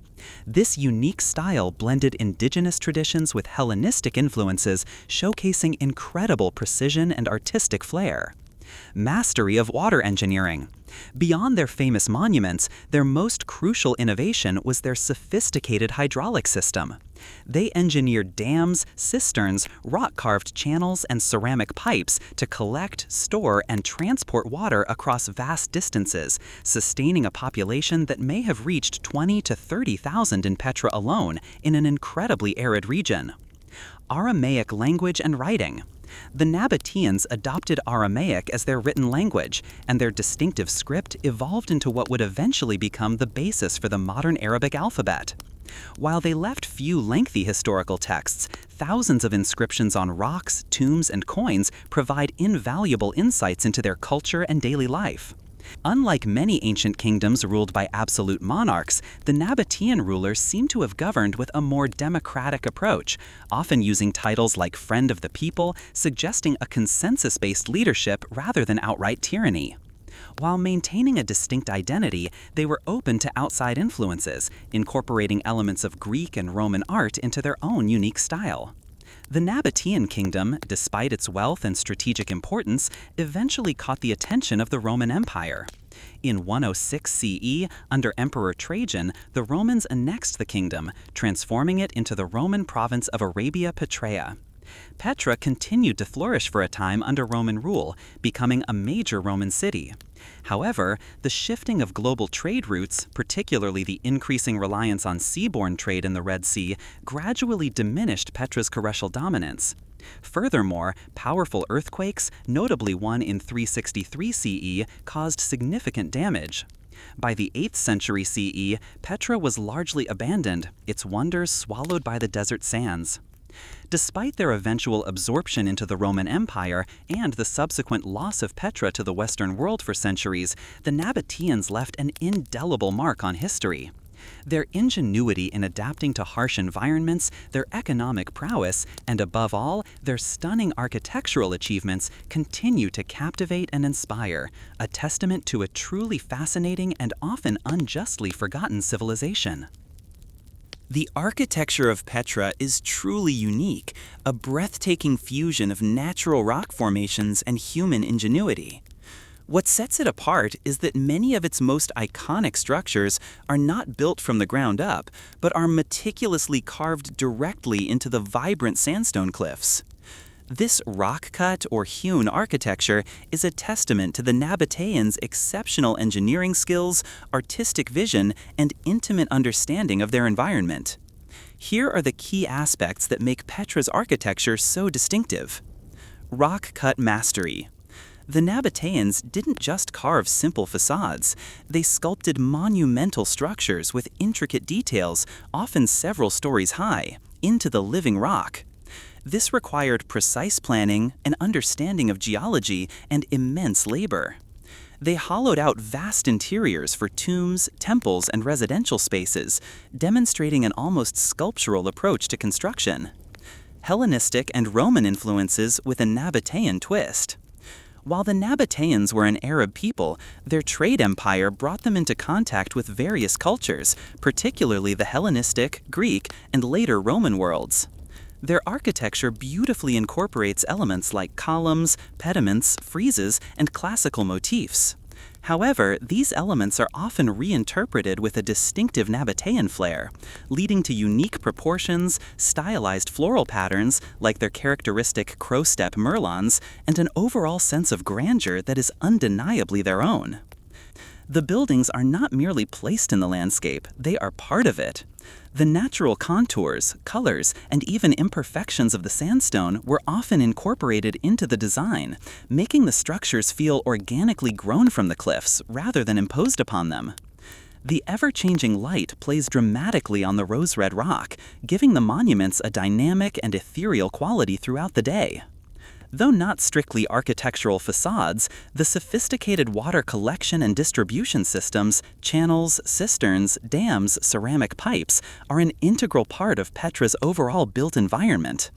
This unique style blended indigenous traditions with Hellenistic influences, showcasing incredible precision and artistic flair. Mastery of water engineering. Beyond their famous monuments, their most crucial innovation was their sophisticated hydraulic system. They engineered dams, cisterns, rock-carved channels, and ceramic pipes to collect, store, and transport water across vast distances, sustaining a population that may have reached 20 to 30,000 in Petra alone, in an incredibly arid region. Aramaic language and writing. The Nabateans adopted Aramaic as their written language, and their distinctive script evolved into what would eventually become the basis for the modern Arabic alphabet. While they left few lengthy historical texts, thousands of inscriptions on rocks, tombs, and coins provide invaluable insights into their culture and daily life. Unlike many ancient kingdoms ruled by absolute monarchs, the Nabatean rulers seem to have governed with a more democratic approach, often using titles like Friend of the People, suggesting a consensus-based leadership rather than outright tyranny. While maintaining a distinct identity, they were open to outside influences, incorporating elements of Greek and Roman art into their own unique style. The Nabatean kingdom, despite its wealth and strategic importance, eventually caught the attention of the Roman Empire. In 106 CE, under Emperor Trajan, the Romans annexed the kingdom, transforming it into the Roman province of Arabia Petraea. Petra continued to flourish for a time under Roman rule, becoming a major Roman city. However, the shifting of global trade routes, particularly the increasing reliance on seaborne trade in the Red Sea, gradually diminished Petra's commercial dominance. Furthermore, powerful earthquakes, notably one in 363 CE, caused significant damage. By the 8th century CE, Petra was largely abandoned, its wonders swallowed by the desert sands. Despite their eventual absorption into the Roman Empire and the subsequent loss of Petra to the Western world for centuries, the Nabateans left an indelible mark on history. Their ingenuity in adapting to harsh environments, their economic prowess, and above all, their stunning architectural achievements continue to captivate and inspire, a testament to a truly fascinating and often unjustly forgotten civilization. The architecture of Petra is truly unique, a breathtaking fusion of natural rock formations and human ingenuity. What sets it apart is that many of its most iconic structures are not built from the ground up, but are meticulously carved directly into the vibrant sandstone cliffs. This rock-cut or hewn architecture is a testament to the Nabateans' exceptional engineering skills, artistic vision, and intimate understanding of their environment. Here are the key aspects that make Petra's architecture so distinctive. Rock-cut mastery. The Nabateans didn't just carve simple facades, they sculpted monumental structures with intricate details, often several stories high, into the living rock. This required precise planning, an understanding of geology, and immense labor. They hollowed out vast interiors for tombs, temples, and residential spaces, demonstrating an almost sculptural approach to construction. Hellenistic and Roman influences with a Nabatean twist. While the Nabateans were an Arab people, their trade empire brought them into contact with various cultures, particularly the Hellenistic, Greek, and later Roman worlds. Their architecture beautifully incorporates elements like columns, pediments, friezes, and classical motifs. However, these elements are often reinterpreted with a distinctive Nabatean flair, leading to unique proportions, stylized floral patterns like their characteristic crow-step merlons, and an overall sense of grandeur that is undeniably their own. The buildings are not merely placed in the landscape, they are part of it. The natural contours, colors, and even imperfections of the sandstone were often incorporated into the design, making the structures feel organically grown from the cliffs rather than imposed upon them. The ever-changing light plays dramatically on the rose-red rock, giving the monuments a dynamic and ethereal quality throughout the day. Though not strictly architectural facades, the sophisticated water collection and distribution systems, channels, cisterns, dams, ceramic pipes, are an integral part of Petra's overall built environment.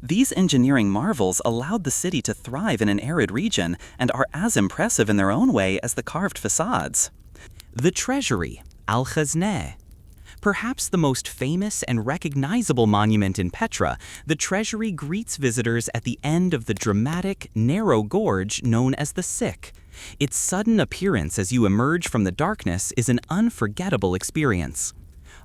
These engineering marvels allowed the city to thrive in an arid region and are as impressive in their own way as the carved facades. The Treasury, Al-Khazneh. Perhaps the most famous and recognizable monument in Petra, the Treasury greets visitors at the end of the dramatic, narrow gorge known as the Sick. Its sudden appearance as you emerge from the darkness is an unforgettable experience.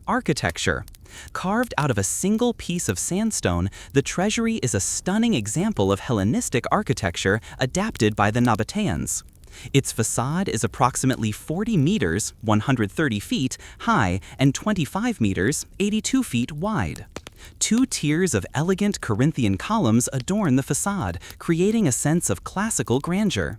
Architecture. Carved out of a single piece of sandstone, the Treasury is a stunning example of Hellenistic architecture adapted by the Nabateans. Its facade is approximately 40 meters, 130 feet, high and 25 meters, 82 feet wide. Two tiers of elegant Corinthian columns adorn the facade, creating a sense of classical grandeur.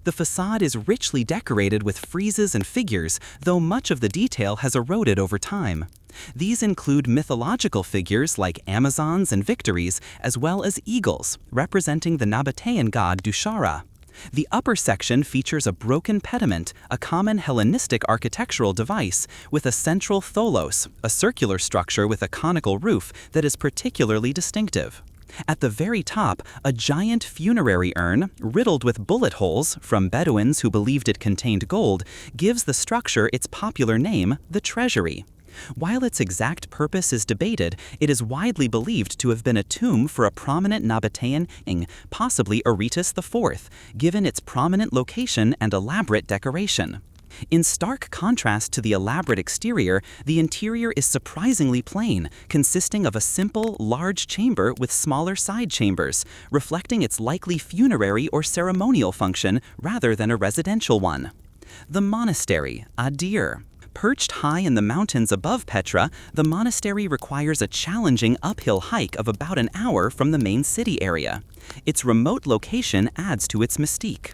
The facade is richly decorated with friezes and figures, though much of the detail has eroded over time. These include mythological figures like Amazons and Victories, as well as eagles, representing the Nabatean god Dushara. The upper section features a broken pediment, a common Hellenistic architectural device, with a central tholos, a circular structure with a conical roof that is particularly distinctive. At the very top, a giant funerary urn, riddled with bullet holes from Bedouins who believed it contained gold, gives the structure its popular name, the Treasury. While its exact purpose is debated, it is widely believed to have been a tomb for a prominent Nabatean king, possibly Aretas IV, given its prominent location and elaborate decoration. In stark contrast to the elaborate exterior, the interior is surprisingly plain, consisting of a simple, large chamber with smaller side chambers, reflecting its likely funerary or ceremonial function rather than a residential one. The monastery, Adir. Perched high in the mountains above Petra, the monastery requires a challenging uphill hike of about an hour from the main city area. Its remote location adds to its mystique.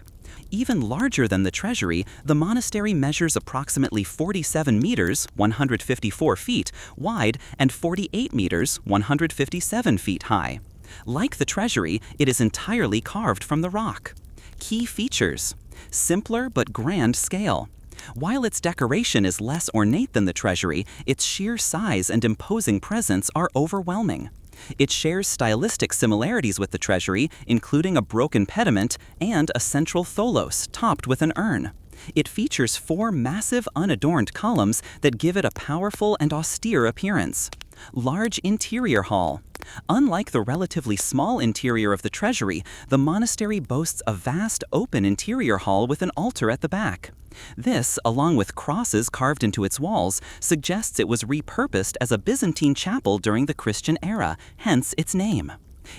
Even larger than the treasury, the monastery measures approximately 47 meters, 154 feet, wide and 48 meters, 157 feet high. Like the treasury, it is entirely carved from the rock. Key features: simpler but grand scale. While its decoration is less ornate than the treasury, its sheer size and imposing presence are overwhelming. It shares stylistic similarities with the treasury, including a broken pediment and a central tholos topped with an urn. It features 4 massive unadorned columns that give it a powerful and austere appearance. Large interior hall. Unlike the relatively small interior of the treasury, the monastery boasts a vast open interior hall with an altar at the back. This, along with crosses carved into its walls, suggests it was repurposed as a Byzantine chapel during the Christian era, hence its name.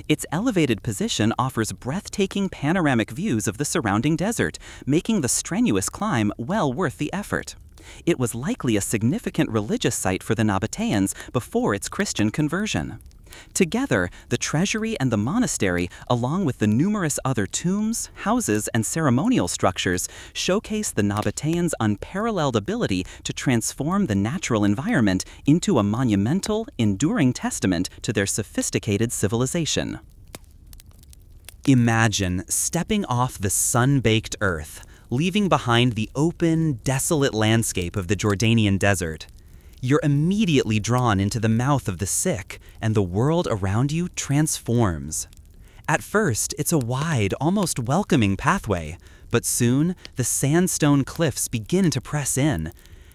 Its elevated position offers breathtaking panoramic views of the surrounding desert, making the strenuous climb well worth the effort. It was likely a significant religious site for the Nabateans before its Christian conversion. Together, the treasury and the monastery, along with the numerous other tombs, houses, and ceremonial structures, showcase the Nabateans' unparalleled ability to transform the natural environment into a monumental, enduring testament to their sophisticated civilization. Imagine stepping off the sun-baked earth, leaving behind the open, desolate landscape of the Jordanian desert. You're immediately drawn into the mouth of the Sikh, and the world around you transforms. At first, it's a wide, almost welcoming pathway, but soon the sandstone cliffs begin to press in.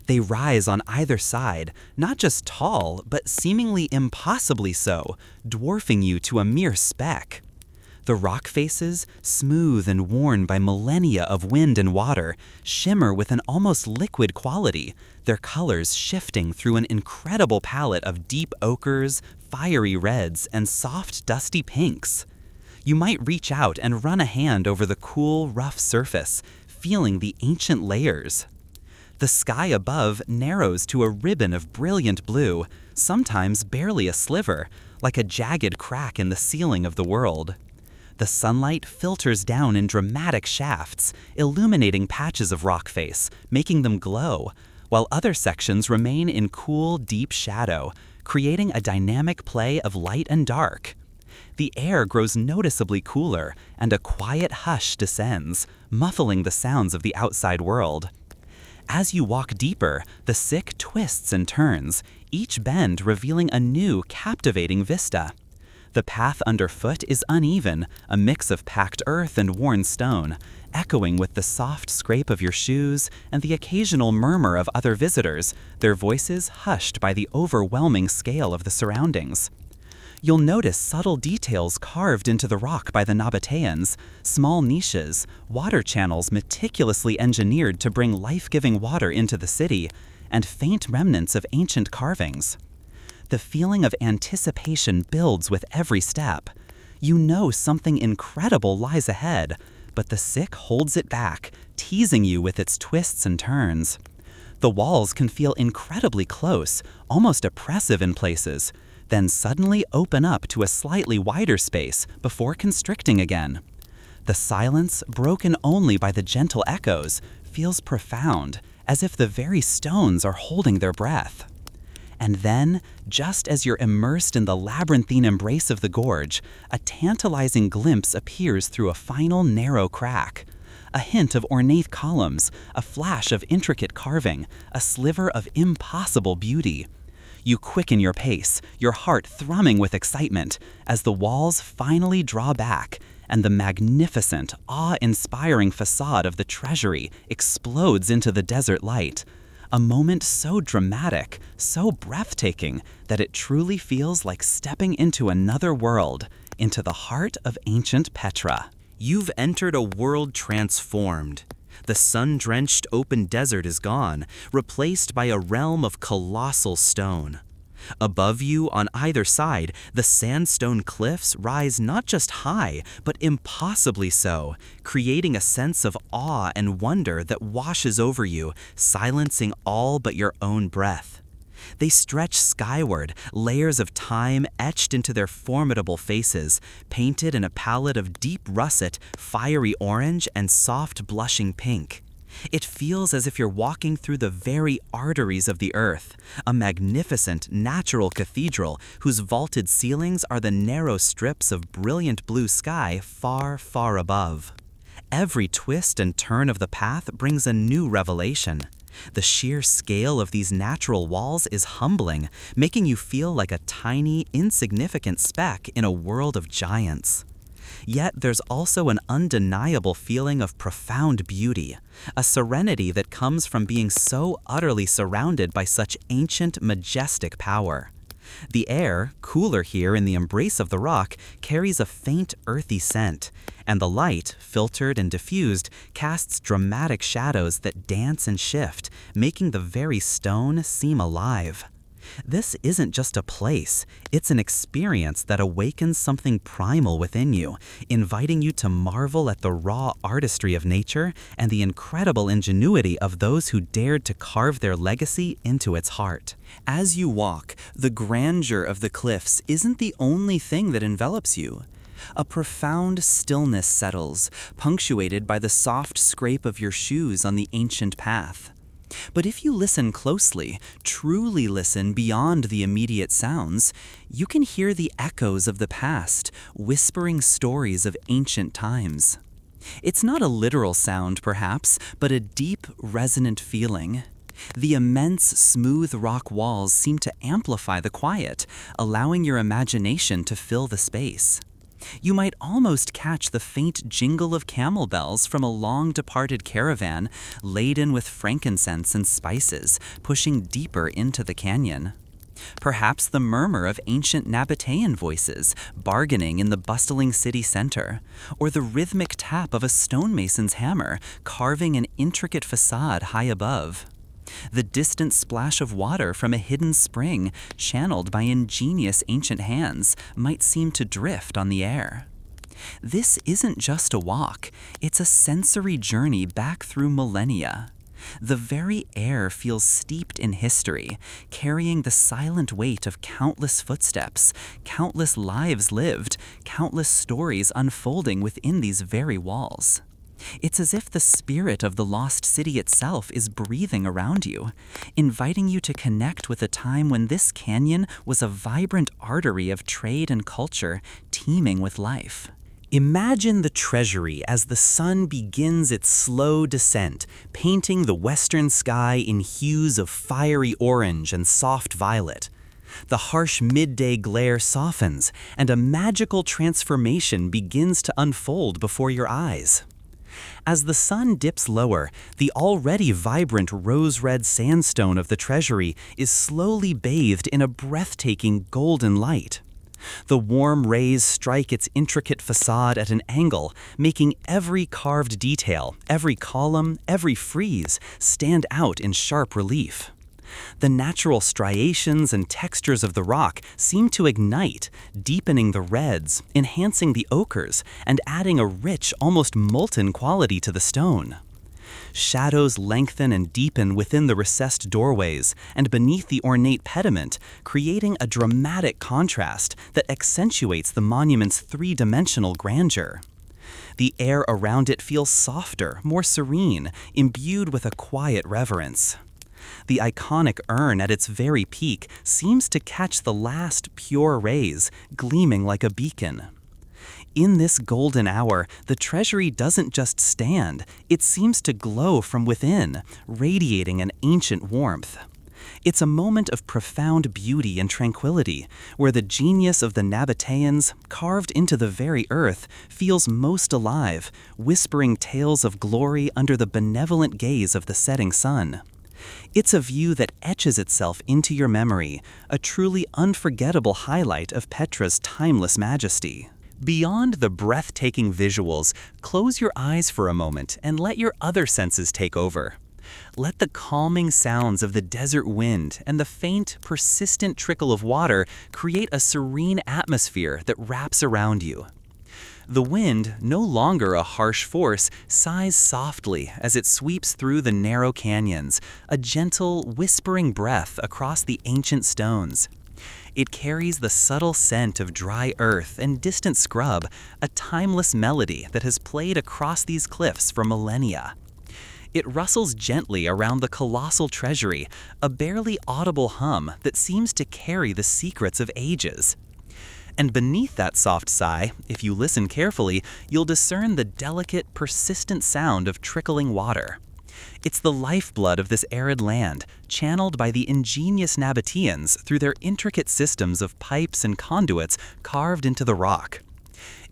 They rise on either side, not just tall, but seemingly impossibly so, dwarfing you to a mere speck. The rock faces, smooth and worn by millennia of wind and water, shimmer with an almost liquid quality, their colors shifting through an incredible palette of deep ochres, fiery reds, and soft, dusty pinks. You might reach out and run a hand over the cool, rough surface, feeling the ancient layers. The sky above narrows to a ribbon of brilliant blue, sometimes barely a sliver, like a jagged crack in the ceiling of the world. The sunlight filters down in dramatic shafts, illuminating patches of rock face, making them glow, while other sections remain in cool, deep shadow, creating a dynamic play of light and dark. The air grows noticeably cooler, and a quiet hush descends, muffling the sounds of the outside world. As you walk deeper, the Sikh twists and turns, each bend revealing a new, captivating vista. The path underfoot is uneven, a mix of packed earth and worn stone, echoing with the soft scrape of your shoes and the occasional murmur of other visitors, their voices hushed by the overwhelming scale of the surroundings. You'll notice subtle details carved into the rock by the Nabateans, small niches, water channels meticulously engineered to bring life-giving water into the city, and faint remnants of ancient carvings. The feeling of anticipation builds with every step. You know something incredible lies ahead, but the Sikh holds it back, teasing you with its twists and turns. The walls can feel incredibly close, almost oppressive in places, then suddenly open up to a slightly wider space before constricting again. The silence, broken only by the gentle echoes, feels profound, as if the very stones are holding their breath. And then, just as you're immersed in the labyrinthine embrace of the gorge, a tantalizing glimpse appears through a final narrow crack. A hint of ornate columns, a flash of intricate carving, a sliver of impossible beauty. You quicken your pace, your heart thrumming with excitement, as the walls finally draw back, and the magnificent, awe-inspiring facade of the treasury explodes into the desert light. A moment so dramatic, so breathtaking, that it truly feels like stepping into another world, into the heart of ancient Petra. You've entered a world transformed. The sun-drenched open desert is gone, replaced by a realm of colossal stone. Above you, on either side, the sandstone cliffs rise not just high, but impossibly so, creating a sense of awe and wonder that washes over you, silencing all but your own breath. They stretch skyward, layers of time etched into their formidable faces, painted in a palette of deep russet, fiery orange, and soft blushing pink. It feels as if you're walking through the very arteries of the earth, a magnificent natural cathedral whose vaulted ceilings are the narrow strips of brilliant blue sky far, far above. Every twist and turn of the path brings a new revelation. The sheer scale of these natural walls is humbling, making you feel like a tiny, insignificant speck in a world of giants. Yet there's also an undeniable feeling of profound beauty, a serenity that comes from being so utterly surrounded by such ancient, majestic power. The air, cooler here in the embrace of the rock, carries a faint, earthy scent, and the light, filtered and diffused, casts dramatic shadows that dance and shift, making the very stone seem alive. This isn't just a place, it's an experience that awakens something primal within you, inviting you to marvel at the raw artistry of nature and the incredible ingenuity of those who dared to carve their legacy into its heart. As you walk, the grandeur of the cliffs isn't the only thing that envelops you. A profound stillness settles, punctuated by the soft scrape of your shoes on the ancient path. But if you listen closely, truly listen beyond the immediate sounds, you can hear the echoes of the past, whispering stories of ancient times. It's not a literal sound, perhaps, but a deep, resonant feeling. The immense, smooth rock walls seem to amplify the quiet, allowing your imagination to fill the space. You might almost catch the faint jingle of camel bells from a long-departed caravan laden with frankincense and spices, pushing deeper into the canyon. Perhaps the murmur of ancient Nabatean voices bargaining in the bustling city center, or the rhythmic tap of a stonemason's hammer carving an intricate facade high above. The distant splash of water from a hidden spring, channeled by ingenious ancient hands, might seem to drift on the air. This isn't just a walk, it's a sensory journey back through millennia. The very air feels steeped in history, carrying the silent weight of countless footsteps, countless lives lived, countless stories unfolding within these very walls. It's as if the spirit of the lost city itself is breathing around you, inviting you to connect with a time when this canyon was a vibrant artery of trade and culture, teeming with life. Imagine the treasury as the sun begins its slow descent, painting the western sky in hues of fiery orange and soft violet. The harsh midday glare softens, and a magical transformation begins to unfold before your eyes. As the sun dips lower, the already vibrant rose-red sandstone of the treasury is slowly bathed in a breathtaking golden light. The warm rays strike its intricate facade at an angle, making every carved detail, every column, every frieze stand out in sharp relief. The natural striations and textures of the rock seem to ignite, deepening the reds, enhancing the ochres, and adding a rich, almost molten quality to the stone. Shadows lengthen and deepen within the recessed doorways and beneath the ornate pediment, creating a dramatic contrast that accentuates the monument's three-dimensional grandeur. The air around it feels softer, more serene, imbued with a quiet reverence. The iconic urn at its very peak seems to catch the last pure rays, gleaming like a beacon. In this golden hour, the treasury doesn't just stand, it seems to glow from within, radiating an ancient warmth. It's a moment of profound beauty and tranquility, where the genius of the Nabateans, carved into the very earth, feels most alive, whispering tales of glory under the benevolent gaze of the setting sun. It's a view that etches itself into your memory, a truly unforgettable highlight of Petra's timeless majesty. Beyond the breathtaking visuals, close your eyes for a moment and let your other senses take over. Let the calming sounds of the desert wind and the faint, persistent trickle of water create a serene atmosphere that wraps around you. The wind, no longer a harsh force, sighs softly as it sweeps through the narrow canyons, a gentle, whispering breath across the ancient stones. It carries the subtle scent of dry earth and distant scrub, a timeless melody that has played across these cliffs for millennia. It rustles gently around the colossal treasury, a barely audible hum that seems to carry the secrets of ages. And beneath that soft sigh, if you listen carefully, you'll discern the delicate, persistent sound of trickling water. It's the lifeblood of this arid land, channeled by the ingenious Nabateans through their intricate systems of pipes and conduits carved into the rock.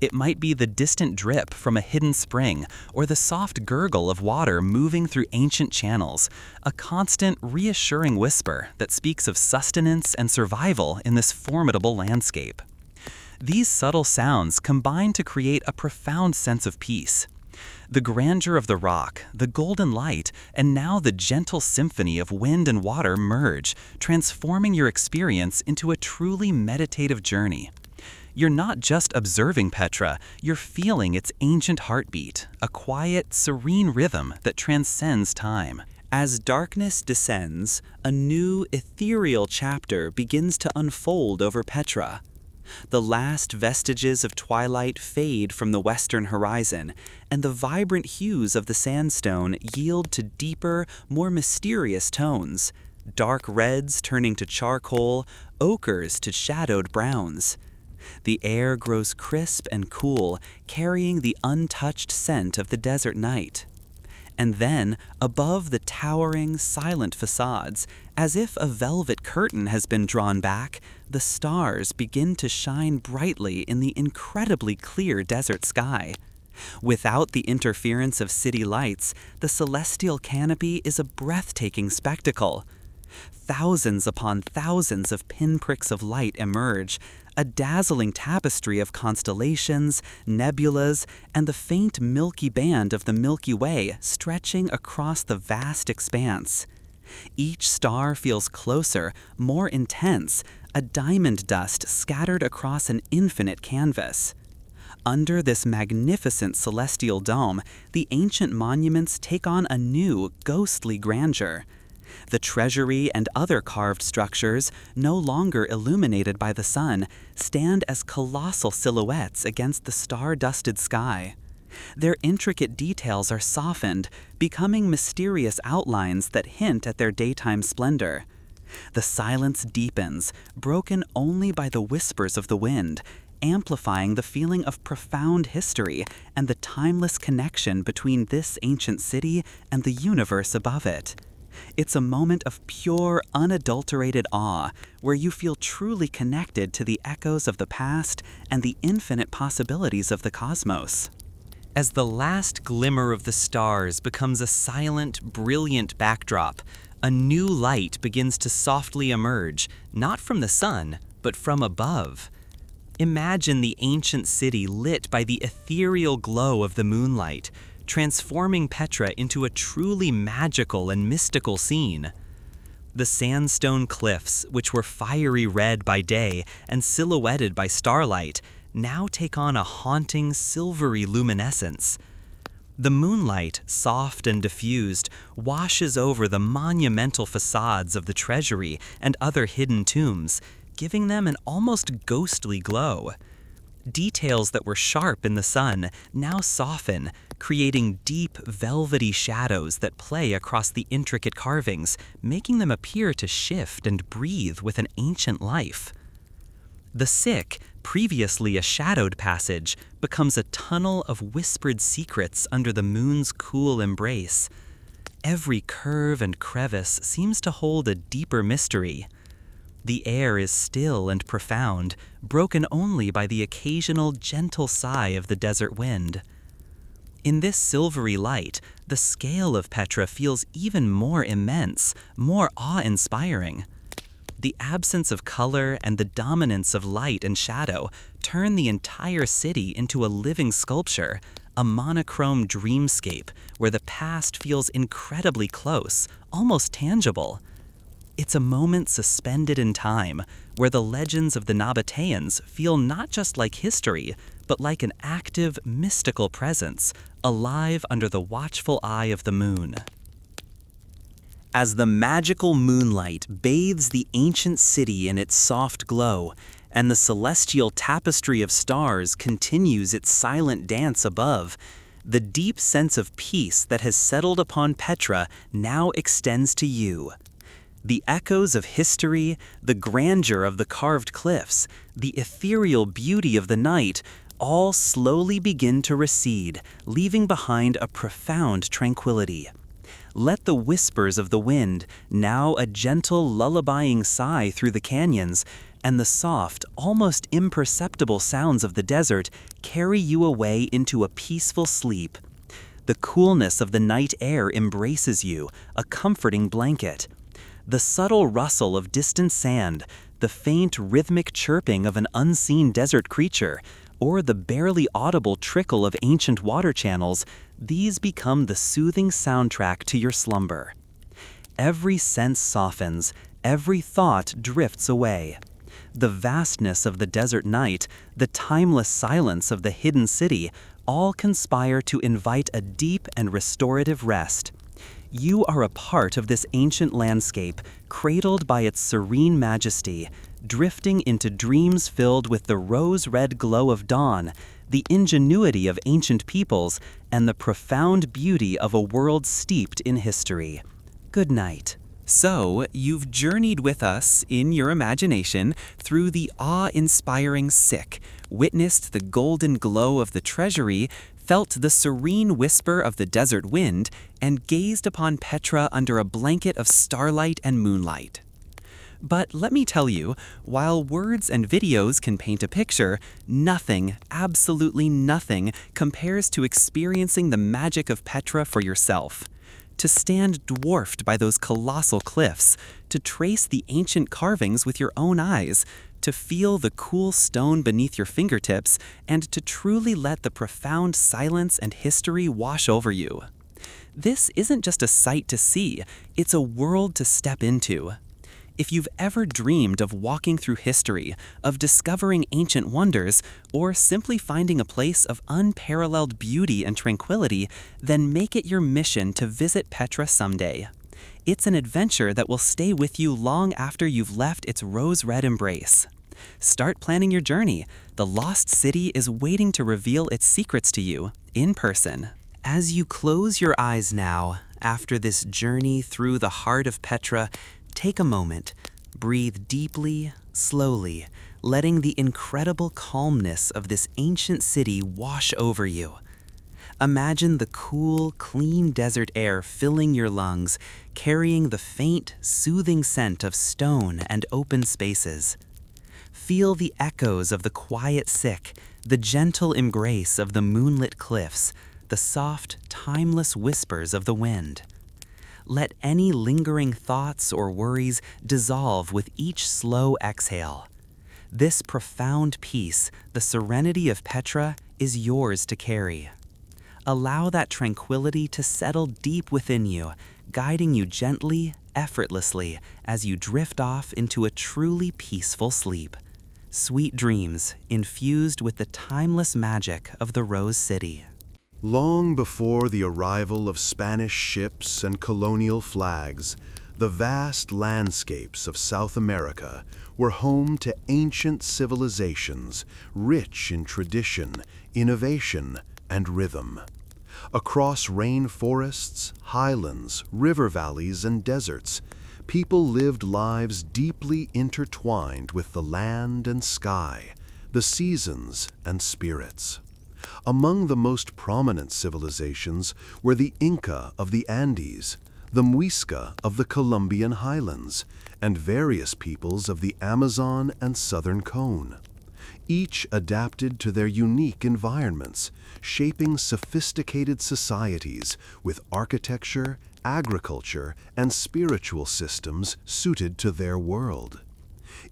It might be the distant drip from a hidden spring, or the soft gurgle of water moving through ancient channels, a constant, reassuring whisper that speaks of sustenance and survival in this formidable landscape. These subtle sounds combine to create a profound sense of peace. The grandeur of the rock, the golden light, and now the gentle symphony of wind and water merge, transforming your experience into a truly meditative journey. You're not just observing Petra, you're feeling its ancient heartbeat, a quiet, serene rhythm that transcends time. As darkness descends, a new, ethereal chapter begins to unfold over Petra. The last vestiges of twilight fade from the western horizon, and the vibrant hues of the sandstone yield to deeper, more mysterious tones, dark reds turning to charcoal, ochres to shadowed browns. The air grows crisp and cool, carrying the untouched scent of the desert night. And then, above the towering, silent facades, as if a velvet curtain has been drawn back, the stars begin to shine brightly in the incredibly clear desert sky. Without the interference of city lights, the celestial canopy is a breathtaking spectacle. Thousands upon thousands of pinpricks of light emerge, a dazzling tapestry of constellations, nebulas, and the faint milky band of the Milky Way stretching across the vast expanse. Each star feels closer, more intense, a diamond dust scattered across an infinite canvas. Under this magnificent celestial dome, the ancient monuments take on a new, ghostly grandeur. The treasury and other carved structures, no longer illuminated by the sun, stand as colossal silhouettes against the star-dusted sky. Their intricate details are softened, becoming mysterious outlines that hint at their daytime splendor. The silence deepens, broken only by the whispers of the wind, amplifying the feeling of profound history and the timeless connection between this ancient city and the universe above it. It's a moment of pure, unadulterated awe, where you feel truly connected to the echoes of the past and the infinite possibilities of the cosmos. As the last glimmer of the stars becomes a silent, brilliant backdrop, a new light begins to softly emerge, not from the sun, but from above. Imagine the ancient city lit by the ethereal glow of the moonlight, transforming Petra into a truly magical and mystical scene. The sandstone cliffs, which were fiery red by day and silhouetted by starlight, now take on a haunting silvery luminescence. The moonlight, soft and diffused, washes over the monumental facades of the treasury and other hidden tombs, giving them an almost ghostly glow. Details that were sharp in the sun now soften, creating deep, velvety shadows that play across the intricate carvings, making them appear to shift and breathe with an ancient life. The sick, previously a shadowed passage, becomes a tunnel of whispered secrets under the moon's cool embrace. Every curve and crevice seems to hold a deeper mystery. The air is still and profound, broken only by the occasional gentle sigh of the desert wind. In this silvery light, the scale of Petra feels even more immense, more awe-inspiring. The absence of color and the dominance of light and shadow turn the entire city into a living sculpture, a monochrome dreamscape where the past feels incredibly close, almost tangible. It's a moment suspended in time, where the legends of the Nabateans feel not just like history, but like an active, mystical presence, alive under the watchful eye of the moon. As the magical moonlight bathes the ancient city in its soft glow, and the celestial tapestry of stars continues its silent dance above, the deep sense of peace that has settled upon Petra now extends to you. The echoes of history, the grandeur of the carved cliffs, the ethereal beauty of the night, all slowly begin to recede, leaving behind a profound tranquility. Let the whispers of the wind, now a gentle lullabying sigh through the canyons, and the soft, almost imperceptible sounds of the desert carry you away into a peaceful sleep. The coolness of the night air embraces you, a comforting blanket. The subtle rustle of distant sand, the faint rhythmic chirping of an unseen desert creature, or the barely audible trickle of ancient water channels these become the soothing soundtrack to your slumber. Every sense softens, every thought drifts away. The vastness of the desert night, the timeless silence of the hidden city, all conspire to invite a deep and restorative rest. You are a part of this ancient landscape, cradled by its serene majesty, drifting into dreams filled with the rose-red glow of dawn, the ingenuity of ancient peoples, and the profound beauty of a world steeped in history. Good night. So, you've journeyed with us in your imagination through the awe-inspiring sick, witnessed the golden glow of the treasury, felt the serene whisper of the desert wind, and gazed upon Petra under a blanket of starlight and moonlight. But let me tell you, while words and videos can paint a picture, nothing, absolutely nothing, compares to experiencing the magic of Petra for yourself. To stand dwarfed by those colossal cliffs, to trace the ancient carvings with your own eyes, to feel the cool stone beneath your fingertips, and to truly let the profound silence and history wash over you. This isn't just a sight to see, it's a world to step into. If you've ever dreamed of walking through history, of discovering ancient wonders, or simply finding a place of unparalleled beauty and tranquility, then make it your mission to visit Petra someday. It's an adventure that will stay with you long after you've left its rose-red embrace. Start planning your journey. The lost city is waiting to reveal its secrets to you, in person. As you close your eyes now, after this journey through the heart of Petra, take a moment, breathe deeply, slowly, letting the incredible calmness of this ancient city wash over you. Imagine the cool, clean desert air filling your lungs, carrying the faint, soothing scent of stone and open spaces. Feel the echoes of the quiet sick, the gentle embrace of the moonlit cliffs, the soft, timeless whispers of the wind. Let any lingering thoughts or worries dissolve with each slow exhale. This profound peace, the serenity of Petra, is yours to carry. Allow that tranquility to settle deep within you, guiding you gently, effortlessly, as you drift off into a truly peaceful sleep. Sweet dreams, infused with the timeless magic of the Rose City. Long before the arrival of Spanish ships and colonial flags, the vast landscapes of South America were home to ancient civilizations rich in tradition, innovation, and rhythm. Across rainforests, highlands, river valleys, and deserts, people lived lives deeply intertwined with the land and sky, the seasons and spirits. Among the most prominent civilizations were the Inca of the Andes, the Muisca of the Colombian highlands, and various peoples of the Amazon and Southern Cone. Each adapted to their unique environments, shaping sophisticated societies with architecture, agriculture, and spiritual systems suited to their world.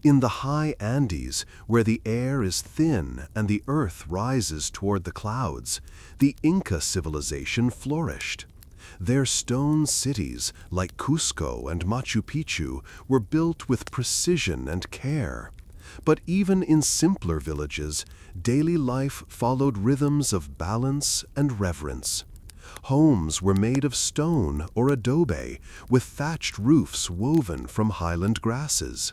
In the high Andes, where the air is thin and the earth rises toward the clouds, the Inca civilization flourished. Their stone cities, like Cusco and Machu Picchu, were built with precision and care. But even in simpler villages, daily life followed rhythms of balance and reverence. Homes were made of stone or adobe, with thatched roofs woven from highland grasses.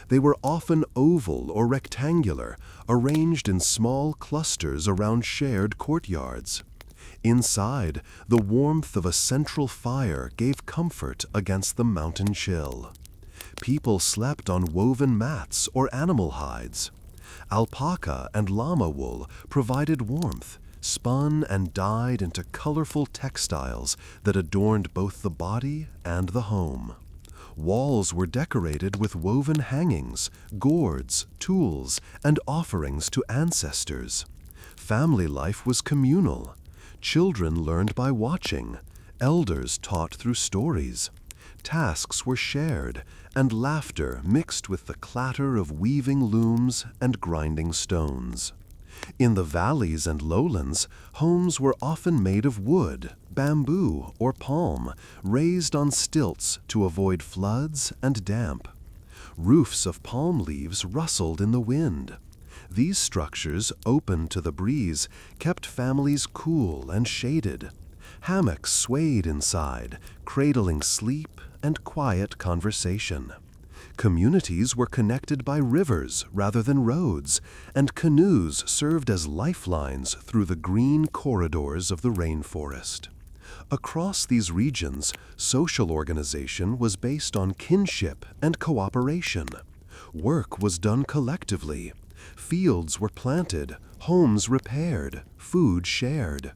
They were often oval or rectangular, arranged in small clusters around shared courtyards. Inside, the warmth of a central fire gave comfort against the mountain chill. People slept on woven mats or animal hides. Alpaca and llama wool provided warmth, spun and dyed into colorful textiles that adorned both the body and the home. Walls were decorated with woven hangings, gourds, tools, and offerings to ancestors. Family life was communal. Children learned by watching. Elders taught through stories. Tasks were shared, and laughter mixed with the clatter of weaving looms and grinding stones. In the valleys and lowlands, homes were often made of wood, bamboo, or palm, raised on stilts to avoid floods and damp. Roofs of palm leaves rustled in the wind. These structures, open to the breeze, kept families cool and shaded. Hammocks swayed inside, cradling sleep and quiet conversation. Communities were connected by rivers rather than roads, and canoes served as lifelines through the green corridors of the rainforest. Across these regions, social organization was based on kinship and cooperation. Work was done collectively. Fields were planted, homes repaired, food shared.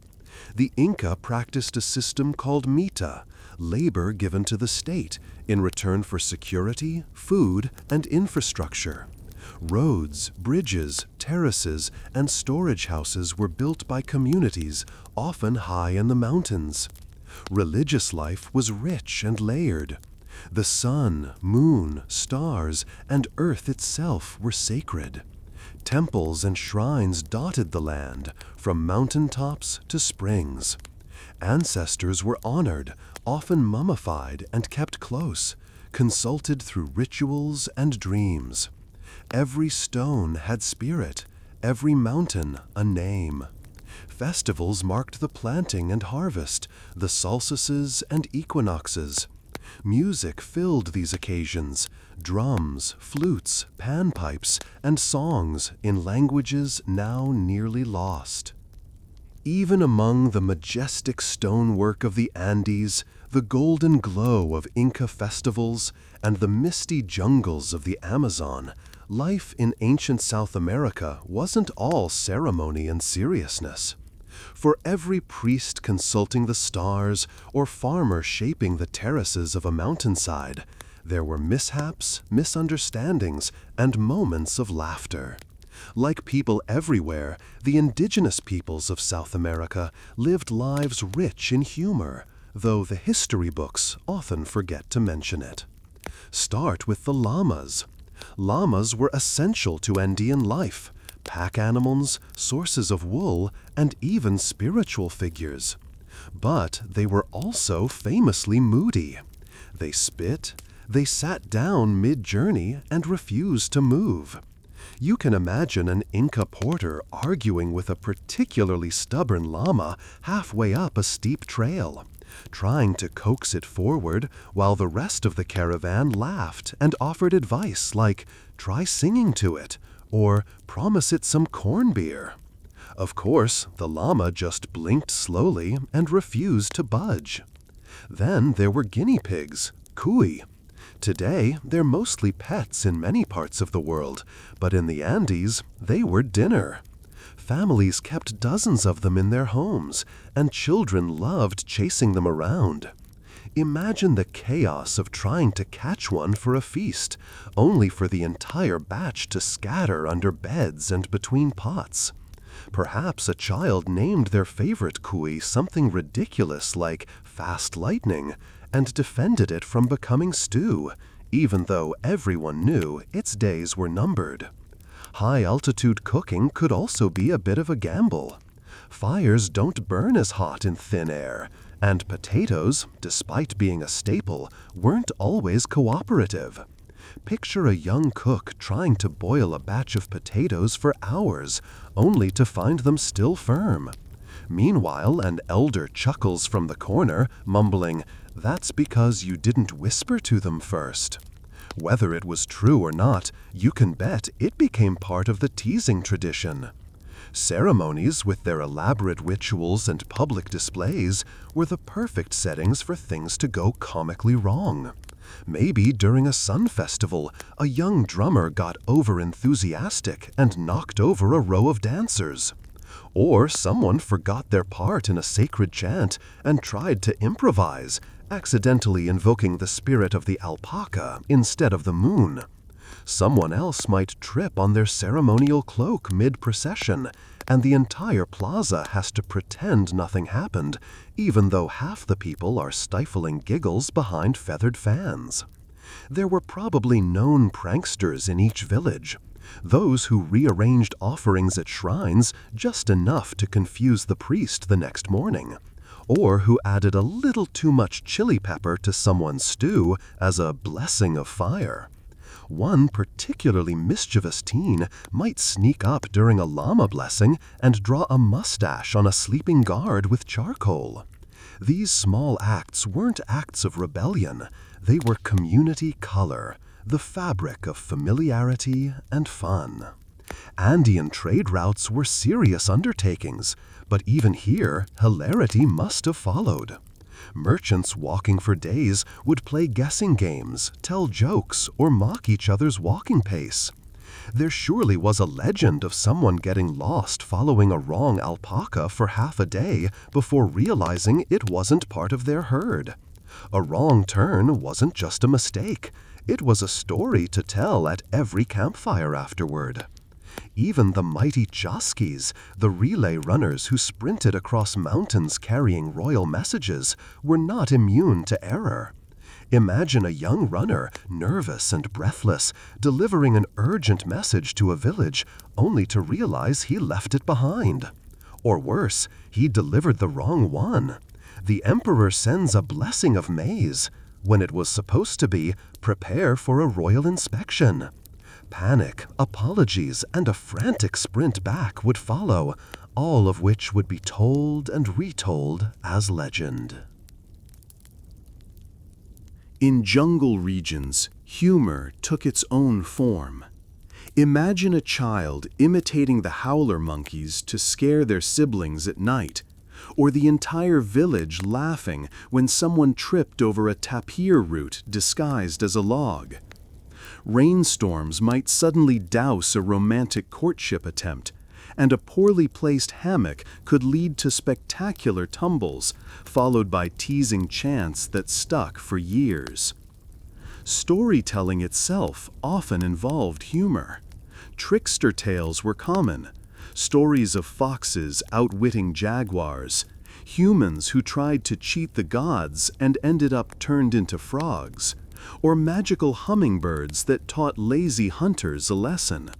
The Inca practiced a system called mita, labor given to the state in return for security, food, and infrastructure. Roads, bridges, terraces, and storage houses were built by communities, often high in the mountains. Religious life was rich and layered. The sun, moon, stars, and earth itself were sacred. Temples and shrines dotted the land, from mountaintops to springs. Ancestors were honored, often mummified and kept close, consulted through rituals and dreams. Every stone had spirit, every mountain a name. Festivals marked the planting and harvest, the solstices and equinoxes. Music filled these occasions, drums, flutes, panpipes, and songs in languages now nearly lost. Even among the majestic stonework of the Andes, the golden glow of Inca festivals, and the misty jungles of the Amazon, life in ancient South America wasn't all ceremony and seriousness. For every priest consulting the stars or farmer shaping the terraces of a mountainside, there were mishaps, misunderstandings, and moments of laughter. Like people everywhere, the indigenous peoples of South America lived lives rich in humor, though the history books often forget to mention it. Start with the llamas. Llamas were essential to Andean life, pack animals, sources of wool, and even spiritual figures. But they were also famously moody. They spit, they sat down mid-journey and refused to move. You can imagine an Inca porter arguing with a particularly stubborn llama halfway up a steep trail, trying to coax it forward while the rest of the caravan laughed and offered advice like, "Try singing to it," or "Promise it some corn beer." Of course, the llama just blinked slowly and refused to budge. Then there were guinea pigs, cuy. Today, they're mostly pets in many parts of the world, but in the Andes, they were dinner. Families kept dozens of them in their homes, and children loved chasing them around. Imagine the chaos of trying to catch one for a feast, only for the entire batch to scatter under beds and between pots. Perhaps a child named their favorite cuy something ridiculous like Fast Lightning, and defended it from becoming stew, even though everyone knew its days were numbered. High-altitude cooking could also be a bit of a gamble. Fires don't burn as hot in thin air, and potatoes, despite being a staple, weren't always cooperative. Picture a young cook trying to boil a batch of potatoes for hours, only to find them still firm. Meanwhile, an elder chuckles from the corner, mumbling, "That's because you didn't whisper to them first." Whether it was true or not, you can bet it became part of the teasing tradition. Ceremonies, with their elaborate rituals and public displays, were the perfect settings for things to go comically wrong. Maybe during a sun festival, a young drummer got over-enthusiastic and knocked over a row of dancers. Or someone forgot their part in a sacred chant and tried to improvise, accidentally invoking the spirit of the alpaca instead of the moon. Someone else might trip on their ceremonial cloak mid-procession, and the entire plaza has to pretend nothing happened, even though half the people are stifling giggles behind feathered fans. There were probably known pranksters in each village. Those who rearranged offerings at shrines just enough to confuse the priest the next morning, or who added a little too much chili pepper to someone's stew as a blessing of fire. One particularly mischievous teen might sneak up during a llama blessing and draw a mustache on a sleeping guard with charcoal. These small acts weren't acts of rebellion, they were community color, the fabric of familiarity and fun. Andean trade routes were serious undertakings, but even here, hilarity must have followed. Merchants walking for days would play guessing games, tell jokes, or mock each other's walking pace. There surely was a legend of someone getting lost following a wrong alpaca for half a day before realizing it wasn't part of their herd. A wrong turn wasn't just a mistake. It was a story to tell at every campfire afterward. Even the mighty Joskies, the relay runners who sprinted across mountains carrying royal messages, were not immune to error. Imagine a young runner, nervous and breathless, delivering an urgent message to a village only to realize he left it behind. Or worse, he delivered the wrong one. The emperor sends a blessing of maize, when it was supposed to be, prepare for a royal inspection. Panic, apologies, and a frantic sprint back would follow, all of which would be told and retold as legend. In jungle regions, humor took its own form. Imagine a child imitating the howler monkeys to scare their siblings at night, or the entire village laughing when someone tripped over a tapir root disguised as a log. Rainstorms might suddenly douse a romantic courtship attempt, and a poorly placed hammock could lead to spectacular tumbles, followed by teasing chants that stuck for years. Storytelling itself often involved humor. Trickster tales were common. Stories of foxes outwitting jaguars, humans who tried to cheat the gods and ended up turned into frogs, or magical hummingbirds that taught lazy hunters a lesson.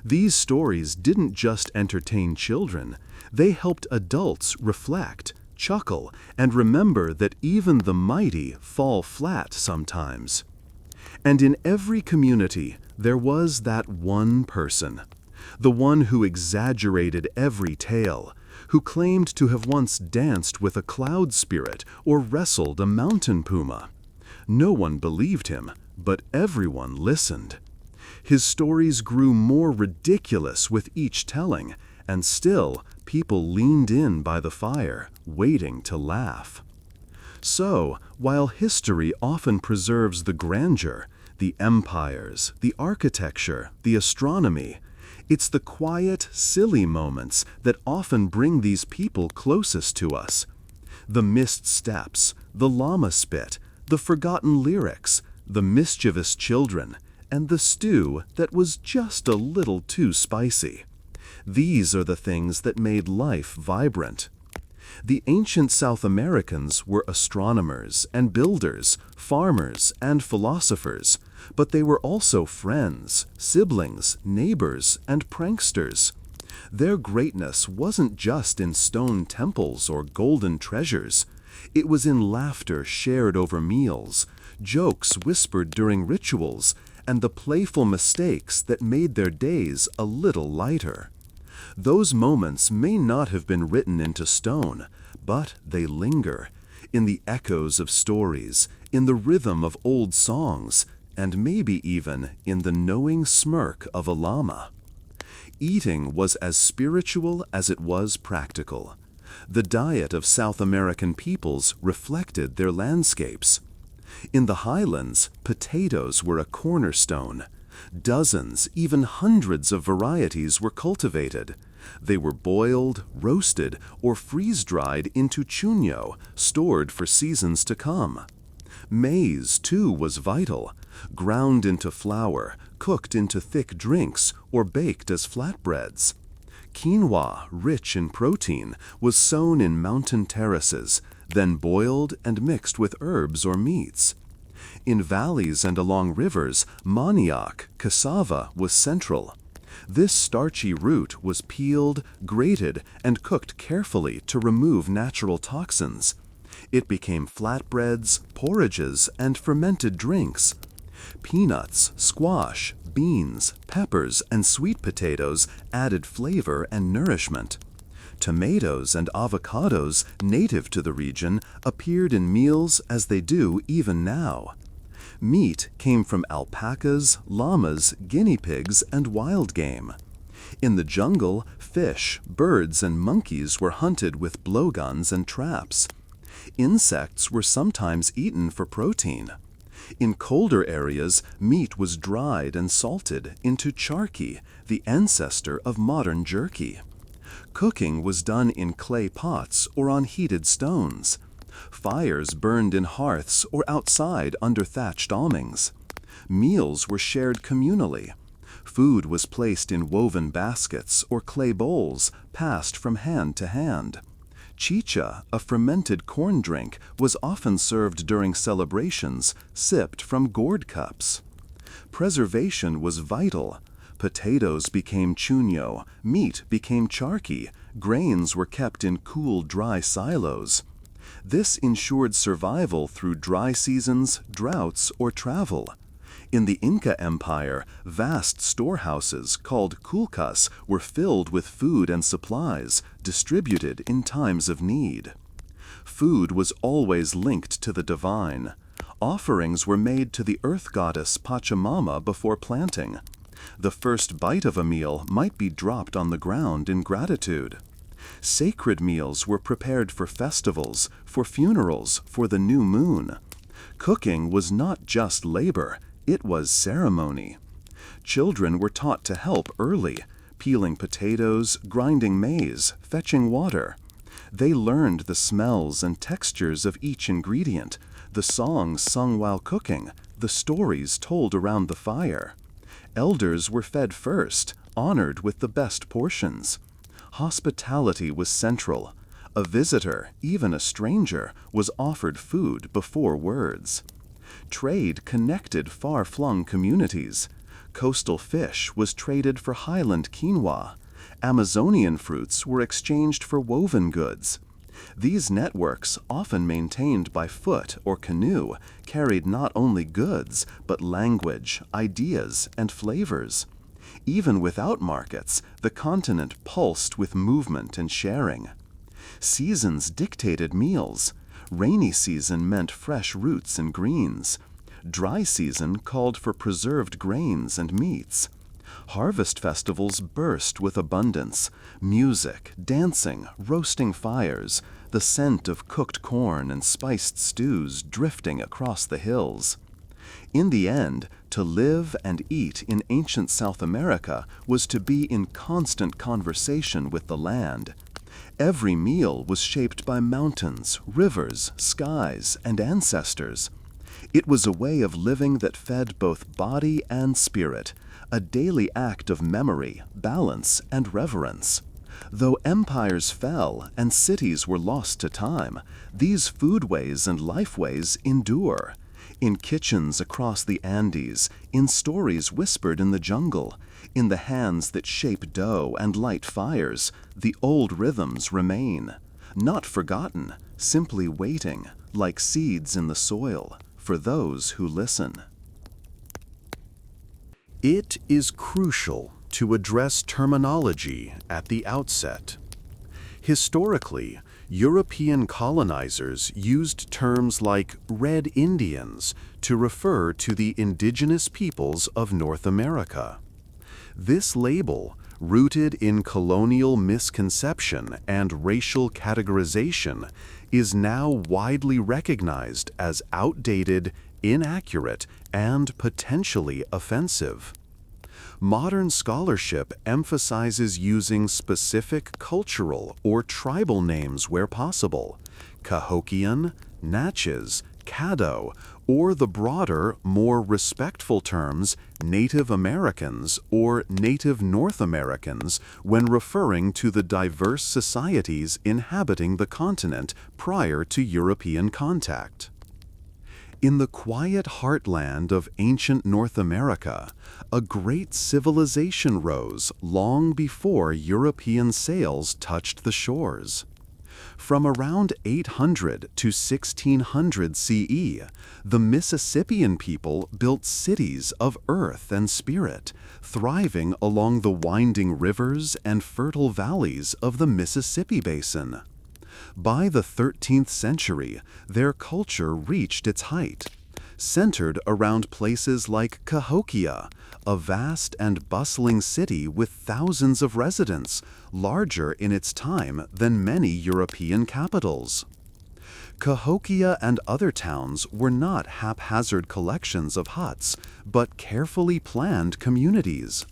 These stories didn't just entertain children, they helped adults reflect, chuckle, and remember that even the mighty fall flat sometimes. And in every community, there was that one person, the one who exaggerated every tale, who claimed to have once danced with a cloud spirit or wrestled a mountain puma. No one believed him, but everyone listened. His stories grew more ridiculous with each telling, and still people leaned in by the fire, waiting to laugh. So, while history often preserves the grandeur, the empires, the architecture, the astronomy, it's the quiet, silly moments that often bring these people closest to us. The missed steps, the llama spit, the forgotten lyrics, the mischievous children, and the stew that was just a little too spicy. These are the things that made life vibrant. The ancient South Americans were astronomers and builders, farmers and philosophers, but they were also friends, siblings, neighbors, and pranksters. Their greatness wasn't just in stone temples or golden treasures. It was in laughter shared over meals, jokes whispered during rituals, and the playful mistakes that made their days a little lighter. Those moments may not have been written into stone, but they linger, in the echoes of stories, in the rhythm of old songs, and maybe even in the knowing smirk of a llama. Eating was as spiritual as it was practical. The diet of South American peoples reflected their landscapes. In the highlands, potatoes were a cornerstone. Dozens, even hundreds of varieties were cultivated. They were boiled, roasted, or freeze-dried into chuño, stored for seasons to come. Maize, too, was vital. Ground into flour, cooked into thick drinks, or baked as flatbreads. Quinoa, rich in protein, was sown in mountain terraces, then boiled and mixed with herbs or meats. In valleys and along rivers, manioc, cassava, was central. This starchy root was peeled, grated, and cooked carefully to remove natural toxins. It became flatbreads, porridges, and fermented drinks. Peanuts, squash, beans, peppers, and sweet potatoes added flavor and nourishment. Tomatoes and avocados, native to the region, appeared in meals as they do even now. Meat came from alpacas, llamas, guinea pigs, and wild game. In the jungle, fish, birds, and monkeys were hunted with blowguns and traps. Insects were sometimes eaten for protein. In colder areas, meat was dried and salted into charqui, the ancestor of modern jerky. Cooking was done in clay pots or on heated stones. Fires burned in hearths or outside under thatched awnings. Meals were shared communally. Food was placed in woven baskets or clay bowls, passed from hand to hand. Chicha, a fermented corn drink, was often served during celebrations, sipped from gourd cups. Preservation was vital. Potatoes became chuño, meat became charqui, grains were kept in cool, dry silos. This ensured survival through dry seasons, droughts, or travel. In the Inca Empire, vast storehouses called kulkas were filled with food and supplies, distributed in times of need. Food was always linked to the divine. Offerings were made to the earth goddess Pachamama before planting. The first bite of a meal might be dropped on the ground in gratitude. Sacred meals were prepared for festivals, for funerals, for the new moon. Cooking was not just labor, it was ceremony. Children were taught to help early, peeling potatoes, grinding maize, fetching water. They learned the smells and textures of each ingredient, the songs sung while cooking, the stories told around the fire. Elders were fed first, honored with the best portions. Hospitality was central. A visitor, even a stranger, was offered food before words. Trade connected far-flung communities. Coastal fish was traded for highland quinoa. Amazonian fruits were exchanged for woven goods. These networks, often maintained by foot or canoe, carried not only goods, but language, ideas, and flavors. Even without markets, the continent pulsed with movement and sharing. Seasons dictated meals. Rainy season meant fresh roots and greens. Dry season called for preserved grains and meats. Harvest festivals burst with abundance. Music, dancing, roasting fires, the scent of cooked corn and spiced stews drifting across the hills. In the end, to live and eat in ancient South America was to be in constant conversation with the land. Every meal was shaped by mountains, rivers, skies, and ancestors. It was a way of living that fed both body and spirit, a daily act of memory, balance, and reverence. Though empires fell and cities were lost to time, these foodways and lifeways endure. In kitchens across the Andes, in stories whispered in the jungle, in the hands that shape dough and light fires, the old rhythms remain. Not forgotten, simply waiting, like seeds in the soil, for those who listen. It is crucial to address terminology at the outset. Historically, European colonizers used terms like Red Indians to refer to the indigenous peoples of North America. This label, rooted in colonial misconception and racial categorization, is now widely recognized as outdated, inaccurate, and potentially offensive. Modern scholarship emphasizes using specific cultural or tribal names where possible: Cahokian, Natchez, Caddo, or the broader, more respectful terms Native Americans or Native North Americans when referring to the diverse societies inhabiting the continent prior to European contact. In the quiet heartland of ancient North America, a great civilization rose long before European sails touched the shores. From around 800 to 1600 CE, the Mississippian people built cities of earth and spirit, thriving along the winding rivers and fertile valleys of the Mississippi Basin. By the 13th century, their culture reached its height, centered around places like Cahokia, a vast and bustling city with thousands of residents, larger in its time than many European capitals. Cahokia and other towns were not haphazard collections of huts, but carefully planned communities.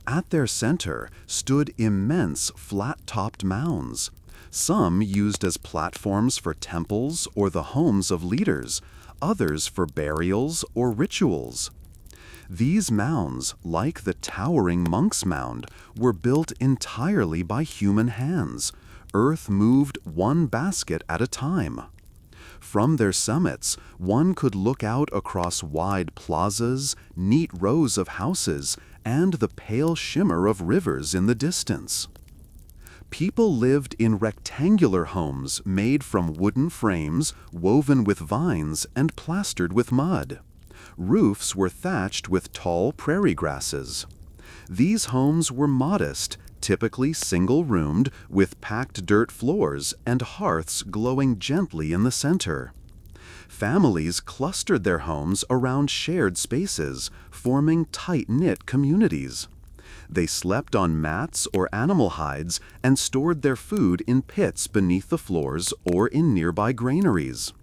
At their center stood immense flat-topped mounds, some used as platforms for temples or the homes of leaders, others for burials or rituals. These mounds, like the towering Monk's Mound, were built entirely by human hands, earth moved one basket at a time. From their summits, one could look out across wide plazas, neat rows of houses, and the pale shimmer of rivers in the distance. People lived in rectangular homes made from wooden frames, woven with vines, and plastered with mud. Roofs were thatched with tall prairie grasses. These homes were modest, typically single-roomed, with packed dirt floors and hearths glowing gently in the center. Families clustered their homes around shared spaces, forming tight-knit communities. They slept on mats or animal hides and stored their food in pits beneath the floors or in nearby granaries.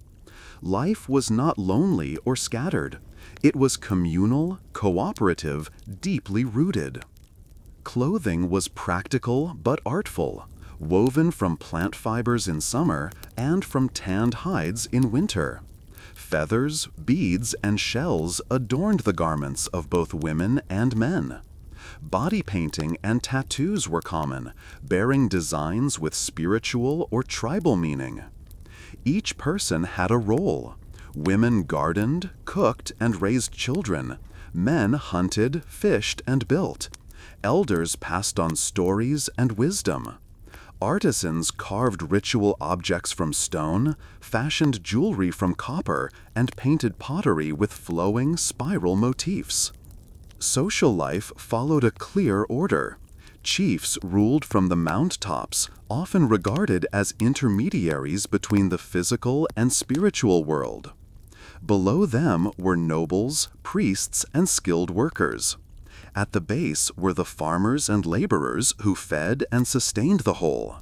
Life was not lonely or scattered. It was communal, cooperative, deeply rooted. Clothing was practical but artful, woven from plant fibers in summer and from tanned hides in winter. Feathers, beads, and shells adorned the garments of both women and men. Body painting and tattoos were common, bearing designs with spiritual or tribal meaning. Each person had a role. Women gardened, cooked, and raised children. Men hunted, fished, and built. Elders passed on stories and wisdom. Artisans carved ritual objects from stone, fashioned jewelry from copper, and painted pottery with flowing, spiral motifs. Social life followed a clear order. Chiefs ruled from the mountaintops, often regarded as intermediaries between the physical and spiritual world. Below them were nobles, priests, and skilled workers. At the base were the farmers and laborers who fed and sustained the whole.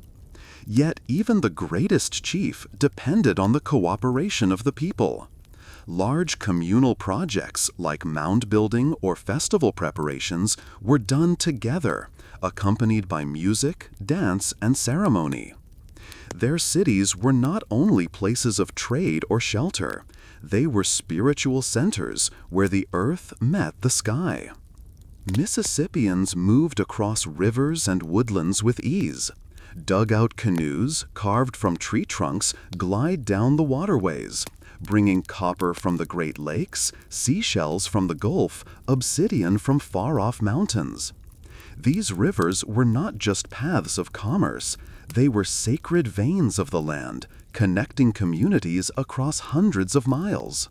Yet even the greatest chief depended on the cooperation of the people. Large communal projects like mound building or festival preparations were done together, accompanied by music, dance, and ceremony. Their cities were not only places of trade or shelter, they were spiritual centers where the earth met the sky. Mississippians moved across rivers and woodlands with ease. Dugout canoes, carved from tree trunks, glide down the waterways, bringing copper from the Great Lakes, seashells from the Gulf, obsidian from far-off mountains. These rivers were not just paths of commerce, they were sacred veins of the land, connecting communities across hundreds of miles.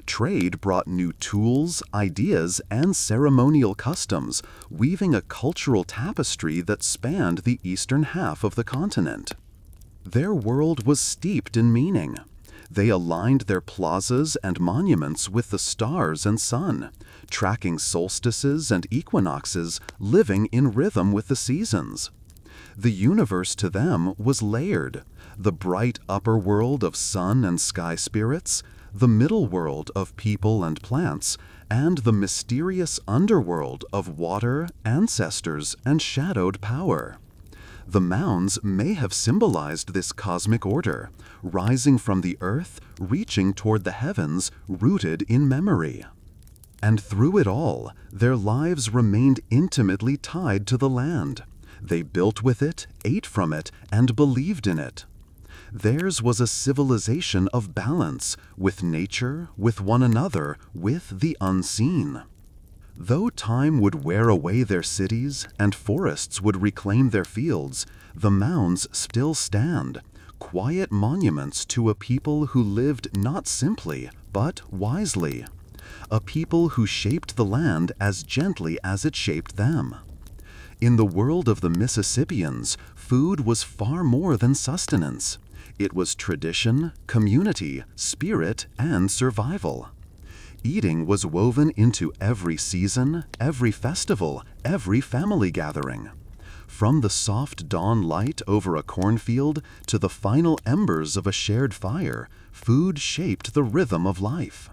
Trade brought new tools, ideas, and ceremonial customs, weaving a cultural tapestry that spanned the eastern half of the continent. Their world was steeped in meaning. They aligned their plazas and monuments with the stars and sun, tracking solstices and equinoxes, living in rhythm with the seasons. The universe to them was layered, the bright upper world of sun and sky spirits, the middle world of people and plants, and the mysterious underworld of water, ancestors, and shadowed power. The mounds may have symbolized this cosmic order, rising from the earth, reaching toward the heavens, rooted in memory. And through it all, their lives remained intimately tied to the land. They built with it, ate from it, and believed in it. Theirs was a civilization of balance, with nature, with one another, with the unseen. Though time would wear away their cities and forests would reclaim their fields, the mounds still stand, quiet monuments to a people who lived not simply, but wisely. A people who shaped the land as gently as it shaped them. In the world of the Mississippians, food was far more than sustenance. It was tradition, community, spirit, and survival. Eating was woven into every season, every festival, every family gathering. From the soft dawn light over a cornfield to the final embers of a shared fire, food shaped the rhythm of life.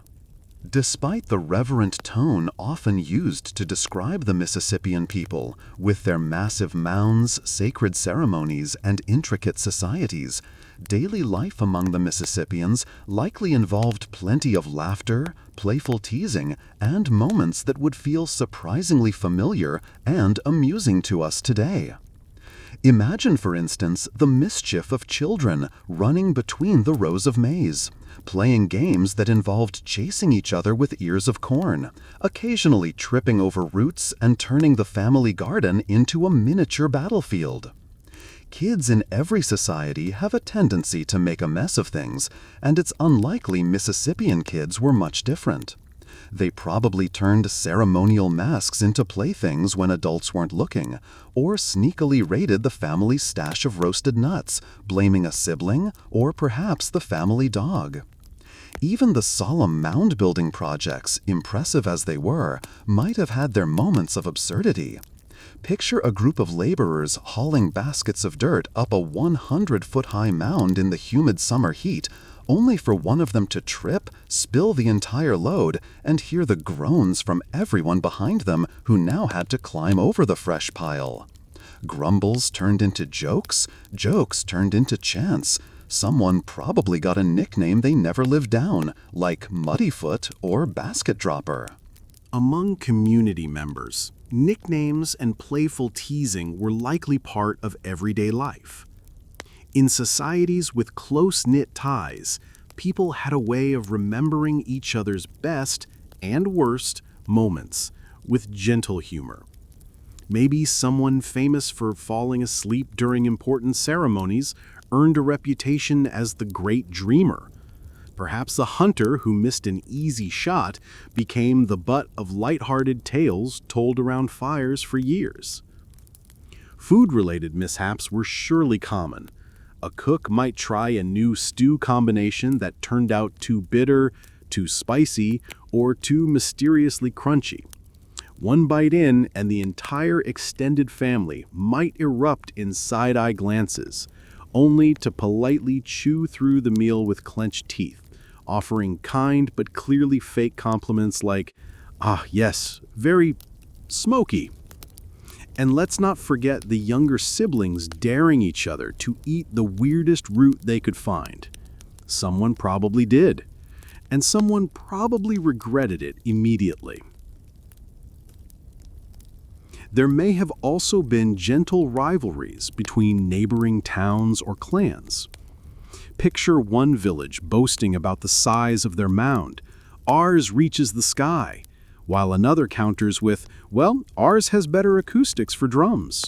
Despite the reverent tone often used to describe the Mississippian people, with their massive mounds, sacred ceremonies, and intricate societies, daily life among the Mississippians likely involved plenty of laughter, playful teasing, and moments that would feel surprisingly familiar and amusing to us today. Imagine, for instance, the mischief of children running between the rows of maize, playing games that involved chasing each other with ears of corn, occasionally tripping over roots and turning the family garden into a miniature battlefield. Kids in every society have a tendency to make a mess of things, and it's unlikely Mississippian kids were much different. They probably turned ceremonial masks into playthings when adults weren't looking, or sneakily raided the family's stash of roasted nuts, blaming a sibling or perhaps the family dog. Even the solemn mound-building projects, impressive as they were, might have had their moments of absurdity. Picture a group of laborers hauling baskets of dirt up a 100-foot-high mound in the humid summer heat, only for one of them to trip, spill the entire load, and hear the groans from everyone behind them who now had to climb over the fresh pile. Grumbles turned into jokes, jokes turned into chants. Someone probably got a nickname they never lived down, like Muddyfoot or Basket Dropper. Among community members, nicknames and playful teasing were likely part of everyday life. In societies with close-knit ties, people had a way of remembering each other's best and worst moments with gentle humor. Maybe someone famous for falling asleep during important ceremonies earned a reputation as the great dreamer. Perhaps the hunter who missed an easy shot became the butt of lighthearted tales told around fires for years. Food-related mishaps were surely common. A cook might try a new stew combination that turned out too bitter, too spicy, or too mysteriously crunchy. One bite in, and the entire extended family might erupt in side-eye glances, only to politely chew through the meal with clenched teeth, offering kind but clearly fake compliments like, "Ah, yes, very smoky." And let's not forget the younger siblings daring each other to eat the weirdest root they could find. Someone probably did, and someone probably regretted it immediately. There may have also been gentle rivalries between neighboring towns or clans. Picture one village boasting about the size of their mound. "Ours reaches the sky," while another counters with, "Well, ours has better acoustics for drums."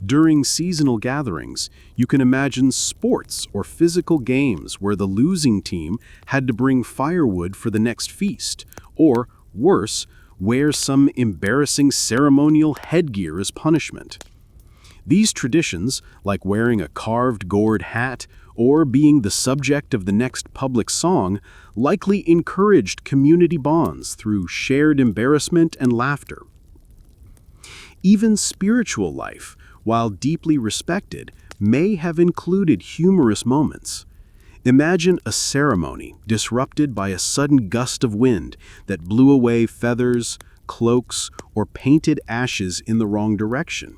During seasonal gatherings, you can imagine sports or physical games where the losing team had to bring firewood for the next feast, or, worse, wear some embarrassing ceremonial headgear as punishment. These traditions, like wearing a carved gourd hat or being the subject of the next public song, likely encouraged community bonds through shared embarrassment and laughter. Even spiritual life, while deeply respected, may have included humorous moments. Imagine a ceremony disrupted by a sudden gust of wind that blew away feathers, cloaks, or painted ashes in the wrong direction.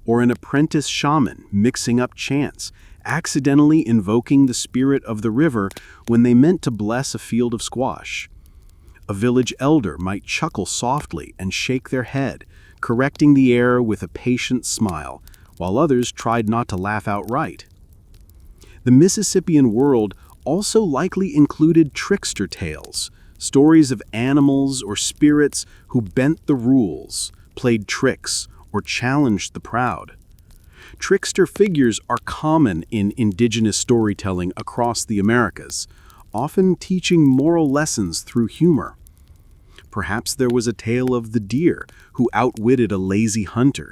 Or an apprentice shaman mixing up chants, accidentally invoking the spirit of the river when they meant to bless a field of squash. A village elder might chuckle softly and shake their head, correcting the error with a patient smile, while others tried not to laugh outright. The Mississippian world also likely included trickster tales, stories of animals or spirits who bent the rules, played tricks, or challenged the proud. Trickster figures are common in indigenous storytelling across the Americas, often teaching moral lessons through humor. Perhaps there was a tale of the deer who outwitted a lazy hunter,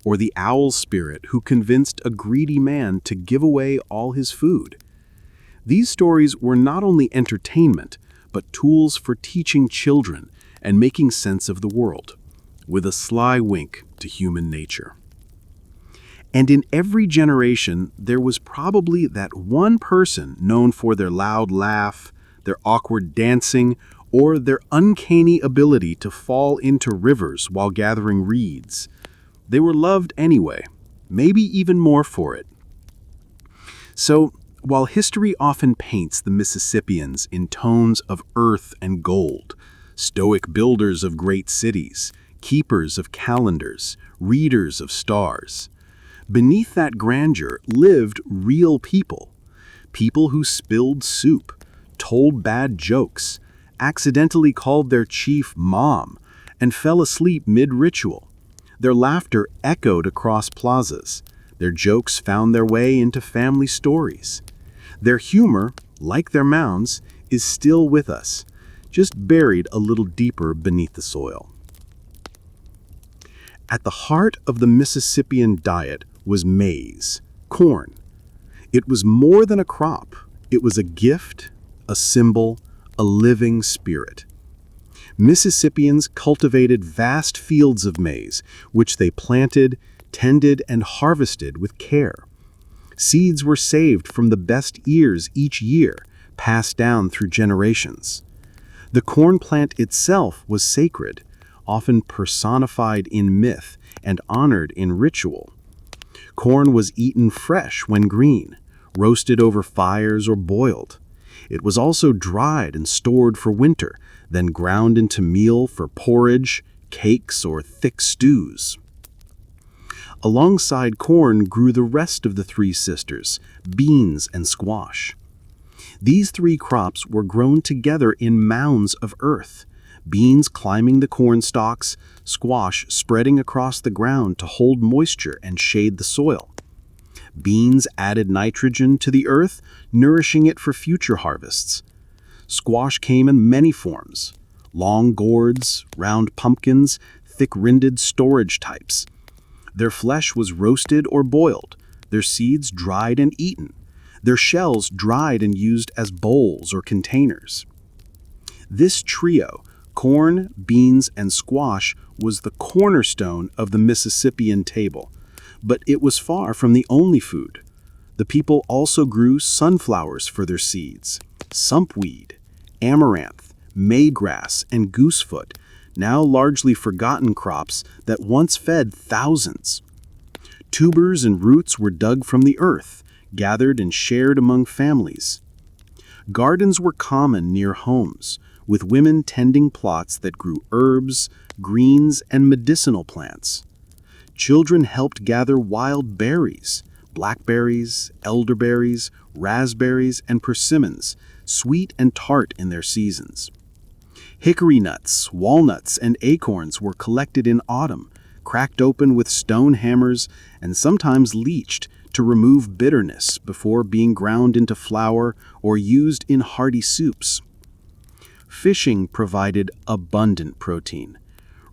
or the owl spirit who convinced a greedy man to give away all his food. These stories were not only entertainment, but tools for teaching children and making sense of the world, with a sly wink to human nature. And in every generation, there was probably that one person known for their loud laugh, their awkward dancing, or their uncanny ability to fall into rivers while gathering reeds. They were loved anyway, maybe even more for it. So, while history often paints the Mississippians in tones of earth and gold, stoic builders of great cities, keepers of calendars, readers of stars, beneath that grandeur lived real people. People who spilled soup, told bad jokes, accidentally called their chief mom, and fell asleep mid-ritual. Their laughter echoed across plazas. Their jokes found their way into family stories. Their humor, like their mounds, is still with us, just buried a little deeper beneath the soil. At the heart of the Mississippian diet was maize, corn. It was more than a crop. It was a gift, a symbol, a living spirit. Mississippians cultivated vast fields of maize, which they planted, tended, and harvested with care. Seeds were saved from the best ears each year, passed down through generations. The corn plant itself was sacred, often personified in myth and honored in ritual. Corn was eaten fresh when green, roasted over fires or boiled. It was also dried and stored for winter, then ground into meal for porridge, cakes, or thick stews. Alongside corn grew the rest of the three sisters, beans and squash. These three crops were grown together in mounds of earth, beans climbing the corn stalks, squash spreading across the ground to hold moisture and shade the soil. Beans added nitrogen to the earth, nourishing it for future harvests. Squash came in many forms: long gourds, round pumpkins, thick-rinded storage types. Their flesh was roasted or boiled, their seeds dried and eaten, their shells dried and used as bowls or containers. This trio, corn, beans, and squash, was the cornerstone of the Mississippian table, but it was far from the only food. The people also grew sunflowers for their seeds, sumpweed, amaranth, maygrass, and goosefoot, now largely forgotten crops that once fed thousands. Tubers and roots were dug from the earth, gathered and shared among families. Gardens were common near homes, with women tending plots that grew herbs, greens, and medicinal plants. Children helped gather wild berries, blackberries, elderberries, raspberries, and persimmons, sweet and tart in their seasons. Hickory nuts, walnuts, and acorns were collected in autumn, cracked open with stone hammers, and sometimes leached to remove bitterness before being ground into flour or used in hearty soups. Fishing provided abundant protein.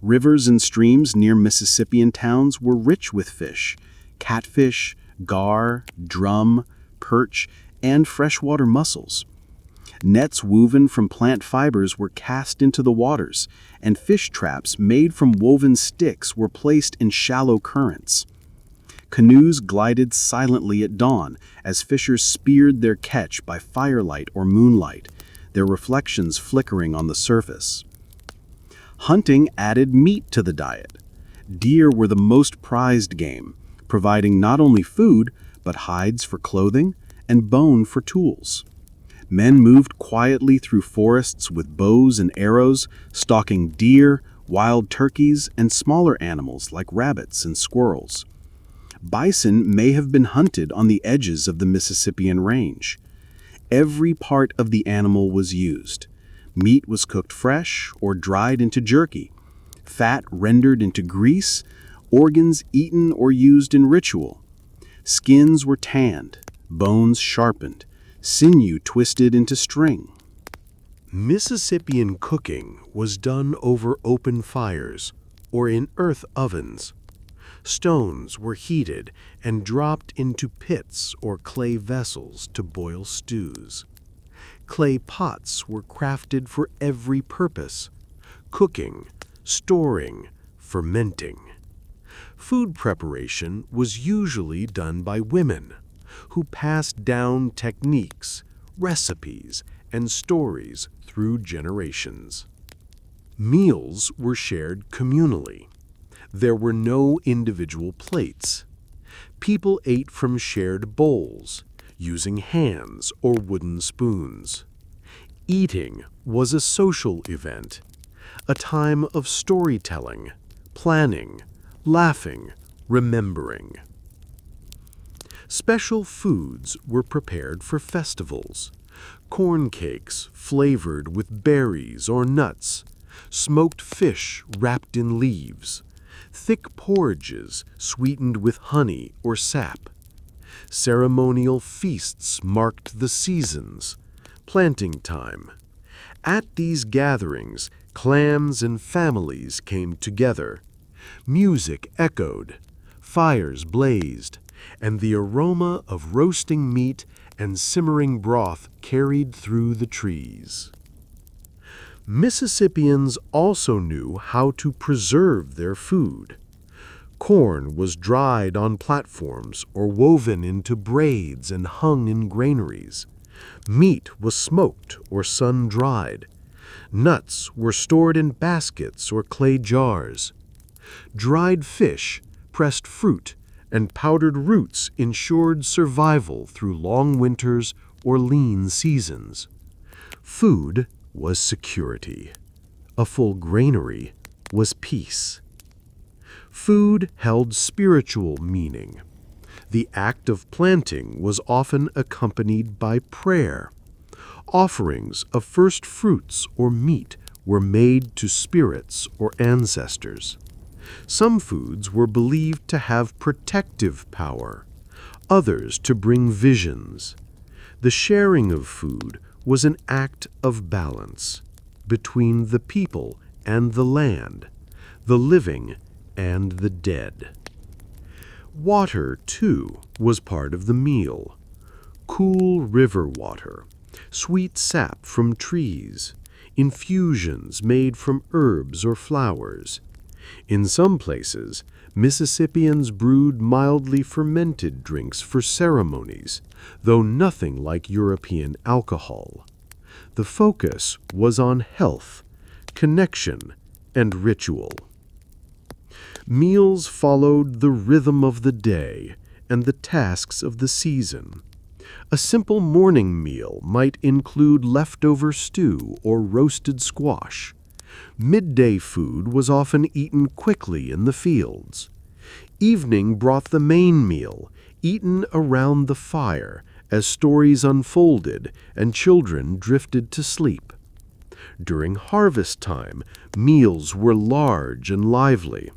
Rivers and streams near Mississippian towns were rich with fish: catfish, gar, drum, perch, and freshwater mussels. Nets woven from plant fibers were cast into the waters, and fish traps made from woven sticks were placed in shallow currents. Canoes glided silently at dawn as fishers speared their catch by firelight or moonlight, their reflections flickering on the surface. Hunting added meat to the diet. Deer were the most prized game, providing not only food, but hides for clothing and bone for tools. Men moved quietly through forests with bows and arrows, stalking deer, wild turkeys, and smaller animals like rabbits and squirrels. Bison may have been hunted on the edges of the Mississippian range. Every part of the animal was used. Meat was cooked fresh or dried into jerky, fat rendered into grease, organs eaten or used in ritual. Skins were tanned, bones sharpened, sinew twisted into string. Mississippian cooking was done over open fires or in earth ovens. Stones were heated and dropped into pits or clay vessels to boil stews. Clay pots were crafted for every purpose: cooking, storing, fermenting. Food preparation was usually done by women, who passed down techniques, recipes, and stories through generations. Meals were shared communally. There were no individual plates. People ate from shared bowls, using hands or wooden spoons. Eating was a social event, a time of storytelling, planning, laughing, remembering. Special foods were prepared for festivals: corn cakes flavored with berries or nuts, smoked fish wrapped in leaves, thick porridges sweetened with honey or sap. Ceremonial feasts marked the seasons, planting time. At these gatherings, clans and families came together. Music echoed, fires blazed, and the aroma of roasting meat and simmering broth carried through the trees. Mississippians also knew how to preserve their food. Corn was dried on platforms or woven into braids and hung in granaries. Meat was smoked or sun-dried. Nuts were stored in baskets or clay jars. Dried fish, pressed fruit, and powdered roots ensured survival through long winters or lean seasons. Food was security. A full granary was peace. Food held spiritual meaning. The act of planting was often accompanied by prayer. Offerings of first fruits or meat were made to spirits or ancestors. Some foods were believed to have protective power, others to bring visions. The sharing of food was an act of balance between the people and the land, the living and the dead. Water, too, was part of the meal. Cool river water, sweet sap from trees, infusions made from herbs or flowers. In some places, Mississippians brewed mildly fermented drinks for ceremonies, though nothing like European alcohol. The focus was on health, connection, and ritual. Meals followed the rhythm of the day and the tasks of the season. A simple morning meal might include leftover stew or roasted squash. Midday food was often eaten quickly in the fields. Evening brought the main meal, eaten around the fire as stories unfolded and children drifted to sleep. During harvest time, meals were large and lively.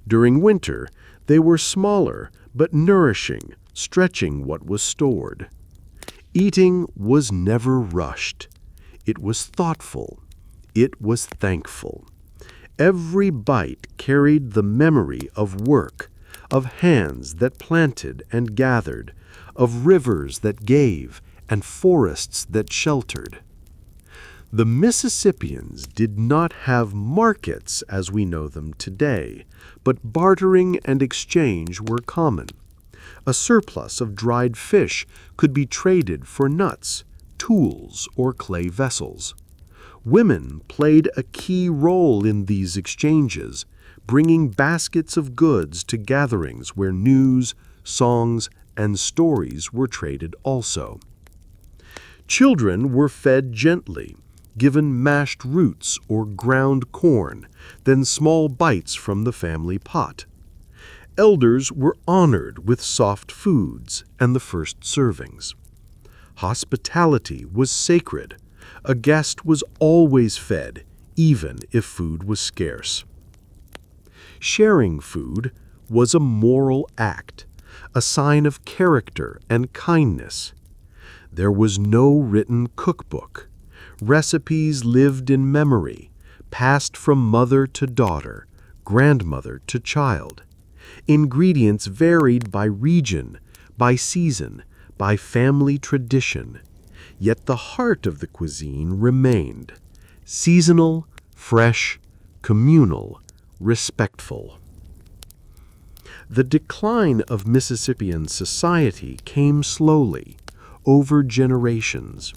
During winter, they were smaller but nourishing, stretching what was stored. Eating was never rushed. It was thoughtful. It was thankful. Every bite carried the memory of work, of hands that planted and gathered, of rivers that gave and forests that sheltered. The Mississippians did not have markets as we know them today, but bartering and exchange were common. A surplus of dried fish could be traded for nuts, tools, or clay vessels. Women played a key role in these exchanges, bringing baskets of goods to gatherings where news, songs, and stories were traded also. Children were fed gently, given mashed roots or ground corn, then small bites from the family pot. Elders were honored with soft foods and the first servings. Hospitality was sacred. A guest was always fed, even if food was scarce. Sharing food was a moral act, a sign of character and kindness. There was no written cookbook. Recipes lived in memory, passed from mother to daughter, grandmother to child. Ingredients varied by region, by season, by family tradition. Yet the heart of the cuisine remained: seasonal, fresh, communal, respectful. The decline of Mississippian society came slowly, over generations.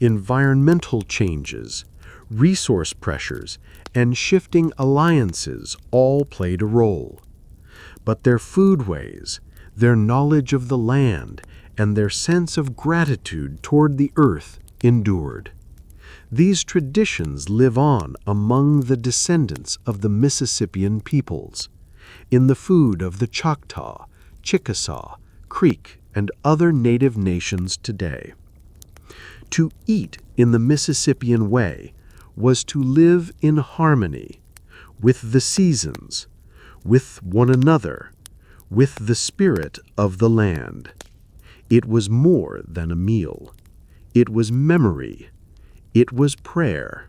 Environmental changes, resource pressures, and shifting alliances all played a role. But their foodways, their knowledge of the land, and their sense of gratitude toward the earth endured. These traditions live on among the descendants of the Mississippian peoples, in the food of the Choctaw, Chickasaw, Creek, and other native nations today. To eat in the Mississippian way was to live in harmony with the seasons, with one another, with the spirit of the land. It was more than a meal. It was memory. It was prayer.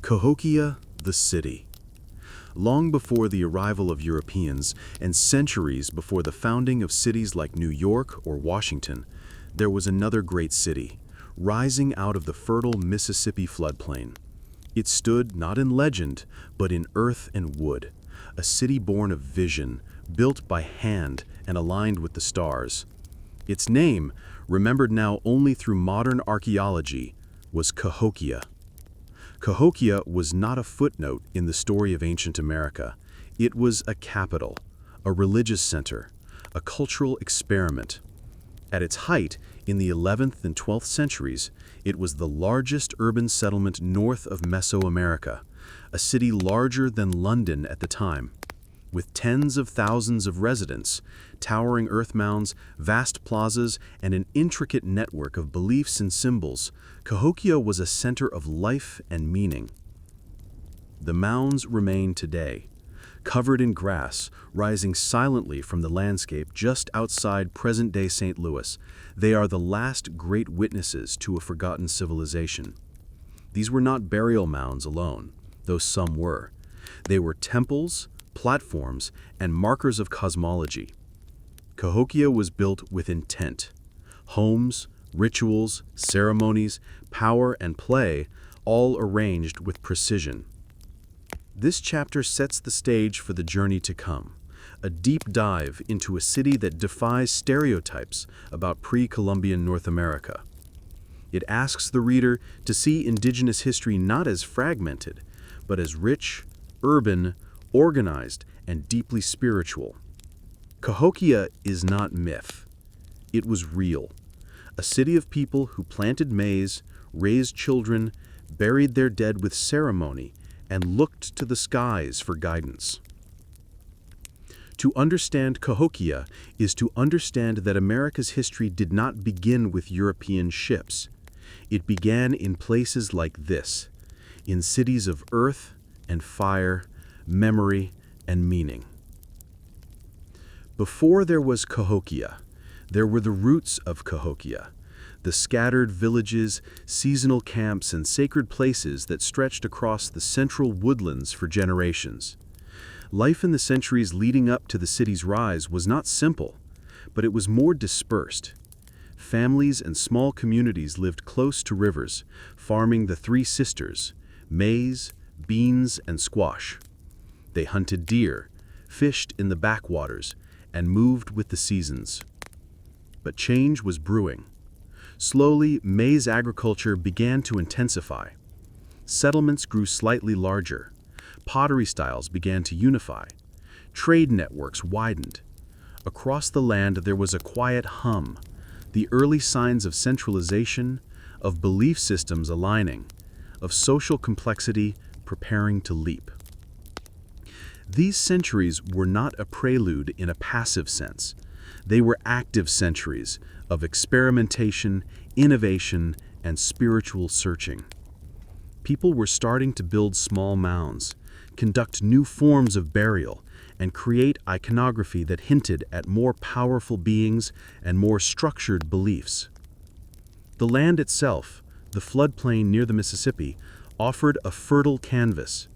Cahokia, the city. Long before the arrival of Europeans and centuries before the founding of cities like New York or Washington, there was another great city, rising out of the fertile Mississippi floodplain. It stood not in legend, but in earth and wood, a city born of vision, built by hand and aligned with the stars. Its name, remembered now only through modern archaeology, was Cahokia. Cahokia was not a footnote in the story of ancient America. It was a capital, a religious center, a cultural experiment. At its height, in the 11th and 12th centuries, it was the largest urban settlement north of Mesoamerica, a city larger than London at the time. With tens of thousands of residents, towering earth mounds, vast plazas, and an intricate network of beliefs and symbols, Cahokia was a center of life and meaning. The mounds remain today, covered in grass, rising silently from the landscape just outside present-day St. Louis. They are the last great witnesses to a forgotten civilization. These were not burial mounds alone, though some were. They were temples, platforms, and markers of cosmology. Cahokia was built with intent. Homes, rituals, ceremonies, power, and play, all arranged with precision. This chapter sets the stage for the journey to come, a deep dive into a city that defies stereotypes about pre-Columbian North America. It asks the reader to see indigenous history not as fragmented, but as rich, urban, organized, and deeply spiritual. Cahokia is not myth. It was real. A city of people who planted maize, raised children, buried their dead with ceremony, and looked to the skies for guidance. To understand Cahokia is to understand that America's history did not begin with European ships. It began in places like this, in cities of earth and fire, memory, and meaning. Before there was Cahokia, there were the roots of Cahokia, the scattered villages, seasonal camps, and sacred places that stretched across the central woodlands for generations. Life in the centuries leading up to the city's rise was not simple, but it was more dispersed. Families and small communities lived close to rivers, farming the three sisters, maize, beans, and squash. They hunted deer, fished in the backwaters, and moved with the seasons. But change was brewing. Slowly, maize agriculture began to intensify. Settlements grew slightly larger. Pottery styles began to unify. Trade networks widened. Across the land there was a quiet hum, the early signs of centralization, of belief systems aligning, of social complexity preparing to leap. These centuries were not a prelude in a passive sense. They were active centuries of experimentation, innovation, and spiritual searching. People were starting to build small mounds, conduct new forms of burial, and create iconography that hinted at more powerful beings and more structured beliefs. The land itself, the floodplain near the Mississippi, offered a fertile canvas.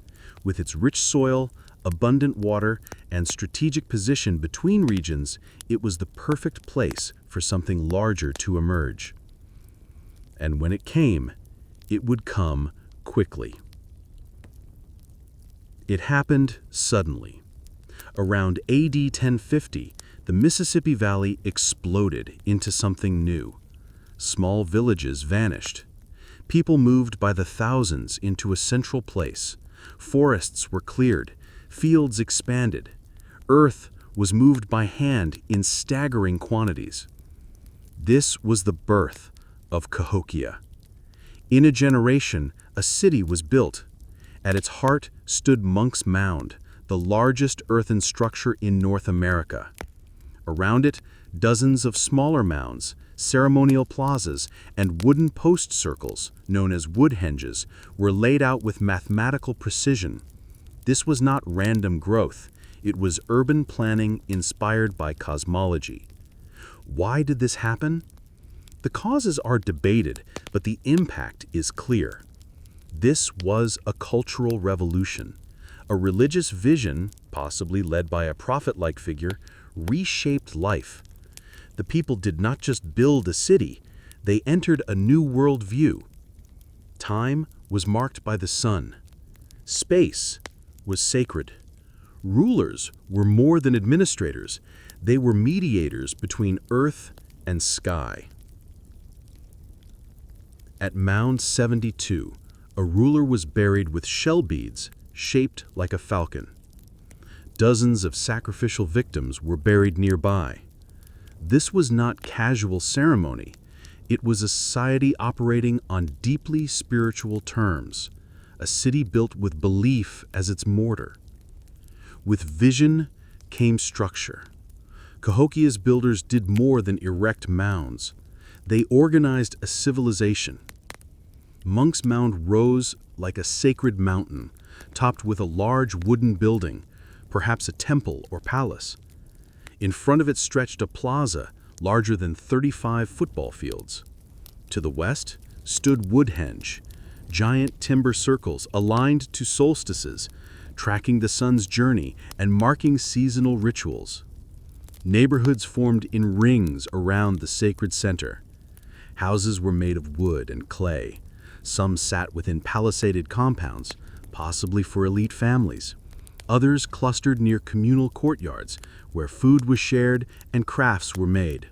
With its rich soil, abundant water, and strategic position between regions, it was the perfect place for something larger to emerge. And when it came, it would come quickly. It happened suddenly. Around AD 1050, the Mississippi Valley exploded into something new. Small villages vanished. People moved by the thousands into a central place. Forests were cleared, fields expanded. Earth was moved by hand in staggering quantities. This was the birth of Cahokia. In a generation, a city was built. At its heart stood Monk's Mound, the largest earthen structure in North America. Around it, dozens of smaller mounds, ceremonial plazas, and wooden post circles, known as woodhenges, were laid out with mathematical precision. This was not random growth. It was urban planning inspired by cosmology. Why did this happen? The causes are debated, but the impact is clear. This was a cultural revolution. A religious vision, possibly led by a prophet-like figure, reshaped life. The people did not just build a city, they entered a new worldview. Time was marked by the sun. Space was sacred. Rulers were more than administrators. They were mediators between earth and sky. At Mound 72, a ruler was buried with shell beads shaped like a falcon. Dozens of sacrificial victims were buried nearby. This was not casual ceremony. It was a society operating on deeply spiritual terms, a city built with belief as its mortar. With vision came structure. Cahokia's builders did more than erect mounds. They organized a civilization. Monk's Mound rose like a sacred mountain, topped with a large wooden building, perhaps a temple or palace. In front of it stretched a plaza larger than 35 football fields. To the west stood Woodhenge, giant timber circles aligned to solstices, tracking the sun's journey and marking seasonal rituals. Neighborhoods formed in rings around the sacred center. Houses were made of wood and clay. Some sat within palisaded compounds, possibly for elite families. Others clustered near communal courtyards, where food was shared and crafts were made.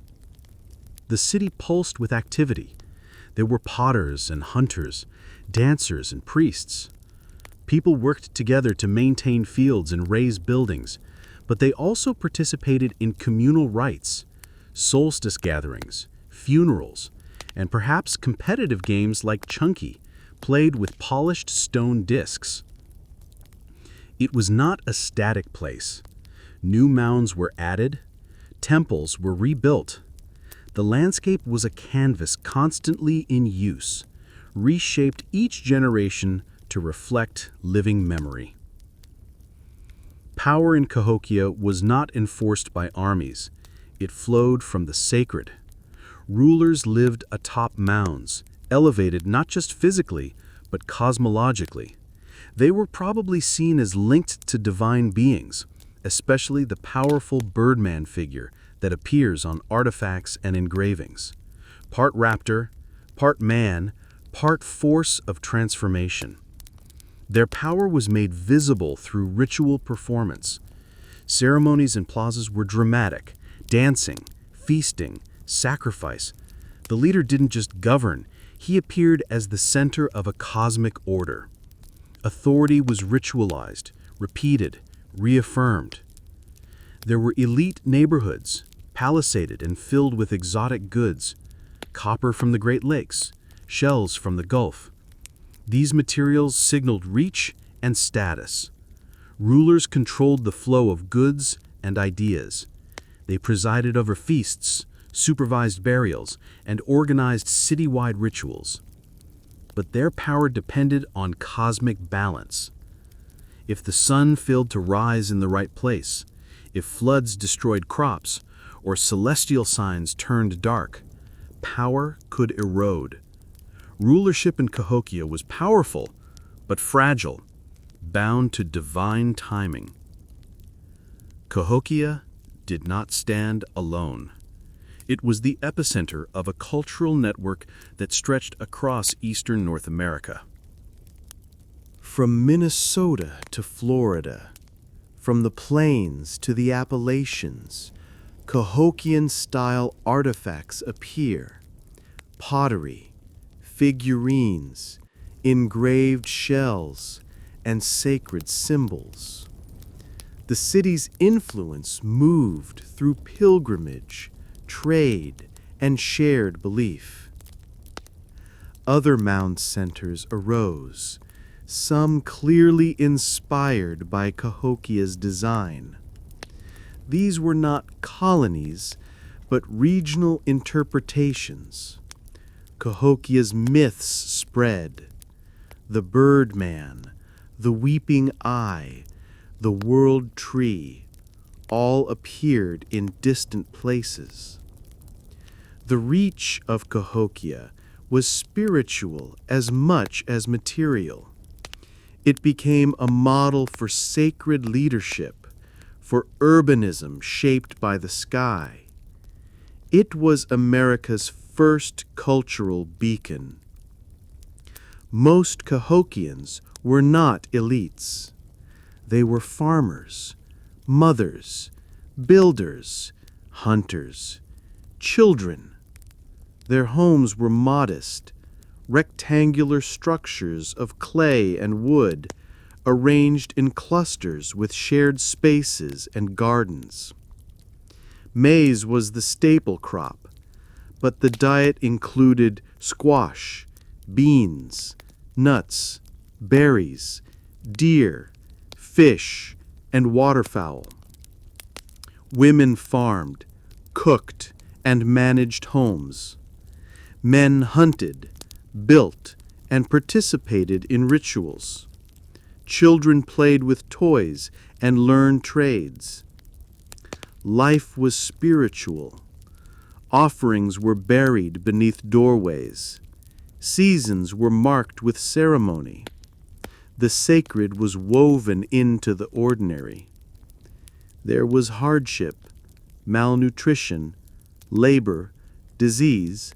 The city pulsed with activity. There were potters and hunters, dancers and priests. People worked together to maintain fields and raise buildings, but they also participated in communal rites, solstice gatherings, funerals, and perhaps competitive games like Chunky, played with polished stone discs. It was not a static place. New mounds were added, temples were rebuilt. The landscape was a canvas constantly in use, reshaped each generation to reflect living memory. Power in Cahokia was not enforced by armies. It flowed from the sacred. Rulers lived atop mounds, elevated not just physically, but cosmologically. They were probably seen as linked to divine beings, especially the powerful Birdman figure that appears on artifacts and engravings. Part raptor, part man, part force of transformation. Their power was made visible through ritual performance. Ceremonies and plazas were dramatic, dancing, feasting, sacrifice. The leader didn't just govern, he appeared as the center of a cosmic order. Authority was ritualized, repeated, reaffirmed. There were elite neighborhoods, palisaded and filled with exotic goods, copper from the Great Lakes, shells from the Gulf. These materials signaled reach and status. Rulers controlled the flow of goods and ideas. They presided over feasts, supervised burials, and organized citywide rituals. But their power depended on cosmic balance. If the sun failed to rise in the right place, if floods destroyed crops, or celestial signs turned dark, power could erode. Rulership in Cahokia was powerful, but fragile, bound to divine timing. Cahokia did not stand alone. It was the epicenter of a cultural network that stretched across eastern North America. From Minnesota to Florida, from the plains to the Appalachians, Cahokian-style artifacts appear. Pottery, figurines, engraved shells, and sacred symbols. The city's influence moved through pilgrimage, trade, and shared belief. Other mound centers arose, some clearly inspired by Cahokia's design. These were not colonies, but regional interpretations. Cahokia's myths spread. The Birdman, the Weeping Eye, the World Tree, all appeared in distant places. The reach of Cahokia was spiritual as much as material. It became a model for sacred leadership, for urbanism shaped by the sky. It was America's first cultural beacon. Most Cahokians were not elites. They were farmers, mothers, builders, hunters, children. Their homes were modest, rectangular structures of clay and wood, arranged in clusters with shared spaces and gardens. Maize was the staple crop, but the diet included squash, beans, nuts, berries, deer, fish, and waterfowl. Women farmed, cooked, and managed homes. Men hunted, built, and participated in rituals. Children played with toys and learned trades. Life was spiritual. Offerings were buried beneath doorways. Seasons were marked with ceremony. The sacred was woven into the ordinary. There was hardship, malnutrition, labor, disease,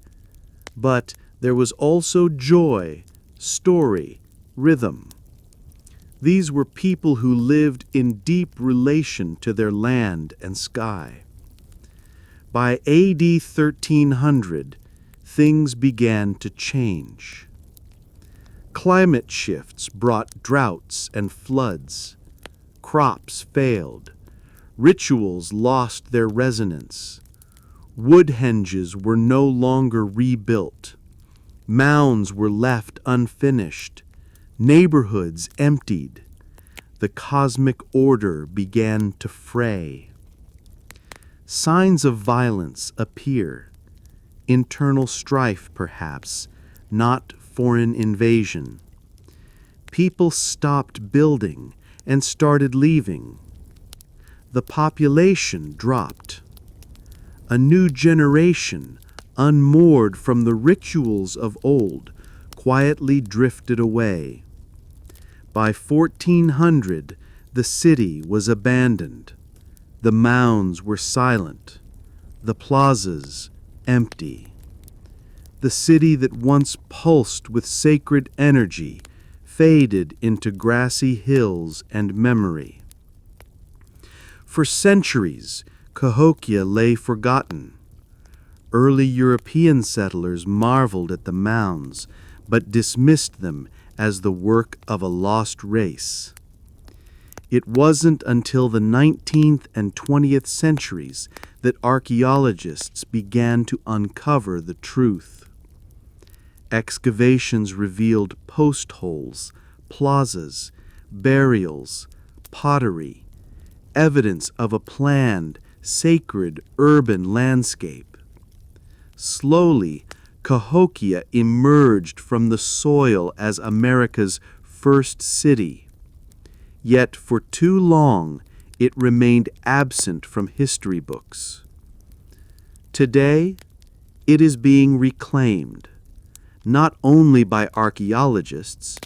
but there was also joy, story, rhythm. These were people who lived in deep relation to their land and sky. By AD 1300, things began to change. Climate shifts brought droughts and floods. Crops failed. Rituals lost their resonance. Woodhenges were no longer rebuilt. Mounds were left unfinished. Neighborhoods emptied. The cosmic order began to fray. Signs of violence appear. Internal strife, perhaps, not foreign invasion. People stopped building and started leaving. The population dropped. A new generation, unmoored from the rituals of old, quietly drifted away. By 1400, the city was abandoned. The mounds were silent. The plazas empty. The city that once pulsed with sacred energy faded into grassy hills and memory. For centuries, Cahokia lay forgotten. Early European settlers marveled at the mounds, but dismissed them as the work of a lost race. It wasn't until the 19th and 20th centuries that archaeologists began to uncover the truth. Excavations revealed post holes, plazas, burials, pottery, evidence of a planned, sacred urban landscape. Slowly, Cahokia emerged from the soil as America's first city. Yet for too long, it remained absent from history books. Today, it is being reclaimed, not only by archaeologists,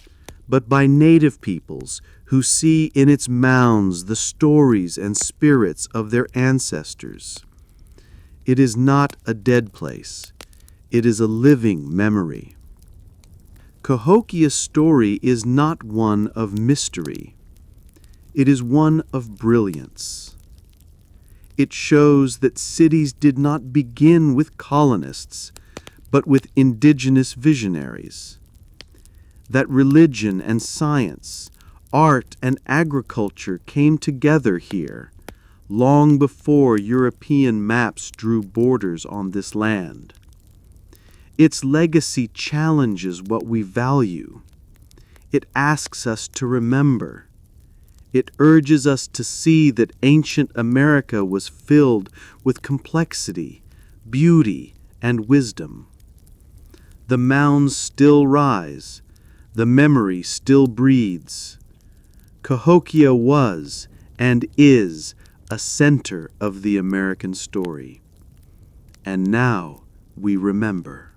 but by native peoples who see in its mounds the stories and spirits of their ancestors. It is not a dead place. It is a living memory. Cahokia's story is not one of mystery. It is one of brilliance. It shows that cities did not begin with colonists, but with indigenous visionaries. That religion and science, art and agriculture came together here, long before European maps drew borders on this land. Its legacy challenges what we value. It asks us to remember. It urges us to see that ancient America was filled with complexity, beauty, and wisdom. The mounds still rise. The memory still breathes. Cahokia was and is a center of the American story. And now we remember.